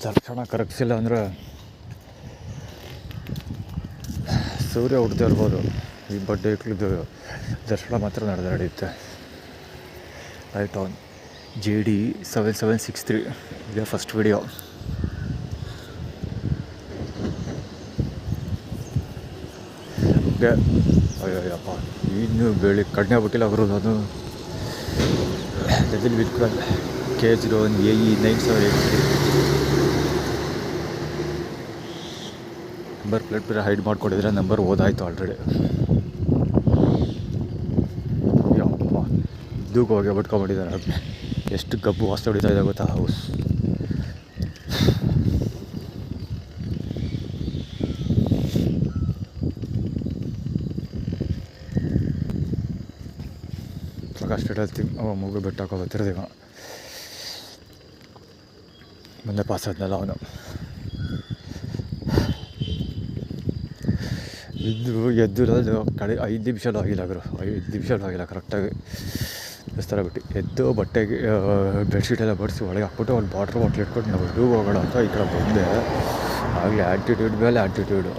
ದರ್ಶನ ಕರಗಿಸಿಲ್ಲ ಅಂದರೆ ಸೂರ್ಯ ಹುಡ್ತಾ ಇರ್ಬೋದು. ಈ ಬಡ್ಡೆ ಇಕ್ಳಿದ್ದು ದರ್ಶನ ಮಾತ್ರ ನಡೆಯುತ್ತೆ. ರೈಟ್ ಆನ್ JD 7763 ಇದೇ ಫಸ್ಟ್ ವಿಡಿಯೋ. ಅಯ್ಯಪ್ಪ ಇನ್ನೂ ಬೆಳಿ ಕಡಿಮೆ ಬಿಟ್ಟಿಲ್ಲ ಬರೋದು. ಅದು ಜಲ್ದಿ ಬಿಟ್ಕೊಳ್ಳ KH01 AE 9783 ನಂಬರ್ ಪ್ಲೇಟ್ ಬೇರೆ ಹೈಡ್ ಮಾಡ್ಕೊಂಡಿದ್ರೆ ನಂಬರ್ ಓದಾಯಿತು ಆಲ್ರೆಡಿ. ಯಪ್ಪ ಇದ್ದಕ್ಕೆ ಹೋಗಿ ಬಿಟ್ಕೊಂಡ್ಬಿಟ್ಟಿದ್ದಾರೆ. ಎಷ್ಟು ಗಬ್ಬು ವಾಸ್ತು ಹೊಡಿತಾ ಇದೆ ಗೊತ್ತಾ ಹೌಸ್. ಪ್ರಕಾಶ್ ಹೇಳ್ತೀವಿ ಮೂಗು ಬೆಟ್ಟ ಹಾಕೋತಿರ್ದೀವ ಮುಂದೆ ಪಾಸ್ ಆದ್ನಲ್ಲ ಅವನು. ಎದ್ದು ಕಡೆ 5 ನಿಮಿಷ ಆಗಿಲ್ಲ ಗುರು, 5 ನಿಮಿಷ ಆಗಿಲ್ಲ ಕರೆಕ್ಟಾಗಿ ಥರ ಬಿಟ್ಟು ಎದ್ದು ಬಟ್ಟೆಗೆ ಬೆಡ್ಶೀಟೆಲ್ಲ ಬಡಿಸಿ ಒಳಗೆ ಹಾಕ್ಬಿಟ್ಟು ಒಂದು ಬಾಟ್ಲ್ ಇಟ್ಕೊಂಡು ನಾವು ಡೂಬ್ ಹೋಗೋಣ ಅಂತ ಈ ಕಡೆ ಬಂದೆ. ಆಗಲೇ ಆ್ಯಟಿಟ್ಯೂಡ್ ಮೇಲೆ ಆ್ಯಟಿಟ್ಯೂಡು.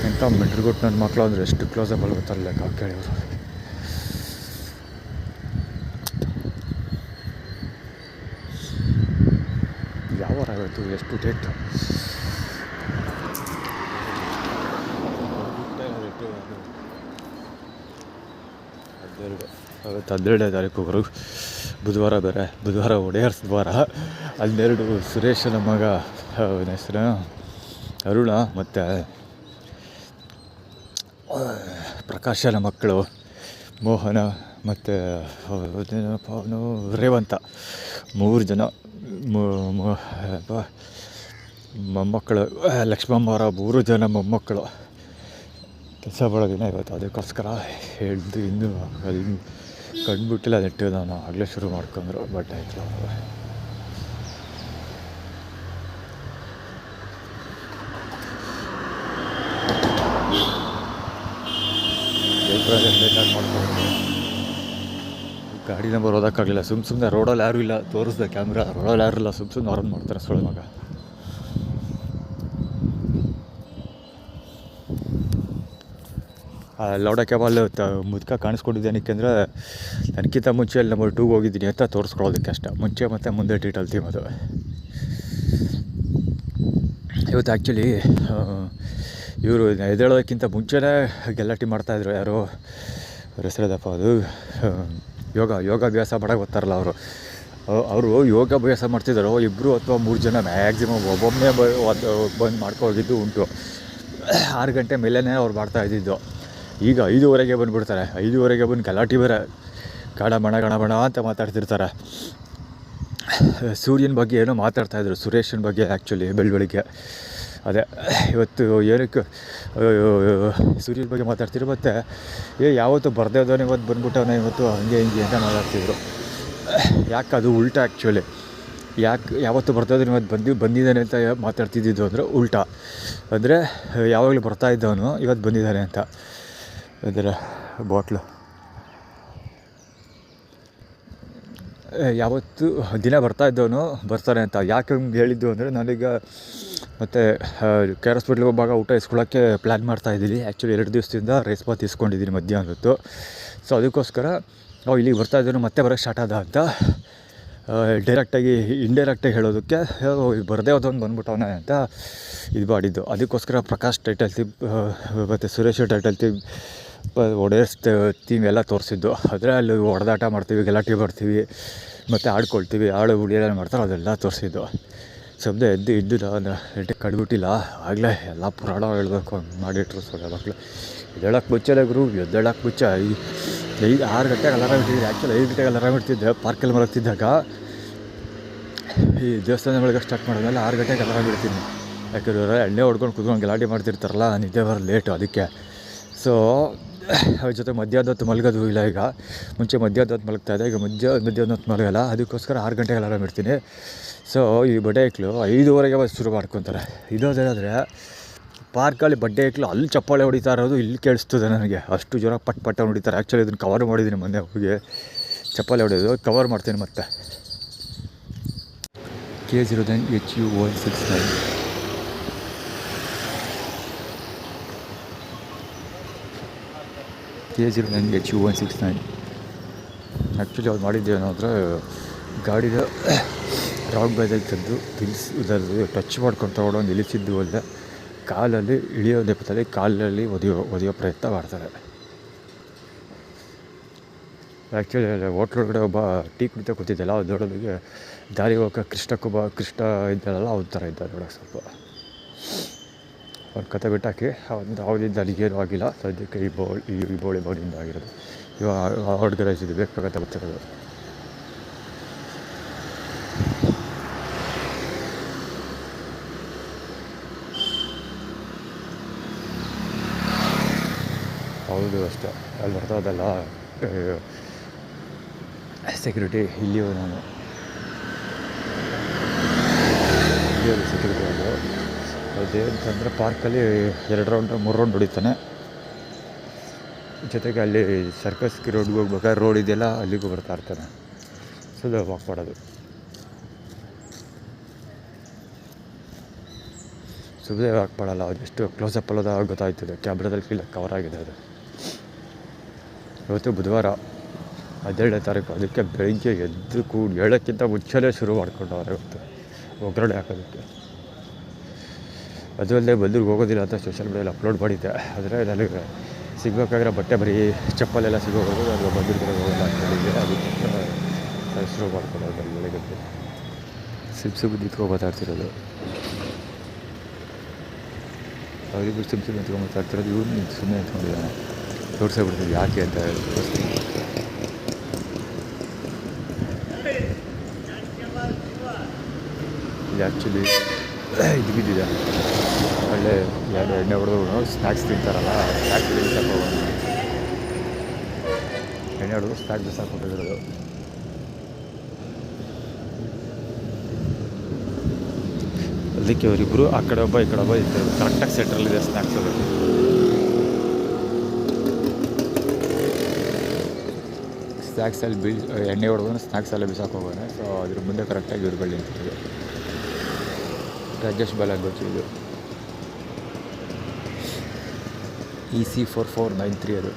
ಎಂಥ ಮೆಟ್ರಿಗೊಟ್ಟು ನನ್ನ ಮಕ್ಕಳು ಅಂದರೆ ಎಷ್ಟು ಕ್ಲೋಸಪ್ ಅಲ್ಲಿ ಗೊತ್ತಲ್ಲ ಲೆಕ್ಕ ಕೇಳಿದ್ರು. ಯಾವ ವಾರ ಆಗೋಯ್ತು, ಎಷ್ಟು ಡೇಟ್? ಅವತ್ತು 12ನೇ ತಾರೀಕು ಗುರು, ಬುಧವಾರ ಬೇರೆ, ಬುಧವಾರ ಒಡೆಯರ್ಸ್ ವಾರ. 12 ಸುರೇಶನ ಮಗ ಅವನ ಹೆಸರು ಅರುಣ ಮತ್ತು ಪ್ರಕಾಶನ ಮಕ್ಕಳು ಮೋಹನ ಮತ್ತು ಅವನು ರೇವಂತ, 3 ಜನ ಮೊಮ್ಮಕ್ಕಳು. ಲಕ್ಷ್ಮಮ್ಮವರ 3 ಜನ ಮೊಮ್ಮಕ್ಕಳು ಕೆಲಸ ಮಾಡೋದಿನ ಇವತ್ತು. ಅದಕ್ಕೋಸ್ಕರ ಹೇಳ್ದು ಇನ್ನೂ ಅದು ಕಂಡುಬಿಟ್ಟಿಲ್ಲ. ನೆಟ್ಟು ನಾನು ಆಗಲೇ ಶುರು ಮಾಡ್ಕೊಂಡ್ರು ಬಟ್ ಆಯಿತು. ಮಾಡ್ಕೊಂಡು ಗಾಡಿ ನಂಬರ್ ಓದೋಕ್ಕಾಗಲಿಲ್ಲ. ಸುಮ್ಮನೆ ರೋಡಲ್ಲಿ ಯಾರೂ ಇಲ್ಲ, ತೋರಿಸ್ದೆ ಕ್ಯಾಮ್ರಾ, ರೋಡಲ್ಲಿ ಯಾರೂ ಇಲ್ಲ, ಸುಮ್ಮನೆ ಆರನ್ ಮಾಡ್ತಾರೆ ಸೊಳ್ಳೆ ಮಗ. ಲೌಡ ಕ್ಯಾಬಲ್ಲಿ ಮುದ್ಕ ಕಾಣಿಸ್ಕೊಂಡಿದ್ದೇನೆ. ಏಕೆಂದರೆ ನನಗಿಂತ ಮುಂಚೆ ಅಲ್ಲಿ ನಂಬರ್ 2 ಹೋಗಿದ್ದೀನಿ ಅಂತ ತೋರಿಸ್ಕೊಳ್ಳೋದಕ್ಕೆ ಅಷ್ಟೇ. ಮುಂಚೆ ಮತ್ತು ಮುಂದೆ ಡೀಟೇಲ್ ಥೀಮ್ ಅದು. ಇವತ್ತು ಆ್ಯಕ್ಚುಲಿ ಇವರು ಎದ್ದೇಳೋದಕ್ಕಿಂತ ಮುಂಚೆನೇ ಗಲಾಟೆ ಮಾಡ್ತಾಯಿದ್ರು. ಯಾರು ಅವ್ರ ಹೆಸರದಪ್ಪ, ಅದು ಯೋಗಾಭ್ಯಾಸ ಮಾಡೋಕೆ ಗೊತ್ತಾರಲ್ಲ ಅವರು ಯೋಗಾಭ್ಯಾಸ ಮಾಡ್ತಿದ್ರು. 2 ಅಥವಾ 3 ಜನ ಮ್ಯಾಕ್ಸಿಮಮ್, ಒಬ್ಬೊಬ್ಬನೇ ಬಂದು ಮಾಡ್ಕೋಗಿದ್ದು ಉಂಟು. 6 ಗಂಟೆ ಮೇಲೇ ಅವ್ರು ಮಾಡ್ತಾಯಿದ್ದಿದ್ದು. ಈಗ 5:15 ಬಂದುಬಿಡ್ತಾರೆ. 5:15 ಬಂದು ಗಲಾಟೆ ಬೇರೆ ಗಣ ಅಂತ ಮಾತಾಡ್ತಿರ್ತಾರೆ. ಸೂರ್ಯನ ಬಗ್ಗೆ ಏನೋ ಮಾತಾಡ್ತಾಯಿದ್ರು, ಸುರೇಶನ ಬಗ್ಗೆ. ಆ್ಯಕ್ಚುಲಿ ಬೆಳಗ್ಗೆ ಅದೇ ಇವತ್ತು ಏನಕ್ಕೆ ಸೂರ್ಯನ ಬಗ್ಗೆ ಮಾತಾಡ್ತಿದ್ರು. ಮತ್ತು ಯಾವತ್ತು ಬರ್ದೇ ಹೋದವನು ಇವತ್ತು ಬಂದ್ಬಿಟ್ಟವನ ಇವತ್ತು ಹಂಗೆ ಹಿಂಗೆ ಅಂತ ಮಾತಾಡ್ತಿದ್ರು. ಯಾಕೆ ಅದು ಉಲ್ಟಾ ಆ್ಯಕ್ಚುಲಿ. ಯಾವತ್ತು ಬರ್ತಾ ಇದ್ದವನು ಇವತ್ತು ಬಂದಿದ್ದಾನೆ ಅಂತ ಮಾತಾಡ್ತಿದ್ದಿದ್ದು ಅಂದರೆ ಉಲ್ಟಾ. ಅಂದರೆ ಯಾವಾಗಲೂ ಬರ್ತಾಯಿದ್ದವನು ಇವತ್ತು ಬಂದಿದ್ದಾನೆ ಅಂತ. ಅದರ ಬಾಟ್ಲು ಯಾವತ್ತು ದಿನ ಬರ್ತಾಯಿದ್ದವನು ಬರ್ತಾನೆ ಅಂತ ಯಾಕೆ ಹೇಳಿದ್ದು ಅಂದರೆ, ನಾನೀಗ ಮತ್ತು KR ಹಾಸ್ಪಿಟ್ಲಿಗೆ ಹೋಗುವಾಗ ಊಟ ಇಸ್ಕೊಳ್ಳೋಕ್ಕೆ ಪ್ಲ್ಯಾನ್ ಮಾಡ್ತಾಯಿದ್ದೀನಿ. ಆ್ಯಕ್ಚುಲಿ 2 ದಿವಸದಿಂದ ರೈಸ್ ಬಾತ್ ಇಸ್ಕೊಂಡಿದ್ದೀನಿ ಮಧ್ಯಾಹ್ನದ್ದು. ಸೊ ಅದಕ್ಕೋಸ್ಕರ ಇಲ್ಲಿಗೆ ಬರ್ತಾಯಿದ್ದವನು ಮತ್ತೆ ಬರೋಕ್ಕೆ ಸ್ಟಾರ್ಟ್ ಆದ ಅಂತ ಇಂಡೈರೆಕ್ಟಾಗಿ ಹೇಳೋದಕ್ಕೆ ಬರದೇ ಹೋದವನು ಬಂದ್ಬಿಟ್ಟವನೇ ಅಂತ ಇದು ಮಾಡಿದ್ದು. ಅದಕ್ಕೋಸ್ಕರ ಪ್ರಕಾಶ್ ಟೈಟಲ್ ಥೀಮ್ ಮತ್ತು Suresh title theme, Wodeyars theme ಎಲ್ಲ ತೋರಿಸಿದ್ದು. ಆದರೆ ಅಲ್ಲಿ ಹೊಡೆದಾಟ ಮಾಡ್ತೀವಿ, ಗಲಾಟೆ ಮಾಡ್ತೀವಿ, ಮತ್ತು ಆಡ್ಕೊಳ್ತೀವಿ, ಆಡು ಹುಡಿಯೆಲ್ಲ ಮಾಡ್ತಾರೆ, ಅದೆಲ್ಲ ತೋರಿಸಿದ್ದು. ಶಬ್ದ ಇದ್ದು ನಾನು ಕಡ್ಬಿಟ್ಟಿಲ್ಲ. ಆಗಲೇ ಎಲ್ಲ ಪುರಾಣ ಹೇಳಬೇಕು ಮಾಡಿಟ್ರು ಸೊಳ್ಳೆ ಮಕ್ಕಳು. ಎದ್ದೇಳಕ್ಕೆ ಮುಂಚೆನೇ ಗುರು, ಎದ್ದೇಳಕ್ಕೆ ಮುಂಚೆ 6 ಗಂಟೆಗೆ ಅಲಾರಾಮ್ ಇಟ್ಟಿದ್ದೀನಿ. ಆ್ಯಕ್ಚುಲಿ 5 ಗಂಟೆಗೆ ಅಲಾರಾಮ್ ಇಡ್ತಿದ್ದೆ. ಪಾರ್ಕಲ್ಲಿ ಮಲಗ್ತಿದ್ದಾಗ ಈ ದೇವಸ್ಥಾನ ಒಳಗೆ ಸ್ಟಾರ್ಟ್ ಮಾಡಿದ್ಮೇಲೆ 6 ಗಂಟೆಗೆ ಅಲಾರಾಮ್ ಇಡ್ತೀನಿ. ಯಾಕೆಂದರೆ ಎಣ್ಣೆ ಹೊಡ್ಕೊಂಡು ಕುತ್ಕೊಂಡು ಗಲಾಟೆ ಮಾಡ್ತಿರ್ತಾರಲ್ಲ, ನಿದ್ದೆ ಬರೋ ಲೇಟು ಅದಕ್ಕೆ. ಸೊ ಅವ್ರ ಜೊತೆ ಮಧ್ಯಾಹ್ನ ಹೊತ್ತು ಮಲಗೋದು ಇಲ್ಲ. ಈಗ ಮುಂಚೆ ಮಧ್ಯಾಹ್ನ ಹೊತ್ತು ಮಲಗ್ತಾಯಿದ್ದೆ, ಈಗ ಮಧ್ಯಾಹ್ನ ಹೊತ್ತು ಮಲಗಲ್ಲ. ಅದಕ್ಕೋಸ್ಕರ 6 ಗಂಟೆಗೆ ಅಲಾರಾಮ್ ಇಡ್ತೀನಿ. ಸೊ ಈ ಬಡೇಕ್ಳು 5:15 ಶುರು ಮಾಡ್ಕೊತಾರೆ. ಇರೋದೇನಾದರೆ ಪಾರ್ಕಲ್ಲಿ ಬಡ್ಡೆ ಇಕ್ಲು ಅಲ್ಲಿ ಚಪ್ಪಾಳೆ ಹೊಡಿತಾ ಇರೋದು ಇಲ್ಲಿ ಕೇಳಿಸ್ತದೆ ನನಗೆ. ಅಷ್ಟು ಜೋರ ಪಟ್ ಹೊಡಿತಾರೆ. ಆ್ಯಕ್ಚುಲಿ ಇದನ್ನು ಕವರ್ ಮಾಡಿದ್ದೀನಿ ಮೊನ್ನೆ ಹೋಗಿ ಚಪ್ಪಾಳೆ ಹೊಡೆಯೋದು ಕವರ್ ಮಾಡ್ತೀನಿ ಮತ್ತೆ. K09HU169 K09HU169 ಆ್ಯಕ್ಚುಲಿ ಅವ್ರು ಮಾಡಿದ್ದೇನು ಅಂದರೆ ಗಾಡಿದ ರಾಕ್ ಬೇಜಾಗಿ ತಂದು ಇದರಲ್ಲಿ ಟಚ್ ಮಾಡ್ಕೊಂಡು ತಗೊಂಡು ನಿಲ್ಲಿಸಿದ್ದು ಅಲ್ಲದೆ ಕಾಲಲ್ಲಿ ಇಳಿಯೋ ನೆಪದಲ್ಲಿ ಕಾಲಲ್ಲಿ ಒದೆಯೋ ಪ್ರಯತ್ನ ಮಾಡ್ತಾರೆ. ಆ್ಯಕ್ಚುಲಿ ಹೋಟ್ಲೊಳಗಡೆ ಒಬ್ಬ ಟೀ ಕುಡಿತಾ ಕೂತಿದ್ದಲ್ಲ ಅದು ನೋಡೋದಕ್ಕೆ ದಾರಿ ಹೋಗೋ ಕೃಷ್ಣ ಇದ್ದಾರಲ್ಲ ಅವ್ರ ಥರ ಇದ್ದಾರೆ ನೋಡೋಕೆ. ಸ್ವಲ್ಪ ಅವ್ರ ಕತೆ ಬಿಟ್ಟಾಕಿ ಒಂದು ಯಾವುದಿಂದ ಅಲ್ಲಿಗೇನು ಆಗಿಲ್ಲ ಸದ್ಯಕ್ಕೆ. ಈ ಬೋಳಿ ಬೋಡಿಯಿಂದ ಆಗಿರೋದು. ಇವಾಗ ಆರ್ಗನೈಸಿದ್ದು ಬೇಕಾಗತ್ತೆ ಬರ್ತಿರೋದು. ಹೌದು ಅಷ್ಟೇ. ಅಲ್ಲಿ ಬರ್ತದಲ್ಲ ಸೆಕ್ಯೂರಿಟಿ ಇಲ್ಲಿಯೂ ನಾನು ಇಲ್ಲಿಯವರು ಸೆಕ್ಯೂರಿಟಿ ಅದು ಅದೇಂತಂದರೆ ಪಾರ್ಕಲ್ಲಿ 2 ರೌಂಡ್ 3 ರೌಂಡ್ ಹೊಡಿತಾನೆ. ಜೊತೆಗೆ ಅಲ್ಲಿ ಸರ್ಕಸ್ಗೆ ರೋಡ್ಗೆ ಹೋಗ್ಬೇಕಾದ್ರೆ ರೋಡ್ ಇದೆಯಲ್ಲ ಅಲ್ಲಿಗೂ ಬರ್ತಾ ಇರ್ತಾನೆ. ಸುಲಭ ವಾಕ್ ಮಾಡೋದು. ಸುಮ್ಮನೆ ವಾಕ್ ಮಾಡಲ್ಲ. ಅದೆಷ್ಟು ಕ್ಲೋಸಪ್ ಅಲ್ಲದ ಗೊತ್ತಾಗ್ತದೆ. ಕ್ಯಾಮ್ರಾದಲ್ಲಿ ಫೀಲ್ ಕವರ್ ಆಗಿದೆ ಅದು. ಇವತ್ತು ಬುಧವಾರ 17ನೇ ತಾರೀಕು. ಅದಕ್ಕೆ ಬೆಳಿಗ್ಗೆ ಎದ್ದು ಹೇಳೋಕ್ಕಿಂತ ಮುಂಚೆನೇ ಶುರು ಮಾಡ್ಕೊಂಡವ್ರೆ ಇವತ್ತು ಒಗ್ಗರಣೆ ಹಾಕೋದಕ್ಕೆ. ಅದು ಅಲ್ಲದೆ ಬಂದೂರಿಗೆ ಹೋಗೋದಿಲ್ಲ ಅಂತ ಸೋಷಿಯಲ್ ಮೀಡಿಯಲ್ಲಿ ಅಪ್ಲೋಡ್ ಮಾಡಿದ್ದೆ. ಆದರೆ ನನಗೆ ಸಿಗಬೇಕಾಗಿರೋ ಬಟ್ಟೆ ಬರೀ ಚಪ್ಪಲೆಲ್ಲ ಸಿಗೋವರೆಗೂ ಅದು ಬಂದೂರಿಗೆ ಹೋಗೋಲ್ಲ ಅಂತ ಹೇಳಿದ್ದೆ. ಅದಕ್ಕೆ ಶುರು ಮಾಡ್ಕೊಳ್ಳೋದು ಬೆಳಿಗ್ಗೆ ಸಿಮ್ ನಿಂತ್ಕೊಂಡು ಮಾತಾಡ್ತಿರೋದು. ಅವರಿಬ್ಬರು ಸಿಮ್ ನಿಂತ್ಕೊಂಡು ಮಾತಾಡ್ತಿರೋದು. ಇವ್ರು ಸುಮ್ಮನೆ ನಿಂತ್ಕೊಂಡಿದ್ದಾನೆ. ತೋರಿಸ್ಬಿಡ್ತೀವಿ ಯಾಕೆ ಅಂತ ಹೇಳಿ. ಇದು ಆ್ಯಕ್ಚುಲಿ ಇದು ಬಿದ್ದಿದೆ. ಒಳ್ಳೆ ಯಾರು ಎಣ್ಣೆ ಹೊಡೆದು ಸ್ನ್ಯಾಕ್ಸ್ ತಿಂತಾರಲ್ಲ, ಸ್ನ್ಯಾಕ್ಸ್ ಬಿಸಾಕ ಹೋಗೋಣ. ಎಣ್ಣೆ ಹೊಡೆದು ಸ್ನ್ಯಾಕ್ಸ್ ಬಿಸಾಕೊಂಡಿರೋದು. ಅದಕ್ಕೆ ಅವರಿಬ್ಬರು ಆ ಕಡೆ ಒಬ್ಬ ಈ ಕಡೆ ಒಬ್ಬ ಇದ್ದಾರೆ. ಕರೆಕ್ಟಾಗಿ ಸೆಂಟ್ರಲ್ಲಿದೆ ಸ್ನ್ಯಾಕ್ಸ್ ಅದು. ಸ್ನ್ಯಾಕ್ಸಲ್ಲಿ ಎಣ್ಣೆ ಹೊಡೆದು ಸ್ನ್ಯಾಕ್ಸಲ್ಲೇ ಬಿಸಾಕ ಹೋಗೋಣ. ಸೊ ಅದ್ರ ಮುಂದೆ ಕರೆಕ್ಟಾಗಿ ಇವ್ರುಗಳು ನಿಂತಿರೋದು. ರಾಜೇಶ್ ಬಾಲಾಗೋಚ್ ಇದು EC4493 ಅದು.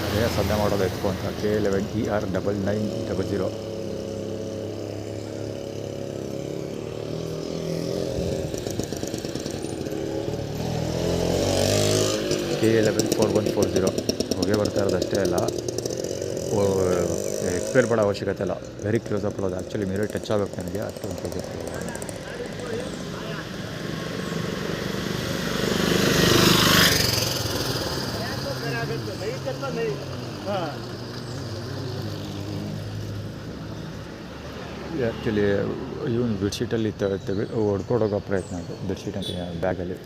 ಅದೇ ಸದ್ಯ ಮಾಡೋದು ಎತ್ಕೊ ಅಂತ. K11ER9900 K114140 ಹೊಗೆ ಬರ್ತಾ ಇರೋದು ಅಷ್ಟೇ ಅಲ್ಲ, ಎಕ್ಸ್ಪೈರ್ ಮಾಡೋ ಅವಶ್ಯಕತೆ ಇಲ್ಲ. ವೆರಿ ಕ್ಲೋಸ್ ಅಪ್ ಅದು. ಆ್ಯಕ್ಚುಲಿ ಮಿರರ್ ಟಚ್ ಆಗಬೇಕು ನನಗೆ ಅಷ್ಟೊಂದು ಕ್ಲೋಸ್ ಅಪ್. ಆ್ಯಕ್ಚುಲಿ ಇವನು ಬೆಡ್ಶೀಟಲ್ಲಿ ಹೊಡ್ಕೊಡೋಗೋ ಪ್ರಯತ್ನ ಅದು. ಬೆಡ್ಶೀಟ್ ಅಂತ ಬ್ಯಾಗಲ್ಲಿ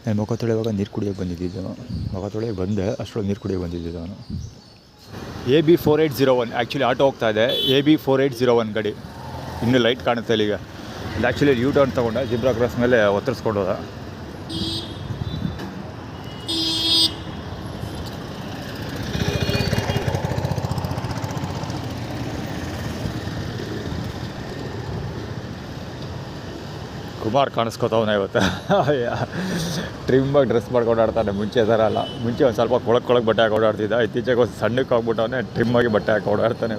ನಾನು ಮುಖ ತೊಳೆಯುವಾಗ ನೀರು ಕುಡಿಯೋಕ್ಕೆ ಬಂದಿದ್ದಿದ್ದು. ಮುಖ ತೊಳೆಯೋಕ್ಕೆ ಬಂದೆ ಅಷ್ಟರೊಳಗೆ ನೀರು ಕುಡಿಯೋಕ್ಕೆ ಬಂದಿದ್ದಿದ್ದು ನಾನು. AB4801 ಆ್ಯಕ್ಚುಲಿ ಆಟೋ ಹೋಗ್ತಾ ಇದೆ. AB4801 ಗಾಡಿ ಇನ್ನೂ ಲೈಟ್ ಕಾಣುತ್ತೆ ಇಲ್ಲಿಗೆ. ಇಲ್ಲಿ ಆ್ಯಕ್ಚುಲಿ ಯೂ ಟರ್ನ್ ತೊಗೊಂಡೆ. ಜಿಬ್ರಾ ಕ್ರಾಸ್ ಮೇಲೆ ಒತ್ತರಿಸ್ಕೊಂಡು ಹೋದ. ಕುಮಾರ್ ಕಾಣಿಸ್ಕೊತವನ ಇವತ್ತು. ಟ್ರಿಮ್ಮಾಗಿ ಡ್ರೆಸ್ ಮಾಡ್ಕೊಂಡು ಆಡ್ತಾನೆ. ಮುಂಚೆ ಥರ ಅಲ್ಲ. ಮುಂಚೆ ಒಂದು ಸ್ವಲ್ಪ ಕೊಳಕ್ಕೆ ಬಟ್ಟೆ ಹಾಕಿ ಓಡಾಡ್ತಿದ್ದ. ಇತ್ತೀಚೆಗೆ ಒಂದು ಸಣ್ಣಕ್ಕೆ ಹೋಗ್ಬಿಟ್ಟವನೇ ಟ್ರಿಮ್ಮಾಗಿ ಬಟ್ಟೆ ಹಾಕಿ ಓಡಾಡ್ತಾನೆ.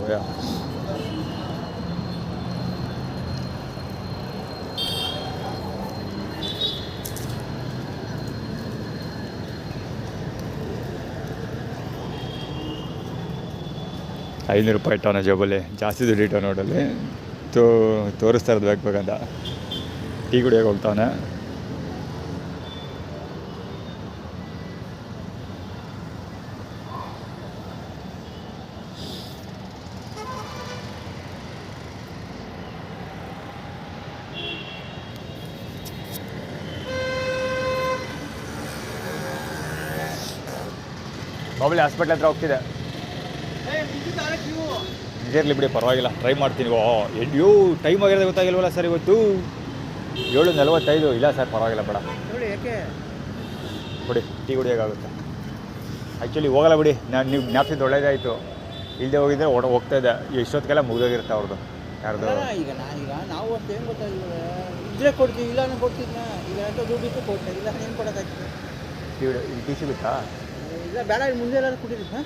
₹500 ಇಟ್ಟವನ ಜೇಬಲ್ಲಿ. ಜಾಸ್ತಿ ದುಡ್ಡು ಇಟ್ಟವ ನೋಡಲ್ಲಿ. ತೋರಿಸ್ತಾ ಇರೋದು ಬೇಕಂತ ಟೀ ಕುಡಿಯೋಕೆ ಹೋಗ್ತಾವನೆ. ಮಾಮೂಲಿ ಹಾಸ್ಪಿಟ್ಲ್ ಹತ್ರ ಹೋಗ್ತಿದೆ. ನಿಜರ್ಲಿ ಬಿಡಿ, ಪರವಾಗಿಲ್ಲ, ಟ್ರೈ ಮಾಡ್ತೀನಿ. ಅಯ್ಯೋ ಟೈಮ್ ಆಗಿರೋದು ಗೊತ್ತಾಗಿಲ್ವಲ್ಲ ಸರ್ ಇವತ್ತು. 7:45. ಇಲ್ಲ ಸರ್ ಪರವಾಗಿಲ್ಲ ಬೇಡ ಬಿಡಿ, ಟೀ ಕುಡಿಯೋಕ್ಕಾಗುತ್ತೆ. ಆ್ಯಕ್ಚುಲಿ ಹೋಗಲ್ಲ ಬಿಡಿ, ನೀವು ಜ್ಞಾಪಿಸಿದ್ದು ಒಳ್ಳೇದಾಯಿತು. ಇಲ್ಲದೆ ಹೋಗಿದ್ರೆ ಹೋಗ್ತಾ ಇದ್ದೆ, ಎಷ್ಟೊತ್ತಿಗೆಲ್ಲ ಮುಗಿದೋಗಿರುತ್ತೆ ಅವ್ರದ್ದು ಯಾರ್ದು. ಈಗ ನಾವು ಅಂತ ಏನು ಗೊತ್ತಾಗಿಲ್ಲ, ಇದ್ರೆ ಕೊಡ್ತೀವಿ, ಇಲ್ಲ ನಾನು ಕೊಡ್ತಿದ್ನ. ಈಗ ದುಡ್ಡು ಇತ್ತು ಕೊಡ್ತೀನಿ, ಇಲ್ಲ ಏನು ಕೊಡೋಕ್ಕಾಗ್ತದೆ. ಟಿ ಸಿಗುತ್ತಾ? ಇಲ್ಲ ಬೇಡ, ಮುಂದೆ ಎಲ್ಲ ಕುಡೀರಿ. ಹಾಂ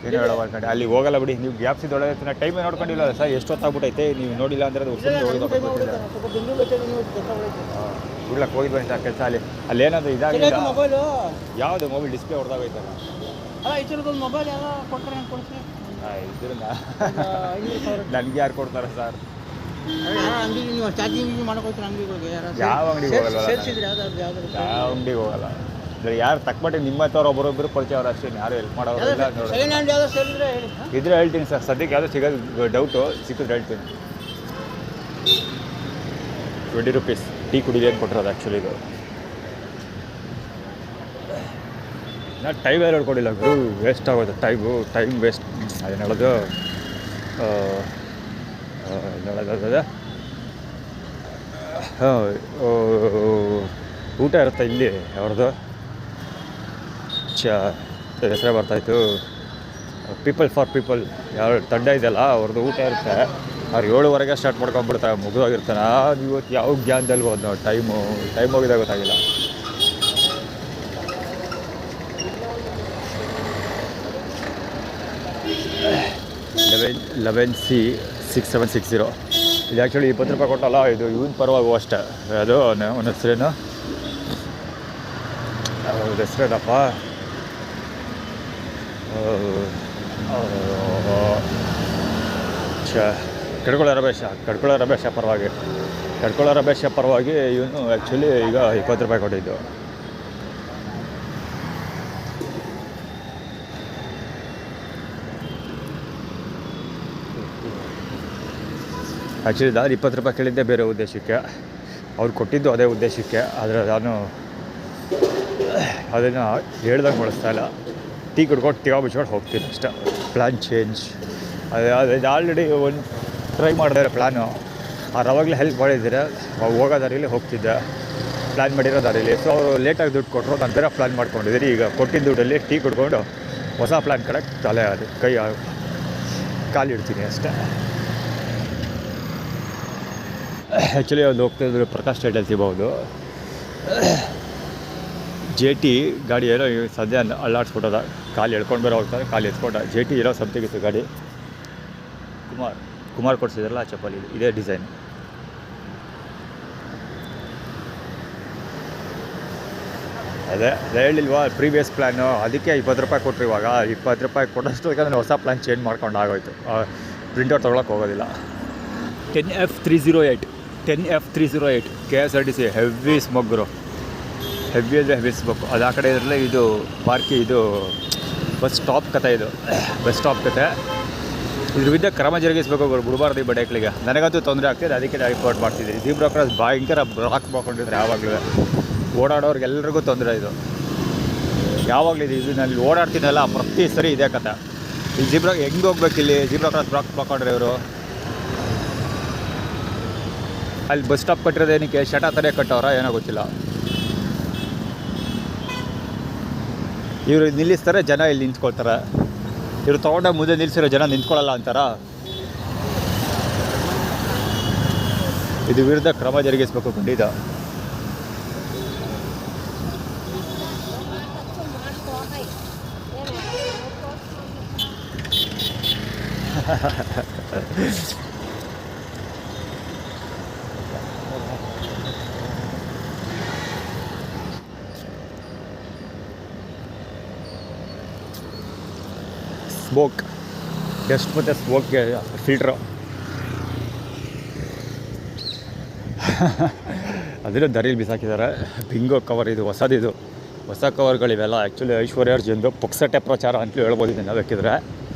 ಏನು ಹೇಳೋ ಅನ್ಕೊಂಡು ಅಲ್ಲಿ ಹೋಗಲ್ಲ ಬಿಡಿ. ನೀವು ಗ್ಯಾಪ್ಸಿದ್ದು ಒಳ್ಳೆ ಟೈಮ್ ನೋಡ್ಕೊಂಡಿಲ್ಲ ಸರ್, ಎಷ್ಟೊತ್ತಾಗ್ಬಿಟ್ಟೈತೆ ನೀವು ನೋಡಿಲ್ಲ ಅಂದರೆ ಅದು ಉಡ್ಲಕ್ಕೆ ಹೋಗಿ ಬನ್ನಿ ಸರ್ ಕೆಲಸ. ಅಲ್ಲೇನಾದ್ರು ಇದಾಗಿಲ್ಲ. ಮೊಬೈಲು ಯಾವುದು ಮೊಬೈಲ್ ಡಿಸ್ಪ್ಲೇ ಹೊಡೆದಾಗೈತಲ್ಲ? ಅಲ್ಲ ಇದೊಂದು ಮೊಬೈಲ್ ಎಲ್ಲ ಕೊಟ್ಟರೆ ಹೆಂಗೆ ಕೊಡ್ತೀವಿ? ಇದನ್ನ ನನಗೆ ಯಾರು ಕೊಡ್ತಾರೆ ಸರ್? ಅಂಗಡಿ ನೀವು ಚಾರ್ಜಿಂಗ್ ಮಾಡ್ಕೊಳ್ತೀರ ಅಂಗಡಿಗಳಿಗೆ? ಯಾವ ಅಂಗಡಿಗೆ ಹೋಗಲ್ಲ, ಸೇರಿಸಿದ್ರೆ ಯಾವ್ದಾದ್ರು ಯಾವ ಅಂಗಡಿಗೆ ಹೋಗಲ್ಲ. ಅಂದರೆ ಯಾರು ತಕ್ಕಮಟ್ಟಿಗೆ ನಿಮ್ಮ ಹತ್ರ ಒಬ್ಬರೊಬ್ಬರು ಪರಿಚಯ ಅವ್ರು ಅಷ್ಟೇ, ಯಾರು ಹೆಲ್ಪ್ ಮಾಡೋರು ಇಲ್ಲ ನೋಡಿ. ಸೆಕೆಂಡ್ ಹ್ಯಾಂಡ್ ಯಾವ್ದು ಸೇರಿದ್ರೆ ಹೇಳಿ. ಇದ್ರೆ ಹೇಳ್ತೀನಿ ಸರ್, ಸದ್ಯಕ್ಕೆ ಯಾವುದೋ ಸಿಗೋದು ಡೌಟು, ಸಿಕ್ಕಿದ್ರೆ ಹೇಳ್ತೀನಿ. 20 ರೂಪೀಸ್ ಟೀ ಕುಡಿದು ಏನು ಕೊಟ್ಟಿರೋದು ಆ್ಯಕ್ಚುಲಿ ಇದು. ನಾನು ಟೈಮ್ ಎಲ್ಲ ಹೇಳ್ಕೊಡಿಲ್ಲ ಗುರು, ವೇಸ್ಟ್ ಆಗೋದು ಟೈಮ್ ವೇಸ್ಟ್. ಅದೇನು ಹೇಳೋದು ಹಾಂ, ಊಟ ಇರುತ್ತೆ ಇಲ್ಲಿ ಅವ್ರದ್ದು. ಹೆಸರೇ ಬರ್ತಾಯಿತ್ತು, ಪೀಪಲ್ ಫಾರ್ ಪೀಪಲ್ ಯಾರು ತಂಡ ಇದೆಯಲ್ಲ ಅವ್ರದ್ದು ಊಟ ಇರುತ್ತೆ. ಅವ್ರು 7:15 ಸ್ಟಾರ್ಟ್ ಮಾಡ್ಕೊಂಡ್ಬಿಡ್ತಾರೆ, ಮುಗಿದೋಗಿರ್ತಾನೆ. ಇವತ್ತು ಯಾವ ಜ್ಞಾನದಲ್ಲಿ ಹೋದ್ ಟೈಮ್ ಹೋಗಿದಾಗ ಗೊತ್ತಾಗಿಲ್ಲ. Eleven C 6760. ಇದು ಆ್ಯಕ್ಚುಲಿ 20 ರೂಪಾಯಿ ಕೊಟ್ಟಲ್ಲ, ಇದು ಇವನ್ ಪರವಾಗಿ ಅಷ್ಟೇ. ಅದು ಅವನ ಹೆಸರೇನು, ಅವ್ರದ್ದು ಹೆಸರೇನಪ್ಪ, ಕಡ್ಕೊಳ್ಳೋ ರಮೇಶ ಪರವಾಗಿ ಇವನು ಆ್ಯಕ್ಚುಲಿ ಈಗ 20 ರೂಪಾಯಿ ಕೊಟ್ಟಿದ್ದು. ಆ್ಯಕ್ಚುಲಿ ನಾನು 20 ರೂಪಾಯಿ ಕೇಳಿದ್ದೆ ಬೇರೆ ಉದ್ದೇಶಕ್ಕೆ, ಅವ್ರು ಕೊಟ್ಟಿದ್ದು ಅದೇ ಉದ್ದೇಶಕ್ಕೆ. ಆದರೆ ನಾನು ಅದನ್ನು ಹೇಳ್ದಂಗೆ ಬಳಸ್ತಾ ಇಲ್ಲ. ಟೀ ಕುಡ್ಕೊಂಡು ತಿಗಾ ಬಿಚ್ಕೊಂಡು ಹೋಗ್ತೀನಿ ಅಷ್ಟೇ. Plan change. ಅದು ಆಲ್ರೆಡಿ ಒಂದು ಟ್ರೈ ಮಾಡಿದ್ರೆ ಪ್ಲ್ಯಾನು, ಅವ್ರು ಅವಾಗಲೇ ಹೆಲ್ಪ್ ಮಾಡಿದ್ದೀರ. ಹೋಗೋ ದಾರಿಯಲ್ಲಿ ಹೋಗ್ತಿದ್ದೆ, ಪ್ಲ್ಯಾನ್ ಮಾಡಿರೋ ದಾರಿಯಲ್ಲಿ. ಸೊ ಅವರು ಲೇಟಾಗಿ ದುಡ್ಡು ಕೊಟ್ಟರು, ನಾನು ಬೇರೆ ಪ್ಲ್ಯಾನ್ ಮಾಡ್ಕೊಂಡಿದ್ದೀನಿ. ಈಗ ಕೊಟ್ಟಿದ್ದ ದುಡ್ಡಲ್ಲಿ ಟೀ ಕುಡ್ಕೊಂಡು ಹೊಸ ಪ್ಲ್ಯಾನ್ ಕಡೆ ಕಾಲಿಡ್ತೀನಿ ಅಷ್ಟೇ. ಆ್ಯಕ್ಚುಲಿ ಒಂದು ಹೋಗ್ತಾಯಿದ್ರು ಪ್ರಕಾಶ್ ಟೈಟಲ್ ಸಿಗ್ಬೋದು. JT ಗಾಡಿ ಏನೋ ಸದ್ಯ ಅಲ್ಲಾಡ್ಸ್ಬಿಟ್ಟದ, ಕಾಲು ಎಳ್ಕೊಂಡು ಬೇರೆ ಹೋಗ್ತಾರೆ, ಕಾಲು ಎತ್ಕೊಂಡ. JT ಏನೋ ಸಮಥಿಂಗ್ ಇತ್ತು ಗಾಡಿ. ಕುಮಾರ್ ಕೊಡ್ಸಿದ್ರಲ್ಲ ಆ ಚಪ್ಪಲಿ, ಇದೇ ಡಿಸೈನ್. ಅದೇ ಹೇಳಿಲ್ವಾ ಪ್ರೀವಿಯಸ್ ಪ್ಲ್ಯಾನು, ಅದಕ್ಕೆ 20 ರೂಪಾಯಿ ಕೊಟ್ಟರು. ಇವಾಗ 20 ರೂಪಾಯಿ ಕೊಟ್ಟಷ್ಟಕ್ಕೆ ನಾನು ಹೊಸ ಪ್ಲ್ಯಾನ್ ಚೇಂಜ್ ಮಾಡ್ಕೊಂಡು ಆಗೋಯ್ತು. ಪ್ರಿಂಟೌಟ್ ತೊಗೊಳಕ್ಕೆ ಹೋಗೋದಿಲ್ಲ. 10F308 KSRTC ಹೆವಿ ಸ್ಮೋಕ್ ಗುರು, ಹೆವಿ ಅಂದರೆ ಹೆವಿ ಸ್ಮೋಕ್. ಅದು ಆ ಕಡೆ ಇದ್ರಲ್ಲೇ ಇದು ಪಾರ್ಕಿ, ಇದು ಬಸ್ ಸ್ಟಾಪ್ ಕತೆ. ಇದ್ರ ವಿದ್ದ ಕ್ರಮ ಜರುಗಿಸಬೇಕು ಗುರು, ಬಿಡಬಾರ್ದು ಈ ಬಡೇಕ್ಳಿಗೆ. ನನಗಂತೂ ತೊಂದರೆ ಆಗ್ತಿದೆ, ಅದಕ್ಕೆ ನಾನು ರಿಪೋರ್ಟ್ ಮಾಡ್ತಿದ್ದೀನಿ. ಜೀಬ್ರಾ ಕ್ರಾಸ್ ಭಯಂಕರ ಬ್ಲಾಕ್ ಮಾಡ್ಕೊಂಡಿದ್ರೆ ಯಾವಾಗಲೂ ಓಡಾಡೋರ್ಗೆಲ್ರಿಗೂ ತೊಂದರೆ ಇದು. ಯಾವಾಗಲೂ ಇದು ನಾನು ಓಡಾಡ್ತೀನಲ್ಲ ಪ್ರತಿ ಸರಿ ಇದೇ ಕತೆ. ಈ ಜೀಬ್ರಾ ಹೆಂಗೆ ಹೋಗ್ಬೇಕು, ಇಲ್ಲಿ ಜೀಬ್ರಾ ಕ್ರಾಸ್ ಬ್ಲಾಕ್ ಮಾಡ್ಕೊಂಡ್ರೆ ಇವರು. ಅಲ್ಲಿ ಬಸ್ ಸ್ಟಾಪ್ ಕಟ್ಟಿರೋದೇನಕ್ಕೆ, ಶಟ ತಲೆ ಕಟ್ಟೋರ ಏನೋ ಗೊತ್ತಿಲ್ಲ. ಇವರು ನಿಲ್ಲಿಸ್ತಾರೆ, ಜನ ಇಲ್ಲಿ ನಿಂತ್ಕೊಳ್ತಾರೆ. ಇವರು ತೊಗೊಂಡಾಗ ಮುಂದೆ ನಿಲ್ಲಿಸಿರೋ ಜನ ನಿಂತ್ಕೊಳ್ಳಲ್ಲ ಅಂತಾರ. ಇದು ವಿರುದ್ಧ ಕ್ರಮ ಜರುಗಿಸಬೇಕು ಖಂಡಿತ. ಸ್ಮೋಕ್ ಡಸ್ಟ್ ಮತ್ತು ಸ್ಮೋಕ್ಗೆ ಫಿಲ್ಟ್ರು. ಅದನ್ನು ದಾರಿಯಲ್ಲಿ ಬಿಸಾಕಿದ್ದಾರೆ. ಬಿಂಗೋ ಕವರ್, ಇದು ಹೊಸದಿದು, ಹೊಸ ಕವರ್ಗಳಿವೆಲ್ಲ. ಆ್ಯಕ್ಚುಲಿ ಐಶ್ವರ್ಯ ಅರ್ಜುನ್ದು ಪುಕ್ಸಟೆ ಪ್ರಚಾರ ಅಂತಲೂ ಹೇಳ್ಬೋದು ಇದನ್ನು ಬೇಕಿದ್ರೆ.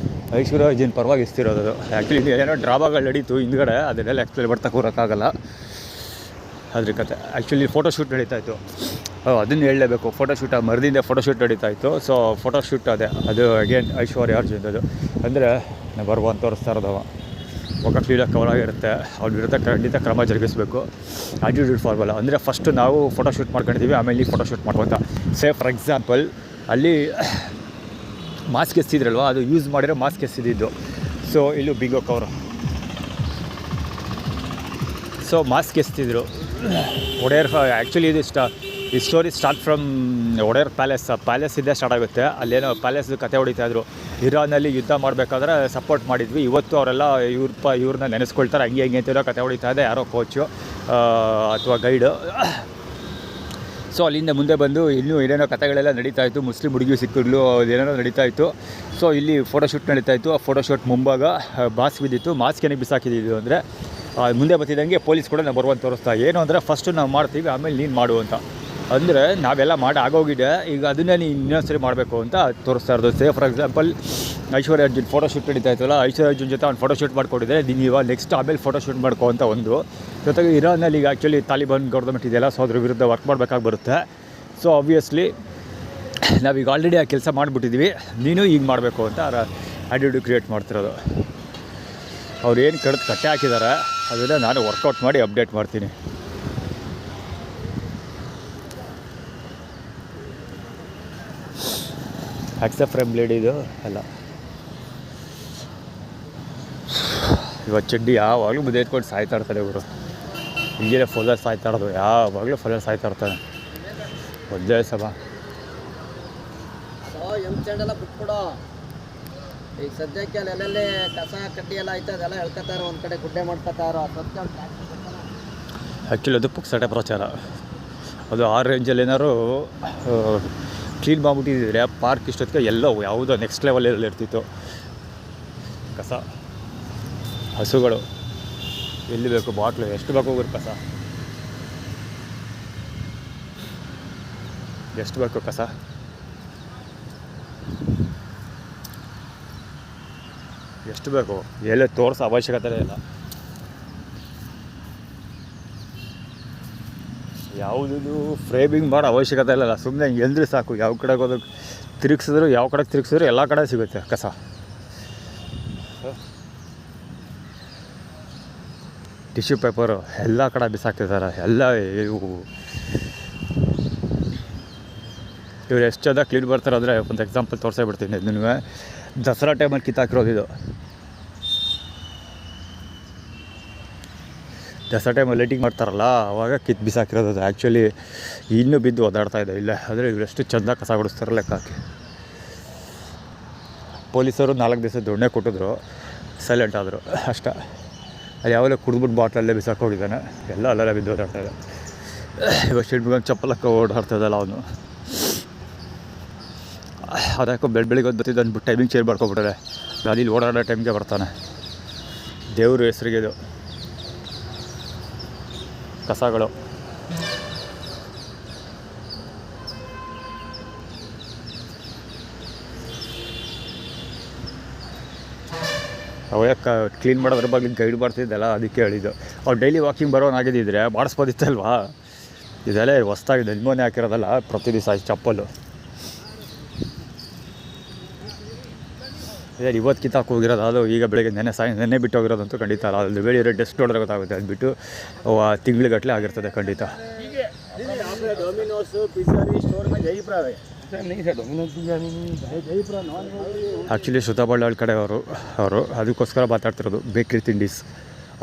ಐಶ್ವರ್ಯ ಅರ್ಜುನ್ ಪರವಾಗಿ ಇಸ್ತಿರೋದು. ಆ್ಯಕ್ಚುಲಿ ಏನೋ ಡ್ರಾಮಾಗಳು ನಡೀತು ಹಿಂದ್ಗಡೆ, ಅದನ್ನೆಲ್ಲ ಎಕ್ಸ್ಪ್ಲೇನ್ ಬರ್ತಾ ಕೂರೋಕ್ಕಾಗಲ್ಲ. ಅದ್ರ ಕತೆ. ಆ್ಯಕ್ಚುಲಿ ಫೋಟೋಶೂಟ್ ನಡೀತಾಯಿತ್ತು, ಅದನ್ನು ಹೇಳಲೇಬೇಕು. ಫೋಟೋಶೂಟ್ ಮರದಿಂದ ಫೋಟೋಶೂಟ್ ನಡೀತಾಯಿತ್ತು. ಸೊ ಫೋಟೋಶೂಟ್ ಅದು ಅಗೇನ್ ಐಶ್ವರ್ಯ ಅರ್ಜುನ್ದು. ಅಂದರೆ ನಂಬರ್ 1 ತೋರಿಸ್ತಾ ಇರೋದವ ಒಕ್ಕ ಕ್ಲೀನಾಗಿ ಕವರ್ ಆಗಿರುತ್ತೆ. ಅವ್ರ ವಿರುದ್ಧ ಖಂಡಿತ ಕ್ರಮ ಜರುಗಿಸಬೇಕು. ಆ್ಯಟಿಟ್ಯೂಡ್ ಫಾರ್ಮಲ್ಲ. ಅಂದರೆ ಫಸ್ಟು ನಾವು ಫೋಟೋಶೂಟ್ ಮಾಡ್ಕೊಂಡಿದ್ದೀವಿ, ಆಮೇಲೆ ಈ ಫೋಟೋಶೂಟ್ ಮಾಡ್ಕೊತ. ಫಾರ್ ಎಕ್ಸಾಂಪಲ್ ಅಲ್ಲಿ ಮಾಸ್ಕ್ ಎಸ್ತಿದ್ರಲ್ವ, ಅದು ಯೂಸ್ ಮಾಡಿರೋ ಮಾಸ್ಕ್ ಎಸ್ತಿದ್ದು. ಸೊ ಇಲ್ಲೂ ಬಿಗೋ ಕವರು. ಸೊ ಮಾಸ್ಕ್ ಎಸ್ತಿದ್ರು ಒಡೆಯರ್. ಆ್ಯಕ್ಚುಲಿ ಈ ಸ್ಟೋರಿ ಸ್ಟಾರ್ಟ್ ಫ್ರಮ್ ಒಡೆಯರ್ ಪ್ಯಾಲೇಸಿಂದ ಸ್ಟಾರ್ಟ್ ಆಗುತ್ತೆ. ಅಲ್ಲೇನೋ ಪ್ಯಾಲೇಸ್ದು ಕತೆ ಹೊಡಿತಾಯಿದ್ರು. ಇರಾನಲ್ಲಿ ಯುದ್ಧ ಮಾಡಬೇಕಾದ್ರೆ ಸಪೋರ್ಟ್ ಮಾಡಿದ್ವಿ. ಇವತ್ತು ಅವರೆಲ್ಲ ಇವ್ರನ್ನ ನೆನೆಸ್ಕೊಳ್ತಾರೆ. ಹಂಗೆ ಅಂತಿರೋ ಕತೆ ಹೊಡಿತಾ ಇದೆ ಯಾರೋ ಕೋಚು ಅಥವಾ ಗೈಡು. ಸೊ ಅಲ್ಲಿಂದ ಮುಂದೆ ಬಂದು ಇನ್ನೂ ಏನೇನೋ ಕತೆಗಳೆಲ್ಲ ನಡೀತಾಯಿತ್ತು. ಮುಸ್ಲಿಂ ಹುಡುಗಿ ಸಿಕ್ಕಿದ್ಲು, ಅದೇನೇನೋ ನಡೀತಾಯಿತ್ತು. ಸೊ ಇಲ್ಲಿ ಫೋಟೋಶೂಟ್ ನಡೀತಾಯಿತ್ತು. ಆ ಫೋಟೋಶೂಟ್ ಮುಂಭಾಗ ಮಾಸ್ಕ್ ಬಿದ್ದಿತ್ತು. ಮಾಸ್ಕ್ ಏನಕ್ಕೆ ಬಿಸಾಕಿದ್ದು ಅಂದರೆ ಮುಂದೆ ಬರ್ತಿದ್ದಂಗೆ ಪೊಲೀಸ್ ಕೂಡ ನಂಬರ್ 1 ತೋರಿಸ್ತಾ. ಏನು ಅಂದರೆ ಫಸ್ಟು ನಾವು ಮಾಡ್ತೀವಿ, ಆಮೇಲೆ ನೀನು ಮಾಡು ಅಂತ. ಅಂದರೆ ನಾವೆಲ್ಲ ಮಾಡಿ ಆಗೋಗಿದೆ, ಈಗ ಅದನ್ನೇ ನೀನು ಇನ್ನೊಂದ್ಸರಿ ಮಾಡಬೇಕು ಅಂತ ತೋರಿಸ್ತಾ ಇರೋದು. For example Aishwarya Arjun photoshoot ನಡೀತಾಯಿತ್ತಲ್ಲ, ಐಶ್ವರ್ಯ ಅರ್ಜುನ್ ಜೊತೆ ಅವ್ನು ಫೋಟೋಶೂಟ್ ಮಾಡ್ಕೊಂಡಿದ್ದೆ. ನೀನು ಇವಾಗ ನೆಕ್ಸ್ಟ್ ಆಮೇಲೆ ಫೋಟೋಶೂಟ್ ಮಾಡ್ಕೊ ಅಂತ ಒಂದು. ಜೊತೆಗೆ ಇರಾನಲ್ಲಿ ಈಗ ಆ್ಯಕ್ಚುಲಿ ತಾಲಿಬಾನ್ ಗೌರ್ಮೆಂಟ್ ಇದೆಯಲ್ಲ, ಸೊ ಅದ್ರ ವಿರುದ್ಧ ವರ್ಕ್ ಮಾಡಬೇಕಾಗಿ ಬರುತ್ತೆ. ಸೊ ಆಬ್ವಿಯಸ್ಲಿ ನಾವೀಗ ಆಲ್ರೆಡಿ ಆ ಕೆಲಸ ಮಾಡಿಬಿಟ್ಟಿದ್ದೀವಿ, ನೀನು ಈಗ ಮಾಡಬೇಕು ಅಂತ ಆ್ಯಟಿಟ್ಯೂಡ್ ಕ್ರಿಯೇಟ್ ಮಾಡ್ತಿರೋದು. ಅವ್ರು ಏನು ಕಟ್ಟೆ ಹಾಕಿದ್ದಾರೆ ಅದನ್ನು ನಾನು ವರ್ಕೌಟ್ ಮಾಡಿ ಅಪ್ಡೇಟ್ ಮಾಡ್ತೀನಿ. ಆಕ್ಸೆಪ್ಟ್ ಫ್ರೇಮ್ ಬ್ಲೇಡ್ ಇದು ಅಲ್ಲ. ಇವತ್ತು ಚಡ್ಡಿ ಯಾವಾಗಲೂ ಮುದ್ದೆ ಎತ್ಕೊಂಡು ಸಾಯ್ತಾ ಇರ್ತಾರೆ ಇವರು. ಹೀಗೆ ಫುಲ್ಲರ್ ಸಾಯ್ತಾ ಇರೋದು, ಯಾವಾಗಲೂ ಫುಲ್ಲರ್ ಸಾಯ್ತಾ ಇರ್ತಾನೆ. ಒಂದೇ ಸಭ ಎಲ್ಲ ಬಿಟ್ಬಿಡೋ. ಈಗ ಸದ್ಯಕ್ಕೆ ಅಲ್ಲೆಲ್ಲೇ ಕಸ ಕಡ್ಡಿ ಎಲ್ಲ ಆಯ್ತು, ಅದೆಲ್ಲ ಹೇಳ್ಕೊತಾರೋ ಒಂದು ಕಡೆ ಗುಡ್ಡೆ ಮಾಡ್ಕೊತಾರೋ. ಆ್ಯಕ್ಚುಲಿ ಅದು ಪುಕ್ಸಟೆ ಪ್ರಚಾರ. ಅದು ಆ ರೇಂಜಲ್ಲಿ ಏನಾದ್ರು ಕ್ಲೀನ್ ಮಾಡಿಬಿಟ್ಟಿದ್ರೆ ಪಾರ್ಕ್ ಇಷ್ಟೊತ್ತಿಗೆ ಎಲ್ಲೋ ಯಾವುದೋ ನೆಕ್ಸ್ಟ್ ಲೆವೆಲಲ್ಲಿ ಇರ್ತಿತ್ತು. ಕಸ ಹಸುಗಳು ಎಲ್ಲಿ ಬೇಕು, ಬಾಟ್ಲು ಎಷ್ಟು ಬೇಕು ಹೋಗೋರು ಕಸ, ಎಷ್ಟು ಬೇಕು ಕಸ. ಎಷ್ಟು ಬೇಕು ಎಲ್ಲೇ ತೋರಿಸೋ ಅವಶ್ಯಕತೆ ಇಲ್ಲ. ಯಾವುದೂ ಫ್ರೇಮಿಂಗ್ ಮಾಡೋ ಅವಶ್ಯಕತೆ ಇಲ್ಲ. ಸುಮ್ಮನೆ ಎಲ್ದ್ರೆ ಸಾಕು. ಯಾವ ಕಡೆಗೆ ಹೋದಕ್ಕೆ ತಿರುಗಿಸಿದ್ರು, ಯಾವ ಕಡೆಗೆ ತಿರುಗಿಸಿದ್ರು ಎಲ್ಲ ಕಡೆ ಸಿಗುತ್ತೆ ಕಸ. ಟಿಶ್ಯೂ ಪೇಪರು ಎಲ್ಲ ಕಡೆ ಬಿಸಾಕ್ತಿದ್ದಾರೆ. ಎಲ್ಲ ಇವ್ರು ಎಷ್ಟು ಚಂದ ಕ್ಲೀನ್ ಬರ್ತಾರೆ ಅಂದರೆ ಒಂದು ಎಕ್ಸಾಂಪಲ್ ತೋರಿಸೇ ಬಿಡ್ತೀನಿ. ಇದನ್ನು ದಸರಾ ಟೈಮಲ್ಲಿ ಕಿತ್ತಾಕಿರೋದು ಇದು. ದಸರಾ ಟೈಮಲ್ಲಿ ಲೈಟಿಂಗ್ ಮಾಡ್ತಾರಲ್ಲ ಆವಾಗ ಬಿಸಾಕಿರೋದು ಅದು. ಆ್ಯಕ್ಚುಲಿ ಇನ್ನೂ ಬಿದ್ದು ಓದಾಡ್ತಾಯಿದೆ ಇಲ್ಲ. ಆದರೆ ಇವರೆಷ್ಟು ಚೆಂದ ಕಸ ಗುಡಿಸ್ತಾರೆ ಲೆಕ್ಕ ಹಾಕಿ. ಪೊಲೀಸರು 4 ದಿವಸ ದೊಣ್ಣೆ ಕೊಟ್ಟಿದ್ರು, ಸೈಲೆಂಟ್ ಆದರು ಅಷ್ಟೇ. ಅದು ಯಾವಾಗಲೂ ಕುಡಿದ್ಬಿಟ್ಟು ಬಾಟ್ಲಲ್ಲೇ ಬಿಸಾಕೋಗಿದ್ದಾನೆ. ಎಲ್ಲ ಅಲ್ಲೆಲ್ಲ ಬಿದ್ದು ಓದಾಡ್ತಾಯಿದೆ. ಇವಾಗ ಶಿಡ್ಬಿಗಂಗೆ ಚಪ್ಪಲಕ್ಕೆ ಓಡಾಡ್ತಾಯಿದ್ದಲ್ಲ ಅವನು. ಅದಕ್ಕೂ ಬೆಳಿಗ್ಗೆ ಹೊತ್ತು ಬರ್ತಿದ್ದು ಅಂದ್ಬಿಟ್ಟು ಟೈಮಿಂಗ್ ಚೇಂಜ್ ಮಾಡ್ಕೊಬಿಟ್ರೆ ಗಾಡೀಲಿ ಓಡಾಡೋ ಟೈಮ್ಗೆ ಬರ್ತಾನೆ. ದೇವ್ರ ಹೆಸರಿಗೆ ಇದು ಕಸಗಳು. ಅವಕ್ಕೆ ಕ್ಲೀನ್ ಮಾಡೋದ್ರ ಬಗ್ಗೆ ಗೈಡ್ ಮಾಡ್ತಿದ್ದಲ್ಲ, ಅದಕ್ಕೆ ಹೇಳಿದ್ದು. ಅವ್ರು ಡೈಲಿ ವಾಕಿಂಗ್ ಬರೋನಾಗಿದ್ದಿದ್ರೆ ಮಾಡಿಸ್ಬೋದಿತ್ತಲ್ವಾ. ಇದೆಲ್ಲ ಹೊಸ್ದಾಗಿ ನೆನ್ಮೋನೆ ಹಾಕಿರೋದಲ್ಲ, ಪ್ರತಿ ದಿವಸ ಚಪ್ಪಲು. ಇದು ಇವತ್ತು ಕಿತ್ತಾಕ್ ಹೋಗಿರೋದು. ಅದು ಈಗ ಬೆಳಗ್ಗೆ ನೆನ್ನೆ ಬಿಟ್ಟು ಹೋಗಿರೋದಂತೂ ಖಂಡಿತ ಅಲ್ಲ. ಅದು ಬೆಳಿಗ್ಗೆ ಡೆಸ್ಟ್ ನೋಡಿದ್ರೆ ಗೊತ್ತಾಗುತ್ತೆ. ಅದು ಬಿಟ್ಟು ತಿಂಗಳಿಗಟ್ಟಲೆ ಆಗಿರ್ತದೆ ಖಂಡಿತ. ಆ್ಯಕ್ಚುಲಿ ಶ್ರುತಬಳ್ಳಾಳ್ ಕಡೆ ಅವರು ಅದಕ್ಕೋಸ್ಕರ ಮಾತಾಡ್ತಿರೋದು. ಬೇಕ್ರಿ ತಿಂಡೀಸ್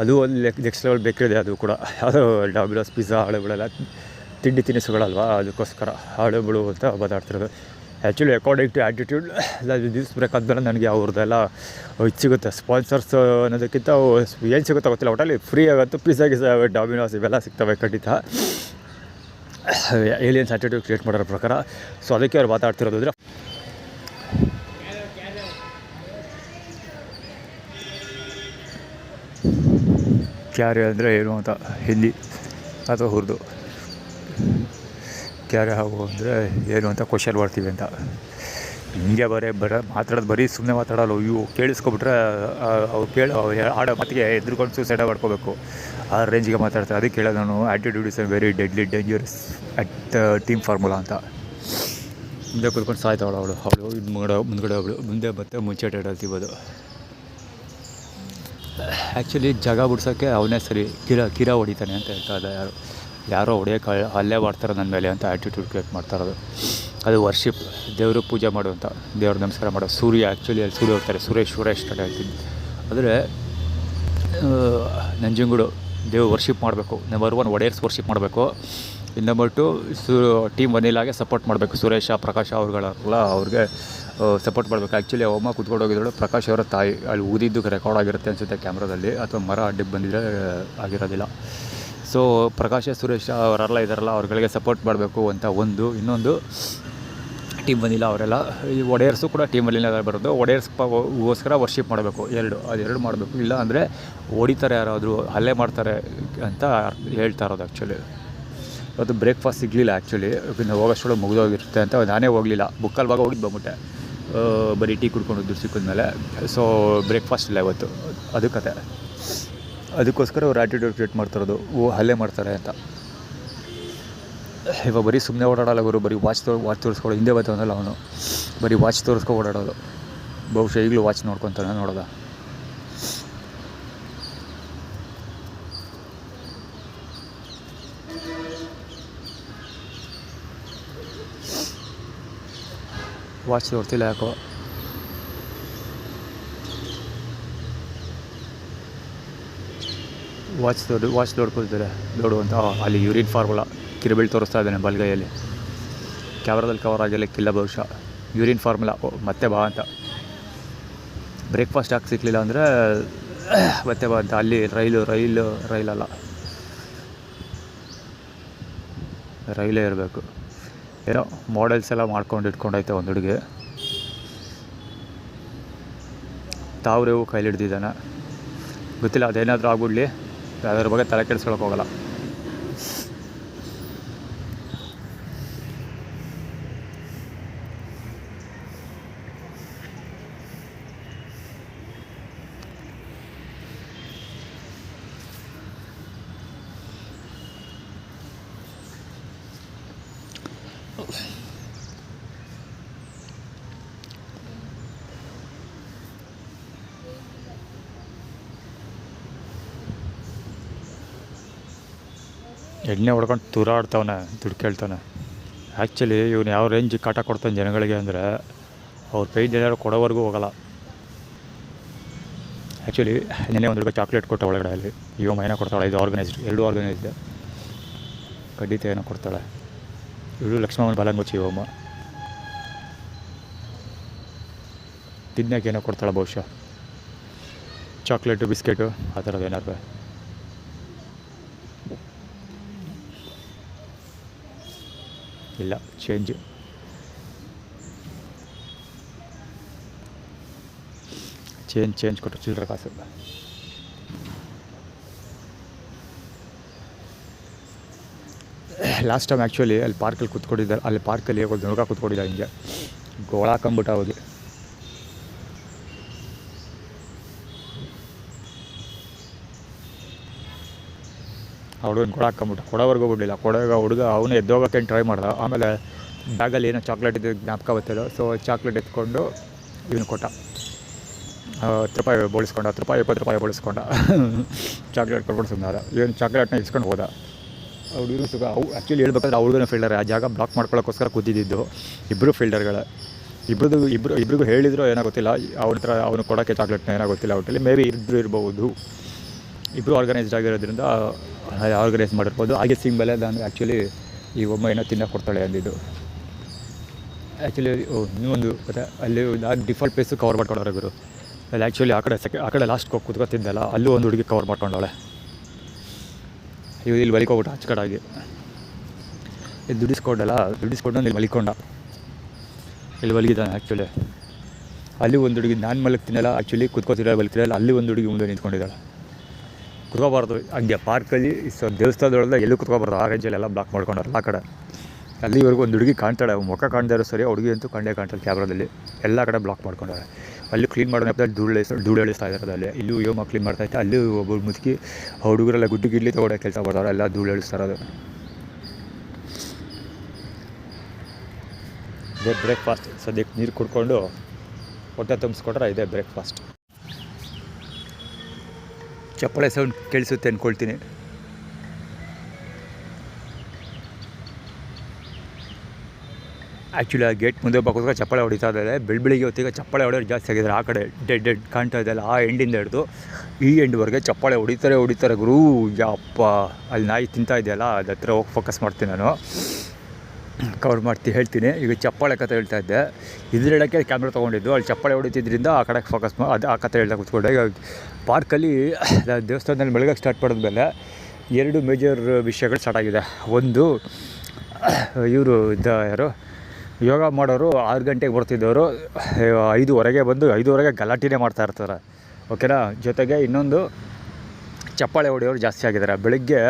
ಅದು ಒಂದು ನೆಕ್ಸ್ಟ್ ಲೆವೆಲ್ ಬೇಕ್ರಿ ಇದೆ. ಅದು ಕೂಡ ಅದು ಡಾಮಿನೋಸ್ ಪಿಜ್ಜಾ ಹಾಳುಗಳೆಲ್ಲ ತಿಂಡಿ ತಿನಿಸುಗಳಲ್ವ, ಅದಕ್ಕೋಸ್ಕರ ಹಾಳುಗಳು ಅಂತ ಮಾತಾಡ್ತಿರೋದು. ಆ್ಯಕ್ಚುಲಿ ಅಕಾರ್ಡಿಂಗ್ ಟು ಆ್ಯಟಿಟ್ಯೂಡ್ ನಿಲ್ಲಿಸ್ಬೇಕಾದ್ಮೇಲೆ ನನಗೆ ಅವ್ರದ್ದೆಲ್ಲ ಇದು ಸಿಗುತ್ತೆ. ಸ್ಪಾನ್ಸರ್ಸ್ ಅನ್ನೋದಕ್ಕಿಂತ ಏನು ಸಿಗುತ್ತೋ ಗೊತ್ತಿಲ್ಲ, ಒಟ್ಟಲ್ಲಿ ಫ್ರೀ ಆಗುತ್ತೆ. ಪಿಜ್ಜಾ ಗಿಜ್ಜಾ ಡಾಮಿನೋಸ್ ಇವೆಲ್ಲ ಸಿಗ್ತವೆ ಖಂಡಿತ. ಏಲಿಯನ್ಸ್ ಆ್ಯಟಿಟ್ಯೂಡ್ ಕ್ರಿಯೇಟ್ ಮಾಡೋರ ಪ್ರಕಾರ. ಸೊ ಅದಕ್ಕೆ ಅವ್ರು ಮಾತಾಡ್ತಿರೋದು. ಅಂದರೆ ಕ್ಯಾರೆ ಅಂದರೆ ಏನು ಅಂತ ಹಿಂದಿ ಅಥವಾ ಉರ್ದು. ಕ್ಯಾರೆ ಹಾವು ಅಂದರೆ ಏನು ಅಂತ ಕ್ವಶನ್ ಮಾಡ್ತೀವಿ ಅಂತ. ಹಿಂಗೆ ಮಾತಾಡೋದು ಬರೀ ಸುಮ್ಮನೆ ಮಾತಾಡೋಲ್ಲ. ಇವು ಕೇಳಿಸ್ಕೊಬಿಟ್ರೆ ಅವ್ರು ಆಡೋ ಮಾತಿಗೆ ಎದ್ರುಕೊಂಡು ಸೂಸೈಡ್ ಮಾಡ್ಕೋಬೇಕು. ಆ ರೇಂಜಿಗೆ ಮಾತಾಡ್ತಾರೆ. ಅದಕ್ಕೆ ಹೇಳೋದು ನಾನು attitude is A very deadly dangerous at team formula ಅಂತ. ಮುಂದೆ ಕೂತ್ಕೊಂಡು ಸಾಯ್ತಾವಳು ಅವಳು ಇದು ಮುಂದ್ಗಡೆ ಅವಳು ಮುಂದೆ ಮತ್ತೆ ಮುಂಚೆ ಹೇಳ್ತೀಬೋದು. ಆ್ಯಕ್ಚುಲಿ ಜಾಗ ಬಿಡ್ಸೋಕ್ಕೆ ಅವನೇ ಸರಿ, ಕಿರ ಹೊಡಿತಾನೆ ಅಂತ ಹೇಳ್ತಾ ಇದ್ದ. ಯಾರೋ ಹೊಡೆಯೋಕೆ ಅಲ್ಲೇ ಮಾಡ್ತಾರೆ ನನ್ನ ಮೇಲೆ ಅಂತ ಆ್ಯಟಿಟ್ಯೂಡ್ ಕ್ರಿಯೇಟ್ ಮಾಡ್ತಾ ಇರೋದು. ಅದು ವರ್ಷಿಪ್, ದೇವ್ರಿಗೆ ಪೂಜೆ ಮಾಡುವಂಥ, ದೇವ್ರ ನಮಸ್ಕಾರ ಮಾಡೋ. ಸೂರ್ಯ ಆ್ಯಕ್ಚುಲಿ ಅಲ್ಲಿ ಸೂರ್ಯ ಹೋಗ್ತಾರೆ, ಸುರೇಶ್ ಅಂತ ಹೇಳ್ತೀನಿ. ಆದರೆ ನಂಜನಗೂಡು ದೇವ್ರು ವರ್ಷಿಪ್ ಮಾಡಬೇಕು. ನಂಬರ್ 1 ಒಡೆಯರ್ಸ್ ವರ್ಷಿಪ್ ಮಾಡಬೇಕು. ಇನ್ನು ನಂಬರ್ 2 ಟೀಮ್ ವನಿಲಾಗೆ ಸಪೋರ್ಟ್ ಮಾಡಬೇಕು. ಸುರೇಶ, ಪ್ರಕಾಶ್ ಅವ್ರುಗಳೆಲ್ಲ ಅವ್ರಿಗೆ ಸಪೋರ್ಟ್ ಮಾಡಬೇಕು. ಆ್ಯಕ್ಚುಲಿ ಅಮ್ಮ ಕೂತ್ಕೊಂಡು ಹೋಗಿದ್ದಳು ಪ್ರಕಾಶ್ ಅವರ ತಾಯಿ. ಅಲ್ಲಿ ಊದಿದ್ದು ರೆಕಾರ್ಡ್ ಆಗಿರುತ್ತೆ ಅನಿಸುತ್ತೆ ಕ್ಯಾಮ್ರಾದಲ್ಲಿ, ಅಥವಾ ಮರ ಅಡ್ಡಕ್ಕೆ ಬಂದಿದ್ರೆ ಆಗಿರೋದಿಲ್ಲ. ಸೊ ಪ್ರಕಾಶ, ಸುರೇಶ ಅವರೆಲ್ಲ ಇದ್ದಾರಲ್ಲ, ಅವ್ರುಗಳಿಗೆ ಸಪೋರ್ಟ್ ಮಾಡಬೇಕು ಅಂತ ಒಂದು. ಇನ್ನೊಂದು ಟೀಮ್ ವನಿಲಾ ಅವರೆಲ್ಲ, ಈ ಒಡೆಯರ್ಸು ಕೂಡ ಟೀಮ್ ವನಿಲಾ ಬರೋದು. ಒಡೆಯರ್ಸ್ಗೋಸ್ಕರ ವರ್ಷಿಪ್ ಮಾಡಬೇಕು. ಅದೆರಡು ಮಾಡಬೇಕು. ಇಲ್ಲ ಅಂದರೆ ಹೊಡಿತಾರೆ, ಯಾರಾದರೂ ಹಲ್ಲೆ ಮಾಡ್ತಾರೆ ಅಂತ ಹೇಳ್ತಾ ಇರೋದು. ಆ್ಯಕ್ಚುಲಿ ಅದು ಬ್ರೇಕ್ಫಾಸ್ಟ್ ಸಿಗಲಿಲ್ಲ. ಆ್ಯಕ್ಚುಲಿ ಇನ್ನು ಹೋಗೋಷ್ಟೊಳಗೆ ಮುಗಿದೋಗಿರುತ್ತೆ ಅಂತ ನಾನೇ ಹೋಗಲಿಲ್ಲ. ಮುಕ್ಕಾಲು ಭಾಗ ಹೋಗಿದ್ದು ಬಂದ್ಬಿಟ್ಟೆ, ಬರೀ ಟೀ ಕುಡ್ಕೊಂಡು ದುಡ್ಡು ಸಿಕ್ಕಿದ್ಮೇಲೆ. ಸೊ ಬ್ರೇಕ್ಫಾಸ್ಟ್ ಇಲ್ಲ ಇವತ್ತು. ಅದು ಕತೆ. ಅದಕ್ಕೋಸ್ಕರ ಅವ್ರು ಆ್ಯಟಿಟ್ಯೂಡ್ ಕ್ರಿಯೇಟ್ ಮಾಡ್ತಿರೋದು, ಹಲ್ಲೆ ಮಾಡ್ತಾರೆ ಅಂತ. ಇವಾಗ ಬರೀ ಸುಮ್ಮನೆ ಓಡಾಡಲ್ಲ ಗುರು, ಬರೀ ವಾಚ್ ತೋರಿಸ್ಕೊಳ್ಳೋ. ಹಿಂದೆ ಬರ್ತಾವನಲ್ಲ ಅವನು, ಬರೀ ವಾಚ್ ತೋರಿಸ್ಕೊ ಓಡಾಡೋದು. ಬಹುಶಃ ಈಗಲೂ ವಾಚ್ ನೋಡ್ಕೊತಾನೆ, ನೋಡೋದ. ವಾಚ್ ತೋರ್ತಿಲ್ಲ ಯಾಕೋ. ವಾಚ್ ನೋಡ್ಕೊಳ್ತಾರೆ ಅಂತ. ಅಲ್ಲಿ ಯೂರಿನ್ ಫಾರ್ಮುಲಾ ಕಿರುಬಿಲ್ ತೋರಿಸ್ತಾ ಇದ್ದಾನೆ ಬಲ್ಗೈಯಲ್ಲಿ. ಕ್ಯಾಮ್ರಾದಲ್ಲಿ ಕವರ್ ಆಗಿರಲಿಕ್ಕಿಲ್ಲ ಬಹುಶಃ. ಯೂರಿನ್ ಫಾರ್ಮುಲಾ ಮತ್ತೆ ಬಾ ಅಂತ. ಬ್ರೇಕ್ಫಾಸ್ಟ್ ಯಾಕೆ ಸಿಕ್ಕಲಿಲ್ಲ ಅಂದರೆ ಮತ್ತೆ ಬಾ ಅಂತ. ಅಲ್ಲಿ ರೈಲಲ್ಲ, ರೈಲೇ ಇರಬೇಕು. ಏನೋ ಮಾಡೆಲ್ಸ್ ಎಲ್ಲ ಮಾಡ್ಕೊಂಡು ಇಟ್ಕೊಂಡೈತೆ ಒಂದು ಹುಡುಗಿ. ತಾವ್ರೇವು ಕೈಲಿ ಹಿಡ್ದಿದ್ದಾನೆ, ಗೊತ್ತಿಲ್ಲ. ಅದೇನಾದರೂ ಆಗ್ಬಿಡ್ಲಿ, ಅದ್ರ ಬಗ್ಗೆ ತಲೆ ಕೆಡಿಸ್ಕೊಳಕ್ಕೆ ಹೋಗಲ್ಲ. ಎಣ್ಣೆ ಹೊಡ್ಕೊಂಡು ತೂರಾಡ್ತವನೆ, ದುಡ್ಡು ಕೇಳ್ತಾನೆ. ಆ್ಯಕ್ಚುಲಿ ಇವನು ಯಾವ ರೇಂಜ್ ಕಾಟ ಕೊಡ್ತಾನೆ ಜನಗಳಿಗೆ ಅಂದರೆ, ಅವ್ರ ಪೇಜ್ ಏನಾದ್ರು ಕೊಡೋವರೆಗೂ ಹೋಗಲ್ಲ. ಆ್ಯಕ್ಚುಲಿ ನೆನ್ನೆ ಒಂದು ಹುಡುಗ ಚಾಕ್ಲೇಟ್ ಕೊಟ್ಟ ಒಳಗಡೆ. ಅಲ್ಲಿ ಇವ ಏನೋ ಕೊಡ್ತಾಳೆ, ಇದು ಆರ್ಗನೈಸ್ಡ್, 2 ಆರ್ಗನೈಸ್ಡ್. ಖಂಡಿತ ಏನೋ ಕೊಡ್ತಾಳೆ. ಇವಳು ಲಕ್ಷ್ಮಣ ಬಲಂಗುಚ್ಚಿ ಇವಮ್ಮ. ತಿನ್ನಕ್ಕೆ ಏನೋ ಕೊಡ್ತಾಳೆ ಬಹುಶಃ, ಚಾಕ್ಲೇಟು, ಬಿಸ್ಕೆಟು, ಆ ಥರದ್ದು ಏನಾದ್ರು. ಇಲ್ಲ, ಚೇಂಜ್ ಕೊಟ್ಟರು ಚಿಲ್ಲರೆ ಕಾಸು. ಲಾಸ್ಟ್ ಟೈಮ್ ಆ್ಯಕ್ಚುಲಿ ಅಲ್ಲಿ ಪಾರ್ಕಲ್ಲಿ ಕೂತ್ಕೊಂಡಿದ್ದಾರೆ. ಅಲ್ಲಿ ಪಾರ್ಕಲ್ಲಿ ಒಂದು ಹುಡುಗ ಕೂತ್ಕೊಂಡಿದ್ದ, ಹಿಂಗೆ ಗೋಳ ಹಾಕೊಂಬಿಟ್ಟ. ಹೋಗಿ ಹುಡುಗನ ಕೊಡ ಹಾಕೊಂಬಿಟ್ಟು ಕೊಡೋವರೆಗೂ ಬಿಡಲಿಲ್ಲ. ಹುಡುಗ ಅವನು ಎದ್ದೋಗೋಕ್ಕೆ ಟ್ರೈ ಮಾಡ್ದ. ಆಮೇಲೆ ಬ್ಯಾಗಲ್ಲಿ ಏನೋ ಚಾಕ್ಲೇಟ್ ಇದ್ದು ಜ್ಞಾಪಕ ಬರ್ತಿಲ್ಲ. ಸೊ ಚಾಕ್ಲೇಟ್ ಎತ್ಕೊಂಡು ಇವನು ಕೊಟ್ಟ. 10 ರೂಪಾಯಿ ಬೋಳಿಸ್ಕೊಂಡ, 10 ರೂಪಾಯಿ 20 ರೂಪಾಯಿ ಬೋಳಿಸ್ಕೊಂಡ. ಚಾಕ್ಲೇಟ್ ಕೊಟ್ಬಿಟ್ಟು ಸುಮ್ಮನೆ. ಇವನು ಚಾಕ್ಲೇಟ್ನ ಇಸ್ಕೊಂಡು ಹೋದ. ಹುಡುಗರು ಸುಖ. ಆ್ಯಕ್ಚುಲಿ ಹೇಳ್ಬೇಕಾದ್ರೆ ಆ ಹುಡುಗನ ಫೀಲ್ಡರ್, ಆ ಜಾಗ ಬ್ಲಾಕ್ ಮಾಡ್ಕೊಳ್ಳೋಕ್ಕೋಸ್ಕರ ಕೂತಿದ್ದು ಇಬ್ಬರು ಫೀಲ್ಡರ್ಗಳ. ಇಬ್ಬರಿಗೂ ಹೇಳಿದ್ರು ಏನೋ ಗೊತ್ತಿಲ್ಲ. ಅವ್ರ ಹತ್ರ ಅವನು ಕೊಡೋಕ್ಕೆ ಚಾಕ್ಲೇಟ್ನ ಏನೋ ಗೊತ್ತಿಲ್ಲ. ಒಟ್ಟಲ್ಲಿ ಮೇಬಿ ಇರ್ಬೋದು. ಇಬ್ಬರು ಆರ್ಗನೈಸ್ಡ್ ಆಗಿರೋದ್ರಿಂದ ಆರ್ಗನೈಸ್ ಮಾಡಿರ್ಬೋದು. ಹಾಗೆ ಸಿಂಬಲೆ ನಾನು ಆ್ಯಕ್ಚುಲಿ ಈ ಒಮ್ಮ ಏನೋ ತಿನ್ನೋಕೆ ಕೊಡ್ತಾಳೆ ಅಂದಿದ್ದು. ಆ್ಯಕ್ಚುಲಿ ಇನ್ನೊಂದು ಕತೆ, ಅಲ್ಲಿ ನಾನು ಡಿಫಾಲ್ಟ್ ಪ್ಲೇಸು ಕವರ್ ಮಾಡ್ಕೊಂಡವ್ರೆ ಗುರು. ಅಲ್ಲಿ ಆ್ಯಕ್ಚುಲಿ ಆ ಕಡೆ ಲಾಸ್ಟ್ಗೆ ಹೋಗಿ ಕೂತ್ಕೊತಿದ್ದಲ್ಲ, ಅಲ್ಲೂ ಒಂದು ಹುಡುಗಿ ಕವರ್ ಮಾಡ್ಕೊಂಡವಳೆ. ಇಲ್ಲಿ ಮಲಿಕೋಗ್ಬಿಟ್ಟು ಅಚ್ಚಕಡಾಗಿ. ಇಲ್ಲಿ ದುಡಿಸ್ಕೊಂಡು ಇಲ್ಲಿ ಮಲಿಕೊಂಡ. ಇಲ್ಲಿ ಮಲಗಿದ್ದಾನೆ ಆ್ಯಕ್ಚುಲಿ. ಅಲ್ಲಿ ಒಂದು ಹುಡುಗಿ ನಾನು ಮಲಗ್ತೀನಲ್ಲ, ಆ್ಯಕ್ಚುಲಿ ಕೂತ್ಕೋತಿಲ್ಲ ಮಲಗ್ತಿರಲ್ಲ, ಅಲ್ಲಿ ಒಂದು ಹುಡುಗಿ ಮುಂದೆ ನಿಂತ್ಕೊಂಡಿದ್ದಾಳೆ. ಕುತ್ಕೋಬಾರ್ದು ಹಂಗೆ ಪಾರ್ಕಲ್ಲಿ. ದೇವಸ್ಥಾನದೊಳಗೆ ಎಲ್ಲೂ ಕುತ್ಕೋಬಾರ್ದು. ಆ ರೇಂಜಲ್ಲಿ ಎಲ್ಲ ಬ್ಲಾಕ್ ಮಾಡ್ಕೊಂಡವ್ರಲ್ಲ ಆ ಕಡೆ. ಅಲ್ಲಿವರೆಗೂ ಒಂದು ಹುಡುಗಿ ಕಾಣ್ತಾಳೆ, ಮುಖ ಕಾಣ್ದಾರು ಸರಿ, ಹುಡುಗಿ ಅಂತೂ ಕಂಡೇ ಕಾಣ್ತಾಳೆ ಕ್ಯಾಮ್ರಾದಲ್ಲಿ. ಎಲ್ಲ ಕಡೆ ಬ್ಲಾಕ್ ಮಾಡ್ಕೊಂಡವ್ರೆ. ಅಲ್ಲಿ ಕ್ಲೀನ್ ಮಾಡೋ ನೆಪದಲ್ಲಿ ಧೂಳು ಎಳಿಸ್ತಾ ಇದ್ದಾರೆ. ಅಲ್ಲಿ ಇಲ್ಲೂ ಯೋಮ ಕ್ಲೀನ್ ಮಾಡ್ತಾಯಿತ್ತು. ಅಲ್ಲಿ ಒಬ್ಬರು ಮುದುಕಿ ಹುಡುಗರೆಲ್ಲ ಗುಡ್ಡು ಗಿಡ್ಲಿ ತೊಗೊಳೋ ಕೆಲಸ ಮಾಡ್ತಾರೆ, ಎಲ್ಲ ಧೂಳು ಎಳಿಸ್ತಾರದು. ಇದೇ ಬ್ರೇಕ್ಫಾಸ್ಟ್. ಸದ್ಯಕ್ಕೆ ನೀರು ಕುಡ್ಕೊಂಡು ಹೊಟ್ಟೆ ತುಂಬಿಸ್ಕೊಟ್ರೆ ಇದೇ ಬ್ರೇಕ್ಫಾಸ್ಟ್. ಚಪ್ಪಳೆ ಸೌಂಡ್ ಕೇಳಿಸುತ್ತೆ ಅಂದ್ಕೊಳ್ತೀನಿ. ಆ್ಯಕ್ಚುಲಿ ಆ ಗೇಟ್ ಮುಂದೆ ಬಾಕೋಸ್ಕರ ಚಪ್ಪಳೆ ಹೊಡಿತಾ ಇದ್ದಾರೆ. ಬೆಳಿಗ್ಗೆ ಹೊತ್ತಿಗೆ ಚಪ್ಪಳೆ ಹೊಡೆಯೋರು ಜಾಸ್ತಿ ಆಗಿದ್ದಾರೆ. ಆ ಕಡೆ ಡೆಡ್ ಕಾಣ್ತಾ ಇದೆಯಲ್ಲ, ಆ ಎಂಡಿಂದ ಹಿಡಿದು ಈ ಎಂಡ್ವರೆಗೆ ಚಪ್ಪಳೆ ಹೊಡಿತಾರೆ ಗುರು. ಯಪ್ಪ, ಅಲ್ಲಿ ನಾಯಿ ತಿಂತಾ ಇದೆಯಲ್ಲ, ಅದು ಹತ್ರ ಹೋಗಿ ಫೋಕಸ್ ಮಾಡ್ತೀನಿ, ನಾನು ಕವರ್ ಹೇಳ್ತೀನಿ. ಈಗ ಚಪ್ಪಾಳೆ ಕತೆ ಹೇಳ್ತಾ ಇದ್ದೆ. ಇದ್ರೆಡಕ್ಕೆ ಕ್ಯಾಮ್ರಾ ತೊಗೊಂಡಿದ್ದು. ಅಲ್ಲಿ ಚಪ್ಪಾಳೆ ಹೊಡಿತಿದ್ರಿಂದ ಆ ಕಡೆಗೆ ಫೋಕಸ್ ಅದು ಆ ಕತೆ ಹೇಳ್ತಾ ಕೂತ್ಕೊಂಡೆ. ಈಗ ಪಾರ್ಕಲ್ಲಿ ದೇವಸ್ಥಾನದಲ್ಲಿ ಬೆಳಗ್ಗೆ ಸ್ಟಾರ್ಟ್ ಮಾಡಿದ್ಮೇಲೆ 2 ಮೇಜರ್ ವಿಷಯಗಳು ಸ್ಟಾರ್ಟ್ ಆಗಿದೆ. ಒಂದು, ಇವರು ಯಾರು ಯೋಗ ಮಾಡೋರು 6 ಗಂಟೆಗೆ ಬರ್ತಿದ್ದವರು 5:15 ಬಂದು 5:15 ಗಲಾಟೆನೇ ಮಾಡ್ತಾ ಇರ್ತಾರೆ, ಓಕೆನಾ. ಜೊತೆಗೆ ಇನ್ನೊಂದು, ಚಪ್ಪಾಳೆ ಹೊಡೆಯೋರು ಜಾಸ್ತಿ ಆಗಿದ್ದಾರೆ. ಬೆಳಗ್ಗೆ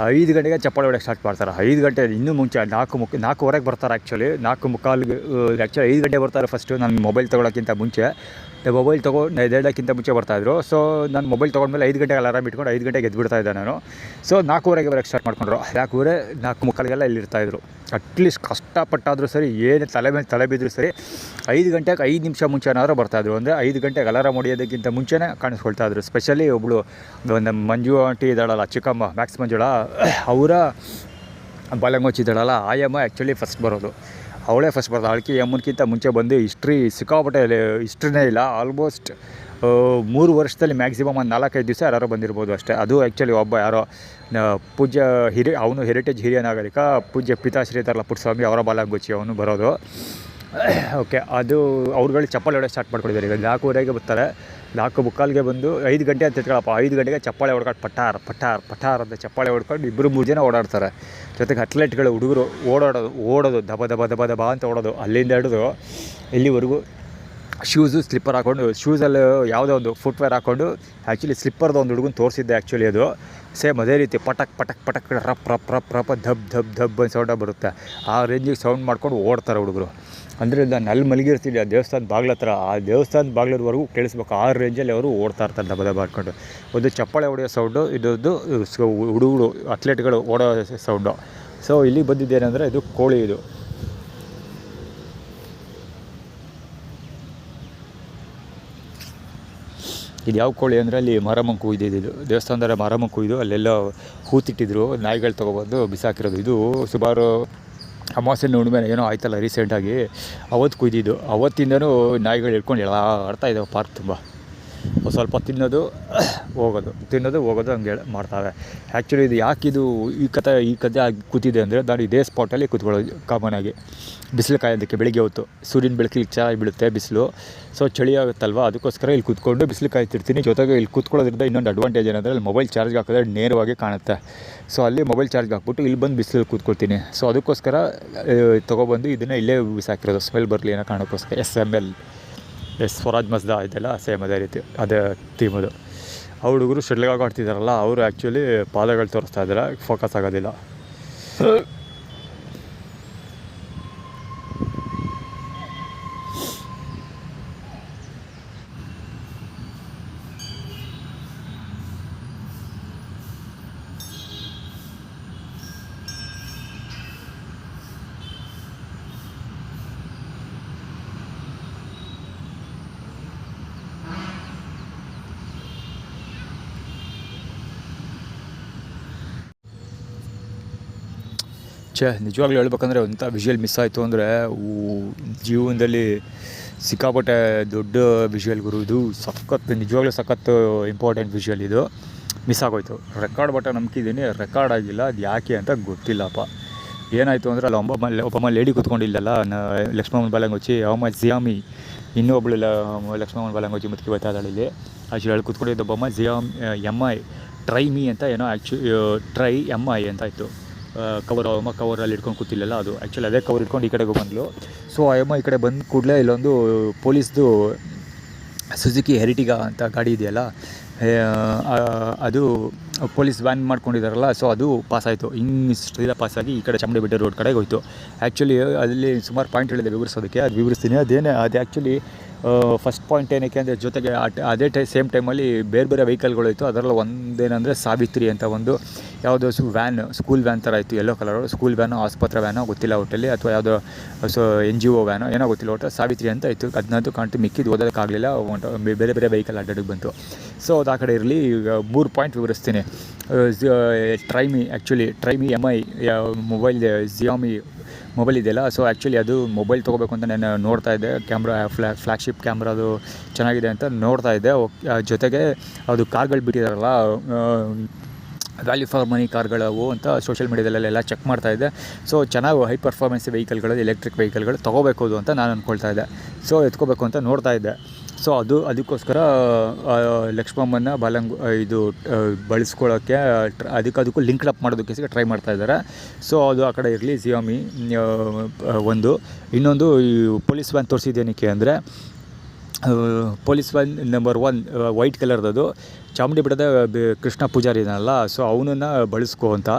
5 ಗಂಟೆಗೆ ಚಪ್ಪಾಳೆ ಹೊಡೆಯೋಕ್ಕೆ ಸ್ಟಾರ್ಟ್ ಮಾಡ್ತಾರೆ. 5 ಗಂಟೆ ಇನ್ನೂ ಮುಂಚೆ 4:15 ಬರ್ತಾರೆ. ಆ್ಯಕ್ಚುಲಿ 4:45 ಆ್ಯಕ್ಚುಲಿ 5 ಗಂಟೆ ಬರ್ತಾರೆ. ಫಸ್ಟು ನಾನು ಮೊಬೈಲ್ ತೊಗೊಳೋಕ್ಕಿಂತ ಮುಂಚೆ, ಮೊಬೈಲ್ ಎದ್ದೇಳೋಕ್ಕಿಂತ ಮುಂಚೆ ಬರ್ತಾಯಿದ್ರು. ಸೊ ನಾನು ಮೊಬೈಲ್ ತೊಗೊಂಡ್ಮೇಲೆ 5 ಗಂಟೆಗೆ ಅಲಾರಾಮ್ ಇಟ್ಕೊಂಡು 5 ಗಂಟೆಗೆ ಎದ್ಬಿಡ್ತಾ ಇದ್ದೆ ನಾನು. ಸೊ 4:15 ಬರೋಕ್ಕೆ ಸ್ಟಾರ್ಟ್ ಮಾಡ್ಕೊಂಡ್ರು. 4:45 ಇಲ್ಲಿರ್ತಾಯಿದ್ರು. ಅಟ್ಲೀಸ್ಟ್ ಕಷ್ಟಪಟ್ಟಾದರೂ ಸರಿ, ಏನು ತಲೆ ಮೇಲೆ ತಲೆ ಬಿದ್ದರೂ ಸರಿ 5 ಗಂಟೆಗೆ 5 ನಿಮಿಷ ಮುಂಚೆನಾದ್ರೂ ಬರ್ತಾಯಿದ್ರು. ಅಂದರೆ 5 ಗಂಟೆಗೆ ಅಲಾರಾಮ್ ಹೊಡಿಯೋದಕ್ಕಿಂತ ಮುಂಚೆನೇ ಕಾಣಿಸ್ಕೊಳ್ತಾಯಿದ್ರು. ಸ್ಪೆಷಲಿ ಒಬ್ಬಳು ಒಂದು ಮಂಜು ಆಂಟಿ ಇದ್ದಾಳಲ್ಲ, ಚಿಕ್ಕಮ್ಮ, ಮ್ಯಾಕ್ಸ್ ಮಂಜುಳ, ಅವರ ಬಾಲಂಗೋಚಿ ಇದ್ದಾಳಲ್ಲ, ಆಯಮ್ಮ ಆ್ಯಕ್ಚುಲಿ ಫಸ್ಟ್ ಬರೋದು. ಅವಳೇ ಫಸ್ಟ್ ಬರೋದು. ಅವಳಿಗೆ ಅಮ್ಮನಕ್ಕಿಂತ ಮುಂಚೆ ಬಂದು ಸಿಕ್ಕಾಪಟ್ಟೆ ಹಿಸ್ಟ್ರಿನೇ ಇಲ್ಲ. ಆಲ್ಮೋಸ್ಟ್ 3 ವರ್ಷದಲ್ಲಿ ಮ್ಯಾಕ್ಸಿಮಮ್ ಒಂದು 4-5 ದಿವಸ ಯಾರೋ ಬಂದಿರ್ಬೋದು ಅಷ್ಟೇ. ಅದು ಆ್ಯಕ್ಚುಲಿ ಒಬ್ಬ ಯಾರೋ ಪೂಜ್ಯ ಅವನು ಹೆರಿಟೇಜ್ ಹಿರಿಯ ನಾಗರಿಕ, ಪೂಜ್ಯ ಪಿತಾಶ್ರೀ ಇದ್ದಾರಲ್ಲ ಪುಟ್ಟಸ್ವಾಮಿ, ಅವರ ಬಾಲಂಗೋಚಿ ಅವನು ಬರೋದು. ಓಕೆ, ಅದು ಅವ್ರುಗಳಿಗೆ ಚಪ್ಪಾಳೆ ಹೊಡೆಯೋಕ್ಕೆ ಸ್ಟಾರ್ಟ್ ಮಾಡ್ಕೊಂಡಿದ್ದಾರೆ. ಈಗ 4:15 ಬರ್ತಾರೆ. 4:45 ಬಂದು 5 ಗಂಟೆ ಅಂತ ಇಟ್ಕೊಳಪ್ಪ. 5 ಗಂಟೆಗೆ ಚಪ್ಪಾಳೆ ಹೊಡ್ಕೊಂಡು ಪಟಾರ್ ಅಂತ ಚಪ್ಪಾಳೆ ಹೊಡ್ಕೊಂಡು 2-3 ಜನ ಓಡಾಡ್ತಾರೆ. ಜೊತೆಗೆ ಅಥ್ಲೆಟ್ಗಳು ಹುಡುಗರು ಓಡೋದು ದಬ ಅಂತ ಓಡೋದು. ಅಲ್ಲಿಂದ ಹಿಡಿದು ಇಲ್ಲಿವರೆಗೂ ಶೂಸು ಸ್ಲಿಪ್ಪರ್ ಹಾಕ್ಕೊಂಡು, ಶೂಸಲ್ಲಿ ಯಾವುದೋ ಒಂದು ಫುಟ್ವೇರ್ ಹಾಕ್ಕೊಂಡು, ಆ್ಯಕ್ಚುಲಿ ಸ್ಲಿಪ್ಪರ್ದು ಒಂದು ಹುಡುಗನ ತೋರಿಸಿದ್ದೆ. ಆ್ಯಕ್ಚುಲಿ ಅದು ಸೇಮ್ ಅದೇ ರೀತಿ ಪಟಕ್ ರಪ್ ಧಬ್ ಅಂತ ಸೌಂಡ ಬರುತ್ತೆ. ಆ ರೇಂಜಿಗೆ ಸೌಂಡ್ ಮಾಡ್ಕೊಂಡು ಓಡ್ತಾರೆ ಹುಡುಗರು. ಅಂದರೆ ನಾನು ಅಲ್ಲಿ ಮಲಗಿರ್ತೀನಿ ಆ ದೇವಸ್ಥಾನದ ಬಾಗ್ಲ ಹತ್ರ, ಆ ದೇವಸ್ಥಾನದ ಬಾಗ್ಲದವರೆಗೂ ಕೇಳಿಸ್ಬೇಕು. ಆ ರೇಂಜಲ್ಲಿ ಅವರು ಓಡ್ತಾ ಇರ್ತಾರೆ ದಬ ಮಾಡ್ಕೊಂಡು. ಒಂದು ಚಪ್ಪಾಳೆ ಹೊಡೆಯೋ ಸೌಂಡು, ಇದೊಂದು ಹುಡುಗರು ಅಥ್ಲೆಟ್ಗಳು ಓಡೋ ಸೌಂಡು. ಸೊ ಇಲ್ಲಿ ಬಂದಿದ್ದೇನೆಂದರೆ ಇದು ಕೋಳಿ. ಇದು ಯಾವ ಕೋಳಿ ಅಂದರೆ ಅಲ್ಲಿ ಮಾರಮ್ಮನ ಕುಯ್ದಿದ್ದು, ದೇವಸ್ಥಾನದ ಮಾರಮ್ಮನ ಕುಯ್ದು ಅಲ್ಲೆಲ್ಲ ಹೂತಿಟ್ಟಿದ್ರು, ನಾಯಿಗಳು ತೊಗೊಬಂದು ಬಿಸಾಕಿರೋದು. ಇದು ಸುಮಾರು ಅಮಾವಾಸ್ಯೆ ಹುಣ್ಣಿಮೆ ಏನೋ ಆಯ್ತಲ್ಲ ರೀಸೆಂಟಾಗಿ, ಅವತ್ತು ಕುಯ್ದಿದ್ದು. ಅವತ್ತಿಂದನೂ ನಾಯಿಗಳು ಹಿಡ್ಕೊಂಡು ಆಡ್ತಾ ಇದ್ದಾವೆ ಪಾರ್ಕ್ ತುಂಬ. ಸ್ವಲ್ಪ ತಿನ್ನೋದು ಹೋಗೋದು ಹಂಗೆ ಮಾಡ್ತಾವೆ. ಆ್ಯಕ್ಚುಲಿ ಇದು ಯಾಕಿದು ಈ ಕತೆ ಆಗಿ ಕೂತಿದೆ ಅಂದರೆ, ನಾನು ಇದೇ ಸ್ಪಾಟಲ್ಲಿ ಕೂತ್ಕೊಳ್ಳೋದು ಕಾಮನಾಗಿ. ಬಿಸಿಲು ಕಾಯೋದಕ್ಕೆ ಬೆಳಿಗ್ಗೆ ಹೊತ್ತು ಸೂರ್ಯನ ಬೆಳಕಿಗೆ ಚೆನ್ನಾಗಿ ಬೀಳುತ್ತೆ ಬಿಸಿಲು. ಸೊ ಚಳಿ ಆಗುತ್ತಲ್ವ, ಅದಕ್ಕೋಸ್ಕರ ಇಲ್ಲಿ ಕೂತ್ಕೊಂಡು ಬಿಸಿಲು ಕಾಯ್ತಿರ್ತೀನಿ. ಜೊತೆಗೆ ಇಲ್ಲಿ ಕೂತ್ಕೊಳ್ಳೋದ್ರಿಂದ ಇನ್ನೊಂದು ಅಡ್ವಾಂಟೇಜ್ ಏನಂದರೆ, ಅಲ್ಲಿ ಮೊಬೈಲ್ ಚಾರ್ಜ್ಗೆ ಹಾಕಿದ್ರೆ ನೇರವಾಗಿ ಕಾಣುತ್ತೆ. ಸೊ ಅಲ್ಲಿ ಮೊಬೈಲ್ ಚಾರ್ಜ್ಗೆ ಹಾಕ್ಬಿಟ್ಟು ಇಲ್ಲಿ ಬಂದು ಬಿಸಿಲಲ್ಲಿ ಕೂತ್ಕೊಳ್ತೀನಿ. ಸೊ ಅದಕ್ಕೋಸ್ಕರ ತೊಗೊಬಂದು ಇದನ್ನು ಇಲ್ಲೇ ಬಿಸಾಕಿರೋದು, ಸ್ಮೆಲ್ ಬರಲಿ ಅನ್ನೋ ಕಾರಣಕ್ಕೋಸ್ಕರ. SML ಸ್ವರಾಜ್ ಮಸ್ದಾ ಇದೆಲ್ಲ ಸೇಮ್ ಅದೇ ರೀತಿ, ಅದೇ ಥೀಮದು. ಆ ಹುಡುಗರು ಶಟ್ಲ್ಗಾಗ್ ಆಡ್ತಿದ್ದಾರಲ್ಲ, ಅವರು ಆ್ಯಕ್ಚುಲಿ ಪಾದಗಳು ತೋರಿಸ್ತಾ ಇದ್ದಾರೆ, ಫೋಕಸ್ ಆಗೋದಿಲ್ಲ. ನಿಜವಾಗ್ಲೂ ಹೇಳ್ಬೇಕಂದ್ರೆ ಒಂಥ ವಿಷುವಲ್ ಮಿಸ್ ಆಯಿತು ಅಂದರೆ, ಜೀವನದಲ್ಲಿ ಸಿಕ್ಕಾಪಟ್ಟೆ ದೊಡ್ಡ ವಿಷುವಲ್ ಗುರು. ಇದು ನಿಜವಾಗ್ಲೂ ಸಖತ್ತು ಇಂಪಾರ್ಟೆಂಟ್ ವಿಷುವಲ್. ಇದು ಮಿಸ್ ಆಗೋಯ್ತು. ರೆಕಾರ್ಡ್ ಬಟನ್ ನಂಬಿಕಿದ್ದೀನಿ, ರೆಕಾರ್ಡ್ ಆಗಿಲ್ಲ. ಅದು ಯಾಕೆ ಅಂತ ಗೊತ್ತಿಲ್ಲಪ್ಪ. ಏನಾಯಿತು ಅಂದರೆ, ಅಲ್ಲಿ ಒಬ್ಬಮ್ಮ ಲೇಡಿ ಕೂತ್ಕೊಂಡಿಲ್ಲಲ್ಲ, ಲಕ್ಷ್ಮಣ ಬಾಲಂಗೋಚಿ, ಅವಮ್ಮ ಜಿಯಾಮಿ, ಇನ್ನೊಬ್ಬಳು ಲಕ್ಷ್ಮಣ ಬಾಲಂಗೋಚಿ ಮುತ್ಕಿ ಬರ್ತಾ ಇದ್ದಾಳೆ ಇಲ್ಲಿ. ಆ್ಯಕ್ಚುಲಿ ಅಲ್ಲಿ ಕೂತ್ಕೊಂಡಿದ್ದ ಒಬ್ಬಮ್ಮ MI ಟ್ರೈ ಮೀ ಅಂತ ಏನೋ, ಟ್ರೈ MI ಅಂತ ಇತ್ತು. ಕವರಲ್ಲಿ ಇಟ್ಕೊಂಡು ಕೂತಿಲ್ಲಲ್ಲ, ಅದು ಆ್ಯಕ್ಚುಲಿ ಅದೇ ಕವರ್ ಇಟ್ಕೊಂಡು ಈ ಕಡೆಗೆ ಬಂದಳು. ಸೊ ಈ ಕಡೆ ಬಂದ ಕೂಡಲೇ ಇಲ್ಲೊಂದು ಪೊಲೀಸ್ದು ಸುಜುಕಿ ಹೆರಿಟಿಗಾ ಅಂತ ಗಾಡಿ ಇದೆಯಲ್ಲ, ಅದು ಪೊಲೀಸ್ ವ್ಯಾನ್ ಮಾಡ್ಕೊಂಡಿದ್ದಾರಲ್ಲ. ಸೊ ಅದು ಪಾಸಾಯಿತು. ಸೀದಾ ಪಾಸಾಗಿ ಈ ಕಡೆ ಚಾಮುಂಡಿ ಬೆಟ್ಟ ರೋಡ್ ಕಡೆಗೆ ಹೋಯಿತು. ಆ್ಯಕ್ಚುಲಿ ಅಲ್ಲಿ ಸುಮಾರು ಪಾಯಿಂಟ್ ಹೇಳಿದೆ ವಿವರಿಸೋದಕ್ಕೆ, ಅದು ವಿವರಿಸ್ತೀನಿ. ಅದು ಆ್ಯಕ್ಚುಲಿ ಫಸ್ಟ್ ಪಾಯಿಂಟ್ ಏನಕ್ಕೆ ಅಂದರೆ ಜೊತೆಗೆ ಅದೇ ಸೇಮ್ ಟೈಮಲ್ಲಿ ಬೇರೆ ಬೇರೆ ವೆಹಿಕಲ್ಗಳು ಇತ್ತು. ಅದರಲ್ಲಿ ಒಂದೇನೆಂದರೆ ಸಾವಿತ್ರಿ ಅಂತ ಒಂದು ಯಾವುದೋ ವ್ಯಾನ್, ಸ್ಕೂಲ್ ವ್ಯಾನ್ ಥರ ಇತ್ತು, ಯೆಲ್ಲೋ ಕಲರು. ಸ್ಕೂಲ್ ವ್ಯಾನೋ ಆಸ್ಪತ್ರೆ ವ್ಯಾನೋ ಗೊತ್ತಿಲ್ಲ ಒಟ್ಟಲ್ಲಿ, ಅಥವಾ ಯಾವುದೋ NGO ವ್ಯಾನೋ ಏನೋ ಗೊತ್ತಿಲ್ಲ, ಒಟ್ಟು ಸಾವಿತ್ರಿ ಅಂತ ಇತ್ತು. ಅದನ್ನಂತೂ ಕಾಣ್ತು, ಮಿಕ್ಕಿದ್ದು ಓದೋಕ್ಕಾಗಲಿಲ್ಲ, ಬೇರೆ ಬೇರೆ ವೆಹಿಕಲ್ ಅಡ್ಡಾಡಿಗೆ ಬಂತು. ಸೊ ಅದು ಆ ಕಡೆ ಇರಲಿ. ಈಗ 3 ಪಾಯಿಂಟ್ ವಿವರಿಸ್ತೀನಿ. ಟ್ರೈಮಿ MI ಮೊಬೈಲ್, Xiaomi ಮೊಬೈಲ್ ಇದೆಯಲ್ಲ, ಸೊ ಆ್ಯಕ್ಚುಲಿ ಅದು ಮೊಬೈಲ್ ತೊಗೋಬೇಕು ಅಂತ ನಾನು ನೋಡ್ತಾ ಇದ್ದೆ. ಕ್ಯಾಮ್ರಾ ಫ್ಲ್ಯಾಗ್ಶಿಪ್ ಕ್ಯಾಮ್ರಾ ಅದು ಚೆನ್ನಾಗಿದೆ ಅಂತ ನೋಡ್ತಾ ಇದ್ದೆ. ಜೊತೆಗೆ ಅದು ಕಾರ್ಗಳು ಬಿಟ್ಟಿದ್ದಾರಲ್ಲ, ವ್ಯಾಲ್ಯೂ ಫಾರ್ ಮನಿ ಕಾರ್ಗಳವು ಅಂತ ಸೋಷಿಯಲ್ ಮೀಡಿಯಾದಲ್ಲೆಲ್ಲ ಚೆಕ್ ಮಾಡ್ತಾ ಇದ್ದೆ. ಸೊ ಚೆನ್ನಾಗಿ ಹೈ ಪರ್ಫಾರ್ಮೆನ್ಸ್ ವೆಹಿಕಲ್ಗಳು, ಎಲೆಕ್ಟ್ರಿಕ್ ವೆಹಿಕಲ್ಗಳು ತೊಗೋಬೇಕು ಅಂತ ನಾನು ಅಂದ್ಕೊಳ್ತಾ ಇದ್ದೆ. ಸೊ ಎತ್ಕೋಬೇಕು ಅಂತ ನೋಡ್ತಾ ಇದ್ದೆ. ಸೊ ಅದಕ್ಕೋಸ್ಕರ ಲಕ್ಷ್ಮಮ್ಮನ ಇದು ಬಳಸ್ಕೊಳ್ಳೋಕ್ಕೆ ಅದಕ್ಕೂ ಲಿಂಕ್ಡ್ ಅಪ್ ಮಾಡೋದಕ್ಕೆ ಟ್ರೈ ಮಾಡ್ತಾ ಇದ್ದಾರೆ. ಸೊ ಅದು ಆ ಕಡೆ ಇರಲಿ. Xiaomi ಒಂದು. ಇನ್ನೊಂದು ಈ ಪೊಲೀಸ್ ವ್ಯಾನ್ ತೋರಿಸಿದ್ದೇನಕ್ಕೆ ಅಂದರೆ, ಪೊಲೀಸ್ ವ್ಯಾನ್ ನಂಬರ್ 1 ವೈಟ್ ಕಲರ್ದದು, ಚಾಮುಂಡಿ ಬೆಟ್ಟದ ಕೃಷ್ಣ ಪೂಜಾರಿ ಇದನ್ನಲ್ಲ, ಸೊ ಅವನನ್ನು ಬಳಸ್ಕೊ ಅಂತ.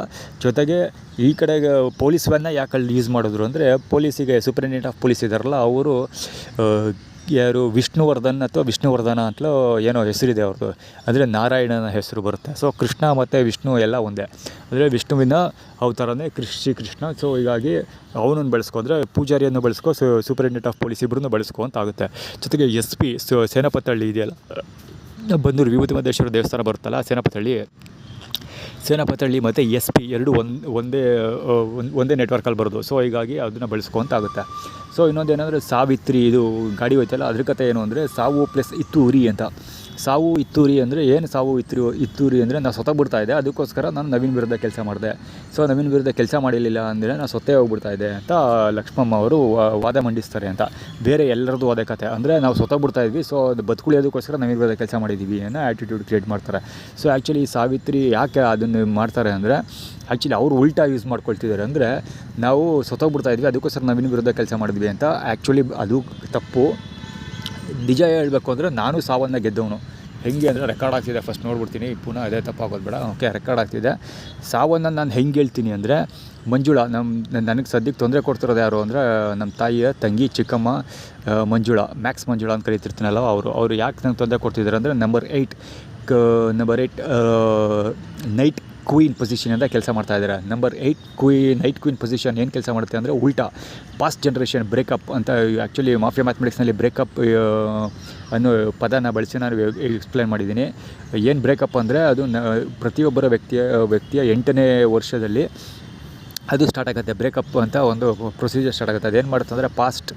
ಜೊತೆಗೆ ಈ ಕಡೆಗೆ ಪೊಲೀಸ್ ವ್ಯಾನ್ನ ಯಾಕಲ್ಲಿ ಯೂಸ್ ಮಾಡಿದ್ರು ಅಂದರೆ, ಪೊಲೀಸಿಗೆ ಸೂಪರಿಂಟೆಂಡೆಂಟ್ ಆಫ್ ಪೊಲೀಸ್ ಇದ್ದಾರಲ್ಲ ಅವರು ಯಾರು ವಿಷ್ಣುವರ್ಧನ ಅಂತಲೂ ಏನೋ ಹೆಸರಿದೆ ಅವ್ರದ್ದು, ಅಂದರೆ ನಾರಾಯಣನ ಹೆಸರು ಬರುತ್ತೆ. ಸೊ ಕೃಷ್ಣ ಮತ್ತು ವಿಷ್ಣು ಎಲ್ಲ ಒಂದೇ, ಅಂದರೆ ವಿಷ್ಣುವಿನ ಅವತಾರನೇ ಶ್ರೀಕೃಷ್ಣ. ಸೊ ಹೀಗಾಗಿ ಅವನನ್ನು ಬಳಸ್ಕೊಂಡ್ರೆ, ಪೂಜಾರಿಯನ್ನು ಬಳಸ್ಕೊ, ಸೂಪರಿಂಟೆಂಡೆಂಟ್ ಆಫ್ ಪೊಲೀಸ್ ಇಬ್ಬರನ್ನು ಬಳಸ್ಕೊ ಅಂತ ಆಗುತ್ತೆ. ಜೊತೆಗೆ SP ಸೇನಾಪತಹಳ್ಳಿ ಇದೆಯಲ್ಲ, ಬಂದೂರು ವಿಭೂತಿ ಮಹದೇಶ್ವರ ದೇವಸ್ಥಾನ ಬರುತ್ತಲ್ಲ, ಸೇನಾಪತಹಳ್ಳಿ ಮತ್ತು SP ಎರಡು ಒಂದೇ ನೆಟ್ವರ್ಕಲ್ಲಿ ಬರೋದು. ಸೊ ಹೀಗಾಗಿ ಅದನ್ನು ಬಳಸ್ಕೊಂತ ಆಗುತ್ತೆ. ಸೊ ಇನ್ನೊಂದೇನೆಂದರೆ ಸಾವಿತ್ರಿ, ಇದು ಗಾಡಿ ಹೋಯ್ತಲ್ಲ, ಅದ್ರ ಕತೆ ಏನು ಅಂದರೆ, ಸಾವು ಪ್ಲಸ್ ಇತ್ತೂರಿ ಅಂತ. ಸಾವು ಇತ್ತೂರಿ ಅಂದರೆ ಏನು? ಸಾವು ಇತ್ತೂರಿ ಅಂದರೆ ನಾನು ಸೊತ್ತೋಗ್ಬಿಡ್ತಾ ಇದ್ದೆ, ಅದಕ್ಕೋಸ್ಕರ ನಾನು ನವೀನ್ ವಿರುದ್ಧ ಕೆಲಸ ಮಾಡಿದೆ. ಸೊ ನವೀನ್ ವಿರುದ್ಧ ಕೆಲಸ ಮಾಡಿರಲಿಲ್ಲ ಅಂದರೆ ನಾನು ಸೊತ್ತೇ ಹೋಗ್ಬಿಡ್ತಾ ಇದ್ದೆ ಅಂತ ಲಕ್ಷ್ಮಮ್ಮ ಅವರು ವಾದ ಮಂಡಿಸ್ತಾರೆ ಅಂತ. ಬೇರೆ ಎಲ್ಲರದ್ದು ಅದೇ ಕತೆ, ಅಂದರೆ ನಾವು ಸೊತ್ತೋಗ್ಬಿಡ್ತಾ ಇದ್ವಿ, ಸೊ ಅದು ಬದುಕುಳಿಯೋದಕ್ಕೋಸ್ಕರ ನವೀನ್ ವಿರುದ್ಧ ಕೆಲಸ ಮಾಡಿದ್ದೀವಿ ಅನ್ನೋ ಆ್ಯಟಿಟ್ಯೂಡ್ ಕ್ರಿಯೇಟ್ ಮಾಡ್ತಾರೆ. ಸೊ ಆ್ಯಕ್ಚುಲಿ ಸಾವಿತ್ರಿ ಯಾಕೆ ಅದನ್ನು ಮಾಡ್ತಾರೆ ಅಂದರೆ, ಆ್ಯಕ್ಚುಲಿ ಅವರು ಉಲ್ಟಾ ಯೂಸ್ ಮಾಡ್ಕೊಳ್ತಿದ್ದಾರೆ. ಅಂದರೆ ನಾವು ಸೊತ್ತೋಗ್ಬಿಡ್ತಾ ಇದ್ವಿ, ಅದಕ್ಕೋಸ್ಕರ ನವೀನ್ ವಿರುದ್ಧ ಕೆಲಸ ಮಾಡಿದ್ವಿ ಅಂತ. ಆ್ಯಕ್ಚುಲಿ ಅದು ತಪ್ಪು. ನಿಜ ಹೇಳಬೇಕು ಅಂದರೆ, ನಾನು ಸಾವನ್ನು ಗೆದ್ದವನು. ಹೆಂಗೆ ಅಂದರೆ, ರೆಕಾರ್ಡ್ ಆಗ್ತಿದೆ, ಫಸ್ಟ್ ನೋಡ್ಬಿಡ್ತೀನಿ, ಪುನಃ ಅದೇ ತಪ್ಪಾಗೋದು ಬೇಡ. ಓಕೆ, ರೆಕಾರ್ಡ್ ಆಗ್ತಿದೆ. ಸಾವನ್ನು ನಾನು ಹೆಂಗೆ ಹೇಳ್ತೀನಿ ಅಂದರೆ, ಮಂಜುಳಾ ನನಗೆ ಸದ್ಯಕ್ಕೆ ತೊಂದರೆ ಕೊಡ್ತಿರೋದು ಯಾರು ಅಂದರೆ, ನಮ್ಮ ತಾಯಿಯ ತಂಗಿ ಚಿಕ್ಕಮ್ಮ ಮ್ಯಾಕ್ಸ್ ಮಂಜುಳಾ ಅಂತ ಕರಿತಿರ್ತೀನಲ್ಲ, ಅವರು ಯಾಕೆ ನಂಗೆ ತೊಂದರೆ ಕೊಡ್ತಿದ್ದಾರೆ ಅಂದರೆ, ನಂಬರ್ 8 ನೈಟ್ ಕ್ವೀನ್ ಪೊಸಿಷನ್ ಅಂತ ಕೆಲಸ ಮಾಡ್ತಾಯಿದ್ದಾರೆ. ನಂಬರ್ 8 ನೈಟ್ ಕ್ವೀನ್ ಪೊಸಿಷನ್ ಏನು ಕೆಲಸ ಮಾಡುತ್ತೆ ಅಂದರೆ, ಉಲ್ಟಾ ಪಾಸ್ಟ್ ಜನ್ರೇಷನ್ ಬ್ರೇಕಪ್ ಅಂತ. ಆ್ಯಕ್ಚುಲಿ ಮಾಫಿಯಾ ಮ್ಯಾಥಮೆಟಿಕ್ಸ್ನಲ್ಲಿ ಬ್ರೇಕಪ್ ಅನ್ನೋ ಪದನ ಬಳಸಿ ನಾನು ಎಕ್ಸ್ಪ್ಲೇನ್ ಮಾಡಿದ್ದೀನಿ. ಏನು ಬ್ರೇಕಪ್ ಅಂದರೆ, ಅದು ಪ್ರತಿಯೊಬ್ಬರ ವ್ಯಕ್ತಿಯ 8ನೇ ವರ್ಷದಲ್ಲಿ ಅದು ಸ್ಟಾರ್ಟ್ ಆಗುತ್ತೆ. ಬ್ರೇಕಪ್ ಅಂತ ಒಂದು ಪ್ರೊಸೀಜರ್ ಸ್ಟಾರ್ಟ್ ಆಗುತ್ತೆ. ಅದೇನು ಮಾಡುತ್ತೆ ಅಂದರೆ, past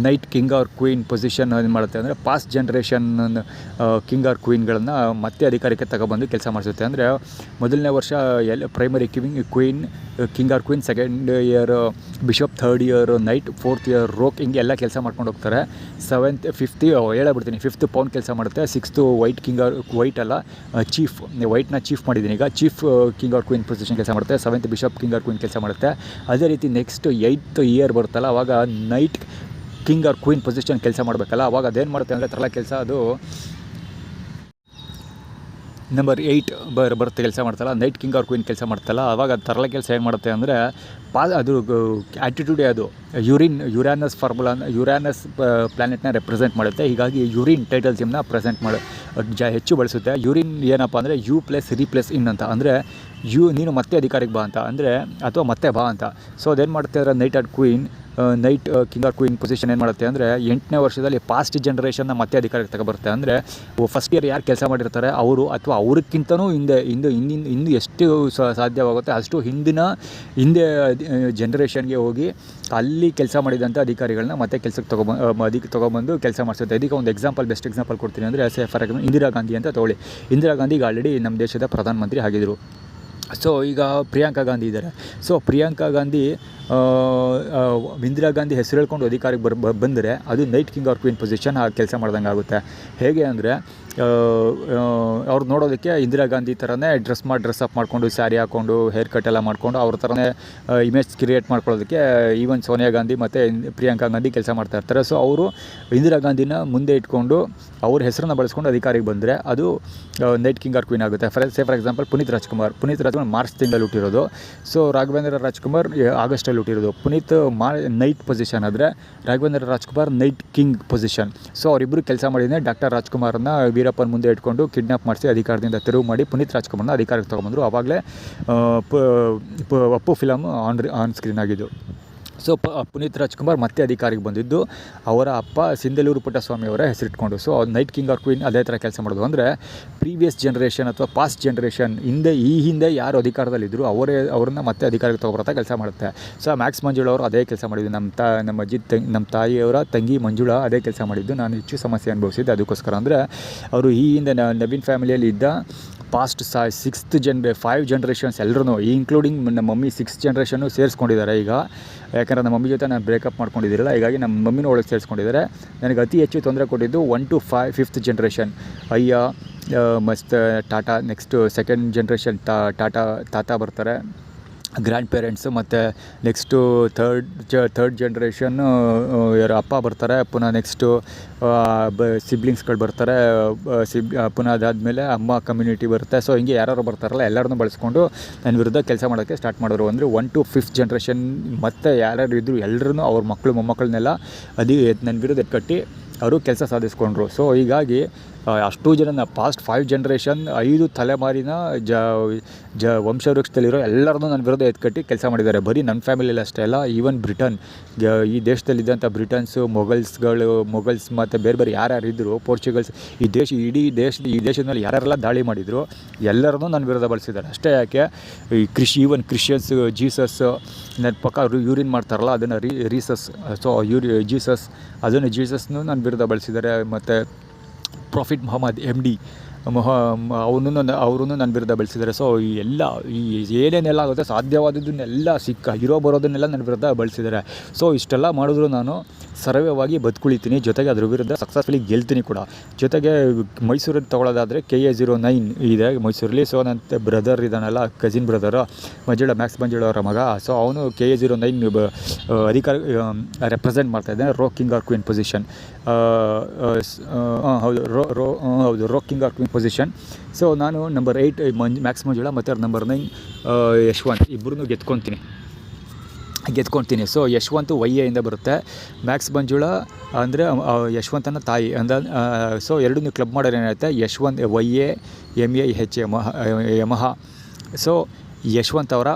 knight king or queen position ಏನು ಮಾಡುತ್ತೆ ಅಂದರೆ, ಪಾಸ್ಟ್ ಜನ್ರೇಷನ್ ಕಿಂಗ್ ಆರ್ ಕ್ವೀನ್ಗಳನ್ನು ಮತ್ತೆ ಅಧಿಕಾರಕ್ಕೆ ತಗೊಬಂದು ಕೆಲಸ ಮಾಡಿಸುತ್ತೆ. ಅಂದರೆ ಮೊದಲನೇ ವರ್ಷ primary queen king or queen, second year bishop, third year knight, fourth year rook, ಹಿಂಗೆ ಎಲ್ಲ ಕೆಲಸ ಮಾಡ್ಕೊಂಡು ಹೋಗ್ತಾರೆ. 5th ಪೌನ್ ಕೆಲಸ ಮಾಡುತ್ತೆ. 6th ವೈಟ್ ಅಲ್ಲ, ವೈಟ್ನ ಚೀಫ್ ಮಾಡಿದ್ದೀನಿ ಈಗ. Chief king or queen position ಕೆಲಸ ಮಾಡುತ್ತೆ. 7th bishop king or queen ಕೆಲಸ ಮಾಡುತ್ತೆ. ಅದೇ ರೀತಿ ನೆಕ್ಸ್ಟ್ 8th ಇಯರ್ ಬರುತ್ತಲ್ಲ, ಆವಾಗ knight king or queen position ಕೆಲಸ ಮಾಡಬೇಕಲ್ಲ, ಆವಾಗ ಅದೇನು ಮಾಡುತ್ತೆ ಅಂದರೆ, ತರಲ ಕೆಲಸ ಅದು ನಂಬರ್ 8 ಬರುತ್ತೆ ಕೆಲಸ ಮಾಡ್ತಲ್ಲ, ನೈಟ್ ಕಿಂಗ್ ಆರ್ ಕ್ವೀನ್ ಕೆಲಸ ಮಾಡ್ತಲ್ಲ, ಆವಾಗ ತರಲ ಕೆಲಸ ಏನು ಮಾಡುತ್ತೆ ಅಂದರೆ, ಅದು ಆ್ಯಟಿಟ್ಯೂಡೇ ಅದು ಯುರಾನಸ್ ಪ್ಲ್ಯಾನೆಟ್ನ ರೆಪ್ರೆಸೆಂಟ್ ಮಾಡುತ್ತೆ. ಹೀಗಾಗಿ ಯೂರಿನ್ ಟೈಟಲ್ ಥೀಮ್ನ ಪ್ರೆಸೆಂಟ್ ಹೆಚ್ಚು ಬಳಸುತ್ತೆ. ಯೂರಿನ್ ಏನಪ್ಪ ಅಂದರೆ, U + re+in ಅಂತ. ಅಂದರೆ ನೀನು ಮತ್ತೆ ಅಧಿಕಾರಕ್ಕೆ ಬಾ ಅಂತ, ಅಂದರೆ ಅಥವಾ ಮತ್ತೆ ಬಾ ಅಂತ. ಸೊ ಅದೇನು ಮಾಡುತ್ತೆ ಅಂದರೆ, knight king or queen position ಏನು ಮಾಡುತ್ತೆ ಅಂದರೆ, 8ನೇ ವರ್ಷದಲ್ಲಿ ಪಾಸ್ಟ್ ಜನ್ರೇಷನ್ನ ಮತ್ತೆ ಅಧಿಕಾರಕ್ಕೆ ತಗೊಬರುತ್ತೆ. ಅಂದರೆ ಫಸ್ಟ್ ಇಯರ್ ಯಾರು ಕೆಲಸ ಮಾಡಿರ್ತಾರೆ ಅವರು, ಅಥವಾ ಅವ್ರಿಗಿಂತನೂ ಹಿಂದೆ ಎಷ್ಟು ಸಾಧ್ಯವಾಗುತ್ತೆ ಅಷ್ಟು ಹಿಂದೆ ಜನ್ರೇಷನ್ಗೆ ಹೋಗಿ ಅಲ್ಲಿ ಕೆಲಸ ಮಾಡಿದಂಥ ಅಧಿಕಾರಿಗಳನ್ನ ಮತ್ತೆ ಕೆಲಸಕ್ಕೆ ತೊಗೊಬಂದು ಕೆಲಸ ಮಾಡಿಸುತ್ತೆ. ಇದಕ್ಕೆ ಒಂದು ಬೆಸ್ಟ್ ಎಕ್ಸಾಂಪಲ್ ಕೊಡ್ತೀನಿ ಅಂದರೆ, ಫಾರ್ ಎಕ್ಸಾಂಪಲ್ ಇಂದಿರಾ ಗಾಂಧಿ ಅಂತ ತೊಗೊಳ್ಳಿ. ಇಂದಿರಾ ಗಾಂಧಿಗೆ ಆಲ್ರೆಡಿ ನಮ್ಮ ದೇಶದ ಪ್ರಧಾನಮಂತ್ರಿ ಆಗಿದ್ದರು. ಸೊ ಈಗ ಪ್ರಿಯಾಂಕಾ ಗಾಂಧಿ ಇದ್ದಾರೆ. ಸೊ ಪ್ರಿಯಾಂಕಾ ಗಾಂಧಿ ಇಂದಿರಾ ಗಾಂಧಿ ಹೆಸರು ಹೇಳ್ಕೊಂಡು ಅಧಿಕಾರಕ್ಕೆ ಬಂದರೆ, ಅದು knight king or queen position ಕೆಲಸ ಮಾಡ್ದಂಗೆ ಆಗುತ್ತೆ. ಹೇಗೆ ಅಂದರೆ, ಅವ್ರು ನೋಡೋದಕ್ಕೆ ಇಂದಿರಾ ಗಾಂಧಿ ಥರನೇ ಡ್ರೆಸ್ ಅಪ್ ಮಾಡಿಕೊಂಡು ಸ್ಯಾರಿ ಹಾಕ್ಕೊಂಡು ಹೇರ್ ಕಟ್ ಎಲ್ಲ ಮಾಡಿಕೊಂಡು ಅವ್ರ ಥರನೇ ಇಮೇಜ್ ಕ್ರಿಯೇಟ್ ಮಾಡ್ಕೊಳ್ಳೋದಕ್ಕೆ ಈವನ್ ಸೋನಿಯಾ ಗಾಂಧಿ ಮತ್ತು ಪ್ರಿಯಾಂಕಾ ಗಾಂಧಿ ಕೆಲಸ ಮಾಡ್ತಾ ಇರ್ತಾರೆ. ಸೊ ಅವರು ಇಂದಿರಾ ಗಾಂಧಿನ ಮುಂದೆ ಇಟ್ಕೊಂಡು ಅವ್ರ ಹೆಸರನ್ನ ಬಳಸ್ಕೊಂಡು ಅಧಿಕಾರಿಗೆ ಬಂದರೆ ಅದು ನೈಟ್ ಕಿಂಗ್ ಆರ್ ಕ್ವೀನ್ ಆಗುತ್ತೆ. For example Puneeth Rajkumar March ತಿಂಗಳಲ್ಲಿ ಹುಟ್ಟಿರೋದು. ಸೊ ರಾಘವೇಂದ್ರ ರಾಜ್ಕುಮಾರ್ ಆಗಸ್ಟಲ್ಲಿ ಹುಟ್ಟಿರೋದು. ಪುನೀತ್ ನೈಟ್ ಪೊಸಿಷನ್ ಆದರೆ Raghavendra Rajkumar knight king position. So ಅವರಿಬ್ಬರು ಕೆಲಸ ಮಾಡಿದರೆ ಡಾಕ್ಟರ್ ರಾಜ್ಕುಮಾರನ್ನ ವೀರಪ್ಪನ ಮುಂದೆ ಇಟ್ಕೊಂಡು ಕಿಡ್ನಾಪ್ ಮಾಡಿಸಿ ಅಧಿಕಾರದಿಂದ ತೆರವು ಮಾಡಿ ಪುನೀತ್ ರಾಜ್ಕುಮಾರ್ನ ಅಧಿಕಾರಕ್ಕೆ ತೊಗೊಂಬಂದರು. ಆವಾಗಲೇ ಅಪ್ಪು ಫಿಲಮ್ ಆನ್ ಸ್ಕ್ರೀನ್ ಆಗಿದ್ದು. ಸೊ ಪುನೀತ್ ರಾಜ್ಕುಮಾರ್ ಮತ್ತೆ ಅಧಿಕಾರಿಗೆ ಬಂದಿದ್ದು ಅವರ ಅಪ್ಪ ಸಿಂಧಲೂರು ಪುಟ್ಟಸ್ವಾಮಿ ಅವರ ಹೆಸರಿಟ್ಕೊಂಡು. So knight king or queen ಅದೇ ಥರ ಕೆಲಸ ಮಾಡೋದು. ಅಂದರೆ ಪ್ರೀವಿಯಸ್ ಜನ್ರೇಷನ್ ಅಥವಾ ಪಾಸ್ಟ್ ಜನ್ರೇಷನ್ ಹಿಂದೆ ಯಾರು ಅಧಿಕಾರದಲ್ಲಿದ್ದರು ಅವ್ರನ್ನ ಮತ್ತೆ ಅಧಿಕಾರಕ್ಕೆ ತೊಗೊಬರ್ತಾ ಕೆಲಸ ಮಾಡುತ್ತೆ. ಸೊ ಮ್ಯಾಕ್ಸ್ ಮಂಜುಳಾ ಅವರು ಅದೇ ಕೆಲಸ ಮಾಡಿದ್ದು. ನಮ್ಮ ತಾಯಿಯವರ ತಂಗಿ ಮಂಜುಳಾ ಅದೇ ಕೆಲಸ ಮಾಡಿದ್ದು. ನಾನು ಹೆಚ್ಚು ಸಮಸ್ಯೆ ಅನುಭವಿಸಿದ್ದೆ ಅದಕ್ಕೋಸ್ಕರ. ಅಂದರೆ ಅವರು ಈ ಹಿಂದೆ ನವೀನ್ ಫ್ಯಾಮಿಲಿಯಲ್ಲಿ ಇದ್ದ ಪಾಸ್ಟ್ 5 ಜನ್ರೇಷನ್ಸ್ ಎಲ್ಲರೂ ಇನ್ಕ್ಲೂಡಿಂಗ್ ನಮ್ಮ ಮಮ್ಮಿ 6 ಜನ್ರೇಷನ್ನು ಸೇರಿಸ್ಕೊಂಡಿದ್ದಾರೆ ಈಗ. ಯಾಕಂದರೆ ನಮ್ಮ ಮಮ್ಮಿ ಜೊತೆ ನಾನು ಬ್ರೇಕಪ್ ಮಾಡ್ಕೊಂಡಿದ್ದೀರಲ್ಲ, ಹೀಗಾಗಿ ನಮ್ಮ ಮಮ್ಮಿನೂ ಒಳಗೆ ಸೇರಿಸ್ಕೊಂಡಿದ್ದಾರೆ. ನನಗೆ ಅತಿ ಹೆಚ್ಚು ತೊಂದರೆ ಕೊಟ್ಟಿದ್ದು 1 to 5th ಜನ್ರೇಷನ್ ಅಯ್ಯ ಮಸ್ತ್ ಟಾಟಾ. ನೆಕ್ಸ್ಟು ಸೆಕೆಂಡ್ ಜನ್ರೇಷನ್ ತಾತ ಬರ್ತಾರೆ, ಗ್ರ್ಯಾಂಡ್ ಪೇರೆಂಟ್ಸು. ಮತ್ತು ನೆಕ್ಸ್ಟು ಥರ್ಡ್ ಜನ್ರೇಷನ್ನು ಯಾರು ಅಪ್ಪ ಬರ್ತಾರೆ. ಪುನಃ ನೆಕ್ಸ್ಟು ಸಿಬ್ಲಿಂಗ್ಸ್ಗಳು ಬರ್ತಾರೆ. ಪುನಃ ಅದಾದಮೇಲೆ ಅಮ್ಮ ಕಮ್ಯುನಿಟಿ ಬರುತ್ತೆ. ಸೊ ಹಿಂಗೆ ಯಾರು ಬರ್ತಾರಲ್ಲ ಎಲ್ಲರನ್ನೂ ಬಳಸ್ಕೊಂಡು ನನ್ನ ವಿರುದ್ಧ ಕೆಲಸ ಮಾಡೋಕ್ಕೆ ಸ್ಟಾರ್ಟ್ ಮಾಡೋರು. ಅಂದರೆ 1 to 5th ಜನ್ರೇಷನ್ ಮತ್ತು ಯಾರ್ಯಾರು ಇದ್ದರು ಎಲ್ಲರೂ ಅವ್ರ ಮಕ್ಕಳು ಮೊಮ್ಮಕ್ಕಳನ್ನೆಲ್ಲ ನನ್ನ ವಿರುದ್ಧ ಕಟ್ಟಿ ಅವರು ಕೆಲಸ ಸಾಧಿಸ್ಕೊಂಡ್ರು. ಸೊ ಹೀಗಾಗಿ ಅಷ್ಟು ಜನ ಪಾಸ್ಟ್ 5 ಜನ್ರೇಷನ್ 5 ತಲೆಮಾರಿನ ವಂಶವೃಕ್ಷದಲ್ಲಿರೋ ಎಲ್ಲರನ್ನೂ ನನ್ನ ವಿರುದ್ಧ ಎತ್ಕಟ್ಟಿ ಕೆಲಸ ಮಾಡಿದ್ದಾರೆ. ಬರೀ ನನ್ನ ಫ್ಯಾಮಿಲಿಯಲ್ಲಿ ಅಷ್ಟೇ ಅಲ್ಲ, ಈವನ್ ಬ್ರಿಟನ್, ಈ ದೇಶದಲ್ಲಿದ್ದಂಥ ಬ್ರಿಟನ್ಸು, ಮೊಘಲ್ಸ್ ಮತ್ತು ಬೇರೆ ಯಾರ್ಯಾರು ಇದ್ದರು, ಪೋರ್ಚುಗಲ್ಸ್, ಈ ದೇಶದ ಮೇಲೆ ಯಾರ್ಯಾರೆಲ್ಲ ದಾಳಿ ಮಾಡಿದರು ಎಲ್ಲರನ್ನೂ ನನ್ನ ವಿರುದ್ಧ ಬಳಸಿದ್ದಾರೆ. ಅಷ್ಟೇ ಯಾಕೆ ಈವನ್ ಕ್ರಿಶ್ಚಿಯನ್ಸ್, ಜೀಸಸ್ ನನ್ನ ಪಕ್ಕ ಯೂರಿನ್ ಮಾಡ್ತಾರಲ್ಲ ಅದನ್ನು ರೀಸಸ್. ಸೊ ಜೀಸಸ್ನೂ ನನ್ನ ವಿರುದ್ಧ ಬಳಸಿದ್ದಾರೆ. ಮತ್ತು ಪ್ರಾಫಿಟ್ ಮೊಹಮ್ಮದ್ MD ಅವರೂ ನನ್ನ ವಿರುದ್ಧ ಬಳಸಿದ್ದಾರೆ. ಸೊ ಏನೇನೆಲ್ಲ ಆಗುತ್ತೆ ಸಾಧ್ಯವಾದದ್ದನ್ನೆಲ್ಲ ಇರೋ ಬರೋದನ್ನೆಲ್ಲ ನನ್ನ ವಿರುದ್ಧ ಬಳಸಿದ್ದಾರೆ. ಸೊ ಇಷ್ಟೆಲ್ಲ ಮಾಡಿದ್ರು ನಾನು ಸರ್ವವಾಗಿ ಬದುಕುಳಿತೀನಿ, ಜೊತೆಗೆ ಅದ್ರ ವಿರುದ್ಧ ಸಕ್ಸಸ್ಫುಲಿ ಗೆಲ್ತೀನಿ ಕೂಡ. ಜೊತೆಗೆ ಮೈಸೂರಲ್ಲಿ ತೊಗೊಳ್ಳೋದಾದರೆ KA09 ಇದೆ ಮೈಸೂರಲ್ಲಿ. ಸೊ ನನ್ನ ಬ್ರದರ್ ಇದ್ದಾನಲ್ಲ, ಕಸಿನ್ ಬ್ರದರು ಮ್ಯಾಕ್ಸ್ ಮಂಜುಳಾ ಅವರ ಮಗ. ಸೊ ಅವನು KA09 ಅಧಿಕಾರ ರೆಪ್ರೆಸೆಂಟ್ ಮಾಡ್ತಾಯಿದ್ದಾನೆ, row king or queen position. ಹೌದು row king or queen position. So ನಾನು ನಂಬರ್ 8 ಮ್ಯಾಕ್ಸ್ ಮಂಜುಳಾ ಮತ್ತು ನಂಬರ್ 9 ಯಶ್ವಂತ್ ಇಬ್ಬರನ್ನೂ ಗೆದ್ಕೊತೀನಿ. ಸೊ ಯಶ್ವಂತ್ YA ಬರುತ್ತೆ. ಮ್ಯಾಕ್ಸ್ ಮಂಜುಳಾ ಅಂದರೆ ಯಶ್ವಂತನ ತಾಯಿ ಸೊ ಎರಡನ್ನೂ ಕ್ಲಬ್ ಮಾಡೋರು ಏನಾಗುತ್ತೆ, Yashwant YA MAH Yamaha. So Yashwant ಅವರ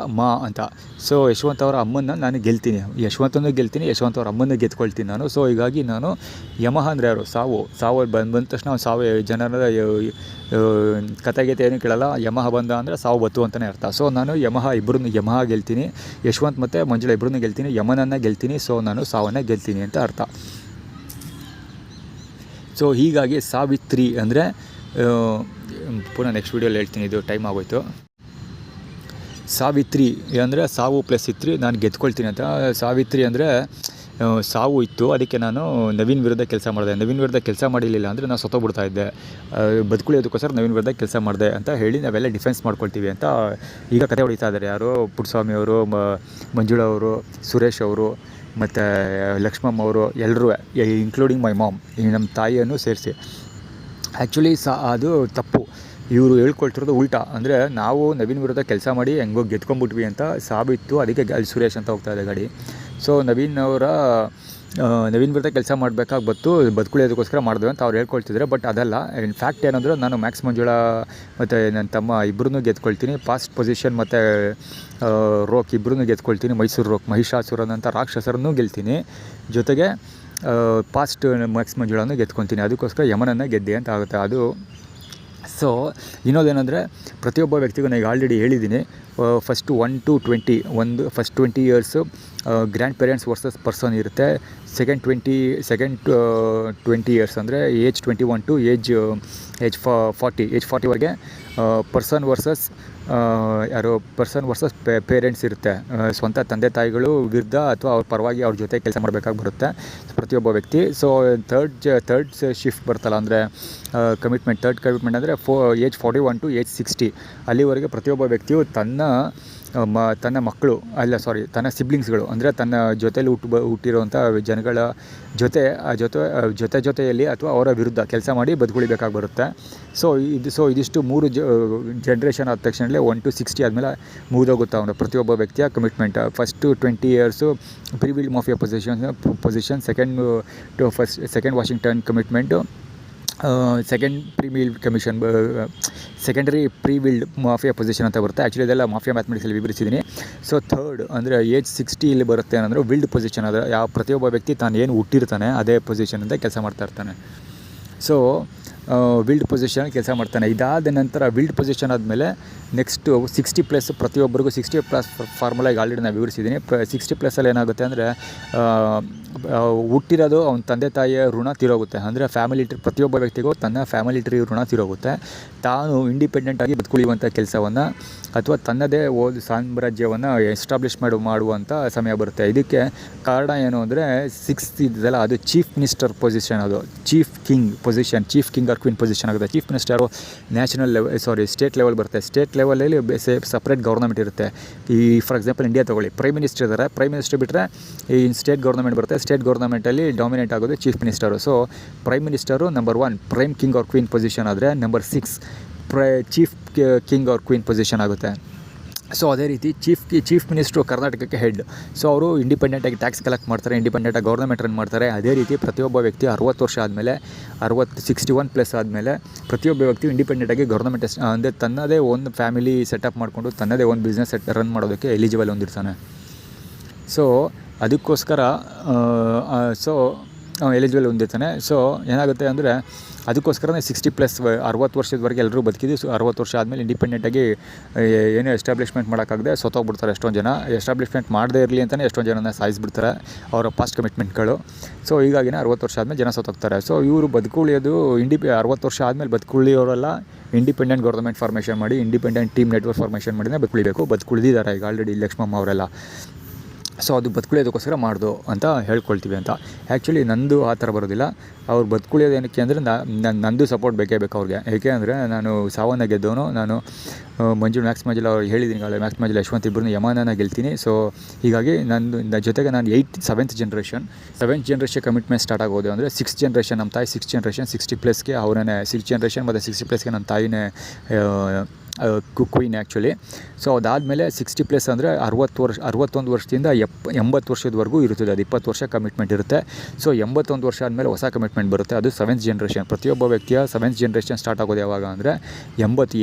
ಅಂತ. ಸೊ ಯಶ್ವಂತ್ ಅವರ ಅಮ್ಮನ್ನ ನಾನು ಗೆಲ್ತೀನಿ, ಯಶ್ವಂತನೂ ಗೆಲ್ತೀನಿ, ಯಶ್ವಂತ್ ಅವರ ಅಮ್ಮನ್ನು ಗೆದ್ಕೊಳ್ತೀನಿ ನಾನು. ಸೊ ಹೀಗಾಗಿ ನಾನು ಯಮಹ ಅಂದರೆ ಯಾರು, ಸಾವು ಬಂದ ತಕ್ಷಣ ಅವ್ನು ಸಾವು ಜನರ ಕಥೆಗೀತೆ ಏನೂ ಕೇಳಲ್ಲ. ಯಮಹ ಬಂದ ಅಂದರೆ ಸಾವು ಬತ್ತು ಅಂತಲೇ ಅರ್ಥ. ಸೊ ನಾನು ಯಮಹ ಗೆಲ್ತೀನಿ, ಯಶ್ವಂತ್ ಮತ್ತು ಮಂಜುಳಾ ಇಬ್ಬರನ್ನೂ ಗೆಲ್ತೀನಿ, ಯಮನನ್ನು ಗೆಲ್ತೀನಿ. ಸೊ ನಾನು ಸಾವನ್ನೇ ಗೆಲ್ತೀನಿ ಅಂತ ಅರ್ಥ. ಸೊ ಹೀಗಾಗಿ ಸಾವಿತ್ರಿ ಅಂದರೆ ಪುನಃ ನೆಕ್ಸ್ಟ್ ವೀಡಿಯೋಲಿ ಹೇಳ್ತೀನಿ, ಇದು ಟೈಮ್ ಆಗೋಯ್ತು. ಸಾವಿತ್ರಿ ಅಂದರೆ ಸಾವು ಪ್ಲಸ್ ಇತ್ರಿ, ನಾನು ಗೆದ್ಕೊಳ್ತೀನಿ ಅಂತ. ಸಾವಿತ್ರಿ ಅಂದರೆ ಸಾವು ಇತ್ತು, ಅದಕ್ಕೆ ನಾನು ನವೀನ್ ವಿರುದ್ಧ ಕೆಲಸ ಮಾಡಿದೆ. ನವೀನ್ ವಿರುದ್ಧ ಕೆಲಸ ಮಾಡಿರಲಿಲ್ಲ ಅಂದರೆ ನಾನು ಸತ್ತೋಗ್ಬಿಡ್ತಾ ಇದ್ದೆ. ಬದುಕುಳಿಯೋದಕ್ಕೋಸ್ಕರ ನವೀನ್ ವಿರುದ್ಧ ಕೆಲಸ ಮಾಡಿದೆ ಅಂತ ಹೇಳಿ ನಾವೆಲ್ಲ ಡಿಫೆನ್ಸ್ ಮಾಡ್ಕೊಳ್ತೀವಿ ಅಂತ ಈಗ ಕತೆ ಹೊಡಿತಾ ಇದ್ದಾರೆ. ಯಾರು ಪುಟ್ಟಸ್ವಾಮಿ ಅವರು, ಮಂಜುಳಾ ಅವರು, ಸುರೇಶ್ ಅವರು ಮತ್ತು ಲಕ್ಷ್ಮಮ್ಮ ಅವರು ಎಲ್ಲರೂ, ಇನ್ಕ್ಲೂಡಿಂಗ್ ಮೈ ಮಾಮ್, ನಮ್ಮ ತಾಯಿಯನ್ನು ಸೇರಿಸಿ. ಆ್ಯಕ್ಚುಲಿ ಅದು ತಪ್ಪು. ಇವರು ಹೇಳ್ಕೊಳ್ತಿರೋದು ಉಲ್ಟಾ. ಅಂದರೆ ನಾವು ನವೀನ್ ವಿರುದ್ಧ ಕೆಲಸ ಮಾಡಿ ಹೆಂಗೋ ಗೆದ್ಕೊಂಡ್ಬಿಟ್ವಿ ಅಂತ ಸಾಬಿತ್ತು, ಅದಕ್ಕೆ ಅಲ್ಲಿ ಸುರೇಶ್ ಅಂತ ಹೋಗ್ತಾ ಇದೆ ಗಾಡಿ. ಸೊ ನವೀನ್ ವಿರುದ್ಧ ಕೆಲಸ ಮಾಡಬೇಕಾಗಿ ಬದುಕುಳಿಯೋದಕ್ಕೋಸ್ಕರ ಮಾಡಿದ್ವಿ ಅಂತ ಅವ್ರು ಹೇಳ್ಕೊಳ್ತಿದ್ದಾರೆ. ಬಟ್ ಅದಲ್ಲ. ಇನ್ ಫ್ಯಾಕ್ಟ್ ಏನಂದ್ರೆ ನಾನು ಮ್ಯಾಕ್ಸ್ ಮಂಜುಳಾ ಮತ್ತು ನನ್ನ ತಮ್ಮ ಇಬ್ಬರನ್ನೂ ಗೆದ್ಕೊಳ್ತೀನಿ. ಪಾಸ್ಟ್ ಪೊಸಿಷನ್ ಮತ್ತು ರೋಕ್ ಇಬ್ಬರನ್ನೂ ಗೆದ್ಕೊಳ್ತೀನಿ. ಮೈಸೂರು ರೋಕ್ ಮಹಿಷಾಸುರನಂಥ ರಾಕ್ಷಸರನ್ನೂ ಗೆಲ್ತೀನಿ. ಜೊತೆಗೆ ಪಾಸ್ಟ್ ಮ್ಯಾಕ್ಸ್ ಮಂಜುಳಾನು ಗೆದ್ಕೊತೀನಿ. ಅದಕ್ಕೋಸ್ಕರ ಯಮನನ್ನು ಗೆದ್ದೆ ಅಂತ ಆಗುತ್ತೆ ಅದು. ಸೊ ಇನ್ನೋದೇನೆಂದರೆ ಪ್ರತಿಯೊಬ್ಬ ವ್ಯಕ್ತಿಗೂ ನಾನು ಈಗ ಆಲ್ರೆಡಿ ಹೇಳಿದ್ದೀನಿ, first 1 to 20 first 20 years grandparents versus person ಇರುತ್ತೆ. ಸೆಕೆಂಡ್ 20 ಇಯರ್ಸ್ ಅಂದರೆ ಏಜ್ 21 to ಏಜ್ 40 ಏಜ್ 40ವರೆಗೆ ಪರ್ಸನ್ ವರ್ಸಸ್ ಯಾರೋ ಪರ್ಸನ್ ವರ್ಸಸ್ ಪೇರೆಂಟ್ಸ್ ಇರುತ್ತೆ. ಸ್ವಂತ ತಂದೆ ತಾಯಿಗಳು ವಿರುದ್ಧ ಅಥವಾ ಅವ್ರ ಪರವಾಗಿ ಅವ್ರ ಜೊತೆ ಕೆಲಸ ಮಾಡಬೇಕಾಗಿ ಬರುತ್ತೆ ಪ್ರತಿಯೊಬ್ಬ ವ್ಯಕ್ತಿ. ಸೊ ಥರ್ಡ್ ಶಿಫ್ಟ್ ಬರ್ತಲ್ಲ, ಅಂದರೆ ಥರ್ಡ್ ಕಮಿಟ್ಮೆಂಟ್ ಅಂದರೆ ಏಜ್ 41 to ಏಜ್ 60 ಅಲ್ಲಿವರೆಗೆ ಪ್ರತಿಯೊಬ್ಬ ವ್ಯಕ್ತಿಯು ತನ್ನ ಮಕ್ಕಳು ತನ್ನ ಸಿಬ್ಲಿಂಗ್ಸ್ಗಳು, ಅಂದರೆ ತನ್ನ ಜೊತೆಯಲ್ಲಿ ಹುಟ್ಟಿರುವಂಥ ಜನಗಳ ಜೊತೆಯಲ್ಲಿ ಅಥವಾ ಅವರ ವಿರುದ್ಧ ಕೆಲಸ ಮಾಡಿ ಬದುಕುಳಿಬೇಕಾಗಿ ಬರುತ್ತೆ. ಸೊ ಇದಿಷ್ಟು 3 ಜನ್ರೇಷನ್ ಆದ ತಕ್ಷಣವೇ 1 to 60 ಆದಮೇಲೆ ಮುಗಿದೋಗುತ್ತೆ ಅವನು ಪ್ರತಿಯೊಬ್ಬ ವ್ಯಕ್ತಿಯ commitment. First 20 years privileged mafia position, second Washington commitment, secondary privileged mafia position ಅಂತ ಬರುತ್ತೆ. ಆ್ಯಕ್ಚುಲಿ ಇದೆಲ್ಲ ಮಾಫಿಯಾ ಮ್ಯಾಥಮೆಟಿಕ್ಸಲ್ಲಿ ವಿವರಿಸಿದ್ದೀನಿ. ಸೊ ಥರ್ಡ್ ಅಂದರೆ ಏಜ್ 60 ಇಲ್ಲಿ ಬರುತ್ತೆ ಏನಂದರೆ ವಿಲ್ಡ್ ಪೊಸಿಷನ್. ಅಂದರೆ ಪ್ರತಿಯೊಬ್ಬ ವ್ಯಕ್ತಿ ತಾನು ಏನು ಹುಟ್ಟಿರ್ತಾನೆ ಅದೇ ಪೊಸಿಷನಿಂದ ಕೆಲಸ ಮಾಡ್ತಾ ಇರ್ತಾನೆ. ಸೊ ವಿಲ್ಡ್ ಪೊಸಿಷನ್ ಕೆಲಸ ಮಾಡ್ತಾನೆ. ಇದಾದ ನಂತರ ವಿಲ್ಡ್ ಪೊಸಿಷನ್ ಆದಮೇಲೆ ನೆಕ್ಸ್ಟು 60+ ಪ್ರತಿಯೊಬ್ಬರಿಗೂ 60+ ಫಾರ್ಮುಲಾ ಈಗ ಆಲ್ರೆಡಿ ನಾನು ವಿವರಿಸಿದ್ದೀನಿ. 60+ ಏನಾಗುತ್ತೆ ಅಂದರೆ ಹುಟ್ಟಿರೋದು ಅವನ ತಂದೆ ತಾಯಿಯ ಋಣ ತೀರೋಗುತ್ತೆ. ಅಂದರೆ ಪ್ರತಿಯೊಬ್ಬ ವ್ಯಕ್ತಿಗೂ ತನ್ನ ಫ್ಯಾಮಿಲಿ ಟ್ರೀ ಋಣ ತೀರೋಗುತ್ತೆ. ತಾನು ಇಂಡಿಪೆಂಡೆಂಟಾಗಿ ಬದುಕುಳಿಯುವಂಥ ಕೆಲಸವನ್ನು ಅಥವಾ ತನ್ನದೇ ಸಾಮ್ರಾಜ್ಯವನ್ನು ಎಸ್ಟಾಬ್ಲಿಷ್ ಮಾಡುವಂಥ ಸಮಯ ಬರುತ್ತೆ. ಇದಕ್ಕೆ ಕಾರಣ ಏನು ಅಂದರೆ 6 ಇದೆಯಲ್ಲ, ಅದು ಚೀಫ್ ಮಿನಿಸ್ಟರ್ ಪೊಸಿಷನ್, ಅದು chief king or queen position ಆಗುತ್ತೆ. ಚೀಫ್ ಮಿನಿಸ್ಟರು ಸ್ಟೇಟ್ ಲೆವೆಲ್ ಬರುತ್ತೆ. ಸ್ಟೇಟ್ ಲೆವೆಲಲ್ಲಿ ಸಪ್ರೇಟ್ ಗೌರ್ನಮೆಂಟ್ ಇರುತ್ತೆ. ಫಾರ್ ಎಕ್ಸಾಂಪಲ್ ಇಂಡಿಯಾ ತೊಗೊಳ್ಳಿ, ಪ್ರೈಮ್ ಮಿನಿಸ್ಟರ್ ಇದ್ದಾರೆ. ಪ್ರೈಮ್ ಮಿನಿಸ್ಟರ್ ಬಿಟ್ಟರೆ ಈ ಸ್ಟೇಟ್ ಗೌರ್ನಮೆಂಟ್ ಬರುತ್ತೆ. ಸ್ಟೇಟ್ ಗೌರ್ನಮೆಂಟಲ್ಲಿ ಡಾಮಿನೇಟ್ ಆಗೋದು chief minister. So prime minister number 1 prime king or queen position ಆದರೆ, number 6 chief king or queen position ಆಗುತ್ತೆ. ಸೊ ಅದೇ ರೀತಿ ಚೀಫ್ ಮಿನಿಸ್ಟ್ರು ಕರ್ನಾಟಕಕ್ಕೆ ಹೆಡ್. ಸೊ ಅವರು ಇಂಡಿಪೆಂಡೆಂಟಾಗಿ ಟ್ಯಾಕ್ಸ್ ಕಲೆಕ್ಟ್ ಮಾಡ್ತಾರೆ, ಇಂಡಿಪೆಂಡೆಂಟಾಗಿ ಗೌರ್ನಮೆಂಟ್ ರನ್ ಮಾಡ್ತಾರೆ. ಅದೇ ರೀತಿ ಪ್ರತಿಯೊಬ್ಬ ವ್ಯಕ್ತಿ 60 ವರ್ಷ ಆದಮೇಲೆ 61+ ಆದಮೇಲೆ ಪ್ರತಿಯೊಬ್ಬ ವ್ಯಕ್ತಿ ಇಂಡಿಪೆಂಡೆಂಟಾಗಿ ಗೌರ್ನಮೆಂಟ್ ಅಂದರೆ ತನ್ನದೇ ಒಂದು ಫ್ಯಾಮಿಲಿ ಸೆಟಪ್ ಮಾಡಿಕೊಂಡು ತನ್ನದೇ ಒಂದು ಬಿಸ್ನೆಸ್ ರನ್ ಮಾಡೋದಕ್ಕೆ ಎಲಿಜಿಬಲ್ ಹೊಂದಿರ್ತಾನೆ. ಸೊ ಅದಕ್ಕೋಸ್ಕರ ಎಲಿಜಿಬಲ್ ಹೊಂದಿರ್ತಾನೆ. ಸೊ ಏನಾಗುತ್ತೆ ಅಂದರೆ ಅದಕ್ಕೋಸ್ಕರನೇ 60+ 60 ವರ್ಷದವರೆಗೆ ಎಲ್ಲರೂ ಬದುಕಿದ್ದು. 60 ವರ್ಷ ಆದಮೇಲೆ ಇಂಡಿಪೆಂಡೆಂಟಾಗಿ ಏನೂ ಎಸ್ಟಾಬ್ಲಿಷ್ಮೆಂಟ್ ಮಾಡೋಕ್ಕಾಗದೆ ಸತ್ತೋಗ್ಬಿಡ್ತಾರೆ ಎಷ್ಟೊಂದು ಜನ. ಎಸ್ಟಾಬ್ಲಿಷ್ಮೆಂಟ್ ಮಾಡದೇ ಇರಲಿ ಅಂತಲೇ ಎಷ್ಟೊಂದು ಜನನ ಸಾಯಿಸ್ಬಿಡ್ತಾರೆ ಅವರ ಪಾಸ್ಟ್ ಕಮಿಟ್ಮೆಂಟ್ಗಳು. ಸೊ ಹೀಗಾಗಿನೇ 60 ವರ್ಷ ಆದಮೇಲೆ ಜನ ಸತ್ತೋಗ್ತಾರೆ. ಸೊ ಇವರು ಬದುಕುಳಿಯೋದು 60 ವರ್ಷ ಆದಮೇಲೆ ಬದುಕುಳಿಯೋರೆಲ್ಲ ಇಂಡಿಪೆಂಡೆಂಟ್ ಗೌರ್ನಮೆಂಟ್ ಫಾರ್ಮೇಷನ್ ಮಾಡಿ, ಇಂಡಿಪೆಂಡೆಂಟ್ ಟೀಮ್ ನೆಟ್ವರ್ಕ್ ಫಾರ್ಮೇಷನ್ ಮಾಡಿನೇ ಬದುಕುಳಿದಿದ್ದಾರೆ ಈಗ ಆಲ್ರೆಡಿ ಲಕ್ಷ್ಮಮ್ಮ ಅವರೆಲ್ಲ. ಸೊ ಅದು ಬದುಕುಳಿಯೋದಕ್ಕೋಸ್ಕರ ಮಾಡ್ದು ಅಂತ ಹೇಳ್ಕೊಳ್ತೀವಿ ಅಂತ. ಆ್ಯಕ್ಚುಲಿ ನಂದು ಆ ಥರ ಬರೋದಿಲ್ಲ. ಅವ್ರು ಬದುಕುಳಿಯೋದು ಏನಕ್ಕೆ ಅಂದರೆ ನಂದು ಸಪೋರ್ಟ್ ಬೇಕೇ ಬೇಕು ಅವ್ರಿಗೆ. ಏಕೆ ಅಂದರೆ ನಾನು ಸಾವನ್ನ ಗೆದ್ದವನು. ನಾನು ಮ್ಯಾಕ್ಸ್ ಮಂಜುಳ ಅವ್ರು ಹೇಳಿದ್ದೀನಿ, ಮ್ಯಾಕ್ಸ್ ಮಂಜುಳ ಯಶವಂತ್ ಇಬ್ಬರನ್ನ ಯಮಾನನ ಗೆಲ್ತೀನಿ. ಸೊ ಹೀಗಾಗಿ ನನ್ನ ಜೊತೆಗೆ ನಾನು 7th ಜನರೇಷನ್ ಕಮಿಟ್ಮೆಂಟ್ ಸ್ಟಾರ್ಟ್ ಆಗೋದು ಅಂದರೆ 6th ಜನರೇಷನ್ ನಮ್ಮ ತಾಯಿ 6th ಜನರೇಷನ್ 60+ಗೆ ಅವರೇ 6th ಜನರೇಷನ್ ಮತ್ತು 60+ಗೆ ನನ್ನ ತಾಯಿನೇ ಕ್ವೀನ್ ಆ್ಯಕ್ಚುಲಿ. ಸೊ ಅದಾದಮೇಲೆ 60+ ಅಂದರೆ 61 ವರ್ಷದಿಂದ 80 ವರ್ಷದವರೆಗೂ ಇರುತ್ತದೆ. ಅದು 20 ವರ್ಷ ಕಮಿಟ್ಮೆಂಟ್ ಇರುತ್ತೆ. ಸೊ 81 ವರ್ಷ ಆದಮೇಲೆ ಹೊಸ ಕಮಿಟ್ಮೆಂಟ್ ಬರುತ್ತೆ, ಅದು 7th ಜನರೇಷನ್. ಪ್ರತಿಯೊಬ್ಬ ವ್ಯಕ್ತಿಯ 7th ಜನರೇಷನ್ ಸ್ಟಾರ್ಟ್ ಆಗೋದು ಯಾವಾಗ ಅಂದರೆ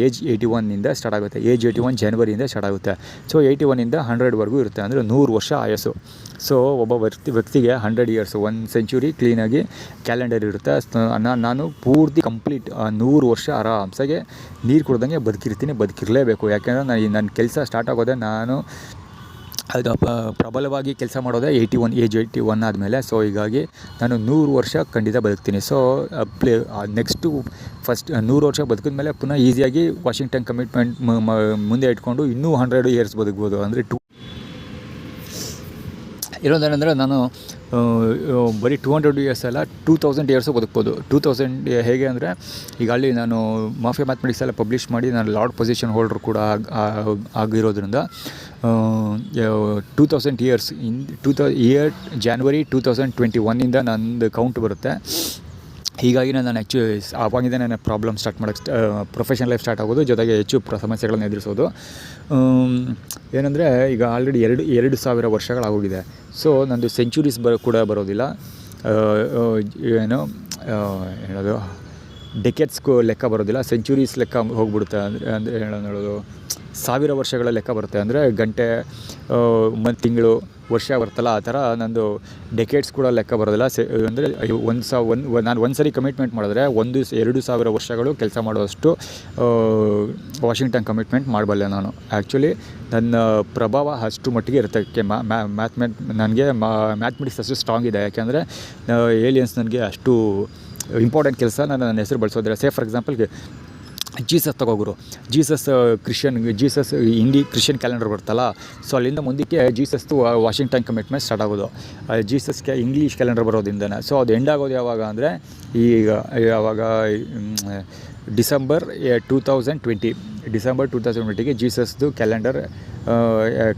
ಏಜ್ 81 ಸ್ಟಾರ್ಟ್ ಆಗುತ್ತೆ. ಏಜ್ 81 ಜನವರಿಯಿಂದ ಸ್ಟಾರ್ಟ್ ಆಗುತ್ತೆ. ಸೊ 81 100ವರೆಗೂ ಇರುತ್ತೆ, ಅಂದರೆ 100 ವರ್ಷ ಆಯಸ್ಸು. ಸೊ ಒಬ್ಬ ವ್ಯಕ್ತಿಗೆ 100 ಇಯರ್ಸ್, 1 ಸೆಂಚುರಿ ಕ್ಲೀನಾಗಿ ಕ್ಯಾಲೆಂಡರ್ ಇರುತ್ತೆ. ನಾನು ಪೂರ್ತಿ ಕಂಪ್ಲೀಟ್ 100 ವರ್ಷ ಆರಾಮ್ಸಾಗೆ ನೀರು ಕುಡ್ದಂಗೆ ಬದುಕಿರಲೇಬೇಕು. ಯಾಕೆಂದರೆ ನನ್ನ ಕೆಲಸ ಸ್ಟಾರ್ಟ್ ಆಗೋದೆ, ನಾನು ಅದು ಪ್ರಬಲವಾಗಿ ಕೆಲಸ ಮಾಡೋದೇ ಏಜ್ 81 ಆದಮೇಲೆ. ಸೊ ಹೀಗಾಗಿ ನಾನು 100 ವರ್ಷ ಖಂಡಿತ ಬದುಕ್ತೀನಿ. ಸೊ ನೆಕ್ಸ್ಟು ಫಸ್ಟ್ 100 ವರ್ಷ ಬದುಕಿದ ಮೇಲೆ ಪುನಃ ಈಸಿಯಾಗಿ ವಾಷಿಂಗ್ಟನ್ ಕಮಿಟ್ಮೆಂಟ್ ಮುಂದೆ ಇಟ್ಕೊಂಡು ಇನ್ನೂ 100 ಇಯರ್ಸ್ ಬದುಕ್ಬೋದು. ಅಂದರೆ ಇರೋದೇನೆಂದರೆ ನಾನು ಬರೀ 200 ಇಯರ್ಸ್ ಅಲ್ಲ 2000 ಇಯರ್ಸು ಬದುಕ್ಬೋದು. 2000 ಹೇಗೆ ಅಂದರೆ ಈಗ ಅಲ್ಲಿ ನಾನು ಮಾಫಿಯಾ ಮ್ಯಾಥಮೆಟಿಕ್ಸ್ ಎಲ್ಲ ಪಬ್ಲಿಷ್ ಮಾಡಿ ನಾನು ಲಾರ್ಡ್ ಪೊಸಿಷನ್ ಹೋಲ್ಡ್ರು ಕೂಡ ಆಗಿರೋದ್ರಿಂದ 2000 ಇಯರ್ಸ್ ಜಾನ್ವರಿ 2021 ನಂದು ಕೌಂಟ್ ಬರುತ್ತೆ. ಹೀಗಾಗಿ ನಾನು ಆ್ಯಕ್ಚುಲಿ ಆವಾಗಿಂದ ನನ್ನ ಪ್ರಾಬ್ಲಮ್ ಸ್ಟಾರ್ಟ್ ಮಾಡೋಕ್ಕೆ ಪ್ರೊಫೆಷನಲ್ ಲೈಫ್ ಸ್ಟಾರ್ಟ್ ಆಗೋದು, ಜೊತೆಗೆ ಹೆಚ್ಚು ಸಮಸ್ಯೆಗಳನ್ನು ಎದುರಿಸೋದು. ಏನಂದರೆ ಈಗ ಆಲ್ರೆಡಿ 2000 ವರ್ಷಗಳಾಗೋಗಿದೆ. ಸೊ ನಂದು ಸೆಂಚುರೀಸ್ ಕೂಡ ಬರೋದಿಲ್ಲ, ಹೇಳೋದು ಡೆಕೆಟ್ಸ್ಗೂ ಲೆಕ್ಕ ಬರೋದಿಲ್ಲ, ಸೆಂಚುರೀಸ್ ಲೆಕ್ಕ ಹೋಗ್ಬಿಡುತ್ತೆ. ಅಂದರೆ ಹೇಳೋದು 1000 ವರ್ಷಗಳ ಲೆಕ್ಕ ಬರುತ್ತೆ. ಅಂದರೆ ಗಂಟೆ, ತಿಂಗಳು, ವರ್ಷ ಬರ್ತಲ್ಲ, ಆ ಥರ ನಂದು ಡೆಕೆಟ್ಸ್ ಕೂಡ ಲೆಕ್ಕ ಬರೋದಿಲ್ಲ. ಅಂದರೆ ನಾನು ಒಂದು ಸರಿ ಕಮಿಟ್ಮೆಂಟ್ ಮಾಡಿದ್ರೆ 2,000 ವರ್ಷಗಳು ಕೆಲಸ ಮಾಡೋಷ್ಟು ವಾಷಿಂಗ್ಟನ್ ಕಮಿಟ್ಮೆಂಟ್ ಮಾಡಬಲ್ಲೆ ನಾನು. ಆ್ಯಕ್ಚುಲಿ ನನ್ನ ಪ್ರಭಾವ ಅಷ್ಟು ಮಟ್ಟಿಗೆ ಇರುತ್ತೆ. ನನಗೆ ಮ್ಯಾಥಮೆಟಿಕ್ಸ್ ಅಷ್ಟು ಸ್ಟ್ರಾಂಗ್ ಇದೆ. ಯಾಕೆಂದರೆ ಏಲಿಯನ್ಸ್ ನನಗೆ ಅಷ್ಟು ಇಂಪಾರ್ಟೆಂಟ್ ಕೆಲಸ ನನ್ನ ಹೆಸರು ಬಳಸೋದಿಲ್ಲ. ಫಾರ್ ಎಕ್ಸಾಂಪಲ್ಗೆ ಜೀಸಸ್ ತಗೋಗುರು. ಜೀಸಸ್ ಹಿಂದಿ ಕ್ರಿಶ್ಚಿಯನ್ ಕ್ಯಾಲೆಂಡರ್ ಬರ್ತಲ್ಲ, ಸೊ ಅಲ್ಲಿಂದ ಮುಂದಕ್ಕೆ ಜೀಸಸ್ದು ವಾಷಿಂಗ್ಟನ್ ಕಮಿಟ್ಮೆಂಟ್ ಸ್ಟಾರ್ಟ್ ಆಗೋದು. ಜೀಸಸ್ಗೆ ಇಂಗ್ಲೀಷ್ ಕ್ಯಾಲೆಂಡರ್ ಬರೋದ್ರಿಂದನೇ. ಸೊ ಅದು ಎಂಡ್ ಆಗೋದು ಯಾವಾಗ ಅಂದರೆ ಈಗ ಯಾವಾಗ ಡಿಸೆಂಬರ್ 2020ಗೆ ಜೀಸಸ್ದು calendar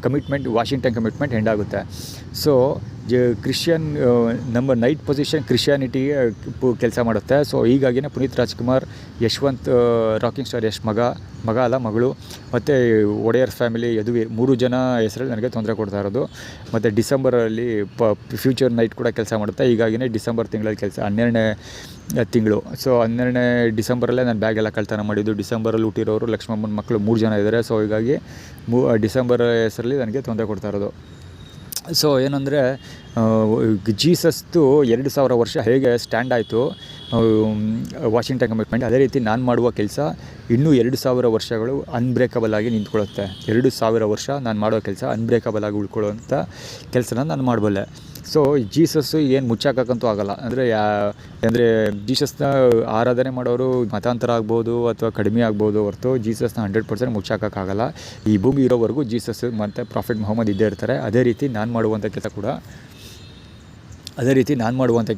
commitment Washington commitment end ಆಗುತ್ತೆ. ಸೊ ಕ್ರಿಶ್ಚಿಯನ್ ನಮ್ಮ ನೈಟ್ ಪೊಸಿಷನ್ ಕ್ರಿಶ್ಚಿಯಾನಿಟಿಗೆ ಕೆಲಸ ಮಾಡುತ್ತೆ. ಸೊ ಹೀಗಾಗಿನೇ ಪುನೀತ್ ರಾಜ್ಕುಮಾರ್, ಯಶ್ವಂತ್ ರಾಕಿಂಗ್ ಸ್ಟಾರ್ ಯಶ್ ಮಗ ಅಲ್ಲ ಮಗಳು, ಮತ್ತು ಒಡೆಯರ್ ಫ್ಯಾಮಿಲಿ, ಯದುವೀರ್ 3 ಜನ ಹೆಸರಲ್ಲಿ ನನಗೆ ತೊಂದರೆ ಕೊಡ್ತಾ ಇರೋದು. ಮತ್ತು ಡಿಸೆಂಬರಲ್ಲಿ ಫ್ಯೂಚರ್ ನೈಟ್ ಕೂಡ ಕೆಲಸ ಮಾಡುತ್ತೆ. ಹೀಗಾಗಿನೇ ಡಿಸೆಂಬರ್ ತಿಂಗಳಲ್ಲಿ ಕೆಲಸ 12ನೇ ತಿಂಗಳು. ಸೊ 12ನೇ ಡಿಸೆಂಬರಲ್ಲೇ ನಾನು ಬ್ಯಾಗೆಲ್ಲ ಕಳ್ತನ ಮಾಡಿದ್ದು. ಡಿಸೆಂಬರಲ್ಲಿ ಹುಟ್ಟಿರೋರು ಲಕ್ಷ್ಮಮ್ಮನ ಮಕ್ಕಳು 3 ಜನ ಇದ್ದಾರೆ. ಸೊ ಹೀಗಾಗಿ ಡಿಸೆಂಬರ್ ಹೆಸರಲ್ಲಿ ನನಗೆ ತೊಂದರೆ ಕೊಡ್ತಾ ಇರೋದು. ಸೊ ಏನಂದರೆ ಜೀಸಸ್ದು 2000 ವರ್ಷ ಹೇಗೆ ಸ್ಟ್ಯಾಂಡ್ ಆಯಿತು ವಾಷಿಂಗ್ಟನ್ ಕಮಿಟ್ಮೆಂಟ್, ಅದೇ ರೀತಿ ನಾನು ಮಾಡುವ ಕೆಲಸ ಇನ್ನೂ 2000 ವರ್ಷಗಳು ಅನ್ಬ್ರೇಕಬಲ್ ಆಗಿ ನಿಂತ್ಕೊಳ್ಳುತ್ತೆ. 2000 ವರ್ಷ ನಾನು ಮಾಡೋ ಕೆಲಸ ಅನ್ಬ್ರೇಕಬಲ್ ಆಗಿ ಉಳ್ಕೊಳ್ಳೋಂಥ ಕೆಲಸನ ನಾನು ಮಾಡಬಲ್ಲೆ. ಸೊ ಜೀಸಸ್ಸು ಏನು ಮುಚ್ಚಾಕಂತೂ ಆಗೋಲ್ಲ. ಅಂದರೆ ಜೀಸಸ್ನ ಆರಾಧನೆ ಮಾಡೋರು ಮತಾಂತರ ಆಗ್ಬೋದು ಅಥವಾ ಕಡಿಮೆ ಆಗ್ಬೋದು ಹೊರತು ಜೀಸಸ್ನ 100% ಮುಚ್ಚಾಕೋಕ್ಕಾಗಲ್ಲ. ಈ ಭೂಮಿ ಇರೋವರೆಗೂ ಜೀಸಸ್ ಮತ್ತು ಪ್ರಾಫೆಟ್ ಮೊಹಮ್ಮದ್ ಇದ್ದೇ ಇರ್ತಾರೆ. ಅದೇ ರೀತಿ ನಾನು ಮಾಡುವಂಥ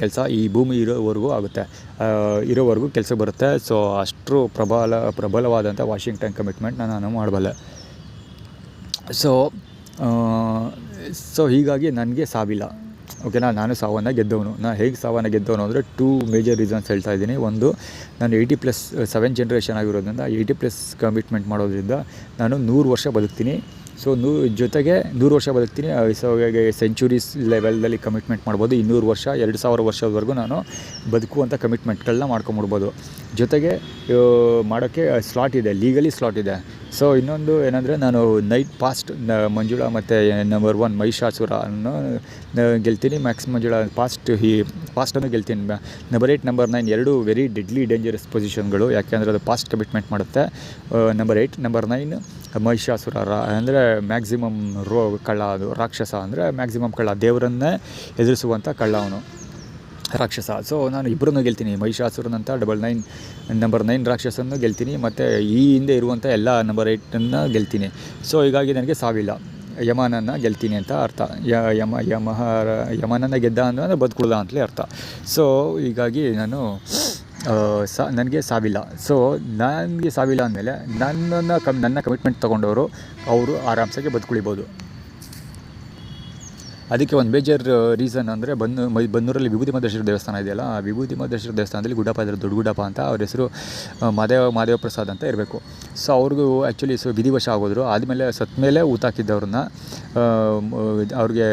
ಕೆಲಸ ಈ ಭೂಮಿ ಇರೋವರೆಗೂ ಕೆಲಸ ಬರುತ್ತೆ. ಸೊ ಅಷ್ಟು ಪ್ರಬಲವಾದಂಥ ವಾಷಿಂಗ್ಟನ್ ಕಮಿಟ್ಮೆಂಟ್ನ ನಾನು ಮಾಡಬಲ್ಲೆ. ಸೊ ಹೀಗಾಗಿ ನನಗೆ ಸಾವಿಲ್ಲ. ಓಕೆನಾ, ನಾನು ಸಾವನ್ನು ಗೆದ್ದವನು. ನಾನು ಹೇಗೆ ಸಾವನ್ನು ಗೆದ್ದವನು ಅಂದರೆ 2 ಮೇಜರ್ ರೀಸನ್ಸ್ ಹೇಳ್ತಾ ಇದ್ದೀನಿ. ಒಂದು, ನಾನು 80+7 ಜನ್ರೇಷನ್ ಆಗಿರೋದ್ರಿಂದ 80+ ಕಮಿಟ್ಮೆಂಟ್ ಮಾಡೋದ್ರಿಂದ ನಾನು 100 ವರ್ಷ ಬದುಕ್ತೀನಿ. ಸೊ ಜೊತೆಗೆ 100 ವರ್ಷ ಬದುಕ್ತೀನಿ. ಸೊ ಸೆಂಚುರೀಸ್ ಲೆವೆಲ್ದಲ್ಲಿ ಕಮಿಟ್ಮೆಂಟ್ ಮಾಡ್ಬೋದು. 200 ವರ್ಷ 2000 ವರ್ಷದವರೆಗೂ ನಾನು ಬದುಕುವಂಥ ಕಮಿಟ್ಮೆಂಟ್ಗಳನ್ನ ಮಾಡ್ಕೊಂಬಿಡ್ಬೋದು. ಜೊತೆಗೆ ಮಾಡೋಕ್ಕೆ ಸ್ಲಾಟ್ ಇದೆ, ಲೀಗಲಿ ಸ್ಲಾಟ್ ಇದೆ. ಸೊ ಇನ್ನೊಂದು ಏನಂದರೆ ನಾನು ನೈಟ್ ಮಂಜುಳಾ ಮತ್ತು ನಂಬರ್ 1 ಮಹಿಷಾಸುರ ಅನ್ನೋ ಗೆಲ್ತೀನಿ. ಮಂಜುಳಾ ಪಾಸ್ಟನ್ನು ಗೆಲ್ತೀನಿ. Number 8, number 9 2 very deadly dangerous ಪೊಸಿಷನ್ಗಳು. ಯಾಕೆಂದರೆ ಅದು ಪಾಸ್ಟ್ ಕಮಿಟ್ಮೆಂಟ್ ಮಾಡುತ್ತೆ. ನಂಬರ್ 8, ನಂಬರ್ 9 ಮಹಿಷಾಸುರ ಅಂದರೆ ಮ್ಯಾಕ್ಸಿಮಮ್ ಕಳ್ಳ. ಅದು ರಾಕ್ಷಸ ಅಂದರೆ ಮ್ಯಾಕ್ಸಿಮಮ್ ಕಳ್ಳ, ದೇವರನ್ನೇ ಎದುರಿಸುವಂಥ ಕಳ್ಳ ಅವನು, ರಾಕ್ಷಸ. ಸೊ ನಾನು ಇಬ್ಬರನ್ನು ಗೆಲ್ತೀನಿ. ಮಹಿಷಾಸುರನಂತ ನಂಬರ್ 9 ರಾಕ್ಷಸನ್ನು ಗೆಲ್ತೀನಿ, ಮತ್ತು ಈ ಹಿಂದೆ ಇರುವಂಥ ಎಲ್ಲ ನಂಬರ್ 8 ಗೆಲ್ತೀನಿ. ಸೊ ಹೀಗಾಗಿ ನನಗೆ ಸಾವಿಲ್ಲ. ಯಮನನ್ನು ಗೆಲ್ತೀನಿ ಅಂತ ಅರ್ಥ. ಯಮನನ್ನು ಗೆದ್ದ ಅಂದರೆ ಬದುಕುಳ್ಳ ಅಂತಲೇ ಅರ್ಥ. ಸೊ ಹೀಗಾಗಿ ನನಗೆ ಸಾವಿಲ್ಲ. ಸೊ ನನಗೆ ಸಾವಿಲ್ಲ ಅಂದಮೇಲೆ ನನ್ನ ಕಮಿಟ್ಮೆಂಟ್ ತೊಗೊಂಡವರು ಅವರು ಆರಾಮ್ಸಾಗಿ ಬದುಕುಳಿಬೋದು. ಅದಕ್ಕೆ ಒಂದು ಮೇಜರ್ ರೀಸನ್ ಅಂದರೆ ಬನ್ನೂರಲ್ಲಿ ವಿಭೂತಿ ಮಹದೇಶ್ವರ ದೇವಸ್ಥಾನ ಇದೆಯಲ್ಲ, ಆ ವಿಭೂತಿ ಮಹದೇಶ್ವರ ದೇವಸ್ಥಾನದಲ್ಲಿ ಗುಡ್ಡಪ್ಪ ಇದ್ದಾರೆ, ದೊಡ್ಡ ಗುಡ್ಡಪ್ಪ ಅಂತ. ಅವ್ರ ಹೆಸರು ಮಾದೇವ ಪ್ರಸಾದ್ ಅಂತ ಇರಬೇಕು. ಸೊ ಅವ್ರಿಗೂ ಆ್ಯಕ್ಚುಲಿ ವಿಧಿವಶ ಆಗೋದ್ರು. ಆದಮೇಲೆ ಸತ್ತ ಮೇಲೆ ಊತಾಕಿದ್ದವ್ರನ್ನ ಅವ್ರಿಗೆ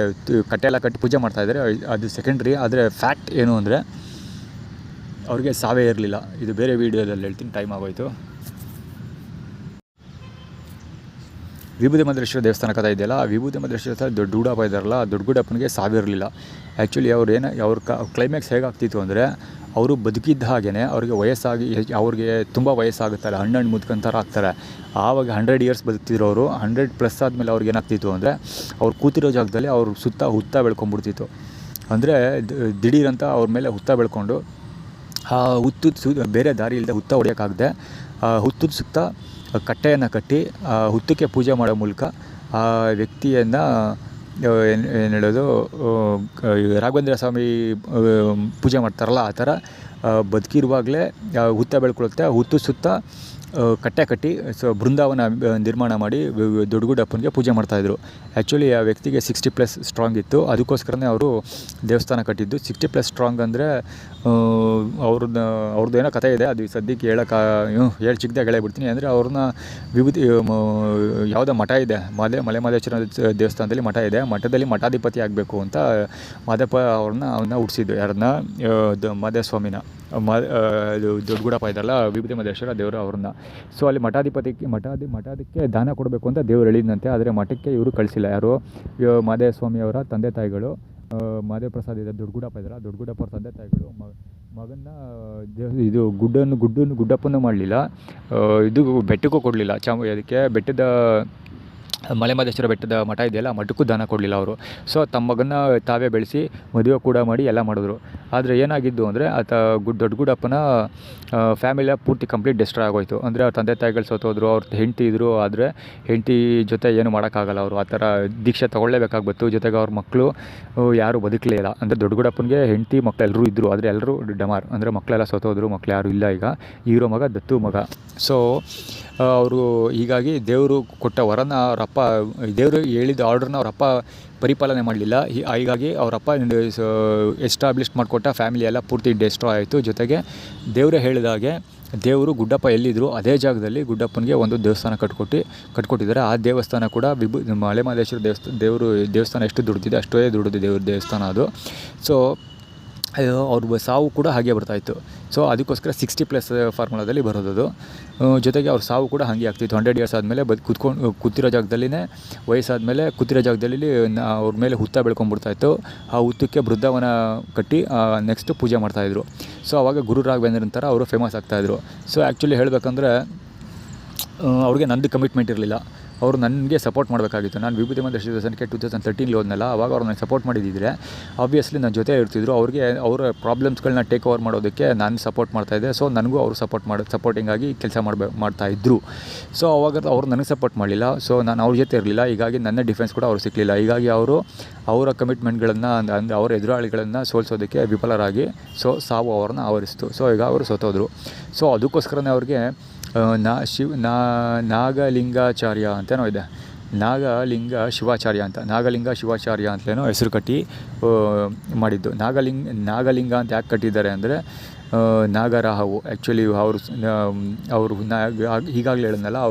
ಕಟ್ಟೆಲ್ಲ ಕಟ್ಟಿ ಪೂಜೆ ಮಾಡ್ತಾಯಿದ್ದಾರೆ. ಅದು ಸೆಕೆಂಡ್ರಿ. ಆದರೆ ಫ್ಯಾಕ್ಟ್ ಏನು ಅಂದರೆ ಅವ್ರಿಗೆ ಸಾವೇ ಇರಲಿಲ್ಲ. ಇದು ಬೇರೆ ವೀಡಿಯೋದಲ್ಲಿ ಹೇಳ್ತೀನಿ, ಟೈಮ್ ಆಗೋಯಿತು. ವಿಭೂತಿ ಮಹದೇಶ್ವರ ದೇವಸ್ಥಾನ ಕಥೆ ಇದೆಯಲ್ಲ, ಆ ವಿಭೂತಿ ಮಹದೇಶ್ವರ ದೊಡ್ಡ ಗುಡ್ಡಪ್ಪ ಇದ್ದಾರಲ್ಲ, ದೊಡ್ಡ ಗುಡ್ಡಪ್ಪನಿಗೆ ಸಾವಿರಲಿಲ್ಲ. ಆ್ಯಕ್ಚುಲಿ ಅವ್ರ ಕ್ಲೈಮ್ಯಾಕ್ಸ್ ಹೇಗಾಗ್ತಿತ್ತು ಅಂದರೆ, ಅವರು ಬದುಕಿದ್ದ ಹಾಗೆಯೇ ಅವ್ರಿಗೆ ತುಂಬ ವಯಸ್ಸಾಗುತ್ತಲ್ಲ, ಹಣ್ಣು ಮುದ್ಕಂತಾರ ಆಗ್ತಾರೆ. ಆವಾಗ 100 ಇಯರ್ಸ್ ಬದುಕ್ತಿರೋರು 100+ ಆದಮೇಲೆ ಅವ್ರಿಗೆ ಏನಾಗ್ತಿತ್ತು ಅಂದರೆ, ಅವ್ರು ಕೂತಿರೋ ಜಾಗದಲ್ಲಿ ಅವ್ರ ಸುತ್ತ ಹುತ್ತ ಬೆಳ್ಕೊಂಡ್ಬಿಡ್ತಿತ್ತು. ಅಂದರೆ ದಿಢೀರಂತ ಅವ್ರ ಮೇಲೆ ಹುತ್ತ ಬೆಳ್ಕೊಂಡು ಆ ಬೇರೆ ದಾರಿ ಇಲ್ಲದೆ ಹುತ್ತ ಹೊಡೆಯೋಕ್ಕಾಗದೆ ಹುತ್ತದ ಸುತ್ತ ಕಟ್ಟೆಯನ್ನು ಕಟ್ಟಿ ಹುತ್ತಕ್ಕೆ ಪೂಜೆ ಮಾಡೋ ಮೂಲಕ ಆ ವ್ಯಕ್ತಿಯನ್ನು ಏನು ಹೇಳೋದು, ರಾಘವೇಂದ್ರ ಸ್ವಾಮಿ ಪೂಜೆ ಮಾಡ್ತಾರಲ್ಲ ಆ ಥರ ಬದುಕಿರುವಾಗಲೇ ಹುತ್ತ ಬೆಳ್ಕೊಳುತ್ತೆ. ಹುತ್ತು ಸುತ್ತ ಕಟ್ಟೆ ಕಟ್ಟಿ ಬೃಂದಾವನ ನಿರ್ಮಾಣ ಮಾಡಿ ದೊಡ್ಡ ಗುಡ್ಡಪ್ಪನಿಗೆ ಪೂಜೆ ಮಾಡ್ತಾಯಿದ್ರು. ಆ್ಯಕ್ಚುಲಿ ಆ ವ್ಯಕ್ತಿಗೆ 60+ ಸ್ಟ್ರಾಂಗ್ ಇತ್ತು. ಅದಕ್ಕೋಸ್ಕರನೇ ಅವರು ದೇವಸ್ಥಾನ ಕಟ್ಟಿದ್ದು. 60+ ಸ್ಟ್ರಾಂಗ್ ಅಂದರೆ ಅವ್ರದ್ದು ಏನೋ ಕಥೆ ಇದೆ, ಅದು ಸದ್ಯಕ್ಕೆ ಹೇಳಿ ಚಿಕ್ಕದಾಗಿ ಹೇಳಬಿಡ್ತೀನಿ. ಅಂದರೆ ಅವ್ರನ್ನ ವಿಭೂತಿ ಯಾವುದೋ ಮಠ ಇದೆ, ಮಲೆಮಹದೇಶ್ವರ ದೇವಸ್ಥಾನದಲ್ಲಿ ಮಠ ಇದೆ. ಮಠದಲ್ಲಿ ಮಠಾಧಿಪತಿ ಆಗಬೇಕು ಅಂತ ಮಾದೇಪ್ಪ ಅವನ್ನ ಹುಟ್ಟಿಸಿದ್ದು. ಯಾರನ್ನ? ಮಾದೇಸ್ವಾಮಿನ. ಇದು ದೊಡ್ಡ ಗುಡಪ್ಪ ಇದ್ದಾರಲ್ಲ, ವಿಭೂತಿ ಮಹದೇಶ್ವರ ದೇವರು ಅವ್ರನ್ನ. ಸೊ ಅಲ್ಲಿ ಮಠದಕ್ಕೆ ದಾನ ಕೊಡಬೇಕು ಅಂತ ದೇವ್ರು ಹೇಳಿದಂತೆ. ಆದರೆ ಮಠಕ್ಕೆ ಇವರು ಕಳಿಸಿಲ್ಲ. ಯಾರು? ಮಾದೇಸ್ವಾಮಿ ಅವರ ತಂದೆ ತಾಯಿಗಳು, ಮಾದೇವ ಪ್ರಸಾದ್ ಇದೆ, ದೊಡ್ಡ ಗುಡಪ್ಪ ಇದ್ದಾರೆ, ದೊಡ್ಡ ಗುಡಪ್ಪ ಅವ್ರ ತಂದೆ ತಾಯಿಗಳು ಮಗನ್ನ ಇದು ಗುಡ್ಡಪ್ಪನೂ ಮಾಡಲಿಲ್ಲ, ಇದು ಬೆಟ್ಟಕ್ಕೂ ಕೊಡಲಿಲ್ಲ. ಅದಕ್ಕೆ ಬೆಟ್ಟದ ಮಲೆಮಹದೇಶ್ವರ ಬೆಟ್ಟದ ಮಠ ಇದೆಯಲ್ಲ, ಆ ಮಠಕ್ಕೂ ದಾನ ಕೊಡಲಿಲ್ಲ ಅವರು. ಸೊ ತಮ್ಮ ಮಗನ ತಾವೇ ಬೆಳೆಸಿ ಮದುವೆ ಕೂಡ ಮಾಡಿ ಎಲ್ಲ ಮಾಡಿದ್ರು. ಆದರೆ ಏನಾಗಿದ್ದು ಅಂದರೆ ಆತ ದೊಡ್ಡ ಗುಡಪ್ಪನ ಫ್ಯಾಮಿಲಿಯ ಪೂರ್ತಿ ಕಂಪ್ಲೀಟ್ ಡಿಸ್ಟ್ರಾಯ್ ಆಗೋಯಿತು. ಅಂದರೆ ಅವ್ರ ತಂದೆ ತಾಯಿಗಳು ಸತ್ತೋದ್ರು, ಅವ್ರ ಹೆಂಡತಿ ಇದ್ದರು, ಆದರೆ ಹೆಂಡತಿ ಜೊತೆ ಏನು ಮಾಡೋಕ್ಕಾಗಲ್ಲ ಅವರು. ಆ ಥರ ದೀಕ್ಷೆ ತೊಗೊಳ್ಳೇಬೇಕಾಗ್ಬಿಟ್ಟು. ಜೊತೆಗೆ ಅವ್ರ ಮಕ್ಕಳು ಯಾರೂ ಬದುಕಲೇ ಇಲ್ಲ. ಅಂದರೆ ದೊಡ್ಡ ಗುಡಪ್ಪನಿಗೆ ಹೆಂಡತಿ ಮಕ್ಕಳು ಎಲ್ಲರೂ ಇದ್ದರು, ಆದರೆ ಎಲ್ಲರೂ ಡಮಾರ್, ಅಂದರೆ ಮಕ್ಕಳೆಲ್ಲ ಸತ್ತೋದ್ರು, ಮಕ್ಕಳು ಯಾರೂ ಇಲ್ಲ ಈಗ. ಹೀರೋ ಮಗ ದತ್ತು ಮಗ. ಸೊ ಅವರು ಹೀಗಾಗಿ ದೇವರು ಕೊಟ್ಟ ವರನ ಅವರಪ್ಪ, ದೇವರು ಹೇಳಿದ ಆರ್ಡ್ರನ್ನ ಅವರಪ್ಪ ಪರಿಪಾಲನೆ ಮಾಡಲಿಲ್ಲ. ಹೀಗಾಗಿ ಅವರಪ್ಪ ಎಸ್ಟಾಬ್ಲಿಷ್ ಮಾಡಿಕೊಟ್ಟ ಫ್ಯಾಮಿಲಿ ಎಲ್ಲ ಪೂರ್ತಿ ಡೆಸ್ಟ್ರಾಯ್ ಆಯಿತು. ಜೊತೆಗೆ ದೇವರೇ ಹೇಳಿದಾಗೆ ದೇವರು ಗುಡ್ಡಪ್ಪ ಎಲ್ಲಿದ್ದರು ಅದೇ ಜಾಗದಲ್ಲಿ ಗುಡ್ಡಪ್ಪನಿಗೆ ಒಂದು ದೇವಸ್ಥಾನ ಕಟ್ಕೊಟ್ಟಿದ್ದಾರೆ. ಆ ದೇವಸ್ಥಾನ ಕೂಡ ಮಲೆಮಹದೇಶ್ವರ ದೇವಸ್ಥಾನ ಎಷ್ಟು ದುಡ್ದಿದೆ ಅಷ್ಟೇ ದುಡ್ದಿದೆ ದೇವ್ರ ದೇವಸ್ಥಾನ ಅದು. ಸೊ ಅವ್ರ ಸಾವು ಕೂಡ ಹಾಗೆ ಬರ್ತಾಯಿತ್ತು. ಸೊ ಅದಕ್ಕೋಸ್ಕರ 60+ ಫಾರ್ಮುಲಾದಲ್ಲಿ ಬರೋದು. ಜೊತೆಗೆ ಅವ್ರ ಸಾವು ಕೂಡ ಹಾಗೆ ಆಗ್ತಿತ್ತು. 100 ಇಯರ್ಸ್ ಆದಮೇಲೆ ಕೂತಿರೋ ಜಾಗದಲ್ಲಿನೇ ವಯಸ್ಸಾದಮೇಲೆ ಕೂತಿರೋ ಜಾಗದಲ್ಲಿ ಅವ್ರ ಮೇಲೆ ಹುತ್ತ ಬೆಳ್ಕೊಂಡ್ಬಿಡ್ತಾಯಿತ್ತು. ಆ ಹುತ್ತಕ್ಕೆ ಬೃಂದಾವನ ಕಟ್ಟಿ ನೆಕ್ಸ್ಟ್ ಪೂಜೆ ಮಾಡ್ತಾಯಿದ್ರು. ಸೊ ಆವಾಗ ಗುರು ರಾಘವೇಂದ್ರ ನಂತರ ಅವರು ಫೇಮಸ್ ಆಗ್ತಾಯಿದ್ರು. ಸೊ ಆ್ಯಕ್ಚುಲಿ ಹೇಳಬೇಕಂದ್ರೆ ಅವ್ರಿಗೆ ನಂದು ಕಮಿಟ್ಮೆಂಟ್ ಇರಲಿಲ್ಲ. ಅವರು ನನಗೆ ಸಪೋರ್ಟ್ ಮಾಡಬೇಕಾಗಿತ್ತು. ನಾನು ವಿಭೂತಿ ಮಂತ್ರ ದರ್ಶನಕ್ಕೆ 2013 ಹೋದ್ನಲ್ಲ, ಆವಾಗ ಅವ್ರು ನನಗೆ ಸಪೋರ್ಟ್ ಮಾಡಿದ್ದಿದ್ರೆ ಆಬ್ವಿಯಸ್ಲಿ ನನ್ನ ಜೊತೆ ಇರ್ತಿದ್ರು. ಅವ್ರಿಗೆ ಅವರ ಪ್ರಾಬ್ಲಮ್ಸ್ಗಳನ್ನ ಟೇಕ್ ಓವರ್ ಮಾಡೋದಕ್ಕೆ ನಾನು ಸಪೋರ್ಟ್ ಮಾಡ್ತಾಯಿದ್ದೆ. ಸೊ ನನಗೂ ಅವರು ಸಪೋರ್ಟಿಂಗ್ ಆಗಿ ಕೆಲಸ ಮಾಡ್ತಾಯಿದ್ರು. ಸೊ ಅವಾಗ ಅವ್ರು ನನಗೆ ಸಪೋರ್ಟ್ ಮಾಡಲಿಲ್ಲ. ಸೊ ನಾನು ಅವ್ರ ಜೊತೆ ಇರಲಿಲ್ಲ. ಹೀಗಾಗಿ ನನ್ನ ಡಿಫೆನ್ಸ್ ಕೂಡ ಅವ್ರು ಸಿಕ್ಕಲಿಲ್ಲ. ಹೀಗಾಗಿ ಅವರು ಅವರ ಕಮಿಟ್ಮೆಂಟ್ಗಳನ್ನು ಅಂದರೆ ಅವರ ಎದುರಾಳಿಗಳನ್ನು ಸೋಲಿಸೋದಕ್ಕೆ ವಿಫಲರಾಗಿ ಸಾವು ಅವ್ರನ್ನ ಆವರಿಸ್ತು. ಸೊ ಈಗ ಅವರು ಸೋತೋದ್ರು. ಸೊ ಅದಕ್ಕೋಸ್ಕರನೇ ಅವ್ರಿಗೆ ನಾಗಲಿಂಗಾಚಾರ್ಯ ಅಂತೇನೋ ಇದೆ, ನಾಗಲಿಂಗ ಶಿವಾಚಾರ್ಯ ಅಂತಲೇನೋ ಹೆಸರು ಕಟ್ಟಿ ಮಾಡಿದ್ದು. ನಾಗಲಿಂಗ ಅಂತ ಯಾಕೆ ಕಟ್ಟಿದ್ದಾರೆ ಅಂದರೆ ನಾಗರಾಹವು ಆ್ಯಕ್ಚುಲಿ ಅವರು ಈಗಾಗಲೇ ಹೇಳಿದ್ನಲ್ಲ,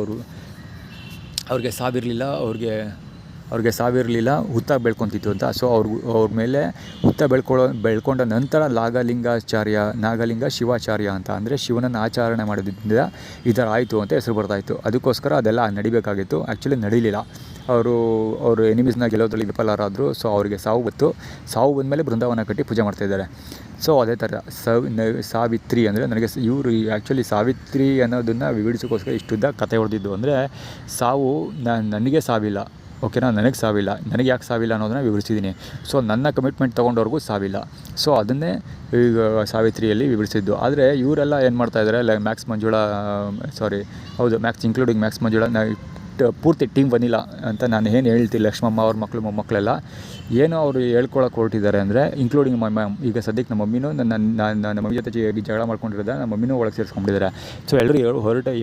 ಅವ್ರಿಗೆ ಸಾವಿರಲಿಲ್ಲ ಹುತ್ತ ಬೆಳ್ಕೊತಿತ್ತು ಅಂತ. ಸೊ ಅವ್ರ ಮೇಲೆ ಹುತ್ತ ಬೆಳ್ಕೊಂಡ ನಂತರ ನಾಗಲಿಂಗ ಶಿವಾಚಾರ್ಯ ಅಂತ, ಅಂದರೆ ಶಿವನನ್ನು ಆಚರಣೆ ಮಾಡೋದ್ರಿಂದ ಈ ಥರ ಆಯಿತು ಅಂತ ಹೆಸರು ಬರ್ತಾಯಿತ್ತು. ಅದಕ್ಕೋಸ್ಕರ ಅದೆಲ್ಲ ನಡಿಬೇಕಾಗಿತ್ತು. ಆ್ಯಕ್ಚುಲಿ ನಡೀಲಿಲ್ಲ. ಅವರು ಎನಿಮೀಸ್ನ ಗೆಲ್ಲೋದ್ರಲ್ಲಿ ವಿಫಲರಾದರು. ಸೊ ಅವರಿಗೆ ಸಾವು ಬಂದಮೇಲೆ ಬೃಂದಾವನ ಕಟ್ಟಿ ಪೂಜೆ ಮಾಡ್ತಾಯಿದ್ದಾರೆ. ಸೊ ಅದೇ ಥರ ಸಾವಿತ್ರಿ ಅಂದರೆ ನನಗೆ ಇವರು ಆ್ಯಕ್ಚುಲಿ ಸಾವಿತ್ರಿ ಅನ್ನೋದನ್ನು ವಿವರಿಸೋಕ್ಕೋಸ್ಕರ ಇಷ್ಟುದ್ದ ಕತೆ ಹೊಡೆದಿದ್ದು. ಅಂದರೆ ಸಾವು ನನಗೆ ಸಾವಿಲ್ಲ, ಓಕೆನಾ, ನನಗೆ ಸಾವಿಲ್ಲ, ನನಗೆ ಯಾಕೆ ಸಾವಿಲ್ಲ ಅನ್ನೋದನ್ನ ವಿವರಿಸಿದ್ದೀನಿ. ಸೊ ನನ್ನ ಕಮಿಟ್ಮೆಂಟ್ ತೊಗೊಂಡವ್ರಿಗೂ ಸಾವಿಲ್ಲ. ಸೊ ಅದನ್ನೇ ಈಗ ಸಾವಿತ್ರಿಯಲ್ಲಿ ವಿವರಿಸಿದ್ದು. ಆದರೆ ಇವರೆಲ್ಲ ಏನು ಮಾಡ್ತಾಯಿದ್ದಾರೆ, ಮ್ಯಾಕ್ಸ್ ಇನ್ಕ್ಲೂಡಿಂಗ್ ಮ್ಯಾಕ್ಸ್ ಮಂಜುಳಾ ಪೂರ್ತಿ ಟೀಮ್ ಬನ್ನಿಲ್ಲ ಅಂತ ನಾನು ಏನು ಹೇಳ್ತಿಲ್ಲ. ಲಕ್ಷ್ಮಮ್ಮ ಅವ್ರ ಮಕ್ಕಳು ಮೊಮ್ಮಕ್ಕಳೆಲ್ಲ ಏನೋ ಅವರು ಹೇಳ್ಕೊಳಕ್ಕೆ ಹೊರಟಿದ್ದಾರೆ ಅಂದರೆ ಇನ್ಕ್ಲೂಡಿಂಗ್ ಈಗ ಸದ್ಯಕ್ಕೆ ನಮ್ಮ ಮಮ್ಮಿನೂ ನನ್ನ ಮಮ್ಮಿ ಜೊತೆ ಜಗಳ ಮಾಡ್ಕೊಂಡಿರೋದ ನಮ್ಮ ಮಮ್ಮಿನೂ ಒಳಗೆ ಸೇರಿಸ್ಕೊಂಡಿದ್ದಾರೆ. ಸೊ ಎಲ್ಲರೂ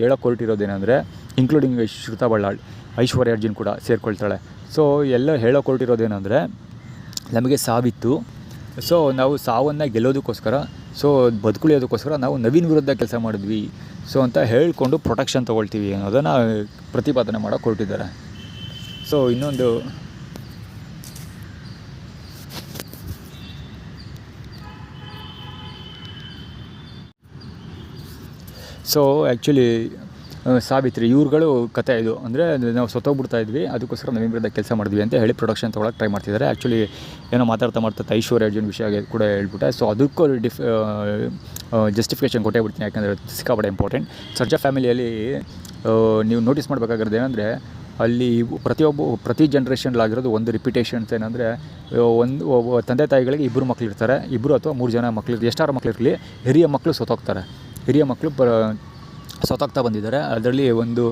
ಹೇಳೋಕ್ಕೆ ಹೊರಟಿರೋದೇನೆಂದರೆ ಇನ್ಕ್ಲೂಡಿಂಗ್ ಶ್ರುತಾ ಬಳ್ಳಾಳ್, ಐಶ್ವರ್ಯ ಅರ್ಜುನ್ ಕೂಡ ಸೇರ್ಕೊಳ್ತಾಳೆ. ಸೊ ಎಲ್ಲ ಹೇಳೋಕ್ಕೆ ಹೊರಟಿರೋದೇನೆಂದರೆ ನಮಗೆ ಸಾವಿತ್ತು. ಸೊ ನಾವು ಸಾವನ್ನು ಗೆಲ್ಲೋದಕ್ಕೋಸ್ಕರ, ಸೊ ಬದುಕುಳಿಯೋದಕ್ಕೋಸ್ಕರ ನಾವು ನವೀನ್ ವಿರುದ್ಧ ಕೆಲಸ ಮಾಡಿದ್ವಿ ಸೊ ಅಂತ ಹೇಳಿಕೊಂಡು ಪ್ರೊಟೆಕ್ಷನ್ ತೊಗೊಳ್ತೀವಿ ಅನ್ನೋದನ್ನು ಪ್ರತಿಪಾದನೆ ಮಾಡೋಕ್ಕೆ ಹೊರಟಿದ್ದಾರೆ. ಸೊ ಇನ್ನೊಂದು ಆ್ಯಕ್ಚುಲಿ ಸಾವಿತ್ರಿ ಇವ್ರುಗಳು ಕತೆ ಇದು. ಅಂದರೆ ನಾವು ಸತ್ತೋಗ್ಬಿಡ್ತಾ ಇದ್ವಿ, ಅದಕ್ಕೋಸ್ಕರ ನವೀನ್ ವಿರುದ್ಧ ಕೆಲಸ ಮಾಡಿದ್ವಿ ಅಂತ ಹೇಳಿ ಪ್ರೊಡಕ್ಷನ್ ತೊಗೊಳಕ್ಕೆ ಟ್ರೈ ಮಾಡ್ತಿದ್ದಾರೆ. ಆ್ಯಕ್ಚುಲಿ ಏನೋ ಮಾತಾಡ್ತಾ ಐಶ್ವರ್ಯ ಅರ್ಜುನ್ ವಿಷಯ ಕೂಡ ಹೇಳ್ಬಿಟ್ಟೆ. ಸೊ ಅದಕ್ಕೂ ಜಸ್ಟಿಫಿಕೇಷನ್ ಕೊಟ್ಟೇ ಬಿಡ್ತೀನಿ, ಯಾಕಂದರೆ ಸಿಕ್ಕಾಪಟ್ಟೆ ಇಂಪಾರ್ಟೆಂಟ್. ಸರ್ಜಾ ಫ್ಯಾಮಿಲಿಯಲ್ಲಿ ನೀವು ನೋಟಿಸ್ ಮಾಡಬೇಕಾಗಿರೋದು ಏನಂದರೆ ಅಲ್ಲಿ ಪ್ರತಿ ಜನ್ರೇಷನ್ಲಾಗಿರೋದು ಒಂದು ರಿಪಿಟೇಷನ್ಸ್ ಏನಂದರೆ ಒಂದು ತಂದೆ ತಾಯಿಗಳಿಗೆ 2 ಮಕ್ಕಳು ಇರ್ತಾರೆ, 2 ಅಥವಾ 3 ಜನ ಮಕ್ಕಳು, ಎಷ್ಟಾರು ಮಕ್ಕಳು ಇರಲಿ, ಹಿರಿಯ ಮಕ್ಕಳು ಸತ್ತೋಗ್ತಾರೆ. ಹಿರಿಯ ಮಕ್ಕಳು ಸತ್ತೋಗ್ತಾ ಬಂದಿದ್ದಾರೆ. ಅದರಲ್ಲಿ ಒಂದು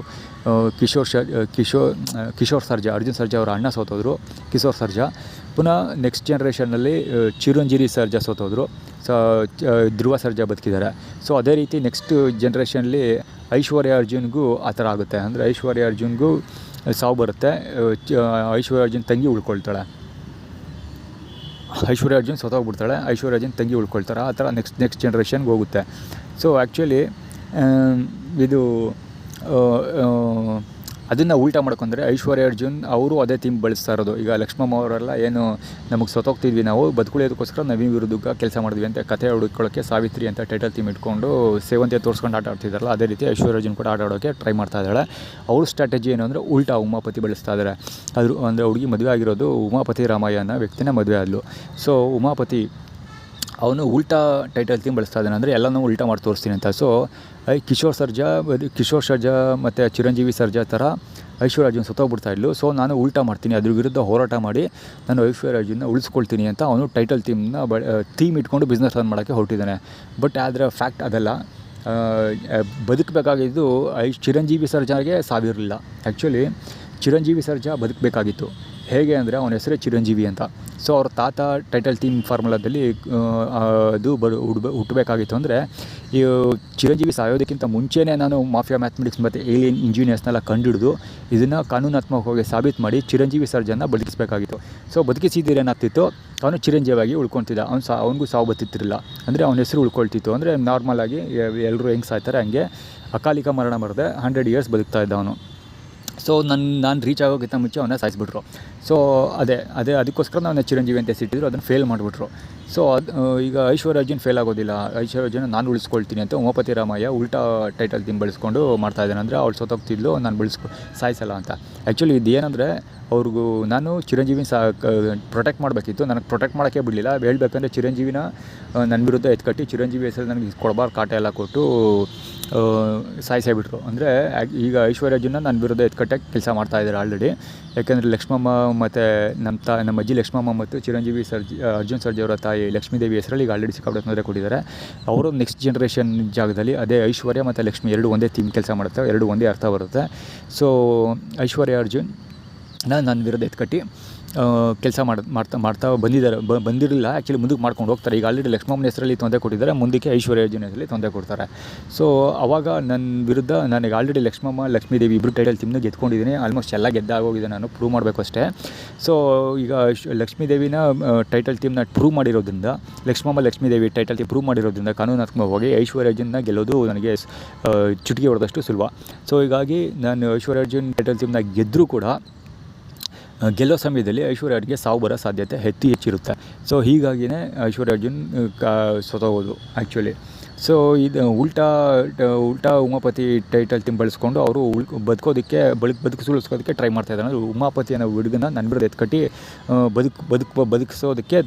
ಕಿಶೋರ್ ಸರ್ಜಾ, ಅರ್ಜುನ್ ಸರ್ಜಾ ಅವರ ಅಣ್ಣ ಸೋತೋದ್ರು, ಕಿಶೋರ್ ಸರ್ಜಾ. ಪುನಃ ನೆಕ್ಸ್ಟ್ ಜನ್ರೇಷನ್ನಲ್ಲಿ ಚಿರಂಜೀವಿ ಸರ್ಜಾ ಸೋತೋದ್ರು, ಧ್ರುವ ಸರ್ಜಾ ಬದುಕಿದ್ದಾರೆ. ಸೊ ಅದೇ ರೀತಿ ನೆಕ್ಸ್ಟ್ ಜನ್ರೇಷನ್ಲಿ ಐಶ್ವರ್ಯ ಅರ್ಜುನ್ಗೂ ಆ ಥರ ಆಗುತ್ತೆ. ಅಂದರೆ ಐಶ್ವರ್ಯ ಅರ್ಜುನ್ಗೂ ಸಾವು ಬರುತ್ತೆ, ಐಶ್ವರ್ಯ ಅರ್ಜುನ್ ತಂಗಿ ಉಳ್ಕೊಳ್ತಾಳೆ. ಐಶ್ವರ್ಯ ಅರ್ಜುನ್ ಸತ್ತೋಗ್ಬಿಡ್ತಾಳೆ, ಐಶ್ವರ್ಯ ಅರ್ಜುನ್ ತಂಗಿ ಉಳ್ಕೊಳ್ತಾರೆ. ಆ ಥರ ನೆಕ್ಸ್ಟ್ ಜನ್ರೇಷನ್ಗೆ ಹೋಗುತ್ತೆ. ಸೊ ಆ್ಯಕ್ಚುಲಿ ಇದು ಅದನ್ನು ಉಲ್ಟಾ ಮಾಡ್ಕೊಂಡ್ರೆ ಐಶ್ವರ್ಯ ಅರ್ಜುನ್ ಅವರು ಅದೇ ಥೀಮ್ ಬಳಸ್ತಾ ಇರೋದು. ಈಗ ಲಕ್ಷ್ಮಮ್ಮ ಅವರೆಲ್ಲ ಏನು ನಮಗೆ ಸತ್ತೋಗ್ತಿದ್ವಿ, ನಾವು ಬದುಕುಳಿಯೋದಕ್ಕೋಸ್ಕರ ನವೀನ್ ವಿರುದ್ಧ ಕೆಲಸ ಮಾಡಿದ್ವಿ ಅಂತ ಕಥೆ ಹುಡುಕೊಳ್ಳೋಕ್ಕೆ ಸಾವಿತ್ರಿ ಅಂತ ಟೈಟಲ್ ಥೀಮ್ ಇಟ್ಕೊಂಡು ಸೇವಂತಿಯ ತೋರಿಸ್ಕೊಂಡು ಆಟ ಆಡ್ತಿದ್ದಾರಲ್ಲ, ಅದೇ ರೀತಿ ಐಶ್ವರ್ಯ ಅರ್ಜುನ್ ಕೂಡ ಆಟ ಆಡೋಕ್ಕೆ ಟ್ರೈ ಮಾಡ್ತಾ ಇದ್ದಾಳೆ. ಅವ್ರ ಸ್ಟ್ರಾಟಜಿ ಏನು ಅಂದರೆ ಉಲ್ಟಾ ಉಮಾಪತಿ ಬಳಸ್ತಾ ಇದ್ದಾರೆ. ಅಂದರೆ ಹುಡುಗಿ ಮದುವೆ ಆಗಿರೋದು ಉಮಾಪತಿ ರಾಮಯ್ಯ ಅನ್ನೋ ವ್ಯಕ್ತಿನ ಮದುವೆ ಆದಳು. ಸೊ ಉಮಾಪತಿ ಅವನು ಉಲ್ಟಾ ಟೈಟಲ್ ಥೀಮ್ ಬಳಸ್ತಾ ಇದ್ದಾನೆ, ಅಂದರೆ ಎಲ್ಲನೂ ಉಲ್ಟಾ ಮಾಡಿ ತೋರಿಸ್ತೀನಿ ಅಂತ. ಸೊ ಕಿಶೋರ್ ಸರ್ಜಾ ಮತ್ತು ಚಿರಂಜೀವಿ ಸರ್ಜಾ ಥರ ಐಶ್ವರ್ಯ ಅರ್ಜುನ್ ಸತ್ತೋಗ್ಬಿಡ್ತಾ ಇದ್ಲು. ಸೊ ನಾನು ಉಲ್ಟಾ ಮಾಡ್ತೀನಿ, ಅದ್ರ ವಿರುದ್ಧ ಹೋರಾಟ ಮಾಡಿ ನಾನು ಐಶ್ವರ್ಯ ಅರ್ಜುನ್ನ ಉಳಿಸ್ಕೊಳ್ತೀನಿ ಅಂತ ಅವನು ಟೈಟಲ್ ಥೀಮ್ ಇಟ್ಕೊಂಡು ಬಿಸ್ನೆಸ್ ರನ್ ಮಾಡೋಕ್ಕೆ ಹೊರಟಿದ್ದಾನೆ. ಬಟ್ ಆದರೆ ಫ್ಯಾಕ್ಟ್ ಅದಲ್ಲ. ಬದುಕಬೇಕಾಗಿದ್ದು ಚಿರಂಜೀವಿ ಸರ್ಜಾಗೆ ಸಾವಿರಲಿಲ್ಲ. ಆ್ಯಕ್ಚುಲಿ ಚಿರಂಜೀವಿ ಸರ್ಜಾ ಬದುಕಬೇಕಾಗಿತ್ತು. ಹೇಗೆ ಅಂದರೆ ಅವನ ಹೆಸರೇ ಚಿರಂಜೀವಿ ಅಂತ. ಸೊ ಅವ್ರ ತಾತ ಟೈಟಲ್ ಥೀಮ್ ಫಾರ್ಮುಲಾದಲ್ಲಿ ಅದು ಹುಟ್ಟಬೇಕಾಗಿತ್ತು. ಅಂದರೆ ಈ ಚಿರಂಜೀವಿ ಸಾಯೋದಕ್ಕಿಂತ ಮುಂಚೆನೇ ನಾನು ಮಾಫಿಯಾ ಮ್ಯಾಥಮೆಟಿಕ್ಸ್ ಮತ್ತು ಏಲಿಯನ್ ಇಂಜಿನಿಯರ್ಸ್ನೆಲ್ಲ ಕಂಡುಹಿಡಿದು ಇದನ್ನು ಕಾನೂನಾತ್ಮಕವಾಗಿ ಸಾಬೀತು ಮಾಡಿ ಚಿರಂಜೀವಿ ಸರ್ಜನ್ನ ಬದುಕಿಸಬೇಕಾಗಿತ್ತು. ಸೊ ಬದುಕಿಸಿದ್ದೀರೇನಾಗ್ತಿತ್ತು, ಅವನು ಚಿರಂಜೀವಿಯಾಗಿ ಉಳ್ಕೊತಿದ್ದ. ಅವನಿಗೂ ಸಾವು ಬತ್ತಿತ್ತಿರಲಿಲ್ಲ. ಅಂದರೆ ಅವನ ಹೆಸರು ಉಳ್ಕೊಳ್ತಿತ್ತು. ಅಂದರೆ ನಾರ್ಮಲಾಗಿ ಎಲ್ಲರೂ ಹೆಂಗೆ ಸಾಯ್ತಾರೆ ಹಂಗೆ ಅಕಾಲಿಕ ಮರಣ ಬರದೆ 100 ಇಯರ್ಸ್ ಬದುಕ್ತಾ ಇದ್ದ ಅವನು. ಸೊ ನಾನು ರೀಚ್ ಆಗೋಕ್ಕಿಂತ ಮುಂಚೆ ಅವನ್ನ ಸಾಯಿಸ್ಬಿಟ್ರು. ಸೊ ಅದಕ್ಕೋಸ್ಕರ ನಾವು ಚಿರಂಜೀವಿ ಅಂತ ಹೆಸರಿಟ್ಟಿದ್ರು, ಅದನ್ನು ಫೇಲ್ ಮಾಡಿಬಿಟ್ರು. ಸೊ ಈಗ ಐಶ್ವರ್ಯ ಅರ್ಜುನ್ ಫೇಲ್ ಆಗೋದಿಲ್ಲ. ಐಶ್ವರ್ಯ ಅರ್ಜುನ್ ನಾನು ಉಳಿಸ್ಕೊಳ್ತೀನಿ ಅಂತ ಉಮಾಪತಿ ರಾಮಯ್ಯ ಉಲ್ಟಾ ಟೈಟಲ್ ಥೀಮ್ ಬಳಸ್ಕೊಂಡು ಮಾಡ್ತಾಯಿದ್ದಾನೆ. ಅಂದರೆ ಅವಳು ಸತ್ತೋಗ್ತಿದ್ಲು, ನಾನು ಸಾಯಿಸಲ್ಲ ಅಂತ. ಆ್ಯಕ್ಚುಲಿ ಇದೇನೆಂದರೆ ಅವ್ರಿಗೂ ನಾನು ಚಿರಂಜೀವಿನ ಪ್ರೊಟೆಕ್ಟ್ ಮಾಡಬೇಕಿತ್ತು. ನನಗೆ ಪ್ರೊಟೆಕ್ಟ್ ಮಾಡೋಕ್ಕೆ ಬಿಡಲಿಲ್ಲ. ಹೇಳ್ಬೇಕಂದ್ರೆ ಚಿರಂಜೀವಿನ ನನ್ನ ವಿರುದ್ಧ ಎತ್ಕಟ್ಟಿ ಚಿರಂಜೀವಿ ಹೆಸರು ನನಗೆ ಕೊಡಬಾರ್ದು ಕಾಟ ಎಲ್ಲ ಕೊಟ್ಟು ಸಾಯಿಸೇಬಿಟ್ರು. ಅಂದರೆ ಈಗ ಐಶ್ವರ್ಯ ಅರ್ಜುನ್ನ ನನ್ನ ವಿರುದ್ಧ ಎತ್ಕಟ್ಟಕ್ಕೆ ಕೆಲಸ ಮಾಡ್ತಾಯಿದ್ದಾರೆ ಆಲ್ರೆಡಿ. ಯಾಕೆಂದರೆ ಲಕ್ಷ್ಮಮ್ಮ ಮತ್ತು ನಮ್ಮ ಅಜ್ಜಿ ಲಕ್ಷ್ಮಮ್ಮ ಮತ್ತು ಚಿರಂಜೀವಿ ಅರ್ಜುನ್ ಸರ್ಜಾ ಅವರ ತಾಯಿ ಲಕ್ಷ್ಮೀದೇವಿ ಹೆಸರಲ್ಲಿ ಈಗ ಆಲ್ರೆಡಿ ಸಿಕ್ಕಾಪಟ್ಟೆ ತೊಂದರೆ ಕೊಟ್ಟಿದ್ದಾರೆ. ಅವರು ನೆಕ್ಸ್ಟ್ ಜನ್ರೇಷನ್ ಜಾಗದಲ್ಲಿ ಅದೇ ಐಶ್ವರ್ಯ ಮತ್ತು ಲಕ್ಷ್ಮಿ ಎರಡು ಒಂದೇ ಥೀಮ್ ಕೆಲಸ ಮಾಡುತ್ತೆ, ಎರಡು ಒಂದೇ ಅರ್ಥ ಬರುತ್ತೆ. ಸೊ ಐಶ್ವರ್ಯ ಅರ್ಜುನ್ ನನ್ನ ವಿರುದ್ಧ ಎತ್ಕಟ್ಟಿ ಕೆಲಸ ಮಾಡ್ತಾ ಬಂದಿರಲಿಲ್ಲ. ಆ್ಯಕ್ಚುಲಿ ಮುಂದಕ್ಕೆ ಮಾಡ್ಕೊಂಡು ಹೋಗ್ತಾರೆ. ಈಗ ಆಲ್ರೆಡಿ ಲಕ್ಷ್ಮಮ್ಮನ ಹೆಸರಲ್ಲಿ ತೊಂದರೆ ಕೊಟ್ಟಿದ್ದಾರೆ, ಮುಂದಕ್ಕೆ ಐಶ್ವರ್ಯ ಅರ್ಜುನ್ ಹೆಸರಲ್ಲಿ ತೊಂದರೆ ಕೊಡ್ತಾರೆ. ಸೊ ಅವಾಗ ನನ್ನ ವಿರುದ್ಧ ನನಗೆ ಆಲ್ರೆಡಿ ಲಕ್ಷ್ಮೀದೇವಿ ಇಬ್ಬರು ಟೈಟಲ್ ಥೀಮ್ನ ಗೆದ್ಕೊಂಡಿದ್ದೀನಿ. ಆಲ್ಮೋಸ್ಟ್ ಎಲ್ಲ ಗೆದ್ದಾಗೋಗಿದೆ, ನಾನು ಪ್ರೂವ್ ಮಾಡಬೇಕು ಅಷ್ಟೇ. ಸೊ ಈಗ ಲಕ್ಷ್ಮೀದೇವಿನ ಟೈಟಲ್ ಥೀಮ್ನ ಪ್ರೂವ್ ಮಾಡಿರೋದ್ರಿಂದ, ಲಕ್ಷ್ಮೀದೇವಿ ಟೈಟಲ್ ಥೀಮ್ ಪ್ರೂವ್ ಮಾಡಿರೋದ್ರಿಂದ ಕಾನೂನಾತ್ಮಕವಾಗಿ ಐಶ್ವರ್ಯ ಅರ್ಜುನ್ನ ಗೆಲ್ಲೋದು ನನಗೆ ಚುಟಿಕೆ ಹೊಡೆದಷ್ಟು ಸುಲಭ. ಸೊ ಹೀಗಾಗಿ ನಾನು ಐಶ್ವರ್ಯ ಅರ್ಜುನ್ ಟೈಟಲ್ ಥೀಮ್ನ ಗೆದ್ದರೂ ಕೂಡ ಗೆಲ್ಲೋ ಸಮಯದಲ್ಲಿ ಐಶ್ವರ್ಯ ಅರ್ಜುನ್ಗೆ ಸಾವು ಬರೋ ಸಾಧ್ಯತೆ ಹೆಚ್ಚಿರುತ್ತೆ. ಸೊ ಹೀಗಾಗಿಯೇ ಐಶ್ವರ್ಯ ಅರ್ಜುನ್ ಸತ್ತೋಗೋದು ಆ್ಯಕ್ಚುಲಿ. ಸೊ ಇದು ಉಲ್ಟಾ ಉಮಾಪತಿ ಟೈಟಲ್ ಥೀಮ್ ಬಳಸ್ಕೊಂಡು ಅವರು ಬದುಕಿಸೋದಕ್ಕೆ ಟ್ರೈ ಮಾಡ್ತಾಯಿದ್ದಾರೆ. ಅಂದರೆ ಉಮಾಪತಿ ಅನ್ನೋ ಹುಡುಗನ ನನ್ನ ವಿರುದ್ಧ ಎತ್ಕಟ್ಟಿ ಬದುಕಿಸೋದಕ್ಕೆ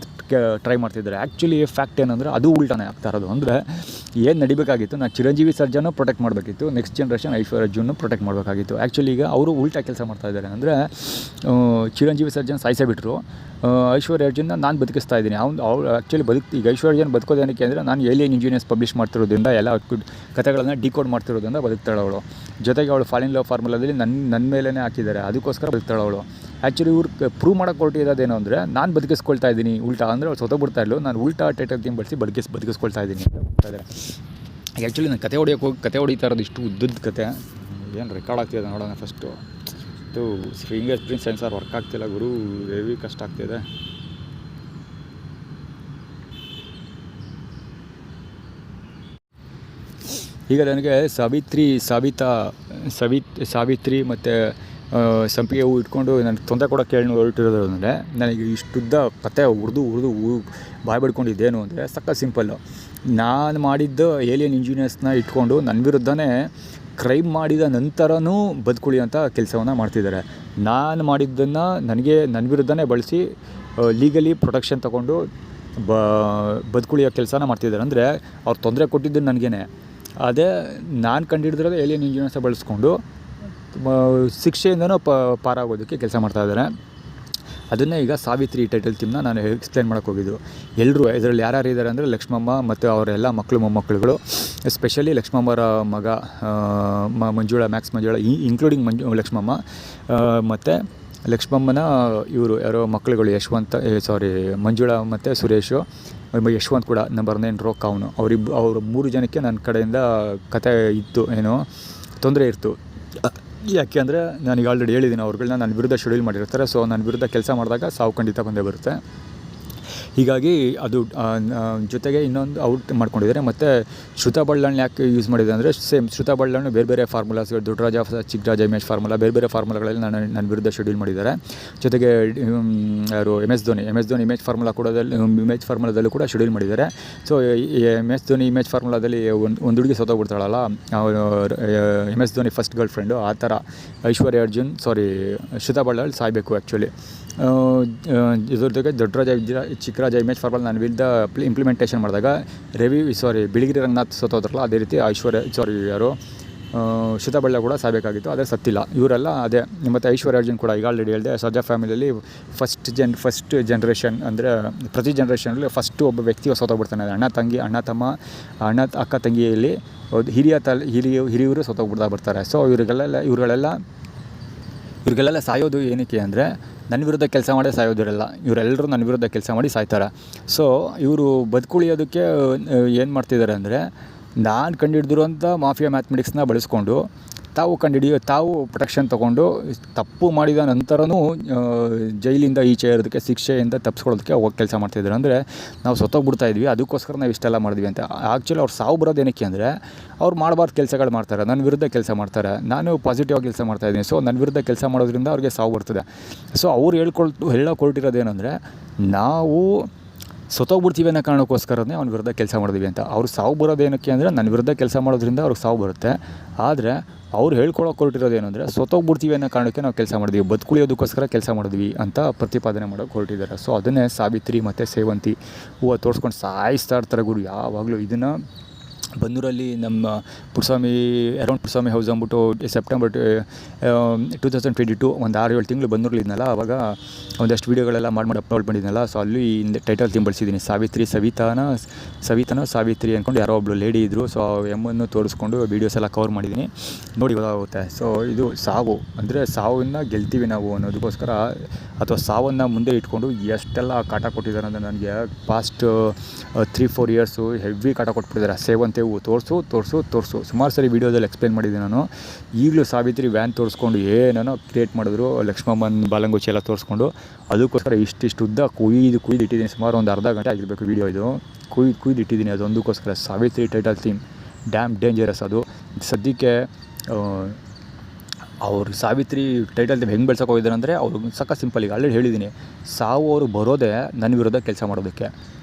ಟ್ರೈ ಮಾಡ್ತಿದ್ದಾರೆ. ಆ್ಯಕ್ಚುಲಿ ಫ್ಯಾಕ್ಟ್ ಏನಂದರೆ ಅದು ಉಲ್ಟಾನೇ ಆಗ್ತಾ ಇರೋದು. ಅಂದರೆ ಏನು ನಡಿಬೇಕಾಗಿತ್ತು, ನಾನು ಚಿರಂಜೀವಿ ಸರ್ಜಾನು ಪ್ರೊಟೆಕ್ಟ್ ಮಾಡಬೇಕಿತ್ತು, ನೆಕ್ಸ್ಟ್ ಜನ್ರೇಷನ್ ಐಶ್ವರ್ಯ ಅರ್ಜುನ್ ಪ್ರೊಟೆಕ್ಟ್ ಮಾಡಬೇಕಾಗಿತ್ತು. ಆ್ಯಕ್ಚುಲಿ ಈಗ ಅವರು ಉಲ್ಟಾ ಕೆಲಸ ಮಾಡ್ತಾಯಿದ್ದಾರೆ. ಅಂದರೆ ಚಿರಂಜೀವಿ ಸರ್ಜನ್ ಸಾಯಿಸೇಬಿಟ್ರು, ಐಶ್ವರ್ಯ ಅರ್ಜುನ್ನ ನಾನು ಬದುಕಿಸ್ತಾ ಇದ್ದೀನಿ. ಅವ್ರು ಆ್ಯಕ್ಚುಲಿ ಈಗ ಐಶ್ವರ್ಯ ಅರ್ಜುನ್ ಬದುಕೋದೇನಕ್ಕೆ ಅಂದರೆ ನಾನು ಏಲಿಯನ್ ಇಂಜಿನಿಯರ್ಸ್ ಪಬ್ಲಿಷ್ ಮಾಡ್ತಿರೋದ್ರಿಂದ ಎಲ್ಲ ಕಥೆಗಳನ್ನು ಡಿಕೋಡ್ ಮಾಡ್ತಿರೋದ್ರಿಂದ ಬದುಕ್ತಾಳೆ ಅವಳು. ಜೊತೆಗೆ ಅವಳು ಫಾಲ್ ಇನ್ ಲವ್ ಫಾರ್ಮುಲಾದಲ್ಲಿ ನನ್ನ ಮೇಲೇ ಹಾಕಿದ್ದಾರೆ, ಅದಕ್ಕೋಸ್ಕರ ಬದುಕ್ತಾಳೆ ಅವಳು. ಆ್ಯಕ್ಚುಲಿ ಇವ್ರು ಪ್ರೂವ್ ಮಾಡೋಕ್ಕೆ ಹೊರಟಿರೋದೇನು ಅಂದರೆ ನಾನು ಬದುಕಿಸ್ಕೊಳ್ತಾ ಇದ್ದೀನಿ ಉಲ್ಟಾ. ಅಂದರೆ ಅವ್ಳು ಸತ್ತೋಗ್ಬಿಡ್ತಾ ಇಲ್ಲೋ, ನಾನು ಉಲ್ಟಾ ಟೈಟಲ್ ಥೀಮ್ ಬಳಸಿ ಬದುಕಿಸ್ಕೊಳ್ತಾ ಇದ್ದೀನಿ ಅಂತ ಹೇಳ್ತಾರೆ. ಆ್ಯಕ್ಚುಲಿ ನಾನು ಕತೆ ಹೊಡಿತಾ ಇರೋದು ಇಷ್ಟು ಉದ್ದದ ಕತೆ ಏನು ರೆಕಾರ್ಡ್ ಆಗ್ತಿದೆ ನೋಡೋಣ. First finger print sensor work ಆಗ್ತಿಲ್ಲ ಗುರು, ಹೆವಿ ಕಷ್ಟ ಆಗ್ತಿದೆ. ಈಗ ನನಗೆ ಸಾವಿತ್ರಿ ಮತ್ತು ಸಂಪಿಗೆ ಹೂ ಇಟ್ಕೊಂಡು ನನಗೆ ತೊಂದರೆ ಕೊಡೋಕ್ಕೆ ಹೊರಟಿರೋದು ಅಂದರೆ ನನಗೆ ಇಷ್ಟುದ್ದ ಕತೆ ಉರ್ದು ಬಾಯ್ ಬಿಡ್ಕೊಂಡಿದ್ದೇನು ಅಂದರೆ ಸಕ್ಕ ಸಿಂಪಲ್ಲು. ನಾನು ಮಾಡಿದ್ದು ಏಲಿಯನ್ ಇಂಜಿನಿಯರ್ಸ್ನ ಇಟ್ಕೊಂಡು ನನ್ನ ವಿರುದ್ಧನೇ ಕ್ರೈಮ್ ಮಾಡಿದ ನಂತರನೂ ಬದುಕುಳಿ ಅಂತ ಕೆಲಸವನ್ನು ಮಾಡ್ತಿದ್ದಾರೆ. ನಾನು ಮಾಡಿದ್ದನ್ನು ನನ್ನ ವಿರುದ್ಧನೇ ಬಳಸಿ ಲೀಗಲಿ ಪ್ರೊಟೆಕ್ಷನ್ ತೊಗೊಂಡು ಬದುಕುಳಿಯೋ ಕೆಲಸನ ಮಾಡ್ತಿದ್ದಾರೆ. ಅಂದರೆ ಅವ್ರು ತೊಂದರೆ ಕೊಟ್ಟಿದ್ದು ನನಗೇನೆ, ಅದೇ ನಾನು ಕಂಡುಹಿಡಿದಿರೋದು ಏಲಿಯನ್ ಇಂಜಿನಿಯರ್ಸ ಬಳಸ್ಕೊಂಡು ಶಿಕ್ಷೆಯಿಂದನೂ ಪಾರಾಗೋದಕ್ಕೆ ಕೆಲಸ ಮಾಡ್ತಾಯಿದ್ದಾರೆ. ಅದನ್ನೇ ಈಗ ಸಾವಿತ್ರಿ ಟೈಟಲ್ ಥೀಮ್ನ ನಾನು ಎಕ್ಸ್ಪ್ಲೇನ್ ಮಾಡೋಕ್ಕೆ ಹೋಗಿದ್ದು. ಎಲ್ಲರೂ ಇದರಲ್ಲಿ ಯಾರ್ಯಾರು ಇದ್ದಾರೆ ಅಂದರೆ ಲಕ್ಷ್ಮಮ್ಮ ಮತ್ತು ಅವರೆಲ್ಲ ಮಕ್ಕಳು ಮೊಮ್ಮಕ್ಕಳುಗಳು, ಎಸ್ಪೆಷಲಿ ಲಕ್ಷ್ಮಮ್ಮರ ಮಗ ಮಂಜುಳಾ ಇನ್ಕ್ಲೂಡಿಂಗ್ ಲಕ್ಷ್ಮಮ್ಮ ಮತ್ತು ಲಕ್ಷ್ಮಮ್ಮನ ಇವರು ಯಾರೋ ಮಕ್ಕಳುಗಳು ಮಂಜುಳಾ ಮತ್ತು ಸುರೇಶು, ಯಶವಂತ್ ಕೂಡ ನಂಬರ್ 9 ರೋಕ್ ಅವರು 3 ಜನಕ್ಕೆ ನನ್ನ ಕಡೆಯಿಂದ ಕತೆ ಇತ್ತು, ಏನೋ ತೊಂದರೆ ಇತ್ತು. ಯಾಕೆ ಅಂದರೆ ನನಗೆ ಆಲ್ರೆಡಿ ಹೇಳಿದ್ದೀನಿ, ಅವ್ರುಗಳನ್ನ ನನ್ನ ವಿರುದ್ಧ ಶೆಡ್ಯೂಲ್ ಮಾಡಿರ್ತಾರೆ. ಸೊ ನನ್ನ ವಿರುದ್ಧ ಕೆಲಸ ಮಾಡಿದಾಗ ಸಾವು ಖಂಡಿತ ಬಂದೇ ಬರುತ್ತೆ. ಹೀಗಾಗಿ ಅದು ಜೊತೆಗೆ ಇನ್ನೊಂದು ಔಟ್ ಮಾಡ್ಕೊಂಡಿದ್ದಾರೆ. ಮತ್ತು ಶ್ರುತಾ ಬಳ್ಳಾಣ್ ಯಾಕೆ ಯೂಸ್ ಮಾಡಿದೆ ಅಂದರೆ ಶ್ರುತಾ ಬಳ್ಳಾಣ್ ಬೇರೆ ಫಾರ್ಮುಲಾಸ್ಗಳು, ದೊಡ್ಡರಾಜ ಚಿಕ್ಕರಾಜ ಇಮೇಜ್ ಫಾರ್ಮುಲಾ ಬೇರೆ ಫಾರ್ಮುಲಾಗಳಲ್ಲಿ ನನ್ನ ವಿರುದ್ಧ ಶೆಡ್ಯೂಲ್ ಮಾಡಿದ್ದಾರೆ. ಜೊತೆಗೆ ಯಾರು ಎಮ್ ಎಸ್ ಧೋನಿ ಇಮೇಜ್ ಫಾರ್ಮುಲಾದಲ್ಲೂ ಕೂಡ ಶೆಡ್ಯೂಲ್ ಮಾಡಿದ್ದಾರೆ. So M S Dhoni image ಫಾರ್ಮುಲಾದಲ್ಲಿ ಒಂದು ಹುಡುಗಿ ಸತ್ತೋಗ್ಬಿಡ್ತಾಳಲ್ಲ, M S Dhoni first girlfriend, ಆ ಥರ ಐಶ್ವರ್ಯ ಅರ್ಜುನ್ ಶ್ರುತಾ ಬಳ್ಳಾಣ್ ಸಾಯಬೇಕು ಆ್ಯಕ್ಚುಲಿ. ಇದ್ರ ಜೊತೆಗೆ ದೊಡ್ಡರಾಜ ಚಿಕ್ಕರಾಜ ಇಮೇಜ್ ಫಾರ್ಮುಲಾ ನನ್ನ ವಿರುದ್ಧ ಇಂಪ್ಲಿಮೆಂಟೇಷನ್ ಮಾಡಿದಾಗ ಬಿಳಿಗಿರಿ ರಂಗನಾಥ್ ಸತ್ತೋದ್ರಲ್ಲ, ಅದೇ ರೀತಿ ಶ್ವೇತಾ ಬಳ್ಳ ಕೂಡ ಸಾಯಬೇಕಾಗಿತ್ತು, ಆದರೆ ಸತ್ತಿಲ್ಲ. ಇವರೆಲ್ಲ ಅದೇ. ಮತ್ತು ಐಶ್ವರ್ಯ ಅರ್ಜುನ್ ಕೂಡ ಈಗ ಆಲ್ರೆಡಿ ಹೇಳಿದೆ, ಸರ್ಜಾ ಫ್ಯಾಮಿಲಿಯಲ್ಲಿ ಫಸ್ಟ್ ಜನ್ರೇಷನ್ ಅಂದರೆ ಪ್ರತಿ ಜನ್ರೇಷನಲ್ಲಿ ಫಸ್ಟು ಒಬ್ಬ ವ್ಯಕ್ತಿ ಸತ್ತೋಗ್ಬಿಡ್ತಾನೆ. ಅಣ್ಣ ತಂಗಿ, ಅಣ್ಣ ತಮ್ಮ, ಅಕ್ಕ ತಂಗಿಯಲ್ಲಿ ಹಿರಿಯವರು ಸತ್ತೋಗ್ಬಿಡ್ತಾ ಬರ್ತಾರೆ. ಸೊ ಇವ್ರಿಗೆಲ್ಲ ಸಾಯೋದು ಏನಕ್ಕೆ ಅಂದರೆ ನನ್ನ ವಿರುದ್ಧ ಕೆಲಸ ಮಾಡೇ ಸಾಯೋದಿರಲ್ಲ, ಇವರೆಲ್ಲರೂ ನನ್ನ ವಿರುದ್ಧ ಕೆಲಸ ಮಾಡಿ ಸಾಯ್ತಾರೆ. ಸೊ ಇವರು ಬದುಕುಳಿಯೋದಕ್ಕೆ ಏನು ಮಾಡ್ತಿದ್ದಾರೆ ಅಂದರೆ, ನಾನು ಕಂಡುಹಿಡಿದಿರುವಂಥ ಮಾಫಿಯಾ ಮ್ಯಾಥಮೆಟಿಕ್ಸ್ನ ಬಳಸ್ಕೊಂಡು ತಾವು ಪ್ರೊಟೆಕ್ಷನ್ ತೊಗೊಂಡು ತಪ್ಪು ಮಾಡಿದ ನಂತರನೂ ಜೈಲಿಂದ ಈಚೆ ಇರೋದಕ್ಕೆ, ಶಿಕ್ಷೆಯಿಂದ ತಪ್ಪಿಸ್ಕೊಳ್ಳೋದಕ್ಕೆ ಹೋಗಿ ಕೆಲಸ ಮಾಡ್ತಾಯಿದ್ದಾರೆ. ಅಂದರೆ ನಾವು ಸತ್ತೋಗ್ಬಿಡ್ತಾ ಇದ್ವಿ, ಅದಕ್ಕೋಸ್ಕರ ನಾವು ಇಷ್ಟೆಲ್ಲ ಮಾಡಿದ್ವಿ ಅಂತ. ಆ್ಯಕ್ಚುಲಿ ಅವ್ರು ಸಾವು ಬರೋದೇನಕ್ಕೆ ಅಂದರೆ, ಅವ್ರು ಮಾಡಬಾರ್ದು ಕೆಲಸಗಳು ಮಾಡ್ತಾರೆ, ನನ್ನ ವಿರುದ್ಧ ಕೆಲಸ ಮಾಡ್ತಾರೆ. ನಾನು ಪಾಸಿಟಿವ್ ಆಗಿ ಕೆಲಸ ಮಾಡ್ತಾಯಿದ್ದೀನಿ, ಸೊ ನನ್ನ ವಿರುದ್ಧ ಕೆಲಸ ಮಾಡೋದ್ರಿಂದ ಅವ್ರಿಗೆ ಸಾವು ಬರ್ತದೆ. ಸೊ ಅವ್ರು ಹೇಳೋಕೊಟ್ಟಿರೋದೇನೆಂದರೆ, ನಾವು ಸತ್ತೋಗ್ಬಿಡ್ತೀವಿ ಅನ್ನೋ ಕಾರಣಕ್ಕೋಸ್ಕರನೇ ಅವ್ನ ವಿರುದ್ಧ ಕೆಲಸ ಮಾಡಿದ್ವಿ ಅಂತ. ಅವ್ರು ಸಾವು ಬರೋದೇನಕ್ಕೆ ಅಂದರೆ, ನನ್ನ ವಿರುದ್ಧ ಕೆಲಸ ಮಾಡೋದ್ರಿಂದ ಅವ್ರಿಗೆ ಸಾವು ಬರುತ್ತೆ. ಆದರೆ ಅವ್ರು ಹೊರಟಿರೋದೇನು ಅಂದರೆ, ಸತ್ತೋಗ್ಬಿಡ್ತೀವಿ ಅನ್ನೋ ಕಾರಣಕ್ಕೆ ನಾವು ಕೆಲಸ ಮಾಡಿದ್ವಿ, ಬದುಕುಳಿಯೋದಕ್ಕೋಸ್ಕರ ಕೆಲಸ ಮಾಡಿದ್ವಿ ಅಂತ ಪ್ರತಿಪಾದನೆ ಮಾಡೋಕ್ಕೆ ಹೊರಟಿದ್ದಾರೆ. ಸೊ ಅದನ್ನೇ ಸಾವಿತ್ರಿ ಮತ್ತು ಸೇವಂತಿ ಹೂವು ತೋರಿಸ್ಕೊಂಡು ಸಾಯಿಸ್ತಾ ಇರ್ತಾರೆ ಗುರು ಯಾವಾಗಲೂ. ಇದನ್ನು ಬನ್ನೂರಲ್ಲಿ ನಮ್ಮ ಪುಟ್ಸ್ವಾಮಿ ಪುಟ್ಸ್ವಾಮಿ ಹೌಸ್ ಅಂದ್ಬಿಟ್ಟು ಸೆಪ್ಟೆಂಬರ್ 2022 ಒಂದು 6-7 ತಿಂಗಳು ಬನ್ನೂರಲ್ಲಿ ಇದ್ನಲ್ಲ, ಆವಾಗ ಒಂದಷ್ಟು ವೀಡಿಯೋಗಳೆಲ್ಲ ಮಾಡಿ ಅಪ್ಲೋಡ್ ಮಾಡಿದ್ನಲ್ಲ. ಸೊ ಅಲ್ಲಿ ಟೈಟಲ್ ಥೀಮ್ ಬಳಸಿದ್ದೀನಿ, ಸವಿತಾನ ಸಾವಿತ್ರಿ ಅಂದ್ಕೊಂಡು ಯಾರೋ ಒಬ್ಬಳು ಲೇಡಿ ಇದ್ದರು. ಸೊ ಎಮ್ಮನ್ನು ತೋರಿಸ್ಕೊಂಡು ವೀಡಿಯೋಸ್ ಎಲ್ಲ ಕವರ್ ಮಾಡಿದ್ದೀನಿ, ನೋಡಿ ಗೊತ್ತಾಗುತ್ತೆ. ಸೊ ಇದು ಸಾವು ಅಂದರೆ ಸಾವನ್ನು ಗೆಲ್ತೀವಿ ನಾವು ಅನ್ನೋದಕ್ಕೋಸ್ಕರ, ಅಥವಾ ಸಾವನ್ನು ಮುಂದೆ ಇಟ್ಕೊಂಡು ಎಷ್ಟೆಲ್ಲ ಕಾಟ ಕೊಟ್ಟಿದ್ದಾರೆ ಅಂದರೆ, ನನಗೆ ಪಾಸ್ಟ್ 3-4 ಇಯರ್ಸು ಹೆವಿ ಕಾಟ ಕೊಟ್ಬಿಟ್ಟಿದ್ದಾರೆ. ಸೇವಂತಿ ಹೂವು ತೋರಿಸು ಸುಮಾರು ಸರಿ ವೀಡಿಯೋದಲ್ಲಿ ಎಕ್ಸ್ಪ್ಲೇನ್ ಮಾಡಿದ್ದೀನಿ ನಾನು. ಈಗಲೂ ಸಾವಿತ್ರಿ ವ್ಯಾನ್ ತೋರಿಸ್ಕೊಂಡು ಏನೇನೋ ಕ್ರಿಯೇಟ್ ಮಾಡಿದ್ರು, ಲಕ್ಷ್ಮಮ್ಮನ ಬಾಲಂಗುಚ್ಚಿ ಎಲ್ಲ ತೋರಿಸ್ಕೊಂಡು, ಅದಕ್ಕೋಸ್ಕರ ಇಷ್ಟು ಉದ್ದ ಕುಯ್ದು ಇಟ್ಟಿದ್ದೀನಿ. ಸುಮಾರು ಒಂದು ಅರ್ಧ ಗಂಟೆ ಆಗಿರಬೇಕು ವೀಡಿಯೋ ಇದು. ಕುಯ್ದು ಇಟ್ಟಿದ್ದೀನಿ ಅದೊಂದಕ್ಕೋಸ್ಕರ. Savitri title theme damn dangerous. ಅದು ಸದ್ಯಕ್ಕೆ ಅವ್ರು ಸಾವಿತ್ರಿ ಟೈಟಲ್ ಥೀಮ್ ಹೆಂಗೆ ಬೆಳ್ಸೋಕೆ ಹೋಗಿದ್ದಾರೆ ಅಂದರೆ, ಅವರು ಸಕ್ಕ ಸಿಂಪಲ್. ಈಗ ಆಲ್ರೆಡಿ ಹೇಳಿದ್ದೀನಿ, ಸಾವು ಅವರು ಬರೋದೇ ನನ್ನ ವಿರುದ್ಧ ಕೆಲಸ ಮಾಡೋದಕ್ಕೆ,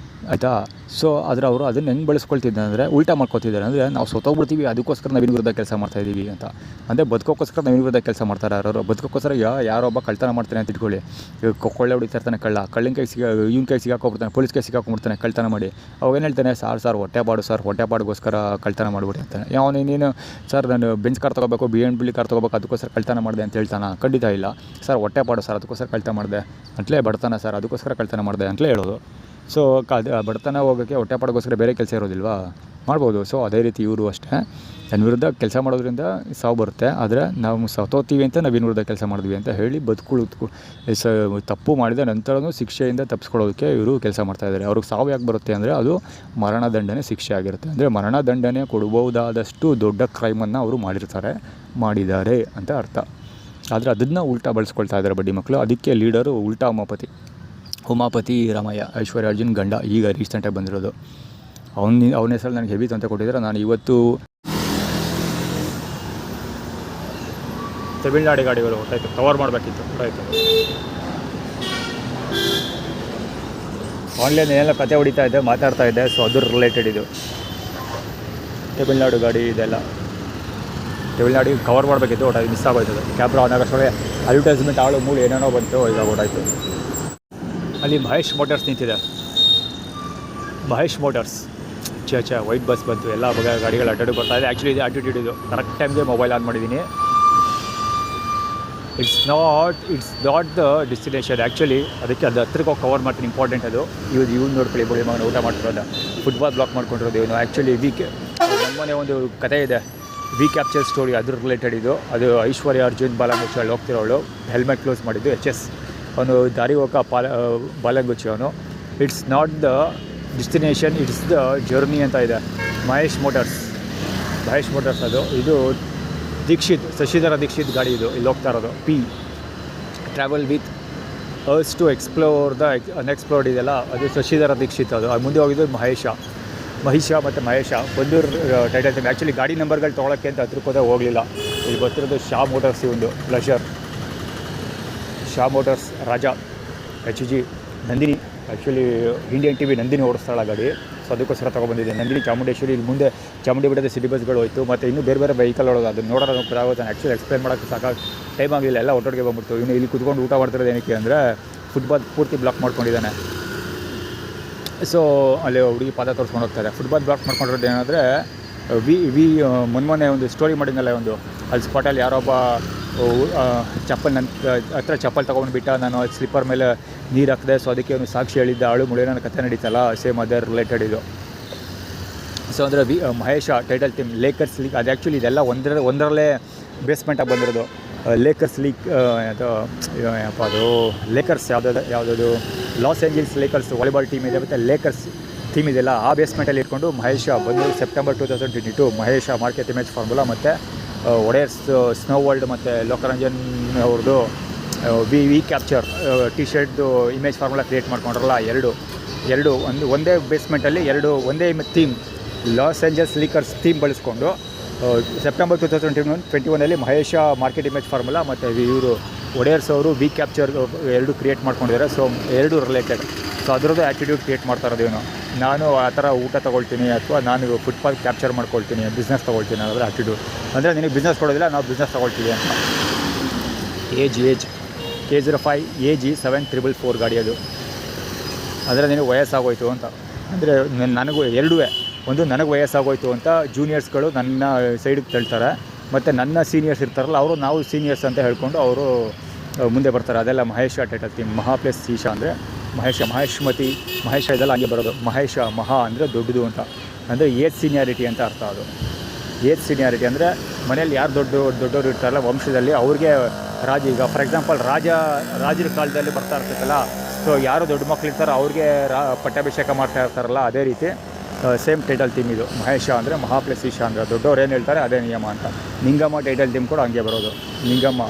ಆಯಿತಾ. ಸೊ ಆದರೆ ಅವರು ಅದನ್ನು ಹೆಂಗೆ ಬಳಸ್ಕೊಳ್ತಿದ್ದಾರೆ ಅಂದರೆ, ಉಲ್ಟಾ ಮಾಡ್ಕೊತಿದ್ದಾರೆ. ಅಂದರೆ ನಾವು ಸತ್ತೋಗ್ಬಿಡ್ತೀವಿ, ಅದಕ್ಕೋಸ್ಕರ ನವೀನ ವಿರುದ್ಧ ಕೆಲಸ ಮಾಡ್ತಾಯಿದ್ದೀವಿ ಅಂತ. ಅಂದರೆ ಬದುಕೋಕ್ಕೋಸ್ಕರ ನವೀನ ವಿರುದ್ಧ ಕೆಲಸ ಮಾಡ್ತಾರೆ. ಬದುಕೋಕ್ಕೋಸ್ಕರ ಯಾರೊಬ್ಬ ಕಳ್ತನ ಮಾಡ್ತಾನೆ ಅಂತ ಇಟ್ಕೊಳ್ಳಿ, ಕೊಳ್ಳೆ ಹೊಡಿತಾ ಇರ್ತಾನೆ ಕಳ್ಳಿನ ಕೈ ಇವನ ಕೈ ಸಿಗಾಕೊಂಡ್ಬಿಡ್ತಾನೆ, ಪೊಲೀಸ್ ಕೈ ಸಿಗಾಕೊಂಡ್ಬಿಡ್ತಾನೆ ಕಳ್ತನ ಮಾಡಿ. ಅವೇನು ಹೇಳ್ತಾನೆ, ಸಾರ್ ಹೊಟ್ಟೆಪಾಡಿಗೋಸ್ಕರ ಕಳ್ತನ ಮಾಡಿಬಿಡಿ ಅಂತಾನೆ. ನೀನು ಸರ್ ನಾನು ಬೆಂಚ್ ಕಾರ್ ತೊಗೋಬೇಕು, BMW ಕಾರ್ ತೊಗೋಬೇಕು, ಅದಕ್ಕೋಸ್ಕರ ಕಳ್ತನ ಮಾಡಿದೆ ಅಂತ ಹೇಳ್ತಾನೆ? ಖಂಡಿತ ಇಲ್ಲ. ಸರ್ ಹೊಟ್ಟೆಪಾಡು ಸರ್, ಅದಕ್ಕೋಸ್ಕರ ಕಳ್ತನ ಮಾಡಿದೆ ಅಂತಲೇ. ಬಡತನ ಸರ್, ಅದಕ್ಕೋಸ್ಕರ ಕಳ್ತನ ಮಾಡಿದೆ ಅಂತಲೇ ಹೇಳೋದು. ಸೊ ಬಡತನ ಹೋಗೋಕ್ಕೆ ಹೊಟ್ಟೆಪಾಡಿಗೋಸ್ಕರ ಬೇರೆ ಕೆಲಸ ಇರೋದಿಲ್ವಾ, ಮಾಡ್ಬೋದು. ಸೊ ಅದೇ ರೀತಿ ಇವರು ಅಷ್ಟೇ, ನನ್ನ ವಿರುದ್ಧ ಕೆಲಸ ಮಾಡೋದ್ರಿಂದ ಸಾವು ಬರುತ್ತೆ. ಆದರೆ ನಾವು ಸತ್ತೋಗ್ತೀವಿ ಅಂತ ನಾವಿನ ವಿರುದ್ಧ ಕೆಲಸ ಮಾಡಿದ್ವಿ ಅಂತ ಹೇಳಿ ತಪ್ಪು ಮಾಡಿದ ನಂತರನೂ ಶಿಕ್ಷೆಯಿಂದ ತಪ್ಪಿಸ್ಕೊಳ್ಳೋದಕ್ಕೆ ಇವರು ಕೆಲಸ ಮಾಡ್ತಾಯಿದ್ದಾರೆ. ಅವ್ರಿಗೆ ಸಾವು ಯಾಕೆ ಬರುತ್ತೆ ಅಂದರೆ, ಅದು ಮರಣದಂಡನೆ ಶಿಕ್ಷೆ ಆಗಿರುತ್ತೆ. ಅಂದರೆ ಮರಣದಂಡನೆ ಕೊಡ್ಬೋದಾದಷ್ಟು ದೊಡ್ಡ ಕ್ರೈಮನ್ನು ಅವರು ಮಾಡಿದ್ದಾರೆ ಅಂತ ಅರ್ಥ. ಆದರೆ ಅದನ್ನು ಉಲ್ಟಾ ಬಳಸ್ಕೊಳ್ತಾ ಇದ್ದಾರೆ ಬಡ್ಡಿ ಮಕ್ಕಳು. ಅದಕ್ಕೆ ಲೀಡರು ಉಲ್ಟಾ ಉಮಾಪತಿ ರಾಮಯ್ಯ, ಐಶ್ವರ್ಯ ಅರ್ಜುನ್ ಗಂಡ, ಈಗ ರೀಸೆಂಟಾಗಿ ಬಂದಿರೋದು. ಅವನ ಹೆಸರಲ್ಲಿ ನನಗೆ ಹೆವಿ ಅಂತ ಕೊಟ್ಟಿದ್ದಾರೆ. ನಾನು ಇವತ್ತು ತಮಿಳ್ನಾಡು ಗಾಡಿಗಳು ಹೊರಟಾಯ್ತು, ಕವರ್ ಮಾಡಬೇಕಿತ್ತು, ಹೊರಟಾಯ್ತು. ಆನ್ಲೈನ್ ಏನೆಲ್ಲ ಕತೆ ಹೊಡಿತಾ ಇದ್ದೆ, ಮಾತಾಡ್ತಾ ಇದ್ದೆ. ಸೊ ಅದ್ರ ರಿಲೇಟೆಡ್ ಇದು ತಮಿಳ್ನಾಡು ಗಾಡಿ ಇದೆಲ್ಲ. ತಮಿಳ್ನಾಡಿಗೆ ಕವರ್ ಮಾಡಬೇಕಿತ್ತು, ಹೊರಟಾಯ್ತು, ಮಿಸ್ ಆಗೋಯ್ತದೆ. ಕ್ಯಾಮ್ರಾ ಆನ್ ಆಗೋಷ್ಟೊಳಗೆ ಅಡ್ವರ್ಟೈಸ್ಮೆಂಟ್ ಆಳು ಮೂಳು ಏನೇನೋ ಬಂತು, ಈಗ ಹೊರಟಾಯ್ತು. ಅಲ್ಲಿ ಮಹೇಶ್ ಮೋಟರ್ಸ್ ನಿಂತಿದೆ, ಮಹೇಶ್ ಮೋಟರ್ಸ್. ವೈಟ್ ಬಸ್ ಬಂತು, ಎಲ್ಲ ಬಗೆಯ ಗಾಡಿಗಳು ಅಡ್ಡಾಡಿ ಬರ್ತಾ ಇದೆ. ಆ್ಯಕ್ಚುಲಿ ಇದು ಆಟಿಟ್ಯೂಡ್, ಇದು ಕರೆಕ್ಟ್ ಟೈಮ್ಗೆ ಮೊಬೈಲ್ ಆನ್ ಮಾಡಿದ್ದೀನಿ. It's not the destination actually. ಅದಕ್ಕೆ ಅದು ಹತ್ರಕ್ಕೆ ಹೋಗಿ ಕವರ್ ಮಾಡ್ತೀನಿ, ಇಂಪಾರ್ಟೆಂಟ್ ಅದು. ಇವ್ನು ನೋಡ್ಕೊಳ್ಳಿ, ಬಳಿ ಮಗನ ಊಟ ಮಾಡ್ತಿರೋದು, ಫುಟ್ಬಾಲ್ ಬ್ಲಾಕ್ ಮಾಡ್ಕೊಂಡಿರೋದು ಇವನು. ಆ್ಯಕ್ಚುಲಿ ನಮ್ಮನೆ ಒಂದು ಕತೆ ಇದೆ, ವಿ ಕ್ಯಾಪ್ಚರ್ ಸ್ಟೋರಿ, ಅದ್ರ ರಿಲೇಟೆಡ್ ಇದು. ಅದು ಐಶ್ವರ್ಯ ಅರ್ಜುನ್ ಬಾಲಂಗುಚ್ಚಿ ಅಲ್ಲಿ ಹೋಗ್ತಿರೋಳು, ಹೆಲ್ಮೆಟ್ ಕ್ಲೋಸ್ ಮಾಡಿದ್ದು HS. ಅವನು ದಾರಿ ಹೋಗೋ ಬಾಲಂಗುಚ್ಚಿ ಅವನು. It's not the destination, it's the journey ಅಂತ ಇದೆ. ಮಹೇಶ್ ಮೋಟರ್ಸ್ ಅದು. ಇದು ಶಶಿಧರ ದೀಕ್ಷಿತ್ ಗಾಡಿ ಇದು, ಇಲ್ಲಿ ಹೋಗ್ತಾ ಇರೋದು. Travel with us to explore the unexplored ಇದೆಲ್ಲ, ಅದು ಶಶಿಧರ ದೀಕ್ಷಿತ್. ಅದು ಮುಂದೆ ಹೋಗಿದ್ದು ಮಹೇಶ ಮತ್ತು ಮಹೇಶ. ಬಂದೂರು ಟೈಟಲ್ ಥೀಮ್. ಆ್ಯಕ್ಚುಲಿ ಗಾಡಿ ನಂಬರ್ಗಳು ತೊಗೊಳಕ್ಕೆ ಅಂತ ಹತ್ರಕ್ಕೆ ಹೋದಾಗ ಹೋಗಲಿಲ್ಲ. ಇಲ್ಲಿ ಬರ್ತಿರೋದು ಶಾ ಮೋಟರ್ಸ್, ಒಂದು pleasure, Shah motors, Raja, HG, Nandini. Actually Indian TV Nandini ಓಡಿಸ್ತಾಳ ಗಾಡಿ. ಸೊ ಅದಕ್ಕೋಸ್ಕರ ತೊಗೊಬಂದಿದೆ. ನಂದಿನಿ ಚಾಮುಂಡೇಶ್ವರಿ, ಇಲ್ಲಿ ಮುಂದೆ ಚಾಮುಂಡಿ ಬೆಟ್ಟದ ಸಿಟಿ ಬಸ್ಗಳು ಹೋಯಿತು, ಮತ್ತು ಇನ್ನೂ ಬೇರೆ ವೆಹಿಕಲ್ ಒಳಗೆ ಅದನ್ನು ನೋಡೋದು ಗೊತ್ತಾಗುತ್ತೆ. ಆ್ಯಕ್ಚುಲಿ ಎಕ್ಸ್ಪ್ಲೇನ್ ಮಾಡೋಕ್ಕೆ ಸಾಕಾಗಿ ಟೈಮ್ ಆಗಲಿಲ್ಲ, ಎಲ್ಲ ಒಟ್ಟೊಟ್ಟಿಗೆ ಬಂದ್ಬಿಡ್ತು. ಇನ್ನು ಇಲ್ಲಿ ಕುತ್ಕೊಂಡು ಊಟ ಮಾಡ್ತಿರೋದು ಏನಕ್ಕೆ ಅಂದರೆ, ಫುಟ್ಪಾತ್ ಪೂರ್ತಿ ಬ್ಲಾಕ್ ಮಾಡ್ಕೊಂಡಿದ್ದಾನೆ. ಸೊ ಅಲ್ಲಿ ಹುಡುಗಿ ಪಾದ ತೋರಿಸ್ಕೊಂಡು ಹೋಗ್ತಾರೆ. ಫುಟ್ಪಾತ್ ಬ್ಲಾಕ್ ಮಾಡ್ಕೊಂಡಿರೋದು ಏನಂದರೆ, ಮೊನ್ನೆ ಒಂದು ಸ್ಟೋರಿ ಮಾಡಿದ್ನಲ್ಲ ಒಂದು ಅಲ್ಲಿ ಸ್ಪಾಟಲ್ಲಿ ಯಾರೊಬ್ಬ ಚಪ್ಪಲ್ ನನ್ನ ಹತ್ರ ಚಪ್ಪಲ್ ತೊಗೊಂಡ್ಬಿಟ್ಟ, ನಾನು ಅದು ಸ್ಲಿಪ್ಪರ್ ಮೇಲೆ ನೀರು ಹಾಕಿದೆ, ಸೊ ಅದಕ್ಕೆ ಅವನು ಸಾಕ್ಷಿ ಹೇಳಿದ್ದ, ಆಳು ಮುಳೆ ನನ್ನ ಕಥೆ ನಡೀತಲ್ಲ, ಸೇಮ್ ಅದೇ ರಿಲೇಟೆಡ್ ಇದು. ಸೊ ಅಂದರೆ ಮಹೇಶ ಟೈಟಲ್ ಟೀಮ್ ಲೇಕರ್ಸ್ ಲೀಗ್, ಅದು ಆ್ಯಕ್ಚುಲಿ ಇದೆಲ್ಲ ಒಂದರಲ್ಲೇ ಬೇಸ್ಮೆಂಟಾಗಿ ಬಂದಿರೋದು. ಲೇಕರ್ಸ್ ಲೀಗ್ ಅದು ಲೇಕರ್ಸ್ ಯಾವುದದು ಲಾಸ್ ಏಂಜಲ್ಸ್ ಲೇಕರ್ಸ್ ವಾಲಿಬಾಲ್ ಟೀಮ್ ಇದೆ, ಮತ್ತು ಲೇಕರ್ಸ್ ಟೀಮ್ ಇದೆಲ್ಲ ಆ ಬೇಸ್ಮೆಂಟಲ್ಲಿ ಇಟ್ಕೊಂಡು ಮಹೇಶ ಬಂದು September 2022 Mahesha market image formula ಮತ್ತು ಒಡೆಯರ್ಸ್ ಸ್ನೋ ವರ್ಲ್ಡ್ ಮತ್ತು ಲೋಕರಂಜನ್ ಅವ್ರದ್ದು ವಿ ಕ್ಯಾಪ್ಚರ್ ಟಿ ಶರ್ಟ್ದು ಇಮೇಜ್ ಫಾರ್ಮುಲಾ ಕ್ರಿಯೇಟ್ ಮಾಡ್ಕೊಂಡ್ರಲ್ಲ, ಎರಡು ಒಂದೇ ಬೇಸ್ಮೆಂಟಲ್ಲಿ ಒಂದೇ theme Los Angeles Lakers theme ಬಳಸ್ಕೊಂಡು September 2021 Mahesha market image formula ಮತ್ತು ಇವರು ಒಡೆಯರ್ಸ್ ಅವರು ವಿ ಕ್ಯಾಪ್ಚರ್ ಎರಡು ಕ್ರಿಯೇಟ್ ಮಾಡ್ಕೊಂಡಿದ್ದಾರೆ. ಸೊ ಎರಡು ರಿಲೇಟೆಡ್. ಸೊ ಅದರದ್ದು ಆ್ಯಟಿಟ್ಯೂಡ್ ಕ್ರಿಯೇಟ್ ಮಾಡ್ತಾ ಇರೋದು ಇವನು. ನಾನು ಆ ಥರ ಊಟ ತೊಗೊಳ್ತೀನಿ ಅಥವಾ ನಾನು ಫುಟ್ಪಾತ್ ಕ್ಯಾಪ್ಚರ್ ಮಾಡ್ಕೊಳ್ತೀನಿ, ಬಿಸ್ನೆಸ್ ತೊಗೊಳ್ತೀನಿ ಅನ್ನೋದ್ರ ಆ್ಯಟಿಟ್ಯೂಡ್. ಅಂದರೆ ನಿನಗೆ ಬಿಸ್ನೆಸ್ ಕೊಡೋದಿಲ್ಲ, ನಾವು ಬಿಸ್ನೆಸ್ ತೊಗೊಳ್ತೀವಿ ಅಂತ. ಏಜ್ K05 AG 7444 ಗಾಡಿ ಅದು. ಅಂದರೆ ನಿನಗೆ ವಯಸ್ಸಾಗೋಯ್ತು ಅಂತ. ಅಂದರೆ ನನಗೂ ಎರಡೂ, ಒಂದು ನನಗೆ ವಯಸ್ಸಾಗೋಯ್ತು ಅಂತ ಜೂನಿಯರ್ಸ್ಗಳು ನನ್ನ ಸೈಡಿಗೆ ತಳ್ತಾರೆ, ಮತ್ತು ನನ್ನ ಸೀನಿಯರ್ಸ್ ಇರ್ತಾರಲ್ಲ ಅವರು ನಾವು ಸೀನಿಯರ್ಸ್ ಅಂತ ಹೇಳ್ಕೊಂಡು ಅವರು ಮುಂದೆ ಬರ್ತಾರೆ. ಅದೆಲ್ಲ ಮಹೇಶ ಟೈಟಲ್ ಟೀಮ್. ಮಹಾ ಪ್ಲಸ್ ಈಶಾ ಅಂದರೆ ಮಹೇಶ್ಮತಿ ಮಹೇಶ ಇದೆಲ್ಲ ಹಂಗೆ ಬರೋದು. ಮಹೇಶ ಮಹಾ ಅಂದರೆ ದೊಡ್ಡದು ಅಂತ, ಅಂದರೆ ಏಜ್ ಸೀನಿಯಾರಿಟಿ ಅಂತ ಅರ್ಥ. ಅದು ಏಜ್ ಸೀನಿಯಾರಿಟಿ ಅಂದರೆ ಮನೆಯಲ್ಲಿ ಯಾರು ದೊಡ್ಡವರು ಇರ್ತಾರಲ್ಲ ವಂಶದಲ್ಲಿ ಅವ್ರಿಗೆ ಈಗ ಫಾರ್ ಎಕ್ಸಾಂಪಲ್ ರಾಜರ ಕಾಲದಲ್ಲಿ ಬರ್ತಾ ಇರ್ತೈತಲ್ಲ, ಸೊ ಯಾರು ದೊಡ್ಡ ಮಕ್ಳು ಇರ್ತಾರೋ ಅವ್ರಿಗೆ ಪಟ್ಟಾಭಿಷೇಕ ಮಾಡ್ತಾ ಇರ್ತಾರಲ್ಲ, ಅದೇ ರೀತಿ ಸೇಮ್ ಟೈಟಲ್ ಟೀಮ್ ಇದು. ಮಹೇಶ ಅಂದರೆ ಮಹಾ ಪ್ಲಸ್ ಈಶಾ ಅಂದರೆ ದೊಡ್ಡವ್ರು ಏನು ಹೇಳ್ತಾರೆ ಅದೇ ನಿಯಮ ಅಂತ. ನಿಂಗಮ್ಮ ಟೈಟಲ್ ಟೀಮ್ ಕೂಡ ಹಂಗೆ ಬರೋದು. ನಿಂಗಮ್ಮ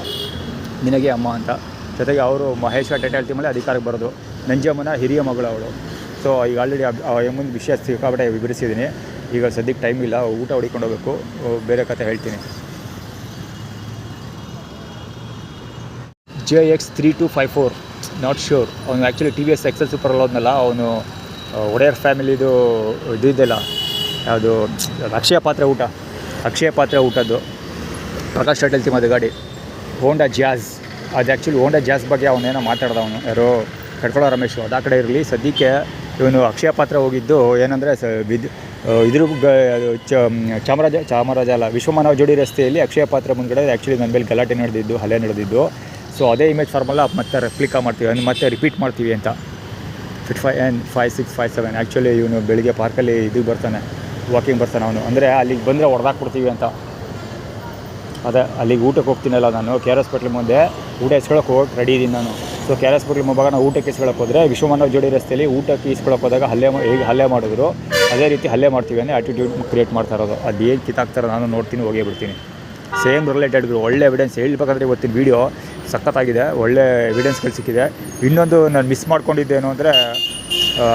ನಿನಗೆ ಅಮ್ಮ ಅಂತ. ಜೊತೆಗೆ ಅವರು ಮಹೇಶ ಟೈಟಲ್ ಟೀಮಲ್ಲಿ ಅಧಿಕಾರಕ್ಕೆ ಬರೋದು. ನಂಜಮ್ಮನ ಹಿರಿಯ ಮಗಳು ಅವಳು. ಸೊ ಈಗ ಆಲ್ರೆಡಿ ಮುಂದೆ ವಿಷಯ ಸಿಕ್ಕಾಪಟ್ಟೆ ವಿವರಿಸಿದ್ದೀನಿ. ಈಗ ಸದ್ಯಕ್ಕೆ ಟೈಮ್ ಇಲ್ಲ, ಊಟ ಹೊಡಿಕೊಂಡು ಹೋಗಬೇಕು, ಬೇರೆ ಕತೆ ಹೇಳ್ತೀನಿ. JX3254 not sure. ಅವನು ಆ್ಯಕ್ಚುಲಿ TVS ಎಕ್ಸೆಲ್ ಸೂಪರಲ್ಲಿ ಹೋದ್ನಲ್ಲ, ಅವನು ಒಡೆಯರ್ ಫ್ಯಾಮಿಲಿದು ಇದೆಯಲ್ಲ, ಯಾವುದು ಅಕ್ಷಯ ಪಾತ್ರೆ ಊಟದ್ದು ಪ್ರಕಾಶ್ ಟೈಟಲ್ ಟೀಮ್ ಅದು ಗಾಡಿ. ಹೋಂಡಾ ಜಾಝ್, ಅದು ಆ್ಯಕ್ಚುಲಿ ಹೋಂಡಾ ಜಾಝ್ ಬಗ್ಗೆ ಅವನೇನೋ ಮಾತಾಡ್ದ, ಅವನು ಯಾರೋ ಕಟ್ಕೊಳ್ಳೋ ರಮೇಶು, ಅದು ಆ ಕಡೆ ಇರಲಿ. ಸದ್ಯಕ್ಕೆ ಇವನು ಅಕ್ಷಯ ಪಾತ್ರ ಹೋಗಿದ್ದು ಏನಂದರೆ ಚಾಮರಾಜ ಅಲ್ಲ, ವಿಶ್ವಮಾನವ ಜೋಡಿ ರಸ್ತೆಯಲ್ಲಿ ಅಕ್ಷಯ ಪಾತ್ರ ಮುಂದ್ಗಡೆ ಆ್ಯಕ್ಚುಲಿ ನನ್ನ ಮೇಲೆ ಗಲಾಟೆ ನಡೆದಿದ್ದು, ಹಲ್ಲೆ ನಡೆದಿದ್ದು. ಸೊ ಅದೇ ಇಮೇಜ್ ಫಾರ್ಮಲ್ಲ ಮತ್ತೆ ರೆಪ್ಲಿಕಾ ಮಾಡ್ತೀವಿ, ಮತ್ತೆ ರಿಪೀಟ್ ಮಾಡ್ತೀವಿ ಅಂತ. 5657 ಆ್ಯಕ್ಚುಲಿ ಇವನು ಬೆಳಿಗ್ಗೆ ಪಾರ್ಕಲ್ಲಿ ಇದಕ್ಕೆ ಬರ್ತಾನೆ, ವಾಕಿಂಗ್ ಬರ್ತಾನೆ ಅವನು. ಅಂದರೆ ಅಲ್ಲಿಗೆ ಬಂದರೆ ಹೊಡೆದಾಕ್ಬಿಡ್ತೀವಿ ಅಂತ. ಅದೇ ಅಲ್ಲಿಗೆ ಊಟಕ್ಕೆ ಹೋಗ್ತೀನಲ್ಲ ನಾನು, KRS ಹೋಟ್ಲ್ ಮುಂದೆ ಊಟ ಇಸ್ಕೊಳಕ್ಕೆ ಹೋಗಿ ರೆಡಿ ಇದ್ದೀನಿ ನಾನು. ಸೊ KRS ಹೋಟ್ಲ್ ಮುಂಭಾಗ ನಾವು ಊಟಕ್ಕೆ ಇಸ್ಕೊಳಕ್ಕೆ ಹೋದರೆ, ವಿಶ್ವಮಾನವ ಜೋಡಿ ರಸ್ತೆಯಲ್ಲಿ ಊಟಕ್ಕೆ ಇಸ್ಕೊಳಕ್ಕೆ ಹೋದಾಗ ಹೇಗೆ ಹಲ್ಲೆ ಮಾಡಿದ್ರು ಅದೇ ರೀತಿ ಹಲ್ಲೆ ಮಾಡ್ತೀವಿ ಅಂದರೆ ಆ್ಯಟಿಟ್ಯೂಡ್ ಕ್ರಿಯೇಟ್ ಮಾಡ್ತಾ ಇರೋದು. ಅದು ಏನು ಕಿತ್ತಾಕ್ತಾರೆ ನಾನು ನೋಡ್ತೀನಿ, ಹೋಗೇ ಬಿಡ್ತೀನಿ. ಸೇಮ್ ರಿಲೇಟೆಡ್ ಒಳ್ಳೆ ಎವಿಡೆನ್ಸ್ ಹೇಳ್ಬೇಕಂದ್ರೆ ಇವತ್ತಿನ ವೀಡಿಯೋ ಸಖತ್ತಾಗಿದೆ, ಒಳ್ಳೆ ಎವಿಡೆನ್ಸ್ಗಳು ಸಿಕ್ಕಿದೆ. ಇನ್ನೊಂದು ನಾನು ಮಿಸ್ ಮಾಡ್ಕೊಂಡಿದ್ದೇನು ಅಂದರೆ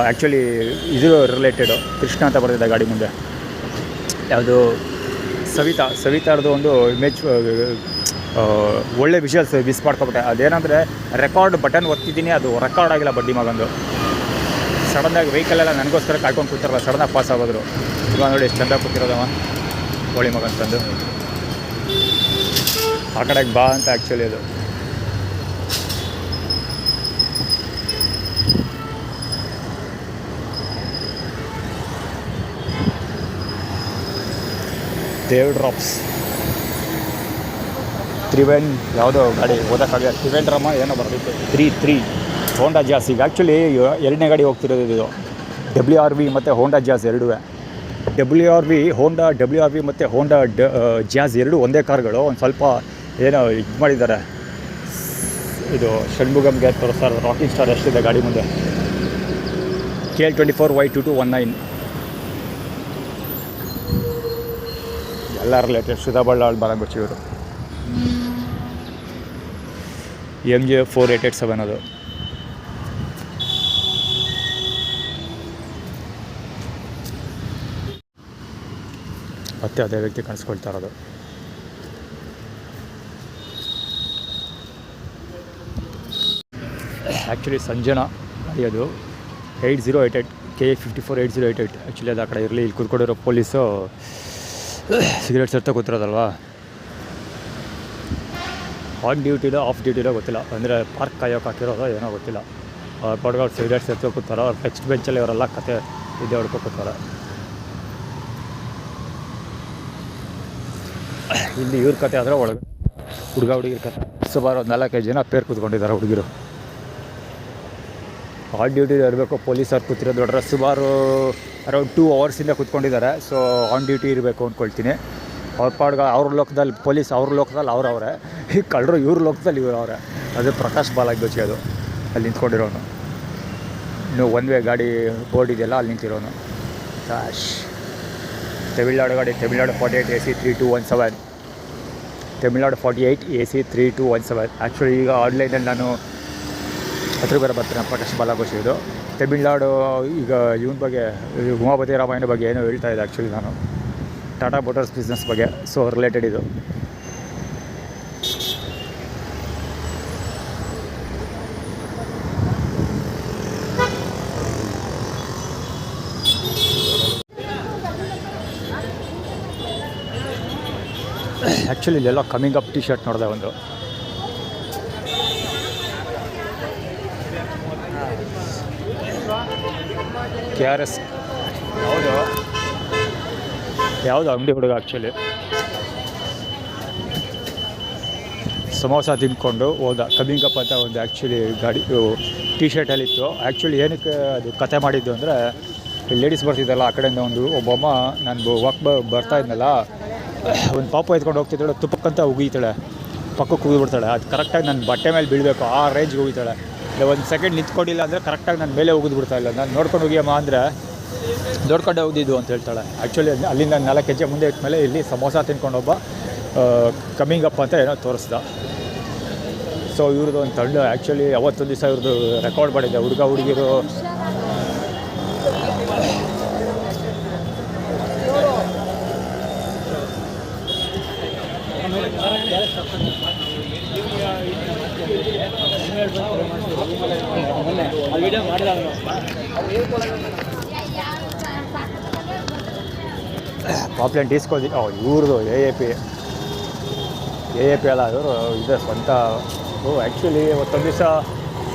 ಆ್ಯಕ್ಚುಲಿ ಇದು ರಿಲೇಟೆಡು ಕೃಷ್ಣ ಅಂತ ಬರ್ತಿದ್ದೆ ಗಾಡಿ ಮುಂದೆ, ಯಾವುದು ಸವಿತಾರ್ದು ಒಂದು ಇಮೇಜ್ ಒಳ್ಳೆ ವಿಷುವಲ್ಸ್ ಮಿಸ್ ಮಾಡ್ಕೊಬಿಟ್ಟೆ. ಅದೇನಂದರೆ ರೆಕಾರ್ಡ್ ಬಟನ್ ಒತ್ತಿದ್ದೀನಿ, ಅದು ರೆಕಾರ್ಡ್ ಆಗಿಲ್ಲ ಬಡ್ಡಿ ಮಗಂದು. ಸಡನ್ನಾಗಿ ವೆಹಿಕಲೆಲ್ಲ ನನಗೋಸ್ಕರ ಕಾಯ್ಕೊಂಡು ಕೂತಾರಲ್ಲ, ಸಡನ್ನಾಗಿ ಪಾಸ್ ಆಗೋದ್ರು. ಇವಾಗ ನೋಡಿ ಎಷ್ಟು ಚಂದ ಕೂತಿರೋದವ ಕೋಳಿ ಮಗನ್ ತಂದು ಆ ಕಡೆಗೆ ಬಾ ಅಂತ. ಆ್ಯಕ್ಚುಲಿ ಅದು ದೇವ್ ಡ್ರಾಪ್ಸ್ ಯಾವುದೋ ಗಾಡಿ ಓದೋಕ್ಕಾಗ ತ್ರಿವೇಂದ್ರಮ್ಮ ಏನೋ ಬರಬೇಕು 33 ಹೋಂಡಾ ಜಾಸ್. ಈಗ ಆ್ಯಕ್ಚುಲಿ ಎರಡನೇ ಗಾಡಿ ಹೋಗ್ತಿರೋದು ಇದು. WRV ಮತ್ತು ಹೋಂಡಾ ಜಾಸ್ ಎರಡೂ. WRV ಮತ್ತು ಹೋಂಡಾ ಜಾಸ್ ಎರಡು ಒಂದೇ ಕಾರ್ಗಳು. ಒಂದು ಸ್ವಲ್ಪ ಏನೋ ಇದು ಮಾಡಿದ್ದಾರೆ, ಇದು ಷಣ್ಮುಗಮ್ಗೆ ತೋರಿಸ್ತಾರೆ. ರಾಕಿಂಗ್ ಸ್ಟಾರ್ ಎಷ್ಟಿದೆ ಗಾಡಿ ಮುಂದೆ. KL24Y2219 ಎಲ್ಲ ರಿಲೇಟೆಡ್. ಸುಧಾ ಬಳ್ಳಾಳ್ ಬರಂಬಿಡ್ಸಿ ಇವರು. MJ 4887 ಅದು. ಮತ್ತೆ ಅದೇ ವ್ಯಕ್ತಿ ಕಾಣಿಸ್ಕೊಳ್ತಾ ಇರೋದು. ಆ್ಯಕ್ಚುಲಿ ಸಂಜನಾ ಅದು 8088 KA54 8088. ಆ್ಯಕ್ಚುಲಿ ಅದು ಆ ಕಡೆ ಇರಲಿ. ಇಲ್ಲಿ ಕೂತ್ಕೊಂಡಿರೋ ಪೊಲೀಸು ಸಿಗರೇಟ್ ಸೇರ್ತಾ ಕೂತಿರೋದಲ್ವಾ. ಆನ್ ಡ್ಯೂಟಿಲೋ ಆಫ್ ಡ್ಯೂಟಿಲೋ ಗೊತ್ತಿಲ್ಲ, ಅಂದರೆ ಪಾರ್ಕ್ ಕಾಯೋಕೆ ಹಾಕಿರೋದೋ ಏನೋ ಗೊತ್ತಿಲ್ಲ. ಪಡ್ಗಳು ಸಿಗರೇಟ್ ಸೇರ್ತಾ ಕೂತಾರೋ, ಅವ್ರು ನೆಕ್ಸ್ಟ್ ಬೆಂಚಲ್ಲಿ ಅವರೆಲ್ಲ ಕತೆ ಇದೇ ಹೊಡ್ಕೊ ಕೂತಾರೆ. ಇಲ್ಲಿ ಇವ್ರ ಕತೆ ಆದರೆ ಒಳಗೆ ಹುಡುಗಿರ ಕತೆ. ಸುಮಾರು ಒಂದು 4-5 ಜನ ಪೇರ್ ಕೂತ್ಕೊಂಡಿದ್ದಾರೆ ಹುಡುಗಿರು. ಆನ್ ಡ್ಯೂಟಿ ಇರಬೇಕು ಪೊಲೀಸರು ಕೂತಿರೋದು ನೋಡ್ರೆ ಸುಮಾರು ಅರೌಂಡ್ 2 ಅವರ್ಸಿಂದ ಕೂತ್ಕೊಂಡಿದ್ದಾರೆ. ಸೊ ಆನ್ ಡ್ಯೂಟಿ ಇರಬೇಕು ಅಂದ್ಕೊಳ್ತೀನಿ. ಅವ್ರ ಪಾಡ್ಗೆ ಅವ್ರ ಲೋಕದಲ್ಲಿ ಪೊಲೀಸ್ ಅವ್ರ ಲೋಕದಲ್ಲಿ ಅವ್ರವ್ರೆ, ಈ ಕಳ್ಳರು ಇವ್ರ ಲೋಕದಲ್ಲಿ ಇವ್ರವ್ರೆ. ಅದು ಪ್ರಕಾಶ್ ಬಾಲಾಗ್ಬಚ್ಚಿ, ಅದು ಅಲ್ಲಿ ನಿಂತ್ಕೊಂಡಿರೋನು. ಇನ್ನು ಒನ್ ವೇ ಗಾಡಿ ಬೋರ್ಡ್ ಇದೆಯಲ್ಲ ಅಲ್ಲಿ ನಿಂತಿರೋನು ಕ್ಯಾಶ್. ತಮಿಳ್ನಾಡು ಗಾಡಿ, Tamil Nadu 48 AC 3217, Tamil Nadu 48 AC 3217. Actually ಈಗ ಆನ್ಲೈನಲ್ಲಿ ನಾನು ಹತ್ರ ಬೇರೆ ಬರ್ತೀನಿ ಪ್ರಕಾಶ್ ಬಾಲಾಗೋಷಿ. ಇದು ತಮಿಳ್ನಾಡು ಈಗ ಇವನ ಬಗ್ಗೆ, ಉಮಾಪತಿ ರಾಮಾಯಣ ಬಗ್ಗೆ ಏನೋ ಹೇಳ್ತಾ ಇದೆ ಆ್ಯಕ್ಚುಲಿ ನಾನು, ಟಾಟಾ ಮೋಟರ್ಸ್ ಬಿಸ್ನೆಸ್ ಬಗ್ಗೆ. ಸೊ ರಿಲೇಟೆಡ್ ಇದು. ಆ್ಯಕ್ಚುಲಿ ಇಲ್ಲೆಲ್ಲ ಕಮಿಂಗ್ ಅಪ್ ಟಿ ಶರ್ಟ್ ನೋಡಿದೆ ಒಂದು. KRS ಯಾವುದು ಅಂಗಡಿ ಹುಡುಗ ಆ್ಯಕ್ಚುಲಿ ಸಮೋಸ ತಿಂದ್ಕೊಂಡು ಹೋದ. ಕಮಿಂಗ್ ಅಪ್ ಅಂತ ಒಂದು ಆ್ಯಕ್ಚುಲಿ ಗಾಡಿ ಟಿ ಶರ್ಟಲ್ಲಿತ್ತು. ಆ್ಯಕ್ಚುಲಿ ಏನಕ್ಕೆ ಅದು ಕತೆ ಮಾಡಿದ್ದು ಅಂದರೆ, ಲೇಡೀಸ್ ಬರ್ತಿದ್ದಲ್ಲ ಆ ಕಡೆಯಿಂದ ಒಬ್ಬಮ್ಮ ನಾನು ಬರ್ತಾ ಇದ್ನಲ್ಲ, ಒಂದು ಪಾಪು ಎತ್ಕೊಂಡು ಹೋಗ್ತಿದ್ದಾಳೆ, ತುಪ್ಪಕ್ಕಂತ ಉಗಿತಾಳೆ, ಪಕ್ಕಕ್ಕೆ ಉಗಿದ್ಬಿಡ್ತಾಳೆ. ಅದು ಕರೆಕ್ಟಾಗಿ ನನ್ನ ಬಟ್ಟೆ ಮೇಲೆ ಬೀಳಬೇಕು ಆ ರೇಂಜ್ಗೆ ಉಗಿತಾಳೆ. ಇಲ್ಲ ಒಂದು ಸೆಕೆಂಡ್ ನಿಂತ್ಕೊಂಡಿಲ್ಲ ಅಂದರೆ ಕರೆಕ್ಟಾಗಿ ನನ್ನ ಮೇಲೆ ಉಗಿದ್ಬಿಡ್ತಾ ಇಲ್ಲ. ನಾನು ನೋಡ್ಕೊಂಡು ಹೋಗಿಯಮ್ಮ ಅಂದರೆ ನೋಡ್ಕೊಂಡೆ ಹೋಗಿದ್ದು ಅಂತ ಹೇಳ್ತಾಳೆ. ಆ್ಯಕ್ಚುಲಿ ಅಲ್ಲಿಂದ 4 ಹೆಜ್ಜೆ ಮುಂದೆ ಇಟ್ಮೇಲೆ ಇಲ್ಲಿ ಸಮೋಸ ತಿನ್ಕೊಂಡೊಬ್ಬ ಕಮಿಂಗ್ ಅಪ್ ಅಂತ ಏನೋ ತೋರಿಸ್ದ. ಸೊ ಇವ್ರದ್ದು ಒಂದು ತಂಡ ಆ್ಯಕ್ಚುಲಿ ಅವತ್ತೊಂದು ದಿವಸ ಇವ್ರದ್ದು ರೆಕಾರ್ಡ್ ಮಾಡಿದ್ದೆ. ಹುಡುಗಿರು ಪಾಪ್ಲೆನ್ ಡಿಸ್ಕೋದಿ ಇವ್ರದ್ದು AAP ಅಲ್ಲ, ಇವರು ಇದೆ ಸ್ವಂತ. ಆ್ಯಕ್ಚುಲಿ ಅವತ್ತೊಂದು ದಿವಸ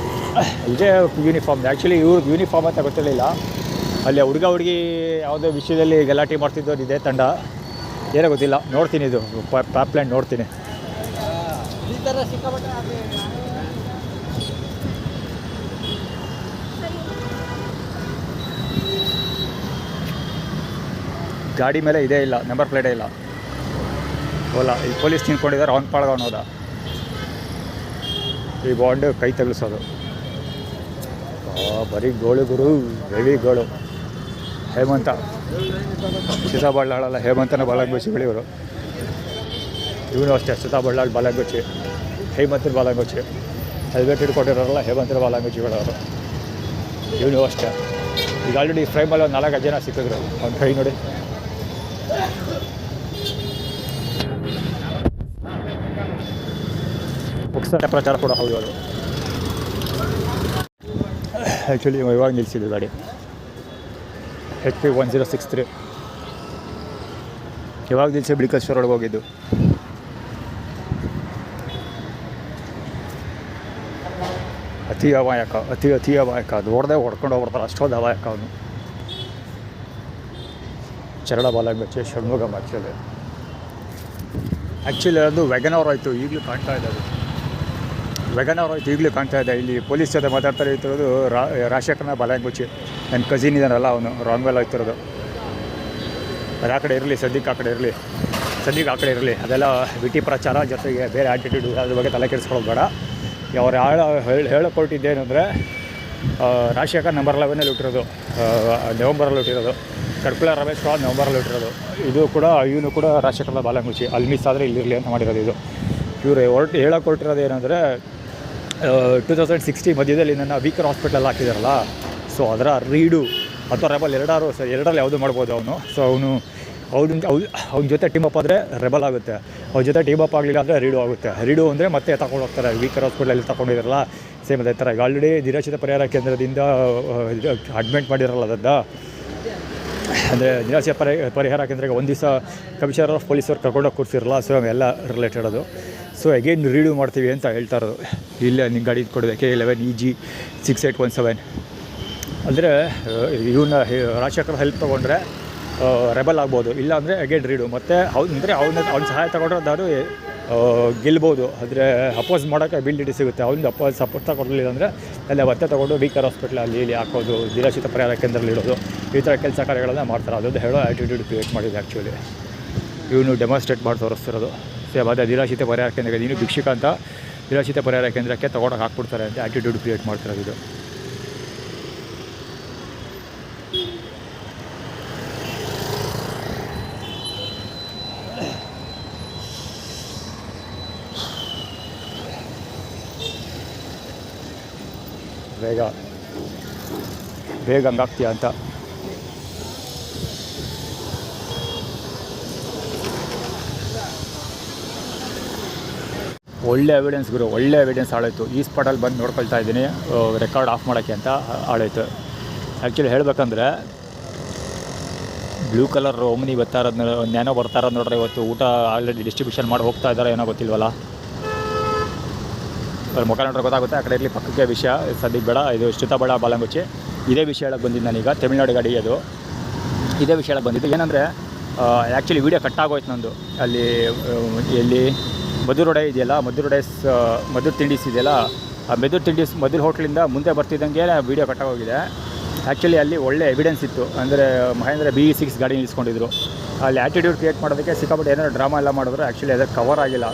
ಇದೇ ಯೂನಿಫಾರ್ಮ್. ಆ್ಯಕ್ಚುಲಿ ಇವ್ರದ್ದು ಯೂನಿಫಾರ್ಮ್ ಅಂತ ಗೊತ್ತಿರಲಿಲ್ಲ. ಅಲ್ಲಿ ಹುಡುಗಿ ಯಾವುದೋ ವಿಷಯದಲ್ಲಿ ಗಲಾಟೆ ಮಾಡ್ತಿದ್ದವ್ರು ಇದೇ ತಂಡ, ಏನೋ ಗೊತ್ತಿಲ್ಲ. ನೋಡ್ತೀನಿ ಇದು ಪಾಪ್ಲೆನ್ ನೋಡ್ತೀನಿ. ಗಾಡಿ ಮೇಲೆ ಇದೇ ಇಲ್ಲ, ನಂಬರ್ ಪ್ಲೇಟೇ ಇಲ್ಲ. ಓಲಾ ಇಲ್ಲಿ ಪೊಲೀಸ್ ನಿಂತ್ಕೊಂಡಿದ್ದಾರೆ, ಅವ್ನ ಪಾಳ್ಗೆ ಅವ್ನು ಹೋದ. ಈ ಬಾಂಡು ಕೈ ತಗಲಿಸೋದು ಬರೀ ಗೋಳು ಗುರು, ಹೆವಿ ಗೋಳು. ಹೇಮಂತ ಸೀತಾಬಳ್ಳಾಳಲ್ಲ, ಹೇಮಂತನ ಬಾಲಾಗ್ಬಚ್ಚಿ ಇವರು. ಇವನು ಅಷ್ಟೇ, ಸೀತಾಬಳ್ಳಾಳ್ ಬಾಲಾಗ್ಬಚ್ಚಿ, ಹೇಮಂತನ ಬಾಲಾಗ್ಬಚ್ಚಿ. ಹೆಲ್ಮೆಟ್ ಹಿಡ್ಕೊಂಡಿರೋರಲ್ಲ ಹೇಮಂತನ ಬಾಲಾಗ್ಬಚ್ಚಿಗಳವರು. ಇವನು ಅಷ್ಟೇ. ಈಗ ಆಲ್ರೆಡಿ ಫ್ರೈಮಲ್ಲಿ ಒಂದು 4 ಜನ ಸಿಕ್ಕಿದ್ರು. ಅವ್ನ ಕೈ ನೋಡಿ. ಪಕ್ಷ ಪ್ರಚಾರ ಕೂಡ ಹೌದು ಅದು. ಆ್ಯಕ್ಚುಲಿ ಇವಾಗ ನಿಲ್ಲಿಸಿದ್ದು ಗಾಡಿ HP 1063. ಇವಾಗ ನಿಲ್ಲಿಸಿ ಬಿಳಿಕೇಶ್ವರ ಒಳಗೆ ಹೋಗಿದ್ದು. ಅತಿ ಅಮಾಯಕ, ಅತಿ ಅಮಾಯಕ. ಅದು ಹೊಡ್ಕೊಂಡು ಹೋಗ್ಬಿಡ್ತಾರೆ, ಅಷ್ಟೊಂದು ಅಮಾಯಕ ಅವನು. ಚರಳ ಬಾಲಾಗ್ಬಚ್ಚಿ, ಷಣ್ಮುಗ ಆ್ಯಕ್ಚುಲಿ ಅದು ವ್ಯಾಗನವರ್ ಆಯಿತು, ಈಗಲೂ ಕಾಣ್ತಾ ಇದೆ. ಅದು ವ್ಯಾಗನವರ್ ಆಯಿತು, ಈಗಲೂ ಕಾಣ್ತಾ ಇದೆ. ಇಲ್ಲಿ ಪೊಲೀಸ್ ಜೊತೆ ಮಾತಾಡ್ತಾರೆ ಇರ್ತಿರೋದು ರಾಜಶೇಖರನ ಬಾಲಾಗ್ಬಚ್ಚಿ. ನನ್ನ ಕಸಿನ್ ಇದ್ದಾನಲ್ಲ ಅವನು, ರಾಂಗ್ ವೇಲ್ ಆಗ್ತಿರೋದು. ಅದು ಆ ಕಡೆ ಇರಲಿ, ಸದ್ಯಕ್ಕೆ ಆ ಕಡೆ ಇರಲಿ. ಅದೆಲ್ಲ ವಿಟಿ ಪ್ರಚಾರ ಜೊತೆಗೆ ಬೇರೆ ಆ್ಯಟಿಟ್ಯೂಡ್, ಅದ್ರ ಬಗ್ಗೆ ತಲೆ ಕೆಡಿಸ್ಕೊಳ್ಳೋದು ಬೇಡ. ಅವ್ರು ಹೇಳಿಕೊಟ್ಟಿದ್ದೇನೆಂದರೆ, ರಾಜಶೇಖರ್ ನಂಬರ್ 11 ಹುಟ್ಟಿರೋದು, ನವಂಬರಲ್ಲಿ ಹುಟ್ಟಿರೋದು. ಕರ್ಕುಳ ರಮೇಶ್ ಕೂಡ ನವಂಬರಲ್ಲಿ ಹುಟ್ಟಿರೋದು. ಇವನು ಕೂಡ ರಾಜಶೇಖರ ಬಾಲಾಗ್ಬಚ್ಚಿ. ಅಲ್ಲಿ ಮಿಸ್ ಆದರೆ ಇಲ್ಲಿರಲಿ ಅಂತ ಮಾಡಿರೋದು. ಇದು ಇವರು ಹೇಳಕೊಟ್ಟಿರೋದು ಏನಂದರೆ, 2016 ಮಧ್ಯದಲ್ಲಿ ನನ್ನ ವೀಕರ್ ಹಾಸ್ಪಿಟಲ್ ಹಾಕಿದಾರಲ್ಲ, ಸೊ ಅದರ ರೀಡು ಅಥವಾ ರೆಬಲ್ ಎರಡರಲ್ಲಿ ಯಾವುದು ಮಾಡ್ಬೋದು ಅವನು. ಸೊ ಅವ್ನ ಜೊತೆ ಟೀಮ್ ಅಪ್ ಆದರೆ ರೆಬಲ್ ಆಗುತ್ತೆ, ಅವ್ರ ಜೊತೆ ಟೀಮ್ ಅಪ್ ಆಗಲಿಲ್ಲ ಅಂದರೆ ರೀಡು ಆಗುತ್ತೆ. ರೀಡು ಅಂದರೆ ಮತ್ತೆ ತಗೊಂಡು ಹೋಗ್ತಾರೆ. ವೀಕರ್ ಹಾಸ್ಪಿಟಲಲ್ಲಿ ತಗೊಂಡಿದ್ದಾರಲ್ಲ, ಸೇಮ್ ಅದೇ ಥರ. ಈಗ ಆಲ್ರೆಡಿ ನಿರಾಶ್ರಿತ ಪರಿಹಾರ ಕೇಂದ್ರದಿಂದ ಅಡ್ಮಿಟ್ ಮಾಡಿರಲ್ಲ ಅದನ್ನು, ಅಂದರೆ ನಿರಾಶ್ರಿತ ಪರಿಹಾರ ಕೇಂದ್ರಕ್ಕೆ ಒಂದು ದಿವಸ ಕಮಿಷನರ್ ಆಫ್ ಪೊಲೀಸವ್ರು ಕರ್ಕೊಂಡೋಗಿ ಕೂರಿಸಿರಲ್ಲ. ಸೊ ಅವೆಲ್ಲ ರಿಲೇಟೆಡ್ ಅದು. ಸೊ ಅಗೇನ್ ರೀಡು ಮಾಡ್ತೀವಿ ಅಂತ ಹೇಳ್ತಾ ಇರೋದು. ಇಲ್ಲೇ ನಿಮ್ಮ ಗಾಡಿ ಕೊಡಿದೆ K11 EG 6817. ಅಂದರೆ ಇವನ್ನ ರಾಜಶೇಖರ್ ಹೆಲ್ಪ್ ತೊಗೊಂಡ್ರೆ ರೆಬಲ್ ಆಗ್ಬೋದು, ಇಲ್ಲಾಂದರೆ ಅಗೇನ್ ರೀಡು. ಮತ್ತು ಅವ್ನ ಸಹಾಯ ತೊಗೊಂಡ್ರೆ ಗೆಲ್ಬೋದು. ಆದರೆ ಅಪೋಸ್ ಮಾಡೋಕ್ಕೆ ಅಬಿಲಿಟಿ ಸಿಗುತ್ತೆ. ಅವ್ನಿಗೆ ಸಪೋರ್ಟ್ ತಗೊಳ್ಳಿಲ್ಲ ಅಂದರೆ ಅಲ್ಲೇ ಮತ್ತೆ ತೊಗೊಂಡು ವೀಕರ್ ಹಾಸ್ಪಿಟ್ಲ್ ಇಲ್ಲಿ ಹಾಕೋದು, ನಿರಾಶ್ರಿತ ಪರಿಹಾರ ಕೇಂದ್ರದಲ್ಲಿ ಇಡೋದು, ಈ ಥರ ಕೆಲಸ ಕಾರ್ಯಗಳನ್ನು ಮಾಡ್ತಾರೆ. ಅದೊಂದು ಹೇಳೋ ಆ್ಯಟಿಟ್ಯೂಡ್ ಕ್ರಿಯೇಟ್ ಮಾಡಿದೆ ಆ್ಯಕ್ಚುಲಿ. ಇವನು ಡೆಮಾನ್ಸ್ಟ್ರೇಟ್ ಮಾಡಿ ತೋರಿಸ್ತಿರೋದು. ಸೇಮ್ ಅದೇ ನಿರಾಶ್ರಿತ ಪರಿಹಾರ ಕೇಂದ್ರಕ್ಕೆ ನೀನು ಭಿಕ್ಷುಕ ಅಂತ ನಿರಾಶ್ರಿತ ಪರಿಹಾರ ಕೇಂದ್ರಕ್ಕೆ ತೊಗೊಂಡೋಗಿ ಹಾಕ್ಬಿಡ್ತಾರೆ ಅಂತ ಆ್ಯಟಿಟ್ಯೂಡ್ ಕ್ರಿಯೇಟ್ ಮಾಡ್ತಿರೋದು ಇದು. ಬೇಗ ಹಂಗಾಗ್ತೀಯ ಅಂತ. ಒಳ್ಳೆ ಎವಿಡೆನ್ಸ್ ಗುರು, ಒಳ್ಳೆ ಎವಿಡೆನ್ಸ್ ಆಳಾಯಿತು. ಈ ಸ್ಪಾಟಲ್ಲಿ ಬಂದು ನೋಡ್ಕೊಳ್ತಾ ಇದ್ದೀನಿ ರೆಕಾರ್ಡ್ ಆಫ್ ಮಾಡೋಕ್ಕೆ ಅಂತ ಆಳಾಯಿತು. ಆ್ಯಕ್ಚುಲಿ ಹೇಳಬೇಕಂದ್ರೆ ಬ್ಲೂ ಕಲರ್ ಒಮ್ನಿ ಬರ್ತಾ ಇರೋದು ನ್ಯಾನೋ ಬರ್ತಾ ಇರೋದು ನೋಡ್ರೆ, ಇವತ್ತು ಊಟ ಆಲ್ರೆಡಿ ಡಿಸ್ಟ್ರಿಬ್ಯೂಷನ್ ಮಾಡಿ ಹೋಗ್ತಾ ಇದ್ದಾರೆ ಏನೋ ಗೊತ್ತಿಲ್ವಲ್ಲ. ಮುಖ ನೋಡ್ರೆ ಗೊತ್ತಾಗುತ್ತೆ. ಆ ಕಡೆ ಇರಲಿ ಪಕ್ಕಕ್ಕೆ ವಿಷಯ ಸದ್ಯಕ್ಕೆ ಬೇಡ. ಇದು ಶ್ರುತಬಳ ಬಾಲಂಗುಚ್ಚಿ ಇದೇ ವಿಷಯ ಹೇಳಕ್ಕೆ ಬಂದಿದ್ದು ನಾನೀಗ. ತಮಿಳ್ನಾಡು ಗಾಡಿ ಅದು ಇದೇ ವಿಷಯ ಹೇಳಕ್ಕೆ ಬಂದಿದ್ದು. ಏನಂದರೆ ಆ್ಯಕ್ಚುಲಿ ವೀಡಿಯೋ ಕಟ್ಟಾಗೋಯ್ತು ನಂದು. ಅಲ್ಲಿ ಎಲ್ಲಿ ಮಧುರೊಡೆ ಇದೆಯಲ್ಲ, ಮಧುರ್ ತಿಂಡೀಸ್ ಇದೆಯಲ್ಲ, ಆ ಮಧುರ್ ಹೋಟ್ಲಿಂದ ಮುಂದೆ ಬರ್ತಿದ್ದಂಗೆ ವೀಡಿಯೋ ಕಟ್ಟಾಗೋಗಿದೆ. ಆ್ಯಕ್ಚುಲಿ ಅಲ್ಲಿ ಒಳ್ಳೆ ಎವಿಡೆನ್ಸ್ ಇತ್ತು. ಅಂದರೆ ಮಹೇಂದ್ರ BE6 ಗಾಡಿ ನಿಲ್ಲಿಸ್ಕೊಂಡಿದ್ರು. ಅಲ್ಲಿ ಆ್ಯಟಿಟ್ಯೂಡ್ ಕ್ರಿಯೇಟ್ ಮಾಡೋದಕ್ಕೆ ಸಿಕ್ಕಾಪಟ್ಟೆ ಏನಾದ್ರು ಡ್ರಾಮಾ ಎಲ್ಲ ಮಾಡಿದ್ರು. ಆ್ಯಕ್ಚುಲಿ ಅದಕ್ಕೆ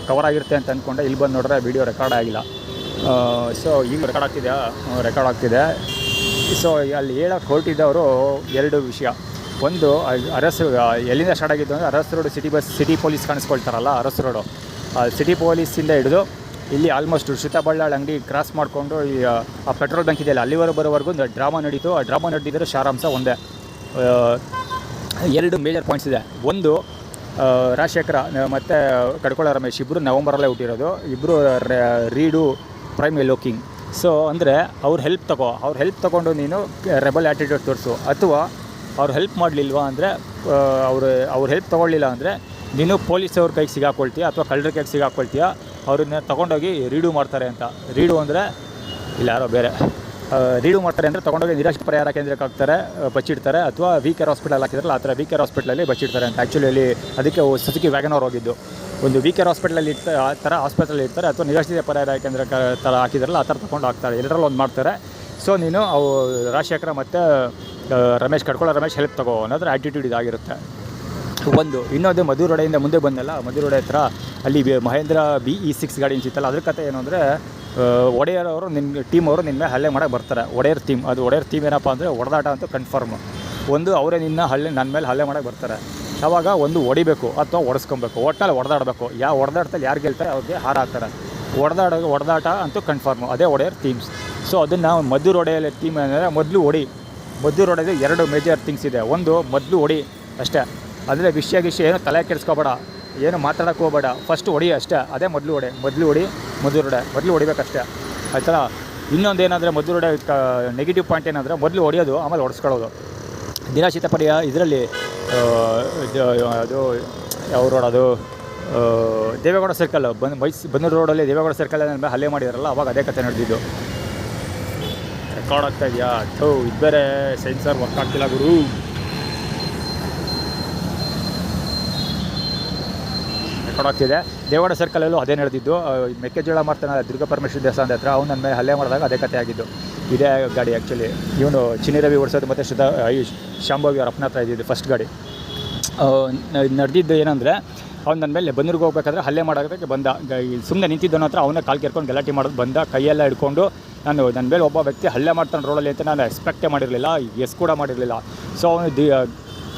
ಕವರ್ ಆಗಿರುತ್ತೆ ಅಂತ ಅಂದ್ಕೊಂಡೆ. ಇಲ್ಲಿ ಬಂದು ನೋಡಿದ್ರೆ ವೀಡಿಯೋ ರೆಕಾರ್ಡ್ ಆಗಿಲ್ಲ. ಸೊ ಈಗ ರೆಕಾರ್ಡ್ ಆಗ್ತಿದೆ. ಸೊ ಅಲ್ಲಿ ಹೇಳೋಕ್ಕೆ ಹೊರಟಿದ್ದವರು ಎರಡು ವಿಷಯ. ಒಂದು ಅರಸು ಎಲ್ಲಿಂದ ಸ್ಟಾರ್ಟ್ ಆಗಿದ್ದು ಅಂದರೆ ಅರಸ್ ರೋಡು ಸಿಟಿ ಪೊಲೀಸ್ ಕಾಣಿಸ್ಕೊಳ್ತಾರಲ್ಲ, ಅರಸ್ ರೋಡು ಸಿಟಿ ಪೊಲೀಸಿಂದ ಹಿಡಿದು ಇಲ್ಲಿ ಆಲ್ಮೋಸ್ಟ್ ಶ್ರುತಬಳ್ಳಾಳ ಅಂಗಡಿ ಕ್ರಾಸ್ ಮಾಡಿಕೊಂಡು ಆ ಪೆಟ್ರೋಲ್ ಬಂಕ್ ಇದೆಯಲ್ಲ ಅಲ್ಲಿವರೆಗೂ ಬರೋವರೆಗೂ ಒಂದು ಡ್ರಾಮಾ ನಡೀತು. ಆ ಡ್ರಾಮಾ ನಡೆದಿದ್ದರೆ ಸಾರಾಂಶ ಒಂದೇ. ಎರಡು ಮೇಜರ್ ಪಾಯಿಂಟ್ಸ್ ಇದೆ. ಒಂದು, ರಾಜಶೇಖರ ಮತ್ತು ಕಡ್ಕೊಳ ರಮೇಶ್ ಇಬ್ಬರು ನವಂಬರಲ್ಲೇ ಹುಟ್ಟಿರೋದು. ಇಬ್ಬರು ರೀಡು ಪ್ರೈಮ್ ಲೋಕಿಂಗ್. ಸೊ ಅಂದರೆ ಅವ್ರ ಹೆಲ್ಪ್ ತೊಗೊಂಡು ನೀನು ರೆಬಲ್ ಆ್ಯಟಿಟ್ಯೂಡ್ ತೋರಿಸು. ಅಥವಾ ಅವ್ರು ಹೆಲ್ಪ್ ಮಾಡಲಿಲ್ವಾ ಅಂದರೆ ಅವ್ರು ಹೆಲ್ಪ್ ತೊಗೊಳ್ಳಿಲ್ಲ ಅಂದರೆ ನೀನು ಪೊಲೀಸವ್ರ ಕೈಗೆ ಸಿಗಾಕೊಳ್ತೀಯ ಅಥವಾ ಕಳ್ಳರ ಕೈಗೆ ಸಿಗಾಕೊಳ್ತೀಯ. ಅವ್ರನ್ನ ತೊಗೊಂಡೋಗಿ ರೀಡು ಮಾಡ್ತಾರೆ ಅಂತ. ರೀಡು ಅಂದರೆ ಇಲ್ಲ ಯಾರೋ ಬೇರೆ ರೀಡು ಮಾಡ್ತಾರೆ ಅಂದರೆ ತೊಗೊಂಡೋಗಿ ನಿರಾಶ್ರಿತ ಪರಿಹಾರ ಕೇಂದ್ರಕ್ಕೆ ಹಾಕ್ತಾರೆ, ಬಚ್ಚಿಡ್ತಾರೆ. ಅಥವಾ ವಿಕೇರ್ ಹಾಸ್ಪಿಟಲ್ ಹಾಕಿದ್ರಲ್ಲ ಆ ಥರ ವಿಕೇರ್ ಹಾಸ್ಪಿಟಲಲ್ಲಿ ಬಚ್ಚಿಡ್ತಾರೆ ಅಂತ. ಆ್ಯಕ್ಚುಲಿ ಅದಕ್ಕೆ ಸುಜುಕಿ ವ್ಯಾಗನರ್ ಹೋಗಿದ್ದು. ಒಂದು ವಿಕೇರ್ ಹಾಸ್ಪಿಟಲಲ್ಲಿ ಆ ಥರ ಹಾಸ್ಪಿಟಲ್ ಇರ್ತಾರೆ, ಅಥವಾ ನಿರಾಶ್ರಿತ ಪರಿಹಾರ ಕೇಂದ್ರ ಥರ ಹಾಕಿದ್ರಲ್ಲ ಆ ಥರ ತೊಗೊಂಡು ಹಾಕ್ತಾರೆ. ಎರಡರಲ್ಲಿ ಒಂದು ಮಾಡ್ತಾರೆ. ಸೊ ನೀನು ಅವು ರಾಜಶೇಖರ ಮತ್ತು ಕಡ್ಕೊಳ ರಮೇಶ್ ಹೆಲ್ಪ್ ತಗೋ ಅನ್ನೋದ್ರ ಆ್ಯಟಿಟ್ಯೂಡ್ ಇದಾಗಿರುತ್ತೆ ಒಂದು. ಇನ್ನೊಂದು ಮಧುರೊಡೆಯಿಂದ ಮುಂದೆ ಬಂದಲ್ಲ, ಮಧುರೊಡೆ ಹತ್ರ ಅಲ್ಲಿ ಮಹೇಂದ್ರ BE6 ಗಾಡಿ ನಿಂತಿತ್ತಲ್ಲ, ಅದ್ರ ಕತೆ ಏನು ಅಂದರೆ ಒಡೆಯರ್ ಅವರು ನಿನ್ನ ಟೀಮ್ ಅವರು ನಿನ್ನ ಮೇಲೆ ಹಲ್ಲೆ ಮಾಡೋಕ್ಕೆ ಬರ್ತಾರೆ. ಒಡೆಯರ್ ಟೀಮ್ ಏನಪ್ಪ ಅಂದರೆ ಹೊಡೆದಾಟ ಅಂತೂ ಕನ್ಫರ್ಮ್. ಒಂದು ಅವರೇ ನನ್ನ ಮೇಲೆ ಹಲ್ಲೆ ಮಾಡೋಕ್ಕೆ ಬರ್ತಾರೆ. ಆವಾಗ ಒಂದು ಹೊಡಿಬೇಕು ಅಥವಾ ಹೊಡೆಸ್ಕೊಬೇಕು, ಒಟ್ಟಿನಲ್ಲಿ ಹೊಡೆದಾಡಬೇಕು. ಯಾವ ಹೊಡೆದಾಡ್ತಲ್ಲಿ ಯಾರು ಗೆಲ್ತಾರೆ ಅವ್ರಿಗೆ ಹಾರ ಹಾಕ್ತಾರೆ. ಹೊಡೆದಾಟ ಅಂತೂ ಕನ್ಫರ್ಮು. ಅದೇ ಒಡೆಯರ್ ಟೀಮ್ಸ್. ಸೊ ಅದನ್ನು ಮಧುರೊಡೆಯಲ್ಲಿ ಟೀಮ್ ಅಂದರೆ ಮಧುರೊಡೆದು ಎರಡು ಮೇಜರ್ ಥಿಂಗ್ಸ್ ಇದೆ. ಒಂದು, ಮೊದಲು ಹೊಡಿ ಅಷ್ಟೇ. ಅಂದರೆ ವಿಷಯ ಏನು ತಲೆ ಕೆಡಿಸ್ಕೋಬೇಡ, ಏನು ಮಾತಾಡೋಕ್ಕೆ ಹೋಗಬೇಡ, ಫಸ್ಟ್ ಹೊಡಿ ಅಷ್ಟೇ. ಅದೇ ಮೊದಲು ಹೊಡಿಬೇಕಷ್ಟೇ ಆಯ್ತಲ್ಲ. ಇನ್ನೊಂದು ಏನಂದರೆ ಮಧುರೊಡೆ ನೆಗೆಟಿವ್ ಪಾಯಿಂಟ್ ಏನಂದರೆ ಮೊದಲು ಹೊಡಿಯೋದು, ಆಮೇಲೆ ಹೊಡೆಸ್ಕೊಳ್ಳೋದು. ನಿರಾಶ್ರಿತ ಪರಿಹಾರ ಇದರಲ್ಲಿ ಅದು ಯಾವ ರೋಡ್ ಅದು ದೇವೇಗೌಡ ಸರ್ಕಲ್ ಬನ್ನೂರು ರೋಡಲ್ಲಿ ದೇವೇಗೌಡ ಸರ್ಕಲ್ ಹಲ್ಲೆ ಮಾಡಿದಾರಲ್ಲ, ಅವಾಗ ಅದೇ ಕತೆ ನಡೆದಿದ್ದು. ರೆಕಾರ್ಡ್ ಆಗ್ತಾ ಇದೆಯಾ? ಇದು ಬೇರೆ ಸೆನ್ಸರ್ ವರ್ಕ್ ಆಗ್ತಿಲ್ಲ ಗುರು. ರೆಕಾರ್ಡ್ ಆಗ್ತಿದೆ. ದೇವೇಗೌಡ ಸರ್ಕಲಲ್ಲೂ ಅದೇ ನಡೆದಿದ್ದು. ಮೆಕ್ಕೆಜೋಳ ಮಾಡ್ತಾನೆ ದುರ್ಗಾ ಪರಮೇಶ್ವರಿ ದೇವಸ್ಥಾನದ ಹತ್ರ, ಅವ್ನು ನನ್ನ ಮೇಲೆ ಹಲ್ಲೆ ಮಾಡಿದಾಗ ಅದೇ ಕತೆ ಆಗಿದ್ದು. ಇದೇ ಗಾಡಿ ಆ್ಯಕ್ಚುಲಿ ಇವನು ಚಿನ್ನಿ ರವಿ ಓಡಿಸೋದು ಮತ್ತು ಶಾಂಭವಿ ಅವ್ರ ಅಪ್ಪನ ಹತ್ರ ಇದ್ದಿದ್ದು ಫಸ್ಟ್ ಗಾಡಿ. ನಡೆದಿದ್ದು ಏನಂದರೆ ಅವ್ನು ನನ್ನ ಮೇಲೆ ಬನ್ನೂರಿಗೆ ಹೋಗ್ಬೇಕಾದ್ರೆ ಹಲ್ಲೆ ಮಾಡೋದಕ್ಕೆ ಬಂದ. ಸುಮ್ಮನೆ ನಿಂತಿದ್ದವನ ಹತ್ರ ಅವನೇ ಕಾಲು ಕೆರ್ಕೊಂಡು ಗಲಾಟೆ ಮಾಡೋದು ಬಂದ. ಕೈಯೆಲ್ಲ ಹಿಡ್ಕೊಂಡು ನನ್ನ ಮೇಲೆ ಒಬ್ಬ ವ್ಯಕ್ತಿ ಹಲ್ಲೆ ಮಾಡ್ತಾನೆ ರೋಡಲ್ಲಿ ಅಂತ ನಾನು ಎಕ್ಸ್ಪೆಕ್ಟೇ ಮಾಡಿರಲಿಲ್ಲ, ಕೂಡ ಮಾಡಿರಲಿಲ್ಲ. ಸೊ ಅವನು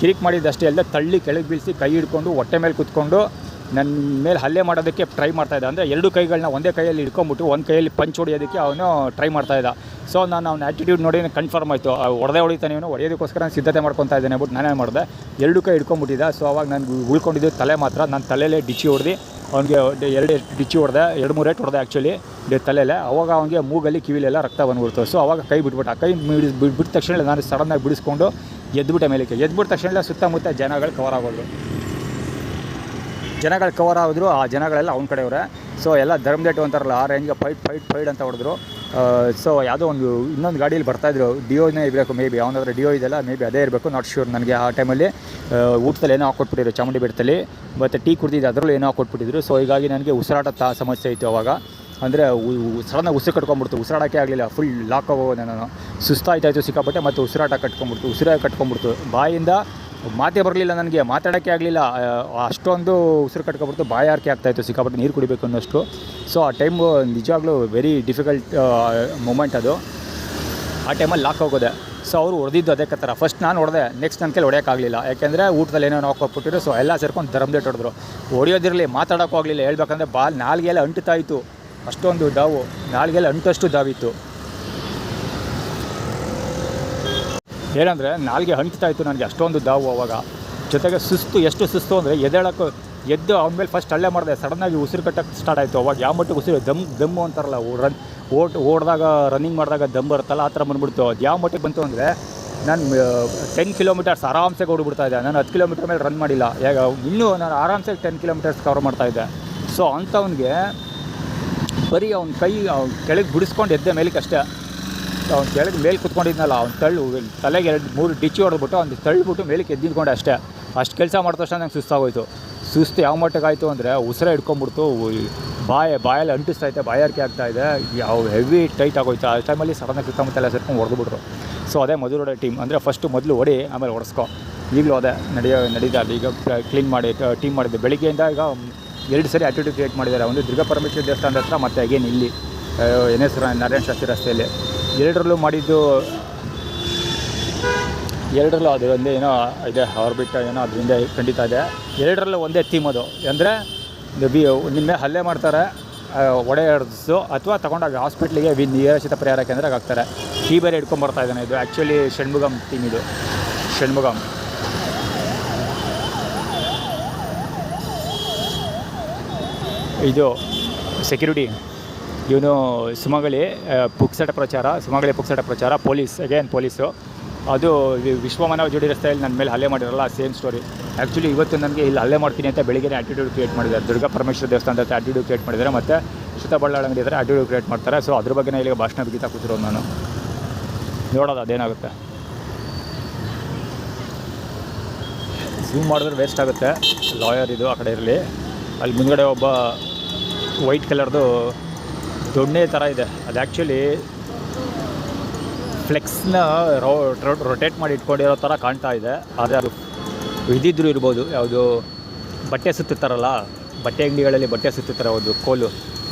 ಕಿರಿಕ್ ಮಾಡಿದ್ದಷ್ಟೇ ಅಲ್ಲದೆ ತಳ್ಳಿ ಕೆಳಗೆ ಬೀಳಿಸಿ ಕೈ ಹಿಡ್ಕೊಂಡು ಹೊಟ್ಟೆ ಮೇಲೆ ಕೂತ್ಕೊಂಡು ನನ್ನ ಮೇಲೆ ಹಲ್ಲೆ ಮಾಡೋದಕ್ಕೆ ಟ್ರೈ ಮಾಡ್ತಾಯಿದ್ದ. ಅಂದರೆ ಎರಡು ಕೈಗಳನ್ನ ಒಂದೇ ಕೈಯಲ್ಲಿ ಹಿಡ್ಕೊಂಬಿಟ್ಟು ಒಂದು ಕೈಯಲ್ಲಿ ಪಂಚ್ ಹೊಡಿಯೋದಕ್ಕೆ ಅವನು ಟ್ರೈ ಮಾಡ್ತಾಯಿದ್ದ. ಸೊ ನಾನು ಅವನ ಆ್ಯಟಿಟ್ಯೂಡ್ ನೋಡಿ ಕನ್ಫರ್ಮ್ ಆಯಿತು. ಹೊಡಿತಾನೆ ಇವನು, ಹೊಡೆಯೋದಕ್ಕೋಸ್ಕರ ಸಿದ್ಧತೆ ಮಾಡ್ಕೊತಾ ಇದ್ದೇನೆ ಅಂದ್ಬಿಟ್ಟು ನಾನೇ ಮಾಡಿದೆ. ಎರಡು ಕೈ ಹಿಡ್ಕೊಂಬಿಟ್ಟಿದ್ದ. ಸೊ ಅವಾಗ ನಾನು ಉಳ್ಕೊಂಡಿದ್ದು ತಲೆ ಮಾತ್ರ. ನನ್ನ ತಲೆಯಲ್ಲೇ ಡಿಚ್ಚಿ ಹೊಡೆದು ಅವ್ನಿಗೆ ಎರಡು ಡಿಚ್ಚಿ ಹೊಡೆದೆ, 2-3 ಏಟು ಹೊಡೆದೆ ಆ್ಯಕ್ಚುಲಿ ತಲೆಯಲ್ಲೇ. ಅವಾಗ ಅವನಿಗೆ ಮೂಗಲ್ಲಿ ಕಿವಿಲೆಲ್ಲ ರಕ್ತ ಬಂದ್ಬಿಡ್ತು. ಸೊ ಅವಾಗ ಕೈ ಬಿಟ್ಬಿಟ್ಟು, ಆ ಕೈ ಬಿಟ್ಟ ತಕ್ಷಣ ನಾನು ಸಡನ್ನಾಗಿ ಬಿಡಿಸ್ಕೊಂಡು ಎದ್ಬಿಟ್ಟೆ ಮೇಲಕ್ಕೆ. ಎದ್ಬಿಟ್ಟ ತಕ್ಷಣ ಸುತ್ತಮುತ್ತ ಜನಗಳು ಕವರ್ ಆಗೋದು. ಆ ಜನಗಳೆಲ್ಲ ಅವ್ನ ಕಡೆಯವರೇ. ಸೊ ಎಲ್ಲ ಧರ್ಮದೇಟು ಅಂತಾರಲ್ಲ, ಆ ರೇಂಜ್ಗೆ ಫೈಟ್ ಅಂತ ಹೊಡೆದ್ರು. ಸೊ ಯಾವುದೋ ಒಂದು ಇನ್ನೊಂದು ಗಾಡೀಲಿ ಬರ್ತಾಯಿದ್ರು, ಡಿಯೋನೇ ಇರಬೇಕು ಮೇ ಬಿ, ಅವನತ್ರ ಡಿಯೋ ಇದೆಯಲ್ಲ ಮೇ ಬಿ ಅದೇ ಇರಬೇಕು, ನಾಟ್ ಶ್ಯೂರ್. ನನಗೆ ಆ ಟೈಮಲ್ಲಿ ಊಟದಲ್ಲಿ ಏನೋ ಹಾಕ್ಕೊಟ್ಬಿಟ್ಟಿದ್ರು ಚಾಮುಂಡಿ ಬೆಟ್ಟದಲ್ಲಿ, ಮತ್ತು ಟೀ ಕುಡ್ದಿದ್ದು ಅದರಲ್ಲೂ ಏನೋ ಹಾಕ್ಕೊಟ್ಬಿಟ್ಟಿದ್ರು. ಸೊ ಹೀಗಾಗಿ ನನಗೆ ಉಸಿರಾಟ ಸಮಸ್ಯೆ ಇತ್ತು ಅವಾಗ. ಅಂದರೆ ಸಡನ್ನಾಗಿ ಉಸಿರು ಕಟ್ಕೊಂಡ್ಬಿಡ್ತು, ಉಸಿರಾಡೋಕ್ಕೆ ಆಗಲಿಲ್ಲ, ಫುಲ್ ಲಾಕ್ ಆಗೋದೆ ನಾನು. ಸುಸ್ತಾಯ್ತಾಯಿತು ಸಿಕ್ಕಾಪಟ್ಟೆ, ಮತ್ತು ಉಸಿರಾಟ ಕಟ್ಕೊಂಡ್ಬಿಡ್ತು, ಬಾಯಿಂದ ಮಾತೇ ಬರಲಿಲ್ಲ ನನಗೆ, ಮಾತಾಡೋಕ್ಕೆ ಆಗಲಿಲ್ಲ, ಅಷ್ಟೊಂದು ಉಸಿರು ಕಟ್ಕೊಂಡ್ಬಿಡ್ತು, ಬಾಯಾರಿಕೆ ಆಗ್ತಾಯಿತ್ತು, ಸಿಕ್ಕಾಪಟ್ಟೆ ನೀರು ಕುಡಿಬೇಕು ಅನ್ನೋಷ್ಟು. ಸೊ ಆ ಟೈಮು ನಿಜವಾಗ್ಲೂ ವೆರಿ ಡಿಫಿಕಲ್ಟ್ ಮೂಮೆಂಟ್ ಅದು. ಆ ಟೈಮಲ್ಲಿ ಲಾಕ್ ಹೋಗೋದೆ. ಸೊ ಅವರು ಹೊಡೆದಿದ್ದು ಅದೇ ಥರ. ಫಸ್ಟ್ ನಾನು ಹೊಡೆದೆ, ನೆಕ್ಸ್ಟ್ ನನ್ನ ಕೈಲಿ ಹೊಡೆಯೋಕ್ಕಾಗಲಿಲ್ಲ, ಯಾಕೆಂದರೆ ಊಟದಲ್ಲಿ ಏನೋ ಹಾಕ್ಕೊಟ್ಬಿಟ್ಟಿದ್ರು. ಸೊ ಎಲ್ಲ ಸೇರ್ಕೊಂಡು ದರಮ್ದೇಟ್ ಹೊಡೆದ್ರು. ಹೊಡೆಯೋದಿರಲಿ, ಮಾತಾಡೋಕ್ಕೂ ಆಗಲಿಲ್ಲ, ಹೇಳ್ಬೇಕಂದ್ರೆ ನಾಲ್ಗೆಲ್ಲ ಅಂಟುತ್ತಾ ಇತ್ತು, ಅಷ್ಟೊಂದು ದಾವು, ನಾಲ್ಗೆಲ್ಲ ಅಂಟಷ್ಟು ದಾವಿತ್ತು. ಏನಂದರೆ ನಾಲ್ಗೆ ಅಂಟ್ತಾ ಇತ್ತು ನನಗೆ, ಅಷ್ಟೊಂದು ದಾವು ಅವಾಗ. ಜೊತೆಗೆ ಎಷ್ಟು ಸುಸ್ತು ಅಂದರೆ ಎದ್ದು ಅವನ ಮೇಲೆ ಫಸ್ಟ್ ಹಳ್ಳೆ ಮಾಡಿದೆ. ಸಡನ್ನಾಗಿ ಉಸಿರು ಕಟ್ಟಕ್ಕೆ ಸ್ಟಾರ್ಟ್ ಆಯಿತು. ಅವಾಗ ಯಾವ ಮಟ್ಟಿಗೆ ಉಸಿರು ದಮ್ಮು ಅಂತಾರಲ್ಲ, ಓಡಿದಾಗ ರನ್ನಿಂಗ್ ಮಾಡಿದಾಗ ದಮ್ ಬರುತ್ತಲ್ಲ, ಆ ಥರ ಬಂದುಬಿಡ್ತು. ಅದು ಯಾವ ಮಟ್ಟಿಗೆ ಬಂತು ಅಂದರೆ ನಾನು 10 ಕಿಲೋಮೀಟರ್ಸ್ ಆರಾಮ್ಸೆ ಓಡಿಬಿಡ್ತಾ ಇದ್ದೆ. ನಾನು 10 ಕಿಲೋಮೀಟರ್ ಮೇಲೆ ರನ್ ಮಾಡಿಲ್ಲ, ಇನ್ನೂ ನಾನು ಆರಾಮ್ಸೆ 10 ಕಿಲೋಮೀಟರ್ಸ್ ಕವರ್ ಮಾಡ್ತಾಯಿದ್ದೆ. ಸೊ ಅಂಥವ್ನಿಗೆ ಬರೀ ಅವ್ನ ಕೈ ಕೆಳಗೆ ಬಿಡಿಸ್ಕೊಂಡು ಎದ್ದೆ ಮೇಲಕ್ಕೆ ಅಷ್ಟೇ. ಅವ್ನು ಕೆಳಗೆ ಮೇಲೆ ಕುತ್ಕೊಂಡಿದ್ನಲ್ಲ, ಅವ್ನು ತಲೆಗೆ 2-3 ಡಿಚ್ಚಿ ಹೊಡೆದ್ಬಿಟ್ಟು ಅವ್ನು ತಳ್ಳಿಬಿಟ್ಟು ಮೇಲಕ್ಕೆ ಎದ್ದಿದ್ಕೊಂಡೆ ಅಷ್ಟೇ. ಅಷ್ಟು ಕೆಲಸ ಮಾಡಿದ ತಕ್ಷಣ ನಂಗೆ ಸುಸ್ತಾಗೋಯ್ತು. ಸುಸ್ತು ಯಾವ ಮಟ್ಟಿಗೆ ಆಯಿತು ಅಂದರೆ ಉಸಿರೇ ಹಿಡ್ಕೊಂಬಿಡ್ತು, ಬಾಯಲ್ಲಿ ಅಂಟಿಸ್ತೈತೆ, ಬಾಯಾರಿಕೆ ಆಗ್ತಾಯಿದೆ, ಹೆವಿ ಟೈಟ್ ಆಗೋಯ್ತು. ಆ ಟೈಮಲ್ಲಿ ಸಡನ್ನಾಗಿ ಸುತ್ತಮುತ್ತ ಎಲ್ಲ ಸೇರ್ಕೊಂಡು ಹೊಡೆದ್ಬಿಟ್ರು. ಸೊ ಅದೇ ಮಧುರೊಡೆ ಟೀಮ್ ಅಂದರೆ ಮೊದಲು ಹೊಡಿ ಆಮೇಲೆ ಹೊಡೆಸ್ಕೊ. ಈಗಲೂ ಅದೇ ನಡೀತಾ ಇದೆ. ಈಗ ಕ್ಲೀನ್ ಮಾಡಿ ಟೀಮ್ ಮಾಡಿದ್ದೆ. ಬೆಳಿಗ್ಗೆಯಿಂದ ಈಗ 2 ಸರಿ ಆ್ಯಕ್ಟಿವಿಟಿ ಕ್ರಿಯೇಟ್ ಮಾಡಿದ್ದಾರೆ. ಒಂದು ದುರ್ಗಾ ಪರಮೇಶ್ವರಿ ದೇವಸ್ಥಾನದ ಹತ್ರ, ಮತ್ತು ಅಗೇನ್ ಇಲ್ಲಿ NS ನಾರಾಯಣ ಶಾಸ್ತ್ರಿ ರಸ್ತೆಯಲ್ಲಿ. ಎರಡರಲ್ಲೂ ಮಾಡಿದ್ದು, ಎರಡರಲ್ಲೂ ಅದರೊಂದೇ ಏನೋ ಇದೆ, ಆರ್ಬಿಟ್ ಏನೋ ಅದರಿಂದ ಖಂಡಿತ ಇದೆ. ಎರಡರಲ್ಲೂ ಒಂದೇ ಥೀಮ್ ಅದು. ಅಂದರೆ ನಿಮ್ಮ ಹಲ್ಲೆ ಮಾಡ್ತಾರೆ, ಹೊಡೆಯಡ್ಸು, ಅಥವಾ ತೊಗೊಂಡಾಗ ಹಾಸ್ಪಿಟ್ಲಿಗೆ ನಿರಾಶ್ರಿತ ಪರಿಹಾರ ಕೇಂದ್ರಕ್ಕೆ ಹಾಕ್ತಾರೆ. ಕೀ ಬೇರೆ ಹಿಡ್ಕೊಂಬರ್ತಾ ಇದ್ದಾನೆ. ಇದು ಆ್ಯಕ್ಚುಲಿ ಷಣ್ಮುಗಮ್ ಟೀಮ್, ಇದು ಷಣ್ಮುಗಮ್. ಇದು ಸೆಕ್ಯೂರಿಟಿ, ಇವನು ಸುಮಂಗಲಿ ಪುಕ್ಸಟ ಪ್ರಚಾರ ಪೊಲೀಸು. ಅದು ವಿಶ್ವಮಾನವ ಜೋಡಿ ರಸ್ತೆಯಲ್ಲಿ ನನ್ನ ಮೇಲೆ ಹಲ್ಲೆ ಮಾಡಿರಲ್ಲ, ಸೇಮ್ ಸ್ಟೋರಿ. ಆ್ಯಕ್ಚುಲಿ ಇವತ್ತು ನನಗೆ ಇಲ್ಲಿ ಹಲ್ಲೆ ಮಾಡ್ತೀನಿ ಅಂತ ಬೆಳಿಗ್ಗೆ ಆ್ಯಟಿಟ್ಯೂಡ್ ಕ್ರಿಯೇಟ್ ಮಾಡಿದ್ದಾರೆ. ದುರ್ಗಾ ಪರಮೇಶ್ವರ ದೇವಸ್ಥಾನದ ಹತ್ರ ಆ್ಯಟಿಟ್ಯೂಡ್ ಕ್ರಿಯೇಟ್ ಮಾಡಿದ್ದಾರೆ, ಮತ್ತು ಶ್ರುತ ಬಳ್ಳಾಳ ಅಂಗಡಿ ಹತ್ರ ಆ್ಯಟಿಟ್ಯೂಡ್ ಕ್ರಿಯೇಟ್ ಮಾಡ್ತಾರೆ. ಸೊ ಅದ್ರ ಬಗ್ಗೆ ಇಲ್ಲಿಗೆ ಭಾಷಣ ಬಿಗಿತಾ ಕೂತಿರೋದು ನಾನು. ನೋಡೋದು ಅದೇನಾಗುತ್ತೆ. ಝೂಮ್ ಮಾಡಿದ್ರೆ ವೇಸ್ಟ್ ಆಗುತ್ತೆ. ಲಾಯರ್ ಇದು ಆ ಕಡೆ ಇರಲಿ. ಅಲ್ಲಿ ಮುಂದ್ಗಡೆ ಒಬ್ಬ ವೈಟ್ ಕಲರ್ದು ದೊಣ್ಣೆ ಥರ ಇದೆ. ಅದು ಆ್ಯಕ್ಚುಲಿ ಫ್ಲೆಕ್ಸ್ನ ರೊಟೇಟ್ ಮಾಡಿ ಇಟ್ಕೊಂಡಿರೋ ಥರ ಕಾಣ್ತಾ ಇದೆ. ಆದರೆ ಅದು ಇದಿದ್ರೂ ಇರ್ಬೋದು. ಯಾವುದು ಬಟ್ಟೆ ಸುತ್ತುತ್ತಾರಲ್ಲ, ಬಟ್ಟೆ ಅಂಗಡಿಗಳಲ್ಲಿ ಬಟ್ಟೆ ಸುತ್ತುತ್ತಾರೆ ಒಂದು ಕೋಲು,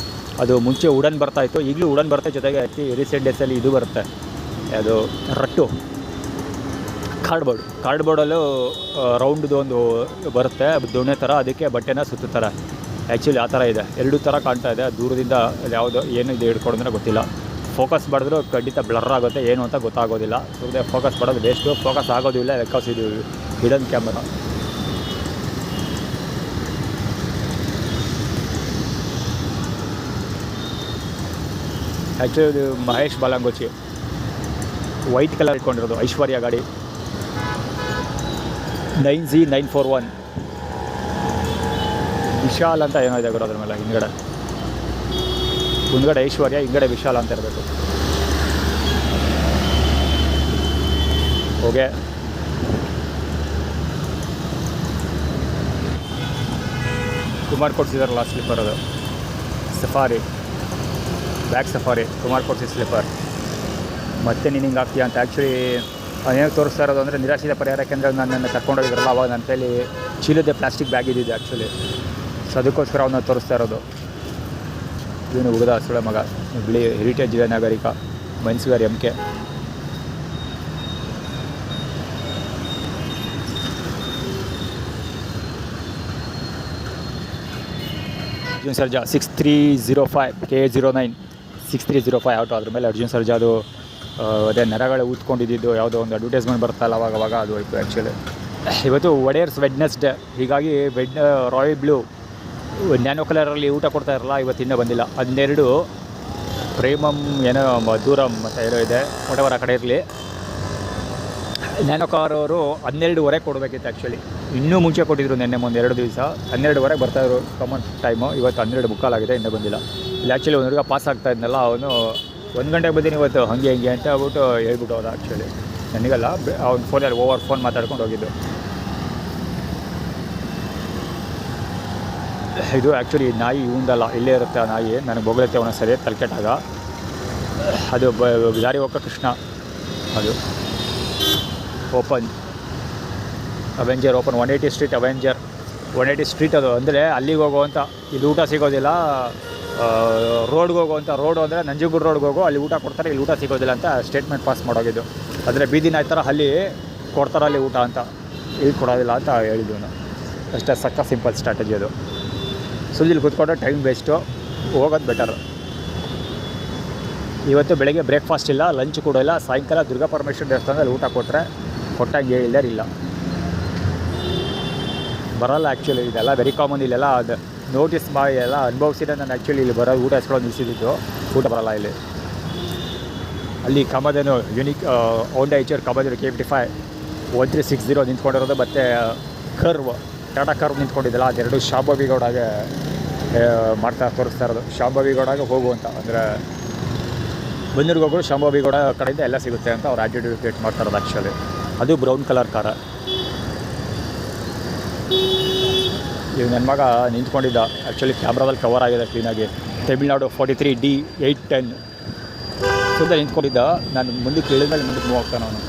ಅದು ಮುಂಚೆ ವುಡನ್ ಬರ್ತಾಯಿತ್ತು, ಈಗಲೂ ವುಡನ್ ಬರುತ್ತೆ. ಜೊತೆಗೆ ರೀಸೆಂಟ್ ಡೇಸಲ್ಲಿ ಇದು ಬರುತ್ತೆ, ಅದು ರಟ್ಟು, ಕಾರ್ಡ್ಬೋರ್ಡಲ್ಲೂ ರೌಂಡ್ದು ಒಂದು ಬರುತ್ತೆ ದೊಣ್ಣೆ ಥರ, ಅದಕ್ಕೆ ಬಟ್ಟೆನ ಸುತ್ತುತ್ತಾರೆ. ಆ್ಯಕ್ಚುಲಿ ಆ ಥರ ಇದೆ. ಎರಡೂ ಥರ ಕಾಣ್ತಾ ಇದೆ. ದೂರದಿಂದ ಯಾವುದೋ ಏನು ಇದು ಹಿಡ್ಕೊಂಡ್ರೆ ಗೊತ್ತಿಲ್ಲ. ಫೋಕಸ್ ಮಾಡಿದ್ರು ಖಂಡಿತ ಬ್ಲರ್ ಆಗುತ್ತೆ, ಏನು ಅಂತ ಗೊತ್ತಾಗೋದಿಲ್ಲ. ಸುಮ್ಮನೆ ಫೋಕಸ್ ಮಾಡೋದು ವೇಸ್ಟು. ಫೋಕಸ್ ಆಗೋದಿಲ್ಲ, ಬಿಕಾಸ್ ಇದು ಹಿಡನ್ ಕ್ಯಾಮರಾ. ಆ್ಯಕ್ಚುಲಿ ಇದು ಮಹೇಶ್ ಬಾಲಂಗೋಚಿ, ವೈಟ್ ಕಲರ್ ಇಟ್ಕೊಂಡಿರೋದು, ಐಶ್ವರ್ಯ ಗಾಡಿ 9Z941. ವಿಶಾಲ್ ಅಂತ ಏನೋ ಇದೆ ಗುರು ಅದ್ರ ಮೇಲೆ. ಮುಂದ್ಗಡೆ ಐಶ್ವರ್ಯ, ಹಿಂಗಡೆ ವಿಶಾಲ್ ಅಂತ ಇರಬೇಕು. ಓಕೆ, ಕುಮಾರ್ ಕೊಡ್ಸಿದಾರಲ್ಲ ಸ್ಲಿಪ್ಪರ್, ಅದು ಸಫಾರಿ, ಬ್ಯಾಕ್ ಸಫಾರಿ, ಕುಮಾರ್ ಕೊಡ್ಸಿ ಸ್ಲಿಪ್ಪರ್. ಮತ್ತೆ ನೀನು ಹಿಂಗೆ ಆಗ್ತೀಯ ಅಂತ. ಆ್ಯಕ್ಚುಲಿ ಅದೇನು ತೋರಿಸ್ತಾ ಇರೋದು ಅಂದರೆ ನಿರಾಶ್ರಿತ ಪರಿಹಾರ ಕೇಂದ್ರ ನನ್ನನ್ನು ಕರ್ಕೊಂಡೋಗಿದ್ರಲ್ಲ, ಅವಾಗ ನನ್ನ ಕೈಲಿ ಚೀಲದ ಪ್ಲಾಸ್ಟಿಕ್ ಬ್ಯಾಗ್ ಇದ್ದಿದೆ ಆ್ಯಕ್ಚುಲಿ. ಸೊ ಅದಕ್ಕೋಸ್ಕರ ಅವನ್ನ ತೋರಿಸ್ತಾ ಇರೋದು. ಇವನು ಹುಡುಗ ಸುಳೆ ಮಗ, ಬಿಳಿ ಹೆರಿಟೇಜ್ ಜಿಲ್ಲೆ ನಾಗರಿಕ, ಮೈನ್ಸ್ಗಾರ್ MK. Arjun Sarja 6305 KA09 6305 auto. ಅದ್ರ ಮೇಲೆ ಅರ್ಜುನ್ ಸರ್ಜಾದು ಅದೇ ನರಗಳು ಊದ್ಕೊಂಡಿದ್ದು ಯಾವುದೋ ಒಂದು ಅಡ್ವರ್ಟೈಸ್ಮೆಂಟ್ ಬರ್ತಲ್ಲ ಅವಾಗ ಅದು ಹೋಯ್ತು. ಆ್ಯಕ್ಚುಲಿ ಇವತ್ತು ಒಡೆಯರ್ಸ್ ವೆಡ್ನೆಸ್ಡೇ, ಹೀಗಾಗಿ ರಾಯಲ್ ಬ್ಲೂ ನ್ಯಾನೋ ಕಲರಲ್ಲಿ ಊಟ ಕೊಡ್ತಾ ಇರಲ್ಲ, ಇವತ್ತು ಇನ್ನೂ ಬಂದಿಲ್ಲ. 12 ಪ್ರೇಮಮ್ ಏನೋ ಮಧುರಮ್ ಮತ್ತು ಏನೋ ಇದೆ, ಒಟವರ ಕಡೆ ಇರಲಿ. ನ್ಯಾನೋ ಕಾರ್ ಅವರು 12:15 ಕೊಡಬೇಕಿತ್ತು. ಆ್ಯಕ್ಚುಲಿ ಇನ್ನೂ ಮುಂಚೆ ಕೊಟ್ಟಿದ್ರು, ನಿನ್ನೆ ಮುಂದೆ 2 ದಿವಸ 12:15 ಬರ್ತಾಯಿದ್ರು ಕಾಮನ್ ಟೈಮು. ಇವತ್ತು 12:45 ಆಗಿದೆ, ಇನ್ನೂ ಬಂದಿಲ್ಲ. ಇಲ್ಲಿ ಆ್ಯಕ್ಚುಲಿ ಒಂದು ಹುಡುಗ ಪಾಸ್ ಆಗ್ತಾ ಇದ್ನಲ್ಲ, ಅವನು 1 ಗಂಟೆಗೆ ಬಂದೀನಿ ಇವತ್ತು ಹಾಗೆ ಹಿಂಗೆ ಅಂತ ಹೇಳ್ಬಿಟ್ಟು ಹೇಳ್ಬಿಟ್ಟು ಹೋದ. ಆ್ಯಕ್ಚುಲಿ ನನಗಲ್ಲ, ಅವ್ನ ಫೋನಲ್ಲಿ ಫೋನ್ ಮಾತಾಡ್ಕೊಂಡು ಹೋಗಿದ್ದು. ಇದು ಆ್ಯಕ್ಚುಲಿ ನಾಯಿ ಇವಂದಲ್ಲ, ಇಲ್ಲೇ ಇರುತ್ತೆ ಆ ನಾಯಿ. ನನಗೆ ಬೊಗಳುತ್ತೆ ಅವನ ಸರಿ ತಲೆಕೆಟ್ಟಾಗ. ಅದು ದಾರಿ ಹೋಗೋ ಕೃಷ್ಣ, ಅದು open Avenger open 180 street Avenger 180 street ಅದು. ಅಂದರೆ ಅಲ್ಲಿಗೆ ಹೋಗುವಂಥ ಇಲ್ಲಿ ಊಟ ಸಿಗೋದಿಲ್ಲ. ರೋಡ್ಗೆ ಹೋಗುವಂಥ ರೋಡು ಅಂದರೆ ನಂಜನಗೂಡು ರೋಡ್ಗೆ ಹೋಗೋ, ಅಲ್ಲಿ ಊಟ ಕೊಡ್ತಾರೆ, ಇಲ್ಲಿ ಊಟ ಸಿಗೋದಿಲ್ಲ ಅಂತ ಸ್ಟೇಟ್ಮೆಂಟ್ ಪಾಸ್ ಮಾಡೋಗಿದ್ದು. ಅಂದರೆ ಬೀದಿ ನಾಯಿ ಥರ ಅಲ್ಲಿ ಕೊಡ್ತಾರೆ ಅಲ್ಲಿ ಊಟ ಅಂತ, ಇಲ್ಲಿ ಕೊಡೋದಿಲ್ಲ ಅಂತ ಹೇಳಿದ್ವಿ ನಾವು. ಅಷ್ಟೇ, ಸಕ್ಕ ಸಿಂಪಲ್ ಸ್ಟ್ರಾಟಜಿ ಅದು. ಸುಳ್ಳಿಲ್ಲಿ ಕೂತ್ಕೊಂಡ್ರೆ ಟೈಮ್ ವೇಸ್ಟು, ಹೋಗೋದು ಬೆಟರ್. ಇವತ್ತು ಬೆಳಗ್ಗೆ ಬ್ರೇಕ್ಫಾಸ್ಟ್ ಇಲ್ಲ, ಲಂಚ್ ಕೂಡ ಇಲ್ಲ. ಸಾಯಂಕಾಲ ದುರ್ಗಾ ಪರಮೇಶ್ವರ ದೇವಸ್ಥಾನದಲ್ಲಿ ಊಟ ಕೊಟ್ಟಂಗೆ ಇಲ್ಲರಿಲ್ಲ, ಬರೋಲ್ಲ. ಆ್ಯಕ್ಚುಲಿ ಇದೆಲ್ಲ ವೆರಿ ಕಾಮನ್ ಇಲ್ಲೆಲ್ಲ. ಅದು ನೋಟಿಸ್ ಮಾಡಿ ಎಲ್ಲ ಅನುಭವಿಸಿದ್ರೆ ನಾನು ಆ್ಯಕ್ಚುಲಿ ಇಲ್ಲಿ ಬರೋ ಊಟ ಹೆಸ್ಕೊಳ್ಳೋದು ನಿಲ್ಸಿದ್ದು. ಊಟ ಬರೋಲ್ಲ ಇಲ್ಲಿ. ಅಲ್ಲಿ ಕಾಮಧೇನು ಯುನಿಕ್ ಹೋಂಡಾ HR ಕಾಮಧೇನು K55 1360 ನಿಂತ್ಕೊಂಡಿರೋದು. ಮತ್ತು ಟಾಟಾ ಕರ್ವ್ ನಿಂತ್ಕೊಂಡಿದ್ದಲ್ಲ, ಅದೆರಡು ಶಾಂಭವಿ ಗೌಡಾಗೆ ತೋರಿಸ್ತಾ ಇರೋದು. ಶಾಂಭವಿ ಗೌಡಾಗೆ ಹೋಗುವಂಥ, ಅಂದರೆ ಬಂದೂರಿಗೆ ಹೋಗೋರು ಶಾಂಭವಿ ಗೌಡ ಕಡೆಯಿಂದ ಎಲ್ಲ ಸಿಗುತ್ತೆ ಅಂತ ಅವ್ರು ಆ್ಯಟಿಟ್ಯೂಡ್ ಕ್ರಿಯೇಟ್ ಮಾಡ್ತಾ ಇರೋದು. ಆ್ಯಕ್ಚುಲಿ ಅದು ಬ್ರೌನ್ ಕಲರ್ ಕಾರ. ಈಗ ನನ್ನ ಮಗ ನಿಂತ್ಕೊಂಡಿದ್ದ, ಆ್ಯಕ್ಚುಲಿ ಕ್ಯಾಮ್ರಾದಲ್ಲಿ ಕವರ್ ಆಗಿದೆ ಕ್ಲೀನಾಗಿ. ತಮಿಳ್ನಾಡು 43D810 ಸುದ್ದ ನಿಂತ್ಕೊಂಡಿದ್ದ. ನಾನು ಮುಂದಕ್ಕೆ ಇಳಿದ್ಮೇಲೆ ಮುಂದಕ್ಕೆ ಮೂವ್ ಆಗ್ತಾನೆ ಅವನು.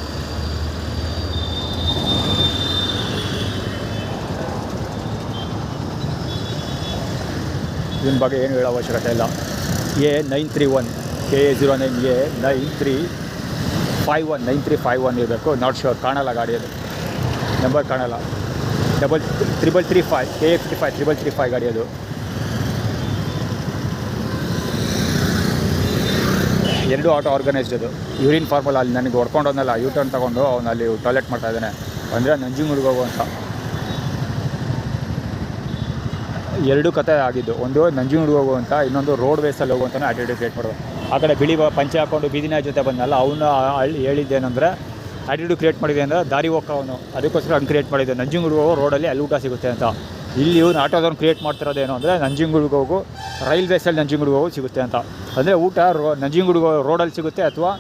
ಇದನ್ನ ಬಗ್ಗೆ ಏನು ಹೇಳೋ ಅವಶ್ಯಕತೆ ಇಲ್ಲ. A931 KA09 9351 ಇರಬೇಕು. ನಾಟ್ ಶ್ಯೂರ್, ಕಾಣಲ್ಲ ಗಾಡಿ, ಅದು ನಂಬರ್ ಕಾಣಲ್ಲ. 3335 KA55 3335 ಗಾಡಿ ಅದು. ಎರಡು ಆಟೋ ಆರ್ಗನೈಸ್ಡ್ ಅದು. ಯೂರಿನ್ ಫಾರ್ಮಲ್ ಅಲ್ಲಿ ನನಗೆ ಹೊಡ್ಕೊಂಡು ಹೋದ್ನಲ್ಲ, ಟರ್ನ್ ತೊಗೊಂಡು ಅವನು ಅಲ್ಲಿ ಟಾಯ್ಲೆಟ್ ಮಾಡ್ತಾಯಿದ್ದಾನೆ. ಅಂದರೆ ನಂಜನಗೂಡಿಗೆ ಹೋಗುವಂಥ ಎರಡು ಕತೆ ಆಗಿದ್ದು. ಒಂದು ನಂಜನಗೂಡಿಗೆ ಹೋಗುವಂಥ, ಇನ್ನೊಂದು ರೋಡ್ ವೇಸಲ್ಲಿ ಹೋಗುವಂಥ ಆ್ಯಟಿಟ್ಯೂಡ್ ಕ್ರಿಯೇಟ್ ಮಾಡೋದು. ಆ ಕಡೆ ಬಿಳಿ ಪಂಚೆ ಹಾಕ್ಕೊಂಡು ಬೀದಿನ ಜೊತೆ ಬಂದಲ್ಲ, ಅವನು ಹೇಳಿದ್ದೇನೆಂದರೆ ಆ್ಯಟಿಟ್ಯೂಡ್ ಕ್ರಿಯೇಟ್ ಮಾಡಿದೆ ಅಂದರೆ ದಾರಿ ಹೋಗೋ ಅವನು. ಅದಕ್ಕೋಸ್ಕರ ಹಂಗೆ ಕ್ರಿಯೇಟ್ ಮಾಡಿದ್ದೆ. ನಂಜನಗೂಡಿಗೆ ಹೋಗೋ ರೋಡಲ್ಲಿ ಅಲ್ಲಿ ಊಟ ಸಿಗುತ್ತೆ ಅಂತ. ಇಲ್ಲಿ ಇವನು ಆಟೋದವ್ನು ಕ್ರಿಯೇಟ್ ಮಾಡ್ತಿರೋದೇನು ಅಂದರೆ ನಂಜನಗೂಡಿಗೆ ಹೋಗು, ರೈಲ್ವೇಸಲ್ಲಿ ನಂಜನಗೂಡಿಗೆ ಹೋಗು ಸಿಗುತ್ತೆ ಅಂತ. ಅಂದರೆ ಊಟ ನಂಜನಗೂಡಿಗೆ ರೋಡಲ್ಲಿ ಸಿಗುತ್ತೆ ಅಥವಾ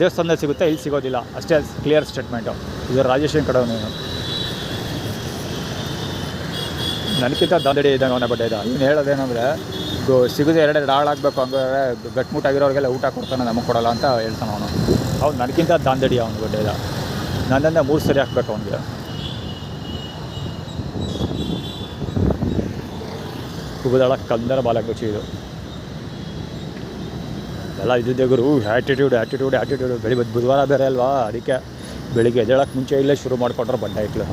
ದೇವಸ್ಥಾನದಲ್ಲಿ ಸಿಗುತ್ತೆ, ಇಲ್ಲಿ ಸಿಗೋದಿಲ್ಲ. ಅಷ್ಟೇ, ಕ್ಲಿಯರ್ ಸ್ಟೇಟ್ಮೆಂಟು. ಇದು ರಾಜೇಶನ್ ಕಡೆಯವನು. ನನಗಿಂತ ದಾಂಧಡಿ ಇದ್ದಂಗೆ ಅವನ ಬಡ್ಡೆ ಇದ್ದ. ಇವ್ನು ಹೇಳೋದೇನೆಂದರೆ ಸಿಗೋದು ಎರಡೆರಡು ಹಾಳಾಗಬೇಕು, ಹಂಗಾರೆ ಗಟ್ಮುಟ್ಟಾಗಿರೋರಿಗೆಲ್ಲ ಊಟ ಕೊಡ್ತಾನೆ, ನಮಗೆ ಕೊಡೋಲ್ಲ ಅಂತ ಹೇಳ್ತಾನೆ ಅವನು. ಅವ್ನು ನನಗಿಂತ ದಾಂಧಡಿ ಅವನು ಬಡ್ಡೆ ಇದ್ದ. ನನ್ನನ್ನು 3 ಸರಿ ಹಾಕ್ಬೇಕು ಅವನಿಗೆ. ಕುಬುದಾಳ ಕಂದರ ಬಾಲಕುಚಿ ಇದು ಎಲ್ಲ ಇದ್ದಿದ್ದೆ ಗುರು. ಆ್ಯಟಿಟ್ಯೂಡ್ ಬೆಳಿಗ್ಗೆ ಬುಧವಾರ ಬೇರೆ ಅಲ್ವಾ, ಅದಕ್ಕೆ ಬೆಳಿಗ್ಗೆ ಎದ್ದೇಳಕ್ಕೆ ಮುಂಚೆ ಇಲ್ಲೇ ಶುರು ಮಾಡಿಕೊಂಡ್ರೆ ಬಡ್ಡ ಇಟ್ಲು.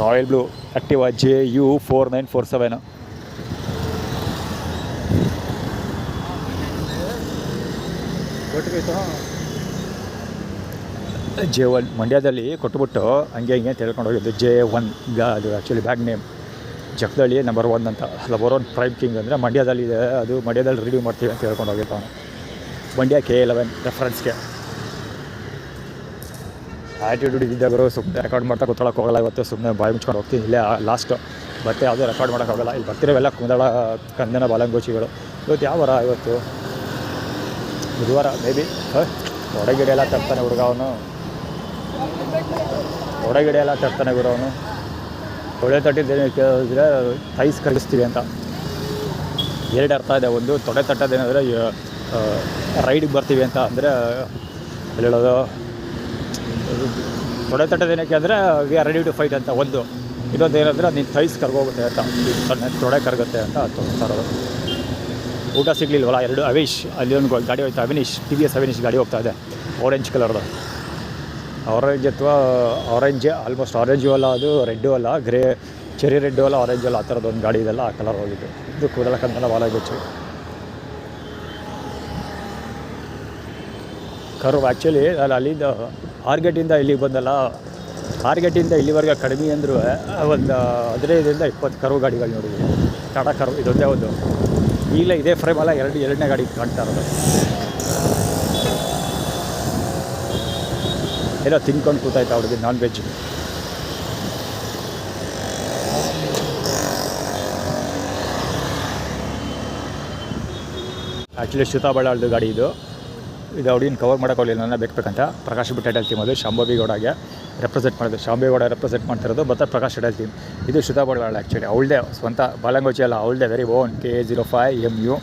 Royal blue Activa JU 4947 J1 ಮಂಡ್ಯದಲ್ಲಿ ಕೊಟ್ಬಿಟ್ಟು ಹಂಗೆ ತಿಳ್ಕೊಂಡು ಹೋಗಿದ್ದು. J1 ಅದು ಆ್ಯಕ್ಚುಲಿ ಬ್ಯಾಗ್ ನೇಮ್. ಜಗದಳ್ಳಿ ನಂಬರ್ 1 ಅಂತ. ನಂಬರ್ 1 ಪ್ರೈಮ್ ಕಿಂಗ್ ಅಂದರೆ ಮಂಡ್ಯದಲ್ಲಿದೆ, ಅದು ಮಂಡ್ಯದಲ್ಲಿ ರಿವ್ಯೂ ಮಾಡ್ತೀವಿ ಅಂತ ಹೇಳ್ಕೊಂಡು ಹೋಗಿತ್ತು ಅವನು. ಮಂಡ್ಯ K11 ರೆಫರೆನ್ಸ್ಗೆ. ಆ್ಯಟಿಟ್ಯೂಡ್ ಇದ್ದಿದ್ದಾಗರು ಸುಮ್ಮನೆ ರೆಕಾರ್ಡ್ ಮಾಡ್ತಾ ಕೂತ್ಕೊಳ್ಳೋಕೆ ಹೋಗಲ್ಲ. ಇವತ್ತು ಸುಮ್ಮನೆ ಬಾಯಿ ಮುಚ್ಕೊಂಡು ಹೋಗ್ತೀನಿ. ಇಲ್ಲೇ ಲಾಸ್ಟು ಮತ್ತೆ ಯಾವುದೂ ರೆಕಾರ್ಡ್ ಮಾಡೋಕ್ಕಾಗಲ್ಲ. ಇಲ್ಲಿ ಬರ್ತಿರೋವೆಲ್ಲ ಕುಂದಳ ಕಂದನ ಬಾಲಂಗೋಚಿಗಳು. ಇವತ್ತು ಯಾವ ವಾರ? ಇವತ್ತು ಬುಧವಾರ ಮೇ ಬಿ. ಒಡಗಿಡೆ ಎಲ್ಲ ತರ್ತಾನೆ ಹುಡುಗ ಅವನು, ಒಡಗಿಡೆ ಎಲ್ಲ ತರ್ತಾನೆ ಗುರು ಅವನು. ತೊಡೆ ತಟ್ಟಿದ್ದೇನೆ ಕೇಳಿದ್ರೆ ಥೈಸ್ ಕಲಿಸ್ತೀವಿ ಅಂತ. ಎರಡು ಅರ್ಥ ಇದೆ. ಒಂದು ತೊಡೆ ತಟ್ಟೋದೇನೆಂದರೆ ರೈಡಿಗೆ ಬರ್ತೀವಿ ಅಂತ, ಅಂದರೆ ಹೇಳೋದು. ತೊಡೆ ತಟ್ಟೋದೇನಕ್ಕೆ ಅಂದರೆ we are ready to fight ಅಂತ ಒಂದು. ಇನ್ನೊಂದು ಏನಂದರೆ ನೀನು ಥೈಸ್ ಕರ್ಗೋಗುತ್ತೆ ಅಂತ, ತೊಡೆ ಕರಗುತ್ತೆ ಅಂತ ತೋರಿಸ್ತಾರೋದು. ಊಟ ಸಿಗಲಿಲ್ವಲ್ಲ, ಎರಡು ಅವೀಶ್ ಅಲ್ಲಿ ಒಂದು ಗಾಡಿ ಹೋಯ್ತು, ಅವಿನೀಶ್ TVS ಅವಿನೀಶ್ ಗಾಡಿ ಹೋಗ್ತಾ ಇದೆ, ಆರೆಂಜ್ ಕಲರ್ದು. ಆರೆಂಜ್ ಅಥವಾ ಆರೆಂಜ್, ಆಲ್ಮೋಸ್ಟ್ ಆರೆಂಜು ಅಲ್ಲ, ಅದು ರೆಡ್ಡು ಅಲ್ಲ, ಗ್ರೇ ಚೆರಿ ರೆಡ್ಡು ಅಲ್ಲ, ಆರೆಂಜು ಅಲ್ಲ, ಆ ಥರದ್ದು ಒಂದು ಗಾಡಿ ಇದೆಲ್ಲ, ಆ ಕಲರ್ ಹೋಗಿದ್ದು. ಇದು ಕೂದಲಕ್ಕಂತಲ್ಲ ಬಾಲಾಗೋಚು ಕರ್ವ್. ಆ್ಯಕ್ಚುಲಿ ನಾನು ಅಲ್ಲಿಂದ ಆರ್ಗೇಟಿಂದ ಇಲ್ಲಿಗೆ ಬಂದಲ್ಲ, ಆರ್ಗೇಟಿಂದ ಇಲ್ಲಿವರೆಗೆ ಕಡಿಮೆ ಅಂದರೂ ಒಂದು 15ರಿಂದ 20 ಕರ್ವ್ ಗಾಡಿಗಳು ನೋಡಿದ್ವಿ. ಟಾಟಾ ಕರ್ವ್ ಇದೊಂದೇ ಒಂದು. ಈಗಲೇ ಇದೇ ಫ್ರೇಮಲ್ಲ ಎರಡನೇ ಗಾಡಿ ಕಾಣ್ತಾ ಇರೋದು. ಏನೋ ತಿನ್ಕೊಂಡು ಕೂತಾಯ್ತು ಅವ್ರಿಗೆ ನಾನ್ ವೆಜ್. ಆ್ಯಕ್ಚುಲಿ ಶ್ರುತಾ ಬಳ್ಳಾಳ್ದು ಗಾಡಿ ಇದು ಹುಡುಗಿನ ಕವರ್ ಮಾಡೋಕ್ಕೋಗಲಿಲ್ಲ ನನ್ನ ಬೇಕಂತ. ಪ್ರಕಾಶ್ ಟೈಟಲ್ ಟೀಮ್ ಅದು ಶಾಂಭವಿ ಗೌಡಗೆ ರೆಪ್ರೆಸೆಂಟ್ ಮಾಡೋದು, ಶಾಂಭವಿ ಗೌಡ ರೆಪ್ರೆಸೆಂಟ್ ಮಾಡ್ತಿರೋದು ಮತ್ತು ಪ್ರಕಾಶ್ ಟೈಟಲ್ ಟೀಮ್. ಇದು ಶ್ರುತಾ ಬಳ್ಳಾಳ್ ಆ್ಯಕ್ಚುಲಿ ಅವಳದೇ ಸ್ವಂತ ಬಾಲಂಗೋಚಿ ಅಲ್ಲ, ಅವಳದೇ very own KA05MU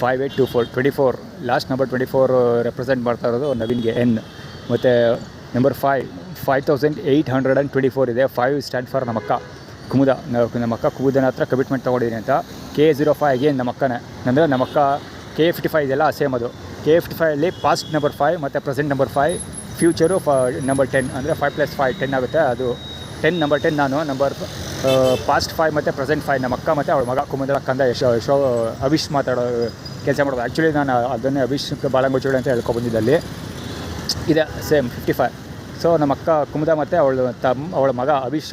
5824 24 last number 24 represent ಮಾಡ್ತಾ ಇರೋದು ನವೀನ್ಗೆ N. ಮತ್ತು ನಂಬರ್ 5824 ಇದೆ. 5 ಸ್ಟ್ಯಾಂಡ್ ಫಾರ್ ನಮ್ಮಕ್ಕ ಕುಮುದ. ನಮ್ಮಕ್ಕ ಕುಮುದನ ಹತ್ರ ಕಮಿಟ್ಮೆಂಟ್ ತೊಗೊಂಡಿದ್ದೀನಿ ಅಂತ. KA05 ಅಗೇನ್ ನಮ್ಮಕ್ಕನೇ, ಅಂದರೆ ನಮ್ಮಕ್ಕ KA55 ಇದೆಲ್ಲ ಸೇಮ್ ಅದು. KA55 ಪಾಸ್ಟ್ ನಂಬರ್ 5 ಮತ್ತು ಪ್ರೆಸೆಂಟ್ ನಂಬರ್ 5, ಫ್ಯೂಚರು ನಂಬರ್ 10, ಅಂದರೆ 5 + 5 10 ಆಗುತ್ತೆ. ಅದು 10 ನಂಬರ್ 10 ನಾನು, ನಂಬರ್ ಪಾಸ್ಟ್ 5 ಮತ್ತು ಪ್ರೆಸೆಂಟ್ 5 ನಮ್ಮ ಅಕ್ಕ ಮತ್ತು ಅವಳ ಮಗ ಕುಮುದರ ಕಂದ ಅವಿಶ್ ಮಾತಾಡೋ ಕೆಲಸ ಮಾಡೋದು. ಆ್ಯಕ್ಚುಲಿ ನಾನು ಅದನ್ನೇ ಅವಿಶ್ ಬಾಲಂಗೋಚೋಳಿ ಅಂತ ಹೇಳ್ಕೊಬಂದಿದ್ದಲ್ಲಿ ಇದೆ ಸೇಮ್ 55. ಸೊ ನಮ್ಮ ಅಕ್ಕ ಕುಮುದ ಮತ್ತು ಅವಳ ಮಗ ಅವಿಶ್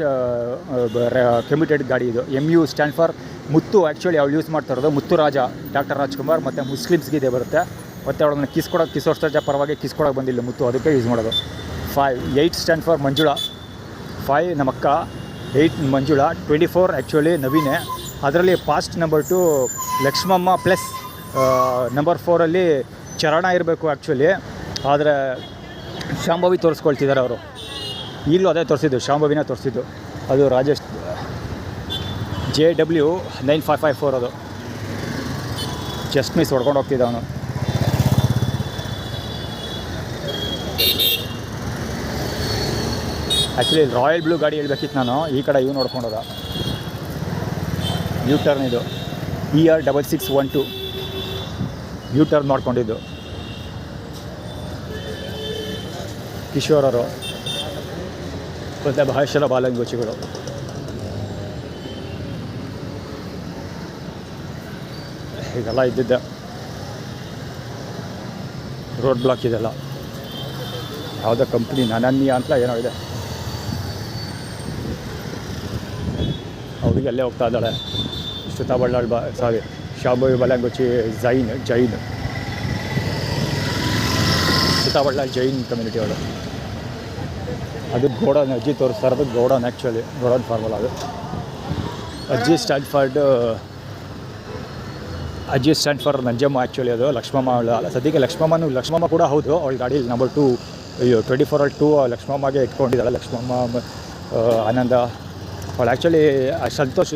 ಕಮ್ಯುಟೆಡ್ ಗಾಡಿ ಇದು. MU stand for Muttu. Actually ಅವಳು ಯೂಸ್ ಮಾಡ್ತಾ ಇರೋದು ಮುತ್ತು ರಾಜ, ಡಾಕ್ಟರ್ ರಾಜ್ಕುಮಾರ್ ಮತ್ತು ಮುಸ್ಲಿಮ್ಸ್ಗೆ ಇದೆ ಬರುತ್ತೆ. ಮತ್ತು ಅವಳನ್ನ ಕಿಸ್ಕೊಡೋಕೆ ಪರವಾಗಿ ಕಿಸ್ಕೊಡೋಕೆ ಬಂದಿಲ್ಲ ಮುತ್ತು, ಅದಕ್ಕೆ ಯೂಸ್ ಮಾಡೋದು. 8 ಸ್ಟ್ಯಾಂಡ್ ಫಾರ್ ಮಂಜುಳಾ. 5 ನಮ್ಮಕ್ಕ, 8 ಮಂಜುಳಾ, 24 ಆ್ಯಕ್ಚುಲಿ ನವೀನೇ. ಅದರಲ್ಲಿ past number 2 Lakshmamma plus number 4 ಚರಣ ಇರಬೇಕು ಆ್ಯಕ್ಚುಲಿ. ಆದರೆ ಶಾಂಭವಿ ತೋರಿಸ್ಕೊಳ್ತಿದ್ದಾರೆ ಅವರು. ಈಗಲೂ ಅದೇ ತೋರಿಸಿದ್ದು, ಶಾಂಭವಿನ ತೋರಿಸಿದ್ದು. ಅದು ರಾಜೇಶ್ JW 9554 ಅದು. ಜಸ್ಟ್ ಮಿಸ್ ಹೊಡ್ಕೊಂಡು ಹೋಗ್ತಿದ್ದ ಅವನು. ಆ್ಯಕ್ಚುಲಿ ರಾಯಲ್ ಬ್ಲೂ ಗಾಡಿ ಹೇಳ್ಬೇಕಿತ್ತು ನಾನು, ಈ ಕಡೆ ಇವು ನೋಡ್ಕೊಂಡೋದ. ಯೂ ಟರ್ನ್ ಇದು ER 6612 ಯೂ ಟರ್ನ್ ಮಾಡ್ಕೊಂಡಿದ್ದು ಕಿಶೋರರು ಮತ್ತು ಭಾಷೆಯ ಬಾಲಂಗೋಚಿಗಳು. ಇದೆಲ್ಲ ಇದ್ದಿದ್ದೆ ರೋಡ್ ಬ್ಲಾಕ್ ಇದೆಲ್ಲ. ಯಾವುದೋ ಕಂಪ್ನಿ ನನನ್ಯ ಅಂತ ಏನೋ ಇದೆ, ಅವರಿಗೆ ಅಲ್ಲೇ ಹೋಗ್ತಾ ಇದ್ದಾಳೆ. ಶ್ರುತಾ ಬಳ್ಳಾಳ್ ಶಾಂಭವಿ ಬಾಲಂಗೋಚಿ ಜೈನ್ ಶ್ರುತಾ ಬಳ್ಳಾಳ್ ಜೈನ್ ಕಮ್ಯುನಿಟಿ ಅವಳು. ಅದು ಗೋಡನ್ ಅಜ್ಜಿ ತೋರಿಸ್ತಾ ಇರೋದು ಗೋಡನ್, ಆ್ಯಕ್ಚುಲಿ ಗೋಡನ್ ಫಾರ್ಮಲ್. ಅದು ಅಜ್ಜಿ ಸ್ಟ್ಯಾಂಡ್ ಫಾರ್ ನಂಜಮ್ಮ. ಆ್ಯಕ್ಚುಲಿ ಅದು ಲಕ್ಷ್ಮಮ್ಮ ಅವಳು. ಸದ್ಯಕ್ಕೆ ಲಕ್ಷ್ಮಮ್ಮ ಕೂಡ ಹೌದು. ಅವಳ ಗಾಡೀಲಿ ನಂಬರ್ 2 24 2 ಲಕ್ಷ್ಮಮ್ಮಗೆ ಇಟ್ಕೊಂಡಿದ್ದಾಳೆ. ಲಕ್ಷ್ಮಮ್ಮ ಆನಂದ ಅವಳು. ಆ್ಯಕ್ಚುಲಿ ಸಂತೋಷ್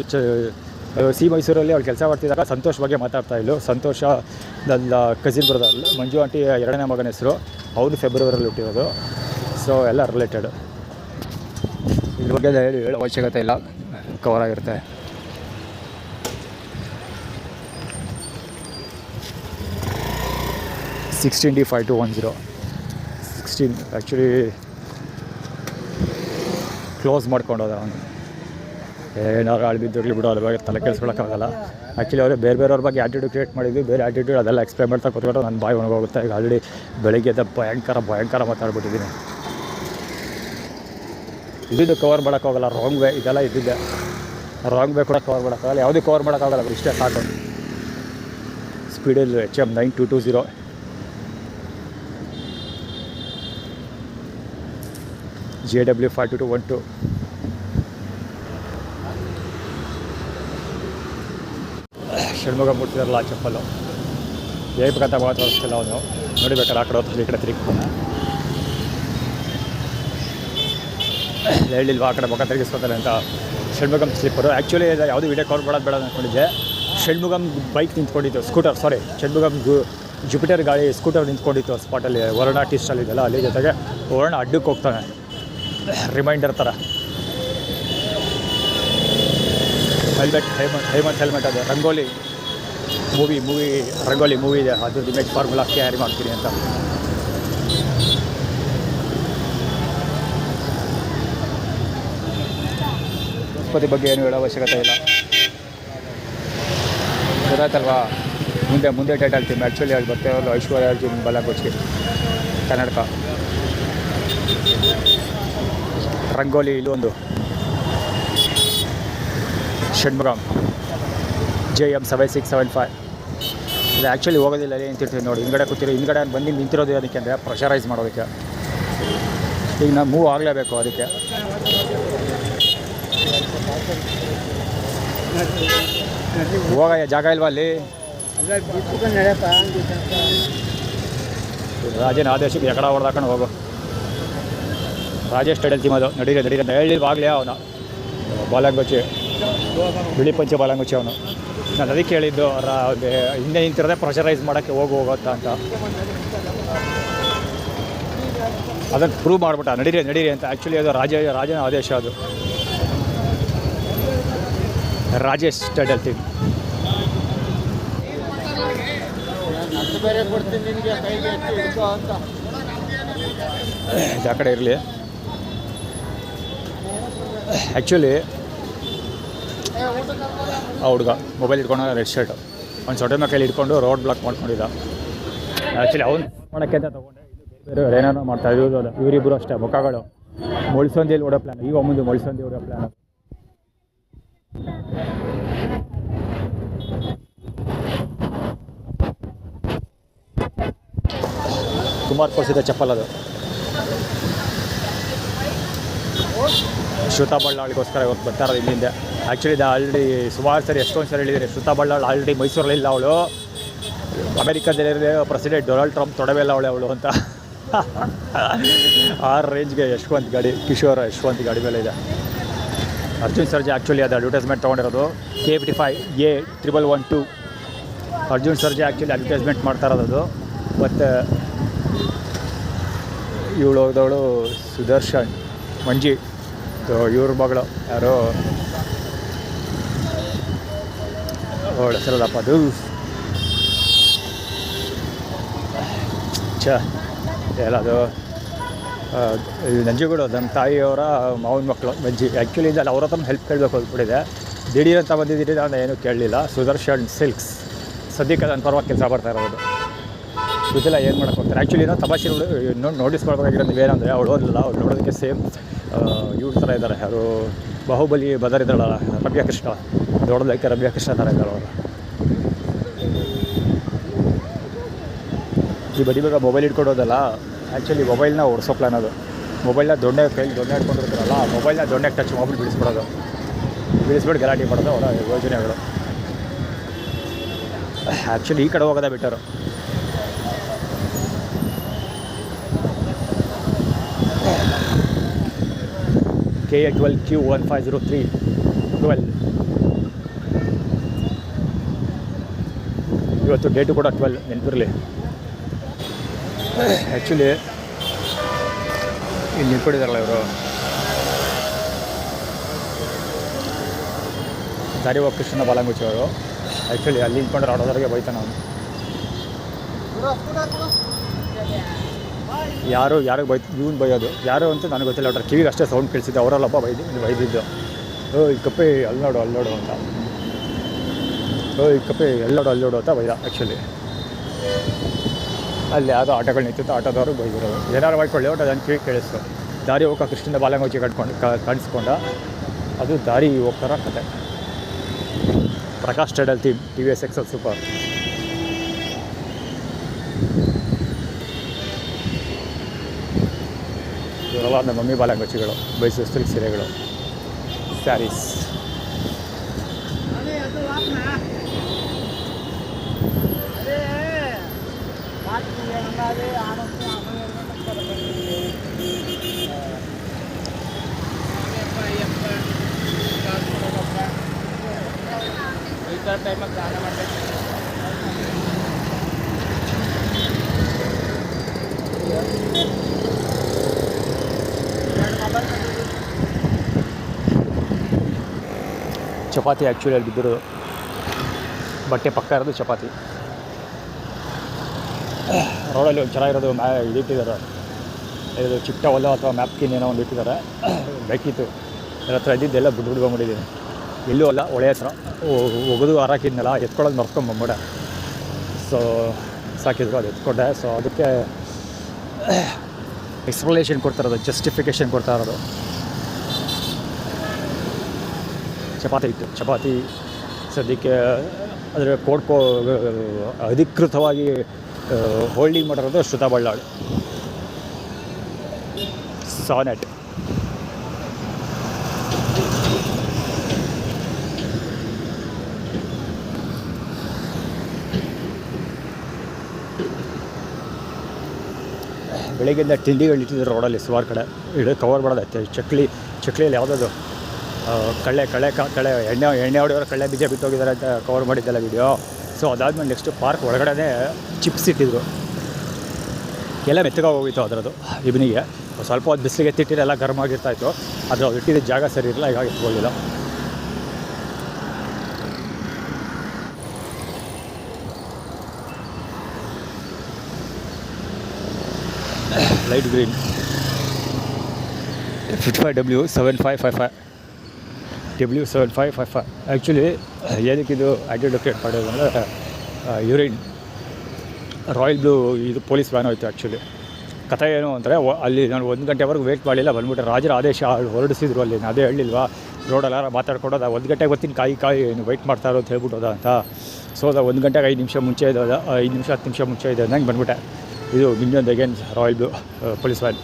ಸಿ ಮೈಸೂರಲ್ಲಿ ಅವಳು ಕೆಲಸ ಮಾಡ್ತಿದ್ದಾಗ ಸಂತೋಷ್ ಬಗ್ಗೆ ಮಾತಾಡ್ತಾ ಇದ್ಲು. ಸಂತೋಷ ನನ್ನ ಕಸಿನ್ ಬ್ರದರ್, ಮಂಜು ಆಂಟಿ 2ನೇ ಮಗನ ಹೆಸರು. ಅವನು ಫೆಬ್ರವರಿಯಲ್ಲಿ ಹುಟ್ಟಿರೋದು. ಸೊ ಎಲ್ಲ ರಿಲೇಟೆಡ್. ಇದ್ರ ಬಗ್ಗೆ ಹೇಳೋ ಅವಶ್ಯಕತೆ ಇಲ್ಲ, ಕವರ್ ಆಗಿರುತ್ತೆ. D5210 16 ಆ್ಯಕ್ಚುಲಿ ಕ್ಲೋಸ್ ಮಾಡ್ಕೊಂಡೋದ ಅವನು. ಏನಾದ್ರು ಅಳ್ಬಿದ್ದೋಗ್ಲಿ ಬಿಡೋ, ಅದ್ರ ಬಗ್ಗೆ ತಲೆ ಕೆಡಿಸ್ಕೊಳಕ್ಕಾಗಲ್ಲ. ಆ್ಯಕ್ಚುಲಿ ಅವರೇ ಬೇರೆಯವ್ರ ಬಗ್ಗೆ ಆ್ಯಟಿಟ್ಯೂಡ್ ಕ್ರಿಯೇಟ್ ಮಾಡಿದ್ವಿ. ಬೇರೆ ಆ್ಯಟಿಟ್ಯೂಡ್ ಅದೆಲ್ಲ ಎಕ್ಸ್ಪ್ಲೈನ್ ಮಾಡ್ತಾ ಕೂತ್ಕೊಂಡು ನನ್ನ ಬಾಯಿ ಒಣಗೋಗುತ್ತೆ. ಈಗ ಆಲ್ರೆಡಿ ಬೆಳಗ್ಗೆ ಭಯಂಕರ ಮಾತಾಡ್ಬಿಟ್ಟಿದ್ದೀನಿ. ಇದ್ದಿದ್ದು ಕವರ್ ಮಾಡೋಕ್ಕಾಗಲ್ಲ, ರಾಂಗ್ ವೇ ಇದೆಲ್ಲ ಇದ್ದಿದ್ದೆ. ರಾಂಗ್ ವೇ ಕೂಡ ಕವರ್ ಮಾಡೋಕ್ಕಾಗಲ್ಲ, ಯಾವುದೂ ಕವರ್ ಮಾಡೋಕ್ಕಾಗಲ್ಲ. ಇಷ್ಟೇ ಸಾಕು. ಸ್ಪೀಡಲ್ಲಿ HM 9220 JW 5212 ಷಣ್ಮುಗ ಮುಟ್ಟಿದಾರಲ್ಲ ಆ ಚಪ್ಪಲು ಬೇಕಂತ ಮಾತು ತೋರಿಸ್ತಿಲ್ಲ ಅವನು. ನೋಡಿಬೇಕಾದ್ರೆ ಆ ಕಡೆ ಹೊತ್ತು ಈ ಕಡೆ ತಿರುಗ್ತಾನೆ. ಹೇಳಿಲ್ವಾ ಆ ಕಡೆ ಮುಖ ತಿರುಗಿಸ್ಕೊತಾನೆ ಅಂತ. ಷಣ್ಮುಗಮ್ ಸ್ಲಿಪ್ಪರು. ಆ್ಯಕ್ಚುಲಿ ಯಾವುದೂ ವೀಡಿಯೋ ಕವರ್ ಮಾಡೋದು ಬೇಡ ಅಂದ್ಕೊಂಡಿದ್ದೆ. Shanmugam bike ನಿಂತ್ಕೊಂಡಿತ್ತು, scooter Shanmugam Jupiter ಗಾಡಿ ಸ್ಕೂಟರ್ ನಿಂತ್ಕೊಂಡಿತ್ತು ಸ್ಪಾಟಲ್ಲಿ. ವರ್ಣ ಟೀ ಸ್ಟಾಲ್ ಇದೆಯಲ್ಲ ಅಲ್ಲಿ, ಜೊತೆಗೆ ವರ್ಣ ಅಡ್ಡಕ್ಕೆ ಹೋಗ್ತಾನೆ ರಿಮೈಂಡರ್ ಥರ. ಹೇಮಂತ್ ಹೆಲ್ಮೆಟ್ ಅದು. ರಂಗೋಲಿ ಮೂವಿ ಇದೆ, ಅದ್ರದ್ದು ಇಮೇಜ್ ಫಾರ್ಮುಲಾ ಕ್ಯಾರಿ ಮಾಡ್ತೀನಿ ಅಂತ. ಉತ್ಪತ್ತಿ ಬಗ್ಗೆ ಏನು ಹೇಳೋ ಅವಶ್ಯಕತೆ ಇಲ್ಲ, ಗೊತ್ತಾಯ್ತಲ್ವಾ. ಮುಂದೆ ಟೈಟಲ್ ಟೀಮ್ ಆ್ಯಕ್ಚುಲಿ ಅಲ್ಲಿ ಬರ್ತಾಯಿರಲ್ಲ ಐಶ್ವರ್ಯ ಅರ್ಜುನ್ ಬಾಲಂಗೋಚಿ ಕನ್ನಡಕ. ರಂಗೋಲಿ ಇಲ್ಲೊಂದು ಷಣ್ಮುಗಮ್ JM 7675. ಇದು ಆ್ಯಕ್ಚುಲಿ ಹೋಗೋದಿಲ್ಲ, ಅಲ್ಲಿ ನಿಂತಿರ್ತೀವಿ ನೋಡಿ. ಹಿಂದ್ಗಡೆ ಬಂದು ನಿಂತಿರೋದು ಅದಕ್ಕೆ ಅಂದರೆ ಪ್ರೆಷರೈಸ್ ಮಾಡೋದಕ್ಕೆ. ಈಗ ನಾವು ಮೂವ್ ಆಗಲೇಬೇಕು ಅದಕ್ಕೆ. ಹೋಗಯ್ಯ, ಜಾಗ ಇಲ್ವಾ ಅಲ್ಲಿ? ರಾಜನ ಆದೇಶಕ್ಕೆ ಎಕಡ ಹೊಡೆದಾಕೊಂಡು ಹೋಗು. ರಾಜೇಶ್ ಟೈಡಲ್ ಟೀಮ್ ಅದು. ನಡೀರಿ ಹೇಳಿಲ್ವಾಗಲೇ ಅವನು ಬಾಲಂಗುಚ್ಚಿ, ಬಿಳಿ ಪಂಚೆ ಬಾಲಂಗುಚ್ಚಿ ಅವನು. ನಾನು ಅದಕ್ಕೆ ಹೇಳಿದ್ದು ಹಿಂದೆ ನಿಂತಿರೋದೇ ಪ್ರೆಷರೈಸ್ ಮಾಡೋಕ್ಕೆ ಹೋಗುತ್ತಾ ಅಂತ. ಅದನ್ನು ಪ್ರೂವ್ ಮಾಡಿಬಿಟ್ಟ. ನಡೀರಿ ಅಂತ. ಆ್ಯಕ್ಚುಲಿ ಅದು ರಾಜನ ಆದೇಶ ಅದು. ರಾಜೇಶ್ ಟೈಡಲ್ ಟೀಮ್ ಆ ಕಡೆ ಇರಲಿ. ಆ್ಯಕ್ಚುಲಿ ಆ ಹುಡುಗ ಮೊಬೈಲ್ ಇಟ್ಕೊಂಡು ರೆಡ್ ಶರ್ಟ್ ಒಂದು ಸೊಟ್ಟೆ ಮೇಲೆ ಕೈಲಿ ಇಟ್ಕೊಂಡು ರೋಡ್ ಬ್ಲಾಕ್ ಮಾಡ್ಕೊಂಡಿದ್ದ. ಆ್ಯಕ್ಚುಲಿ ಅವ್ನು ಮಾಡೋಕ್ಕೆ ಅಂತ ತೊಗೊಂಡೆ. ಬೇರೆ ಏನೇನೋ ಮಾಡ್ತಾ ಇರೋದು. ಇವರಿಬ್ಬರು ಅಷ್ಟೇ ಮುಖಗಳು. ಮೊಳ್ಸಂದಿಯಲ್ಲಿ ಓಡೋ ಪ್ಲ್ಯಾನ್. ಈಗ ಮುಂದೆ ಮೊಳ್ಸಂದಿ ಓಡೋ ಪ್ಲ್ಯಾನ್. ಕುಮಾರ್ ಕೊಡಿಸಿದ ಚಪ್ಪಲ್ ಅದು. ಶ್ರುತಾ ಬಳ್ಳಾಳಿಗೋಸ್ಕರ ಇವತ್ತು ಬರ್ತಾರೆ ಇಲ್ಲಿಂದ. ಆ್ಯಕ್ಚುಲಿ ಇದು ಆಲ್ರೆಡಿ ಸುಮಾರು ಸರಿ ಎಷ್ಟೊಂದು ಸರಿ ಹೇಳಿದರೆ ಶ್ರುತಾ ಬಳ್ಳಾಳ್ ಆಲ್ರೆಡಿ ಮೈಸೂರಲ್ಲಿಲ್ಲ ಅವಳು. ಅಮೆರಿಕದಲ್ಲಿರೋ ಪ್ರೆಸಿಡೆಂಟ್ ಡೊನಾಲ್ಡ್ ಟ್ರಂಪ್ ತೊಡವೆಲ್ಲ ಅವಳು ಅಂತ. ಆ ರೇಂಜ್ಗೆ ಯಶವಂತ್ ಗಾಡಿ, ಕಿಶೋರ್ ಯಶವಂತ್ ಗಾಡಿ ಮೇಲೆ ಇದೆ. ಅರ್ಜುನ್ ಸರ್ಜಾ ಆ್ಯಕ್ಚುಲಿ ಅದು ಅಡ್ವರ್ಟೈಸ್ಮೆಂಟ್ ತೊಗೊಂಡಿರೋದು. K55A112 Arjun Sarja actually advertisement ಮಾಡ್ತಾ ಇರೋದು. ಮತ್ತು ಇವಳು ಹೋದವಳು ಸುದರ್ಶನ್ ಮಂಜಿ, ಇವ್ರ ಮಗಳು ಯಾರೋ ಅವಳ ಹೆಸರಲ್ಲಪ್ಪ ಅದು ಎಲ್ಲದು ನಂಜುಗಳು. ನಮ್ಮ ತಾಯಿಯವರ ಮಾವನ ಮಕ್ಕಳು ಮಂಜಿ. ಆ್ಯಕ್ಚುಲಿ ಇದೆಲ್ಲ ಅವ್ರ ಹತ್ರ ಹೆಲ್ಪ್ ಕೇಳಬೇಕು ಹೋಗ್ಬಿಟ್ಟಿದೆ. ದಿಢೀರ್ ಅಂತ ಬಂದಿದ್ದೀರಿ, ನಾನು ಏನೂ ಕೇಳಲಿಲ್ಲ. ಸುದರ್ಶನ್ ಸಿಲ್ಕ್ಸ್ ಸದ್ಯಕ್ಕೆ ನನ್ನ ಪರವಾಗಿ ಕೆಲಸ ಬರ್ತಾ ಇರೋದು. ಇದೆಲ್ಲ ಏನು ಮಾಡೋಕ್ಕೆ ಹೋಗ್ತಾರೆ. ಆ್ಯಕ್ಚುಲಿ ಏನೋ ತಮಾಷೆ ನೋಟಿಸ್ಕೊಳ್ಬೇಕಾಗಿರೋದು ನೀವೇನಂದರೆ ಅವಳು ಓದಲಿಲ್ಲ. ಅವ್ಳು ನೋಡೋದಕ್ಕೆ ಸೇಮ್ ಇವ್ರ ಥರ ಇದ್ದಾರೆ. ಯಾರು ಬಾಹುಬಲಿ ಬದರ್ ಇದ್ದಾಳಲ್ಲ, ರಮ್ಯಾ ಕೃಷ್ಣ. ನೋಡೋದಕ್ಕೆ ರಮ್ಯಾ ಕೃಷ್ಣ ಥರ ಇದ್ದಾಳೆ ಅವರು. ಈ ಬಡಿ ಬೇಗ ಮೊಬೈಲ್ ಇಟ್ಕೊಡೋದಲ್ಲ. ಆ್ಯಕ್ಚುಲಿ ಮೊಬೈಲ್ನ ಓಡಿಸೋ ಪ್ಲಾನ್ ಅದು. ಮೊಬೈಲ್ನ ಕೈಲಿ ದೊಣ್ಣೆ ಇಟ್ಕೊಂಡಿರ್ತಾರಲ್ಲ, ಮೊಬೈಲ್ನ ದೊಣ್ಣೆಗೆ ಟಚ್ ಮಾಡ್ಬಿಟ್ಟು ಬಿಡಿಸ್ಬಿಟ್ಟು ಗಲಾಟೆ ಮಾಡೋದು ಅವರ ಯೋಜನೆಗಳು. ಆ್ಯಕ್ಚುಲಿ ಈ ಕಡೆ ಹೋಗೋದೇ ಬೆಟರು. KA12Q1503 12. ಇವತ್ತು ಡೇಟು ಕೂಡ 12 ನೆನಪಿರಲಿ. ಆ್ಯಕ್ಚುಲಿ ಇಲ್ಲಿ ನಿಂತ್ಕೊಂಡಿದ್ದಾರಲ್ಲ ಇವರು, ದಾರಿ ಹೋಗಿ ಕೃಷ್ಣ ಬಾಲಂಗುಚ್ಚಿ ಅವರು. ಆ್ಯಕ್ಚುಲಿ ಅಲ್ಲಿ ನಿಂತ್ಕೊಂಡ್ರೆ ಆಡೋದ್ರಿಗೆ ಬೈತಾನೆ ಅವನು. ಯಾರಿಗೆ ಇವನು ಬೈಯೋದು ಯಾರು ಅಂತ ನನಗೆ ಗೊತ್ತಿಲ್ಲ. ಅವ್ರ ಕಿವಿಗೆ ಅಷ್ಟೇ ಸೌಂಡ್ ಕೇಳಿಸಿದ್ದು. ಅವರಲ್ಲಪ್ಪ ಬೈದಿದ್ದು. ಈ ಕಪ್ಪೆ ಅಲ್ಲಿ ನೋಡು ಅಂತ. ಈ ಕಪ್ಪೆ ಅಲ್ಲಿ ನೋಡು ಅಂತ ಬೈದ. ಆ್ಯಕ್ಚುಲಿ ಅಲ್ಲಿ ಯಾವುದೋ ಆಟೋಗಳು ನಿಂತಿತ್ತು, ಆಟೋದವರು ಬೈದಿರೋದು. ಏನಾರು ಮಾಡ್ಕೊಳ್ಳಿ ಒಟ್ಟು ಅದನ್ನು ಕಿವಿ ಕೇಳಿಸ್ತು. ದಾರಿ ಹೋಗೋ ಕೃಷ್ಣನ ಬಾಲಂಗುಚ್ಚಿ ಕಾಣಿಸ್ಕೊಂಡ. ಅದು ದಾರಿ ಹೋಗ್ತಾರ ಕತೆ. Prakash tidal team TVS XL super. ಇವರೆಲ್ಲ ನಮ್ಮ ಮಮ್ಮಿ ಬಾಲಂಗುಚ್ಚಿಗಳು. ಮೈಸೂರು ಸಿಲ್ಕ್ ಸೀರೆಗಳು, ಸ್ಯಾರೀಸ್. ಚಪಾತಿ ಆ್ಯಕ್ಚುಲಿ ಅಲ್ಲಿ ಬಿದ್ದಿರೋದು. ಬಟ್ಟೆ ಪಕ್ಕ ಇರೋದು ಚಪಾತಿ. ರೋಡಲ್ಲಿ ಒಂದು ಚೆನ್ನಾಗಿರೋದು ಇದಿಟ್ಟಿದ್ದಾರೆ. ಇದು ಚಿಕ್ಕ ಹೊಲ ಅಥವಾ ಮ್ಯಾಪ್ಕಿನ್ ಏನೋ ಒಂದು ಇಟ್ಟಿದ್ದಾರೆ. ಬೇಕಿತ್ತು ನನ್ನ ಹತ್ರ ಇದ್ದಿದ್ದೆಲ್ಲ ಬಿಡ್ಕೊಂಬಿಟ್ಟಿದ್ದೀನಿ. ಎಲ್ಲೂ ಅಲ್ಲ, ಒಳ್ಳೆಯ ಹತ್ರ ಒಗೆದು ಹಾರಾಕಿದ್ನಲ್ಲ, ಎತ್ಕೊಳ್ಳೋದು ಮರ್ಕೊಂಬಂಬಿಡ. ಸೊ ಸಾಕಿದ್ರು, ಅದು ಎತ್ಕೊಂಡೆ. ಸೊ ಅದಕ್ಕೆ ಎಕ್ಸ್ಪ್ಲನೇಷನ್ ಕೊಡ್ತಾ ಇರೋದು, ಜಸ್ಟಿಫಿಕೇಷನ್ ಕೊಡ್ತಾ ಇರೋದು. ಚಪಾತಿ ಸದ್ಯಕ್ಕೆ ಅದರ ಅಧಿಕೃತವಾಗಿ ಹೋಲ್ಡಿಂಗ್ ಮಾಡಿರೋದು ಶ್ರುತಾ ಬಳ್ಳಾಳ್. ಸಾನೆಟ್ ಬೆಳಗ್ಗೆಯಿಂದ ತಿಂಡಿಗಳು ಇಟ್ಟಿದ್ರು ರೋಡಲ್ಲಿ ಸುಮಾರು ಕಡೆ ಕವರ್ ಮಾಡೋದೈತೆ. ಚಕ್ಲಿಯಲ್ಲಿ ಯಾವುದದು ಕಳ್ಳೆ ಎಣ್ಣೆ ಹೊಡೆಯೋರು ಕಳ್ಳೆ ಬೀಜ ಬಿಟ್ಟೋಗಿದ್ದಾರೆ ಅಂತ ಕವರ್ ಮಾಡಿದ್ದಲ್ಲ ವೀಡಿಯೋ. ಸೊ ಅದಾದಮೇಲೆ ನೆಕ್ಸ್ಟು ಪಾರ್ಕ್ ಒಳಗಡೆ ಚಿಪ್ಸ್ ಇಟ್ಟಿದ್ರು. ಎಲ್ಲ ಮೆತ್ತಗೆ ಹೋಗಿತ್ತು ಅದರದ್ದು ಇಬ್ನಿಗೆ. ಸ್ವಲ್ಪ ಹೊತ್ತು ಬಿಸಿಲಿಗೆ ಎತ್ತಿಟ್ಟಿರೋ ಎಲ್ಲ ಗರಮ್ ಆಗಿರ್ತಾಯಿತ್ತು. ಆದರೆ ಅವ್ರು ಇಟ್ಟಿದ್ದ ಜಾಗ ಸರಿ ಇರಲಿಲ್ಲ, ಹೀಗಾಗಿ ಎತ್ಕೊಳ್ಳಿಲ್ಲ. Light green 55W7555 W7555. Actually ಏನಕ್ಕಿದು ಐಡೆಂಟಿಫಿಕೇಟ್ ಮಾಡೋದು ಅಂದರೆ ಯೂರಿನ್ ರಾಯಲ್ ಬ್ಲೂ ಇದು ಪೊಲೀಸ್ ವ್ಯಾನ್ ಹೋಯ್ತು. ಆ್ಯಕ್ಚುಲಿ ಕಥೆ ಏನು ಅಂದರೆ ಅಲ್ಲಿ ನಾನು 1 ಗಂಟೆವರೆಗೂ ವೆಯ್ಟ್ ಮಾಡಲಿಲ್ಲ, ಬಂದ್ಬಿಟ್ಟೆ. ರಾಜರ ಆದೇಶ ಹೊರಡಿಸಿದ್ರು ಅಲ್ಲಿ. ಅದೇ ಹೇಳಿಲ್ವಾ ರೋಡಲ್ಲಾರ ಮಾತಾಡ್ಕೊಡೋದ 1 ಗಂಟೆಗೆ ಬರ್ತೀನಿ ಕಾಯಿ ವೆಯ್ಟ್ ಮಾಡ್ತಾ ಇರೋ ಅಂತ ಹೇಳ್ಬಿಟ್ಟೋದ ಅಂತ. ಸೊ ಅದು 1 ಗಂಟೆಗೆ 5 ನಿಮಿಷ ಮುಂಚೆ ಇದೆ, 5 ನಿಮಿಷ 10 ನಿಮಿಷ ಮುಂಚೆ ಇದೆ ಅಂದಂಗೆ ಬಂದ್ಬಿಟ್ಟೆ. ಇದು ಇನ್ನೊಂದು again royal blue police van.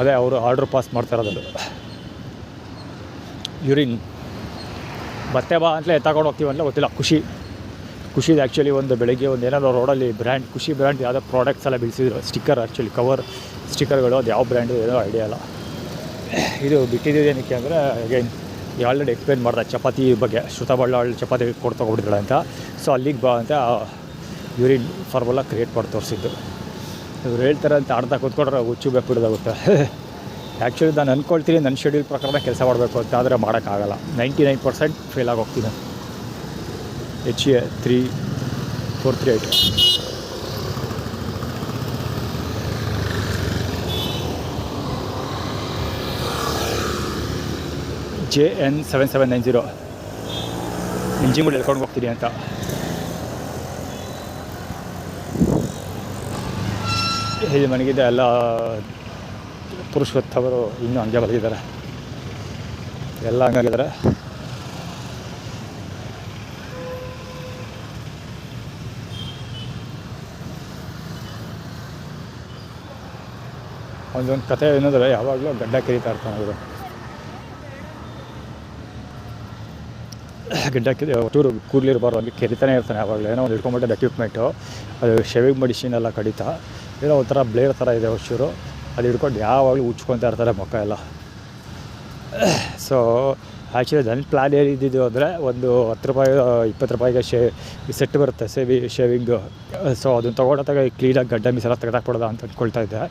ಅದೇ ಅವರು ಆರ್ಡ್ರ್ ಪಾಸ್ ಮಾಡ್ತಾ ಇರೋದು. ಯೂರಿನ್ ಮತ್ತೆ ಬಾ ಅಂತಲೇ ತಗೊಂಡು ಹೋಗ್ತೀವಿ ಅಂತಲೇ ಗೊತ್ತಿಲ್ಲ. ಖುಷಿದು ಆ್ಯಕ್ಚುಲಿ ಒಂದು ಬೆಳಗ್ಗೆ ಒಂದು ಏನಾದರೂ ರೋಡಲ್ಲಿ ಬ್ರ್ಯಾಂಡ್ ಖುಷಿ ಬ್ರ್ಯಾಂಡ್ ಯಾವುದೋ ಪ್ರಾಡಕ್ಟ್ಸ್ ಎಲ್ಲ ಬಿಡಿಸಿದ್ರು. ಸ್ಟಿಕ್ಕರ್ ಆ್ಯಕ್ಚುಲಿ ಕವರ್ ಸ್ಟಿಕ್ಕರ್ಗಳು, ಅದು ಯಾವ ಬ್ರ್ಯಾಂಡು ಏನೋ ಐಡಿಯಾ ಇಲ್ಲ. ಇದು ಬಿಟ್ಟಿದ್ದು ಏನಕ್ಕೆ ಅಂದರೆ ಅಗೇನ್ ಆಲ್ರೆಡಿ ಎಕ್ಸ್ಪ್ಲೇನ್ ಮಾಡ್ದೆ ಚಪಾತಿ ಬಗ್ಗೆ. ಶ್ರುತಬಳ್ಳಾಳ್ ಚಪಾತಿ ತೊಗೊಬಿಟ್ಟಿದ್ದಾಳೆ ಅಂತ. ಸೊ ಅಲ್ಲಿಗೆ ಬಾ ಅಂತ ಯೂರಿನ್ ಫಾರ್ಮುಲಾ ಕ್ರಿಯೇಟ್ ಮಾಡಿ ತೋರಿಸಿದ್ದು. ಇವ್ರು ಹೇಳ್ತಾರೆ ಅಂತ ಆಡ್ತಾ ಕೂತ್ಕೊಂಡ್ರೆ ಹುಚ್ಚು ಬೆಪ್ಪಿಡೋದಾಗುತ್ತೆ. ಆ್ಯಕ್ಚುಲಿ ನಾನು ಅಂದ್ಕೊಳ್ತೀನಿ ನನ್ನ ಶೆಡ್ಯೂಲ್ ಪ್ರಕಾರ ಕೆಲಸ ಮಾಡಬೇಕು ಅಂತ, ಆದರೆ ಮಾಡೋಕ್ಕಾಗಲ್ಲ. 99% ಫೇಲ್ ಆಗೋಗ್ತೀನಿ. HA 3438 JN 7790 ಇಂಜಿನ್ ಕೂಡ ಹೇಳ್ಕೊಂಡು ಹೋಗ್ತೀನಿ ಅಂತ. ಇಲ್ಲಿ ಮನೆಗಿದೆ ಎಲ್ಲ ಪುರುಷೋತ್ತಮರು ಇನ್ನೂ ಹಂಗೆ ಬರೆದಿದ್ದಾರೆ, ಎಲ್ಲ ಹಂಗಾಗಿದ್ದಾರೆ. ಒಂದೊಂದು ಕಥೆ ಏನಂದರೆ ಯಾವಾಗಲೂ ಗಡ್ಡ ಕಿರಿತಾ ಇರ್ತಾನೆ ಅವರು. ಗಡ್ಡ ಟೂರು ಕೂದಲಿರಬಾರ್ದು, ಅಲ್ಲಿ ಕೆರಿತಾನೆ ಇರ್ತಾನೆ ಯಾವಾಗಲೂ. ಏನೋ ಒಂದು ಇಟ್ಕೊಂಬಿಟ್ಟೆ ಎಕ್ವಿಪ್ಮೆಂಟು, ಅದು ಶೇವಿಂಗ್ ಮೆಡಿಸಿನ್ ಎಲ್ಲ ಕಡಿತಾ ಏನೋ ಒಂಥರ ಬ್ಲೇಡ್ ಥರ ಇದೆ ವರ್ಷರು. ಅದು ಹಿಡ್ಕೊಂಡು ಯಾವಾಗಲೂ ಉಚ್ಕೊತಾ ಇರ್ತಾರೆ ಮುಖ ಎಲ್ಲ. ಸೊ ಆ್ಯಕ್ಚುಲಿ ನನ್ನ ಪ್ಲ್ಯಾನ್ ಏನಿದ್ದು ಅಂದರೆ ಒಂದು 10 ರೂಪಾಯಿ 20 ರೂಪಾಯಿಗೆ ಸೆಟ್ ಬರುತ್ತೆ ಶೇವಿಂಗು. ಸೊ ಅದನ್ನು ತೊಗೊಂಡಾಗ ಕ್ಲೀನಾಗಿ ಗಡ್ಡ ಮೀಸೆಲ್ಲ ತೆಗೆದಾಕ್ಬಿಡೋದ ಅಂತ ಅಂದ್ಕೊಳ್ತಾ ಇದ್ದೆ.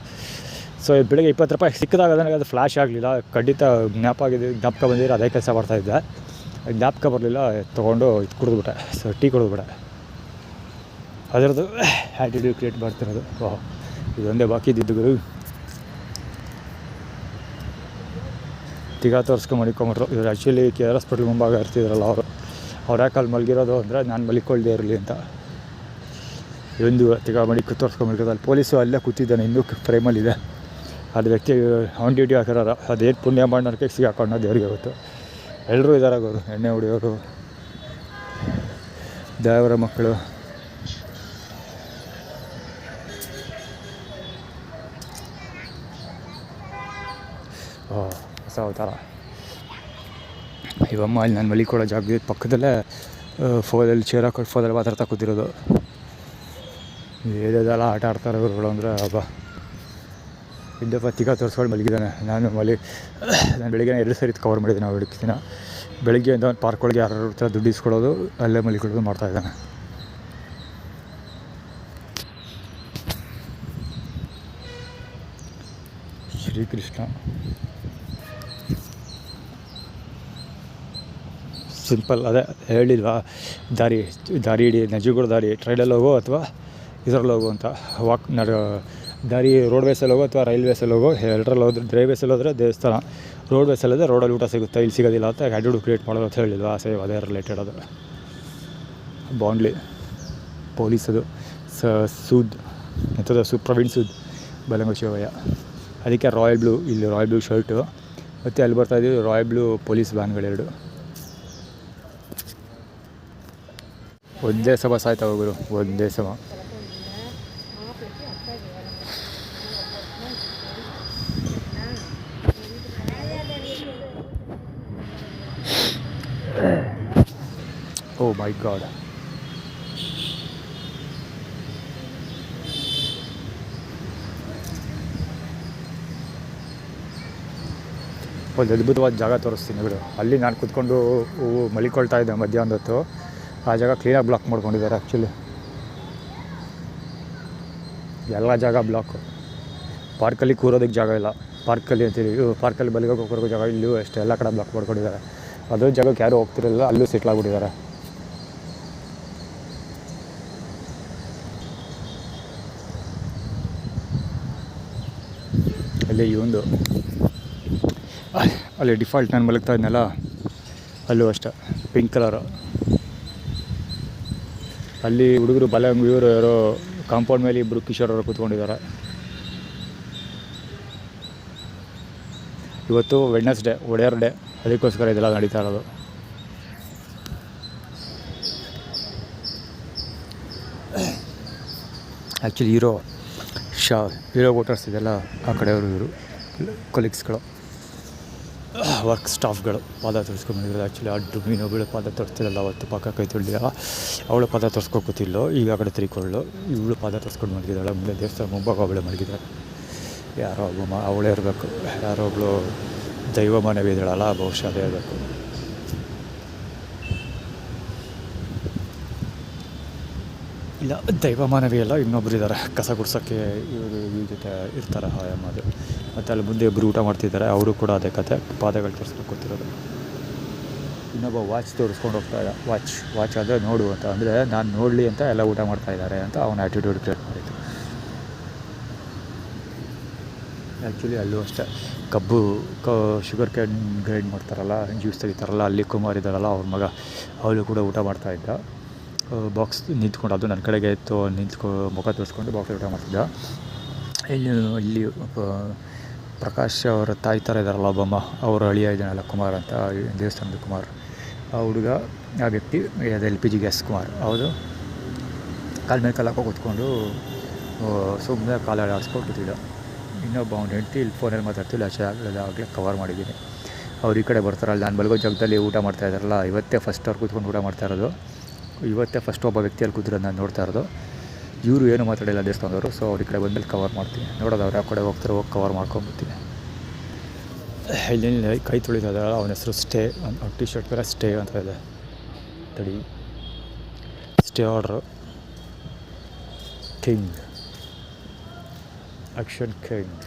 ಸೊ ಬೆಳಗ್ಗೆ 20 ರೂಪಾಯಿ ಸಿಕ್ಕಿದಾಗ ನನಗೆ ಅದು ಫ್ಲ್ಯಾಶ್ ಆಗಲಿಲ್ಲ. ಖಂಡಿತ ಜ್ಞಾಪಕ ಬಂದಿರೋ ಅದೇ ಕೆಲಸ ಮಾಡ್ತಾಯಿದ್ದೆ. ಜ್ಞಾಪಕ ಬರಲಿಲ್ಲ, ತೊಗೊಂಡು ಇದು ಕುಡಿದ್ಬಿಟ್ಟೆ. So tea ಕುಡಿದ್ಬಿಟ್ಟೆ. ಅದರದ್ದು ಆ್ಯಟಿಟ್ಯೂಡ್ ಕ್ರಿಯೇಟ್ ಮಾಡ್ತಿರೋದು. ಇದೊಂದೇ ಬಾಕಿ ಇದ್ದಿದ್ದು. ತಿಗಾ ತೋರಿಸ್ಕೊಂಡು ಮಲಿಕೊಂಬಿಟ್ರು ಇವರು. ಆ್ಯಕ್ಚುಲಿ KR ಹಾಸ್ಪಿಟ್ಲ್ ಮುಂಭಾಗ ಇರ್ತಿದ್ರಲ್ಲ ಅವ್ರು ಯಾಕೆ ಅಲ್ಲಿ ಮಲಗಿರೋದು ಅಂದರೆ ನಾನು ಮಲಿಕೊಳ್ಳದೆ ಇರಲಿ ಅಂತ. ಒಂದು ತಿಗಾ ತೋರಿಸ್ಕೊಂಬಿಟ್ಟಿರೋದು. ಅಲ್ಲಿ ಪೊಲೀಸು ಅಲ್ಲೇ ಕೂತಿದ್ದಾನೆ, ಇನ್ನೂ ಫ್ರೇಮಲ್ಲಿದೆ. ಅದು ವ್ಯಕ್ತಿ ಆನ್ ಡ್ಯೂಟಿ ಹಾಕಿರೋರು. ಅದೇನು ಪುಣ್ಯ ಮಾಡೋಕ್ಕೆ ಸಿಗಾಕೊಂಡು ದೇವ್ರಿಗೆ ಗೊತ್ತು. ಎಲ್ಲರೂ ಇದ್ದಾರೆ ಅವರು, ಎಣ್ಣೆ ಹೊಡಿಯೋರು, ದೇವರ ಮಕ್ಕಳು. ಹೊಸ ಅವತಾರ. ಇವಮ್ಮ ಅಲ್ಲಿ ನಾನು ಮಲಿಕೊಳ್ಳೋ ಜಾಗ ಪಕ್ಕದಲ್ಲೇ ಫೋನಲ್ಲಿ ಚೇರ್ ಹಾಕೊಂಡು ಫೋನಲ್ಲಿ ಮಾತಾಡ್ತಾ ಕೂತಿರೋದು. ಏನೆಲ್ಲ ಆಟ ಆಡ್ತಾರೆ ಇವ್ರುಗಳು ಅಂದರೆ ಹಬ್ಬ. ಇದ್ದಪ್ಪ ತಿಗಾ ತೋರಿಸ್ಕೊಂಡು ಮಲಗಿದ್ದಾನೆ. ನಾನು ಬೆಳಿಗ್ಗೆ 2 ಸರಿ ಕವರ್ ಮಾಡಿದ್ದೀನಿ ನಾವು ದಿನ. ಬೆಳಗ್ಗೆಯಿಂದ ಒಂದು ಪಾರ್ಕ್ ಒಳಗೆ ಯಾರು ಥರ ದುಡ್ಡು ಇಸ್ಕೊಳ್ಳೋದು, ಅಲ್ಲೇ ಮಲಿಕೊಳ್ಳೋದು ಮಾಡ್ತಾಯಿದ್ದಾನೆ. ಶ್ರೀಕೃಷ್ಣ ಸಿಂಪಲ್. ಅದೇ ಹೇಳಿಲ್ವಾ, ದಾರಿ ಇಡಿ, ನಜುಗುಳ ದಾರಿ, ಟ್ರೈನಲ್ಲಿ ಹೋಗೋ ಅಥವಾ ಇದರಲ್ಲಿ ಹೋಗು ಅಂತ. ದಾರಿ ರೋಡ್ವೇಸಲ್ಲಿ ಹೋಗೋ ಅಥವಾ ರೈಲ್ವೇಸಲ್ಲಿ ಹೋಗೋ, ಎರಡರಲ್ಲಿ ಹೋದ್ರೆ ಡ್ರೈವೇಸಲ್ಲಿ ಹೋದರೆ ದೇವಸ್ಥಾನ, ರೋಡ್ವೇಸಲ್ಲಿ ಹೋದರೆ ರೋಡಲ್ಲಿ ಊಟ ಸಿಗುತ್ತೆ, ಇಲ್ಲಿ ಸಿಗೋದಿಲ್ಲ ಅಂತ ಆ್ಯಟಿಟ್ಯೂಡ್ ಕ್ರಿಯೇಟ್ ಮಾಡೋದು ಅಂತ ಹೇಳಿಲ್ವಾ. ಸೇವ್ ಅದೇ ರಿಲೇಟೆಡ್ ಅದು. ಬಾಂಡ್ಲಿ ಪೊಲೀಸದು ಸೂದ್ ಎಂಥದ್ದು ಪ್ರವೀಣ್ ಸೂದ್ ಬಲಂಗ ಶಿವಯ್ಯ. ಅದಕ್ಕೆ ರಾಯಲ್ ಬ್ಲೂ, ಇಲ್ಲಿ ರಾಯಲ್ ಬ್ಲೂ ಶರ್ಟು, ಮತ್ತು ಅಲ್ಲಿ ಬರ್ತಾಯಿದ್ದೀವಿ ರಾಯಲ್ ಬ್ಲೂ ಪೊಲೀಸ್ ವ್ಯಾನ್ಗಳೆರಡು. ಒಂದೇ ಸಮ ಸಾಯ್ತಾ ಹೋಗೋರು, ಒಂದೇ ಸಮ. ಓ ಮೈ ಗಾಡ್. ಒಂದು ಅದ್ಭುತವಾದ ಜಾಗ ತೋರಿಸ್ತೀನಿ ಬಿಡು. ಅಲ್ಲಿ ನಾನು ಕೂತ್ಕೊಂಡು ಮಲಿಕೊಳ್ತಾ ಇದ್ದೆ ಮಧ್ಯಾಹ್ನದ ಹೊತ್ತು. ಆ ಜಾಗ ಕ್ಲೀನಾಗಿ ಬ್ಲಾಕ್ ಮಾಡ್ಕೊಂಡಿದ್ದಾರೆ ಆ್ಯಕ್ಚುಲಿ. ಎಲ್ಲ ಜಾಗ ಬ್ಲಾಕು. ಪಾರ್ಕಲ್ಲಿ ಕೂರೋದಕ್ಕೆ ಜಾಗ ಇಲ್ಲ. ಪಾರ್ಕಲ್ಲಿ ಅಂತೀವಿ, ಪಾರ್ಕಲ್ಲಿ ಬಲಿಗೋಗಿ ಹೋಗೋರ್ಗೂ ಜಾಗ, ಇಲ್ಲೂ ಅಷ್ಟೇ ಎಲ್ಲ ಕಡೆ ಬ್ಲಾಕ್ ಮಾಡ್ಕೊಂಡಿದ್ದಾರೆ. ಅದೋ ಜಾಗಕ್ಕೆ ಯಾರೂ ಹೋಗ್ತಿರಲಿಲ್ಲ, ಅಲ್ಲೂ ಸೆಟ್ಲಾಗ್ಬಿಟ್ಟಿದ್ದಾರೆ. ಅಲ್ಲಿ ಒಂದು ಅಲ್ಲಿ ಡಿಫಾಲ್ಟ್ ನಾನು ಮಲಗ್ತಾ ಇದ್ನಲ್ಲ, ಅಲ್ಲೂ ಅಷ್ಟೇ ಪಿಂಕ್ ಕಲರು. ಅಲ್ಲಿ ಹುಡುಗರು ಇವರು ಯಾರೋ ಕಾಂಪೌಂಡ್ ಮೇಲೆ ಇಬ್ಬರು ಕಿಶೋರವರು ಕೂತ್ಕೊಂಡಿದ್ದಾರೆ. ಇವತ್ತು ವೆಡ್ನೆಸ್ಡೇ, ಒಡೆಯರ್ ಡೇ, ಅದಕ್ಕೋಸ್ಕರ ಇದೆಲ್ಲ ನಡೀತಾ ಇರೋದು. ಆ್ಯಕ್ಚುಲಿ ಹೀರೋ ವೋಟರ್ಸ್ ಇದೆಲ್ಲ ಆ ಕಡೆಯವರು, ಇವರು ಕೊಲೀಗ್ಸ್ಗಳು, ವರ್ಕ್ ಸ್ಟಾಫ್ಗಳು ಪಾದ ತೋರಿಸ್ಕೊಂಡ್ಬಂದಿರೋದು. ಆ್ಯಕ್ಚುಲಿ ಆ ಡುಮ್ಮಿನೋ ಬೀಳು ಪಾದ ತೋರಿಸ್ತಿರಲ್ಲ, ಅವತ್ತು ಪಕ್ಕ ಕೈ ತೊಳೆದಿಲ್ಲ, ಅವಳು ಪಾದ ತೋರಿಸ್ಕೊತಿಲ್ಲೋ, ಈಗ ಆ ಕಡೆ ತಿರ್ಕೊಳ್ಳು, ಇವಳು ಪಾದ ತೋರಿಸ್ಕೊಂಡು ಮಲಗಿದ್ದಾಳೆ. ಮುಂದೆ ದೇವಸ್ಥಾನ ಮುಂಭಾಗ ಅವಳು ಮಲಗಿದ್ದಾಳೆ. ಯಾರೋ ಒಬ್ಬ ಅವಳೇ ಇರಬೇಕು, ಯಾರೋ ಒಬ್ಬಳು ದೈವ ಮಾನವಿ ಇದ್ದಾಳಲ್ಲ, ಬಹುಶಃ ಅದೇ ಇರಬೇಕು. ಇಲ್ಲ, ದೈವ ಮಾನವಿ ಅಲ್ಲ, ಇನ್ನೊಬ್ರು ಇದ್ದಾರೆ ಕಸ ಗುಡ್ಸೋಕ್ಕೆ, ಇವರು ಈ ಜೊತೆ ಇರ್ತಾರೆ ಹಾಯಮ್ಮದು. ಮತ್ತು ಅಲ್ಲಿ ಮುಂದೆ ಇಬ್ಬರು ಊಟ ಮಾಡ್ತಿದ್ದಾರೆ, ಅವರು ಕೂಡ ಅದೇ ಕತೆ, ಪಾದಗಳು ತೋರಿಸ್ಕೊಂಡು ಕೂತಿರೋದು. ಇನ್ನೊಬ್ಬ ವಾಚ್ ತೋರಿಸ್ಕೊಂಡು ಹೋಗ್ತಾ ಇದ್ದ. ವಾಚ್ ಆದರೆ ನೋಡು ಅಂತ, ಅಂದರೆ ನಾನು ನೋಡಲಿ ಅಂತ ಎಲ್ಲ ಊಟ ಮಾಡ್ತಾಯಿದ್ದಾರೆ ಅಂತ ಅವನ ಆ್ಯಟಿಟ್ಯೂಡ್ ಕ್ರಿಯೇಟ್ ಮಾಡಿತ್ತು. ಆ್ಯಕ್ಚುಲಿ ಅಲ್ಲೂ ಅಷ್ಟೇ ಶುಗರ್ ಕ್ಯಾನ್ ಗ್ರೈಂಡ್ ಮಾಡ್ತಾರಲ್ಲ, ಜ್ಯೂಸ್ ತೆಗಿತಾರಲ್ಲ, ಅಲ್ಲಿ ಕುಮಾರ್ ಇದ್ದಾರಲ್ಲ ಅವ್ರ ಮಗ, ಅವಳು ಕೂಡ ಊಟ ಮಾಡ್ತಾಯಿದ್ದ. ಬಾಕ್ಸ್ ನಿಂತ್ಕೊಂಡು, ಅದು ನನ್ನ ಕಡೆಗೆ ಇತ್ತು, ಮುಖ ತೋರಿಸ್ಕೊಂಡು ಬಾಕ್ಸ್ ಊಟ ಮಾಡ್ತಿದ್ದ. ಇಲ್ಲಿ ಪ್ರಕಾಶ್ ಅವರ ತಾಯಿ ಥರ ಇದ್ದಾರಲ್ಲ ಒಬ್ಬಮ್ಮ, ಅವರು ಅಳಿಯ ಇದ್ದಾನಲ್ಲ ಕುಮಾರ್ ಅಂತ, ದೇವಸ್ಥಾನದ ಕುಮಾರ್, ಆ ಹುಡುಗ, ಆ ವ್ಯಕ್ತಿ ಅದು LPG ಗ್ಯಾಸ್ ಕುಮಾರ್. ಹೌದು, ಕಾಲ ಮೇಲೆ ಕಾಲಕ್ಕೆ ಕೂತ್ಕೊಂಡು ಸುಮ್ಮನೆ ಕಾಲ ಆಡಿಸ್ಕೊಂಡು ಕೂತಿದ್ದ. ಇನ್ನೊಬ್ಬ ಅವ್ನು ಹೆಂಡ್ತಿ ಇಲ್ಲಿ ಫೋನಲ್ಲಿ ಮಾತಾಡ್ತಿಲ್ಲ, ಆಗಲೇ ಕವರ್ ಮಾಡಿದ್ದೀನಿ. ಅವ್ರು ಈ ಕಡೆ ಬರ್ತಾರಲ್ಲ, ನಾನು ಮಲಗೋ ಜಾಗದಲ್ಲಿ ಊಟ ಮಾಡ್ತಾಯಿದ್ದಾರಲ್ಲ, ಇವತ್ತೇ ಫಸ್ಟ್ ಅವ್ರು ಕೂತ್ಕೊಂಡು ಊಟ ಮಾಡ್ತಾ ಇರೋದು. ಇವತ್ತೇ ಫಸ್ಟ್ ಒಬ್ಬ ವ್ಯಕ್ತಿಯಲ್ಲಿ ಕೂತಿರೋದು ನಾನು ನೋಡ್ತಾ ಇರೋದು. ಇವರು ಏನು ಮಾತಾಡಿಲ್ಲ ದೇವಸ್ಥಾನದವರು, ಸೊ ಅವ್ರ ಈ ಕಡೆ ಬಂದಮೇಲೆ ಕವರ್ ಮಾಡ್ತೀನಿ. ನೋಡೋದು ಅವ್ರು ಯಾವ ಕಡೆ ಹೋಗ್ತಾರೆ, ಹೋಗಿ ಕವರ್ ಮಾಡ್ಕೊಂಡ್ಬಿಡ್ತೀನಿ. ಇಲ್ಲಿ ಕೈ ತೊಳಿತಾ ಇದ್ದಾರಲ್ಲ, ಅವನ ಹೆಸರು ಸ್ಟೇ, ಅವ್ನ ಟಿ ಶರ್ಟ್ ಮೇಲೆ ಸ್ಟೇ ಅಂತ ಇದೆ. ತಡಿ, stay order king, action king.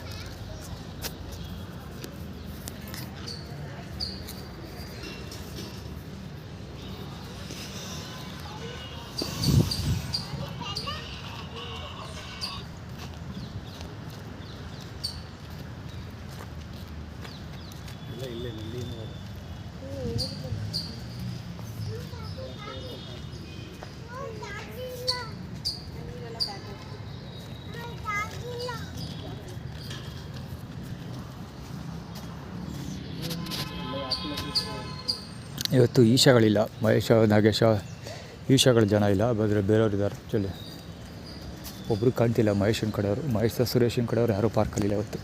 ಇವತ್ತು ಈಶಾಗಳಿಲ್ಲ, ಮಹೇಶ, ನಾಗೇಶ, ಈಶಾಗಳ ಜನ ಇಲ್ಲ, ಆದರೆ ಬೇರೆಯವ್ರು ಇದ್ದಾರೆ. ಆ್ಯಕ್ಚುಲಿ ಒಬ್ಬರು ಕಾಣ್ತಿಲ್ಲ, ಮಹೇಶನ ಕಡೆಯವರು, ಮಹೇಶ ಸುರೇಶನ ಕಡೆಯವರು ಯಾರೂ ಪಾರ್ಕಲ್ಲಿಲ್ಲ ಇವತ್ತು.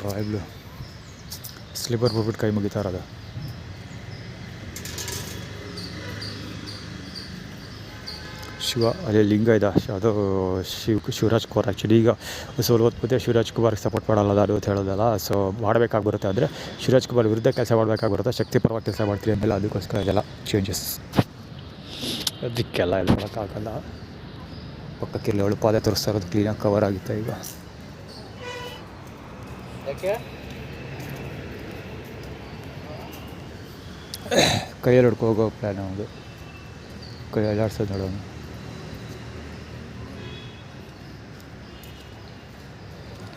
ರಾಯಲ್ ಬ್ಲೂ ಸ್ಲೀಪರ್ ಬಿಟ್ಬಿಟ್ಟು ಕೈ ಮುಗಿತಾ ಇರೋದು. ಶಿವ ಅದೇ ಲಿಂಗ ಇದೆ, ಅದು ಶಿವರಾಜ್ ಕುಮಾರ್. ಆ್ಯಕ್ಚುಲಿ ಈಗ ಸೋಲೋತ್ಪತ್ತೆ ಶಿವರಾಜ್ ಕುಮಾರ್ಗೆ ಸಪೋರ್ಟ್ ಮಾಡಲ್ಲ ಅದು ಅಂತ ಹೇಳೋದಲ್ಲ. ಸೊ ಮಾಡಬೇಕಾಗಿ ಬರುತ್ತೆ, ಅಂದರೆ ಶಿವರಾಜ್ ಕುಮಾರ್ ವಿರುದ್ಧ ಕೆಲಸ ಮಾಡಬೇಕಾಗಿ ಬರುತ್ತೆ, ಶಕ್ತಿ ಪರವಾಗಿ ಕೆಲಸ ಮಾಡ್ತೀವಿ ಅಂತೆಲ್ಲ, ಅದಕ್ಕೋಸ್ಕರ ಇದೆಲ್ಲ ಚೇಂಜಸ್. ಅದಕ್ಕೆಲ್ಲ ಎಲ್ಲ ಮಾಡೋಕ್ಕಾಗಲ್ಲ. ಪಕ್ಕಕ್ಕಿರಲಿ, ಅವಳು ಪಾದ ತೋರಿಸ್ತಾ ಇರೋದು ಕ್ಲೀನಾಗಿ ಕವರ್ ಆಗಿತ್ತು. ಈಗ ಕೈಯಲ್ಲಿ ಹೊಡ್ಕೊ ಹೋಗೋ ಪ್ಲ್ಯಾನ್ ಅವನು, ಕೈ ಅಲ್ಲಾಡ್ಸೋದು ನೋಡೋನು.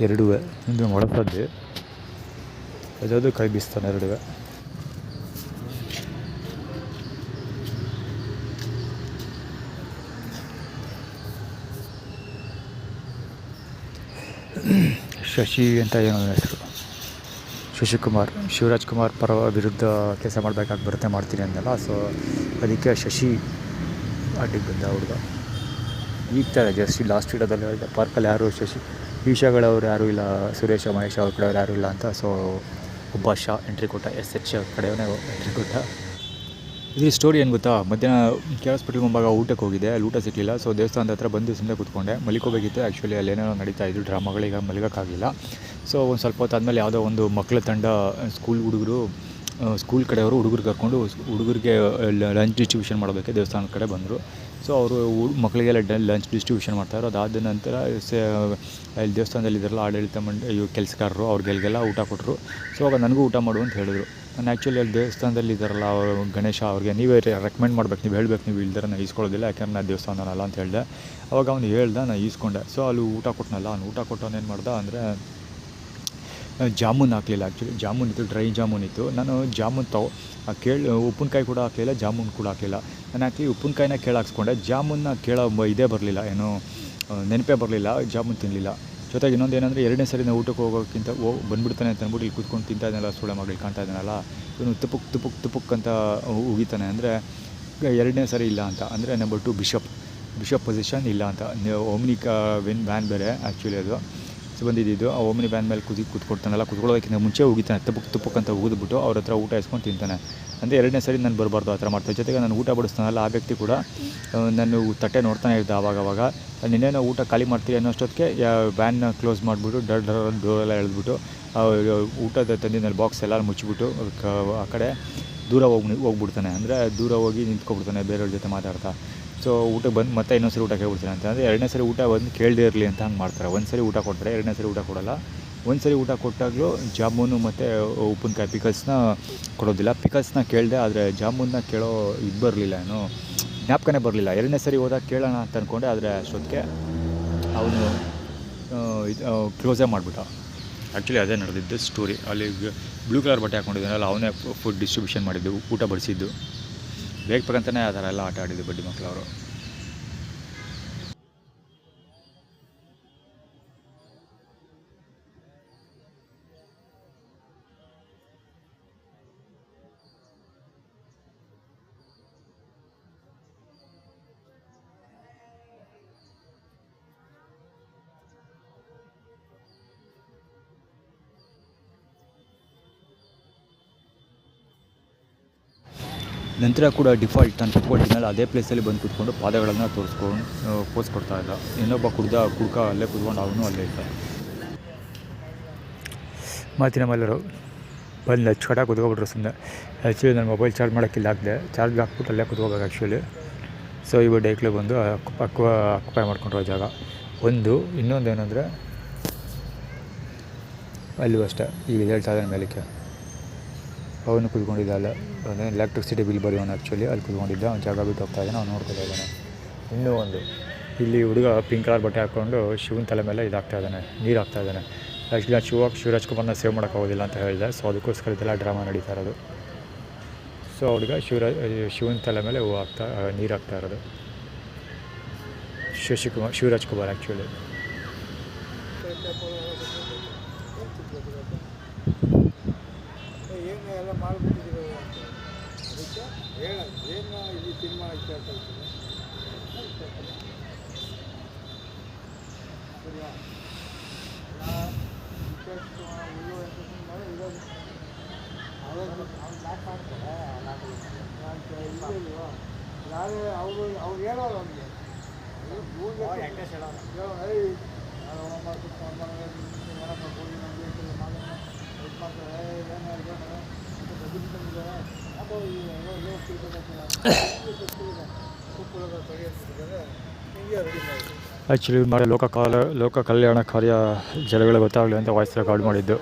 ಎರಡೂ ಒಂದು ಮೊಳಪದ್ದೆ, ಅದಾವುದು ಕೈ ಬೀಸ್ತಾನೆ ಎರಡೂ. ಶಶಿ ಅಂತ ಏನೋ ಹೆಸರು, ಶಶಿಕುಮಾರ್. ಶಿವರಾಜ್ ಕುಮಾರ್ ವಿರುದ್ಧ ಕೆಲಸ ಮಾಡಬೇಕಾಗಿ ಬರುತ್ತೆ, ಮಾಡ್ತೀನಿ ಅಂದಲ್ಲ. ಸೊ ಅದಕ್ಕೆ ಶಶಿ ಅಡ್ಡಿಗೆ ಬಂದ ಹುಡುಗ. ಈಗ ಥರ ಜಸ್ಟ್ ಲಾಸ್ಟ್ ವೀಡಿಯೋದಲ್ಲಿ ಹೇಳಿದೆ, ಪಾರ್ಕಲ್ಲಿ ಯಾರು ಈಶಾಗಳವ್ರು ಯಾರೂ ಇಲ್ಲ, ಸುರೇಶ ಮಹೇಶ್ ಅವ್ರ ಕಡೆಯವ್ರು ಯಾರೂ ಇಲ್ಲ ಅಂತ. ಸೊ ಒಬ್ಬ ಎಂಟ್ರಿ ಕೊಟ್ಟ, SH ಕಡೆಯವನೇ ಎಂಟ್ರಿ ಕೊಟ್ಟ. ಇದು ಸ್ಟೋರಿ ಏನು ಗೊತ್ತಾ, ಮಧ್ಯಾಹ್ನ ಕೆ ಆರ್ ಹಾಸ್ಪಿಟ್ಲ್ ಮುಂಭಾಗ ಊಟಕ್ಕೆ ಹೋಗಿದ್ದೆ, ಅಲ್ಲಿ ಊಟ ಸಿಗಲಿಲ್ಲ. ಸೊ ದೇವಸ್ಥಾನದ ಹತ್ರ ಬಂದು ಸುಮ್ಮನೆ ಕೂತ್ಕೊಂಡೆ, ಮಲಿಕೋಬೇಕಿತ್ತು. ಆ್ಯಕ್ಚುಲಿ ಅಲ್ಲೇನೋ ನಡೀತಾ ಇದ್ದು ಡ್ರಾಮಾಗಳೀಗ ಮಲಗೋಕ್ಕಾಗಿಲ್ಲ. ಸೊ ಒಂದು ಸ್ವಲ್ಪ ಹೊತ್ತು ಆದಮೇಲೆ ಯಾವುದೋ ಒಂದು ಮಕ್ಕಳ ತಂಡ ಸ್ಕೂಲ್ ಕಡೆಯವರು ಹುಡುಗರು ಕರ್ಕೊಂಡು ಹುಡುಗರಿಗೆ ಲಂಚ್ ಡಿಸ್ಟ್ರಿಬ್ಯೂಷನ್ ಮಾಡೋದಕ್ಕೆ ದೇವಸ್ಥಾನದ ಕಡೆ ಬಂದರು. ಸೊ ಅವರು ಮಕ್ಕಳಿಗೆಲ್ಲ ಲಂಚ್ ಡಿಸ್ಟ್ರಿಬ್ಯೂಷನ್ ಮಾಡ್ತಾಯಿದ್ರು. ಅದಾದ ನಂತರ ಅಲ್ಲಿ ದೇವಸ್ಥಾನದಲ್ಲಿ ಇದ್ದಾರಲ್ಲ ಆಡಳಿತ ಕೆಲಸಗಾರರು ಅವ್ರಿಗೆಲ್ಲ ಊಟ ಕೊಟ್ಟರು. ಸೊ ಆವಾಗ ನನಗೂ ಊಟ ಮಾಡು ಅಂತ ಹೇಳಿದ್ರು. ನಾನು ಆ್ಯಕ್ಚುಲಿ ಅಲ್ಲಿ ದೇವಸ್ಥಾನದಲ್ಲಿ ಇದ್ದಾರಲ್ಲ ಗಣೇಶ ಅವ್ರಿಗೆ ನೀವೇ ರೆಕಮೆಂಡ್ ಮಾಡ್ಬೇಕು, ನೀವು ಹೇಳ್ಬೇಕು, ನೀವು ಇಲ್ದಾರೆ ನಾನು ಈಸ್ಕೊಳ್ಳೋದಿಲ್ಲ, ಯಾಕಂದ್ರೆ ನಾನು ದೇವಸ್ಥಾನನಲ್ಲ ಅಂತ ಹೇಳಿದೆ. ಅವಾಗ ಅವ್ನು ಹೇಳ್ದೆ, ನಾನು ಈಸ್ಕೊಂಡೆ. ಸೊ ಅಲ್ಲಿ ಊಟ ಕೊಟ್ಟನಲ್ಲ, ಅವ್ನು ಊಟ ಕೊಟ್ಟವನು ಏನು ಮಾಡ್ದೆ ಅಂದರೆ ಜಾಮೂನ್ ಹಾಕಲಿಲ್ಲ. ಆ್ಯಕ್ಚುಲಿ ಜಾಮೂನ್ ಇತ್ತು, ಡ್ರೈ ಜಾಮೂನ್ ಇತ್ತು. ನಾನು ಜಾಮೂನ್ ಉಪ್ಪಿನಕಾಯಿ ಕೂಡ ಹಾಕಲಿಲ್ಲ, ಜಾಮೂನ್ ಕೂಡ ಹಾಕಲಿಲ್ಲ. ನಾನು ಆ್ಯಕ್ಚುಲಿ ಉಪ್ಪಿನಕಾಯಿನ ಹಾಕ್ಸ್ಕೊಂಡೆ, ಜಾಮೂನ್ನ ಇದೇ ಬರಲಿಲ್ಲ, ಏನೋ ನೆನಪೇ ಬರಲಿಲ್ಲ, ಜಾಮೂನ್ ತಿನ್ನಲಿಲ್ಲ. ಜೊತೆಗೆ ಇನ್ನೊಂದು ಏನಂದರೆ, ಎರಡನೇ ಸರಿ ನಾವು ಊಟಕ್ಕೆ ಹೋಗೋಕ್ಕಿಂತ ಬಂದುಬಿಡ್ತಾನೆ ಅಂತ ಅಂದ್ಬಿಟ್ಟು ಇಲ್ಲಿ ಕೂತ್ಕೊಂಡು ತಿಂತಾ ಇದ್ದಾನಲ್ಲ, ಸುಳೆ ಮಗಳು ಕಾಣ್ತಾ ಇದ್ದಾನಲ್ಲ, ಇವನು ತುಪುಕ್ ಅಂತ ಉಗಿತಾನೆ. ಅಂದರೆ ಎರಡನೇ ಸರಿ ಇಲ್ಲ ಅಂತ, ಅಂದರೆ ನಂಬರ್ 2 ಬಿಷಪ್ ಪೊಸಿಷನ್ ಇಲ್ಲ ಅಂತ. ಓಮ್ನಿ ವ್ಯಾನ್ ಬೇರೆ ಆ್ಯಕ್ಚುಲಿ ಅದು ಬಂದಿದ್ದು. ಆ ಓಮ್ನಿ ವ್ಯಾನ್ ಮೇಲೆ ಕೂತ್ಕೊಡ್ತಾನಲ್ಲ, ಕೂತ್ಕೊಳ್ಳೋದಕ್ಕಿಂತ ಮುಂಚೆ ಉಗಿತಾನೆ, ತುಪುಕ್ ಅಂತ ಉಗಿದ್ಬಿಟ್ಟು ಅವ್ರ ಹತ್ರ ಊಟ ಇಸ್ಕೊಂಡು ತಿಂತಾನೆ. ಅಂದರೆ ಎರಡನೇ ಸರಿ ನಾನು ಬರಬಾರ್ದು ಆ ಥರ ಮಾಡ್ತಾರೆ. ಜೊತೆಗೆ ನಾನು ಊಟ ಬಡಿಸ್ತಾನಲ್ಲ, ಆ ವ್ಯಕ್ತಿ ಕೂಡ ನಾನು ತಟ್ಟೆ ನೋಡ್ತಾನೆ ಇದ್ದೆ ಆವಾಗವಾಗ. ಇನ್ನೇನೋ ಊಟ ಖಾಲಿ ಮಾಡ್ತೀರಿ ಅನ್ನೋಷ್ಟೊತ್ತಿಗೆ ವ್ಯಾನ್ನ ಕ್ಲೋಸ್ ಮಾಡಿಬಿಟ್ಟು ಡೋರೆಲ್ಲ ಎಳೆದ್ಬಿಟ್ಟು ಊಟದ ತಂದಿನಲ್ಲಿ ಬಾಕ್ಸ್ ಎಲ್ಲ ಮುಚ್ಚಿಬಿಟ್ಟು ಆ ಕಡೆ ದೂರ ಹೋಗ್ಬಿಡ್ತಾನೆ. ಅಂದರೆ ದೂರ ಹೋಗಿ ನಿಂತ್ಕೊಬಿಡ್ತಾನೆ ಬೇರೆಯವ್ರ ಜೊತೆ ಮಾತಾಡ್ತಾ. ಸೊ ಊಟಕ್ಕೆ ಬಂದು ಮತ್ತೆ ಇನ್ನೊಂದು ಸರಿ ಊಟ ಕೇಳ್ಬಿಡ್ತಾನೆ ಅಂತ. ಅಂದರೆ ಎರಡನೇ ಸರಿ ಊಟ ಬಂದು ಕೇಳದೇ ಇರಲಿ ಅಂತ ಹಂಗೆ ಮಾಡ್ತಾರೆ. ಒಂದು ಸರಿ ಊಟ ಕೊಡ್ತಾರೆ, ಎರಡನೇ ಸರಿ ಊಟ ಕೊಡೋಲ್ಲ. ಒಂದು ಸರಿ ಊಟ ಕೊಟ್ಟಾಗಲೂ ಜಾಮೂನು ಮತ್ತು ಉಪ್ಪಿನಕಾಯಿ ಪಿಕಲ್ಸ್ನ ಕೊಡೋದಿಲ್ಲ. ಪಿಕಲ್ಸ್ನ ಕೇಳಿದೆ, ಆದರೆ ಜಾಮೂನ್ನ ಕೇಳೋ ಇದು ಬರಲಿಲ್ಲ, ಏನೋ ಜ್ಞಾಪಕನೇ ಬರಲಿಲ್ಲ. ಎರಡನೇ ಸರಿ ಹೋದಾಗ ಕೇಳೋಣ ಅಂತ ಅಂದ್ಕೊಂಡೆ, ಆದರೆ ಅಷ್ಟೊತ್ತಿಗೆ ಅವನು ಕ್ಲೋಸೇ ಮಾಡಿಬಿಟ್ಟ. ಆ್ಯಕ್ಚುಲಿ ಅದೇ ನಡೆದಿದ್ದು ಸ್ಟೋರಿ. ಅಲ್ಲಿ ಬ್ಲೂ ಕಲರ್ ಬಟ್ಟೆ ಹಾಕ್ಕೊಂಡಿದ್ದಾನಲ್ಲ, ಅವನೇ ಫುಡ್ ಡಿಸ್ಟ್ರಿಬ್ಯೂಷನ್ ಮಾಡಿದ್ದು, ಊಟ ಬಡಿಸಿದ್ದು. ಬೇಕಂತಲೇ ಆ ಥರ ಎಲ್ಲ ಆಟ ಆಡಿದ್ದು ಬಡ್ಡಿ ಮಕ್ಕಳವರು. ನಂತರ ಕೂಡ ಡಿಫಾಲ್ಟ್ ನಾನು ಕೂತ್ಕೊಳ್ತೀನಲ್ಲ, ಅದೇ ಪ್ಲೇಸಲ್ಲಿ ಬಂದು ಕೂತ್ಕೊಂಡು ಪಾದಗಳನ್ನು ಪೋಸ್ ಕೊಡ್ತಾ ಇದ್ದ. ಇನ್ನೊಬ್ಬ ಕುಡ್ಕ ಅಲ್ಲೇ ಕೂತ್ಕೊಂಡು ಅವನು ಅಲ್ಲೇ ಇದ್ದ. ಮಾತಿನ ಮಲ್ಲರು ಬಂದು ಅಚ್ಚುಕಟ್ಟಾಗಿ ಕೂತ್ಕೊಬಿಟ್ರು ಸುಮ್ಮನೆ. ಆ್ಯಕ್ಚುಲಿ ನನ್ನ ಮೊಬೈಲ್ ಚಾರ್ಜ್ ಮಾಡೋಕ್ಕಿಲ್ಲ ಹಾಕಿದೆ, ಚಾರ್ಜ್ ಹಾಕ್ಬಿಟ್ಟು ಅಲ್ಲೇ ಕೂತ್ಕೋಬೇಕು ಆ್ಯಕ್ಚುಲಿ. ಸೊ ಇವಾಗ ಡೈಕ್ಲೆ ಬಂದು ಅಕ್ಯುಪೈ ಮಾಡ್ಕೊಂಡಿರೋ ಜಾಗ ಇನ್ನೊಂದು ಏನಂದರೆ ಅಲ್ಲೂ ಅಷ್ಟೇ, ಈಗ ಹೇಳ್ತಾ ಇದ್ದಾನೆ ಮೇಲಕ್ಕೆ ಅವನು ಕೂತ್ಕೊಂಡಿದ್ದ. ಅಲ್ಲ ಅಂದರೆ ಎಲೆಕ್ಟ್ರಿಸಿಟಿ ಬಿಲ್ ಬರೆಯೋನು ಆ್ಯಕ್ಚುಲಿ ಅಲ್ಲಿ ಕೂತ್ಕೊಂಡಿದ್ದ. ಅವ್ನು ಜಾಗ ಬಿಟ್ಟು ಹೋಗ್ತಾ ಇದ್ದಾನೆ, ಅವ್ನು ನೋಡ್ಕೊತಾ ಇದ್ದಾನೆ. ಇನ್ನೂ ಒಂದು ಇಲ್ಲಿ ಹುಡುಗ ಪಿಂಕ್ ಕಲರ್ ಬಟ್ಟೆ ಹಾಕ್ಕೊಂಡು ಶಿವನ ತಲೆ ಮೇಲೆ ಇದಾಗ್ತಾ ಇದ್ದಾನೆ, ನೀರು ಹಾಕ್ತಾ ಇದ್ದಾನೆ. ಆ್ಯಕ್ಚುಲಿ ನಾನು ಶಿವರಾಜ್ ಕುಮಾರ್ನ ಸೇವ್ ಮಾಡೋಕ್ಕಾಗೋದಿಲ್ಲ ಅಂತ ಹೇಳಿದೆ. ಸೊ ಅದಕ್ಕೋಸ್ಕರ ಇದೆಲ್ಲ ಡ್ರಾಮಾ ನಡೀತಾ ಇರೋದು. ಸೊ ಹುಡುಗ ಶಿವನ ತಲೆ ಮೇಲೆ ನೀರು ಹಾಕ್ತಾ ಇರೋದು ಶಿವರಾಜ್ ಕುಮಾರ್ ಆ್ಯಕ್ಚುಲಿ. ಎಲ್ಲ ಮಾಡಿಬಿಟ್ಟಿದ್ದೀವಿ ಅದಕ್ಕೆ ಏನು ಇಲ್ಲಿ ತೀರ್ಮಾನ ಕೇಳ್ಕೊಳ್ತೀವಿ ಸರಿಯಾ. ಯಾರೇ ಅವ್ರು ಹೇಳೋರು ಅವನಿಗೆ ಆ್ಯಕ್ಚುಲಿ ಮಾಡಿ ಲೋಕ ಕಲ್ಯಾಣ ಕಾರ್ಯ ಜನಗಳು ಗೊತ್ತಾಗಲಿ ಅಂತ ವಾಯ್ಸ್ ರೆಕಾರ್ಡ್ ಮಾಡಿದ್ದು.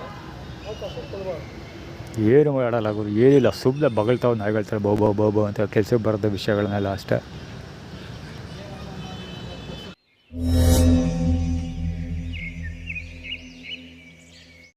ಏನು ಮಾಡಲಾಗೋದು ಏನಿಲ್ಲ, ಸುಮ್ಮನೆ ಬಗಳ್ತಾವೆ ನಾಯಿಗಳ್ತಾರೆ ಬೌ ಅಂತ ಕೆಲಸಕ್ಕೆ ಬರೋದ ವಿಷಯಗಳನ್ನೆಲ್ಲ ಅಷ್ಟೇ.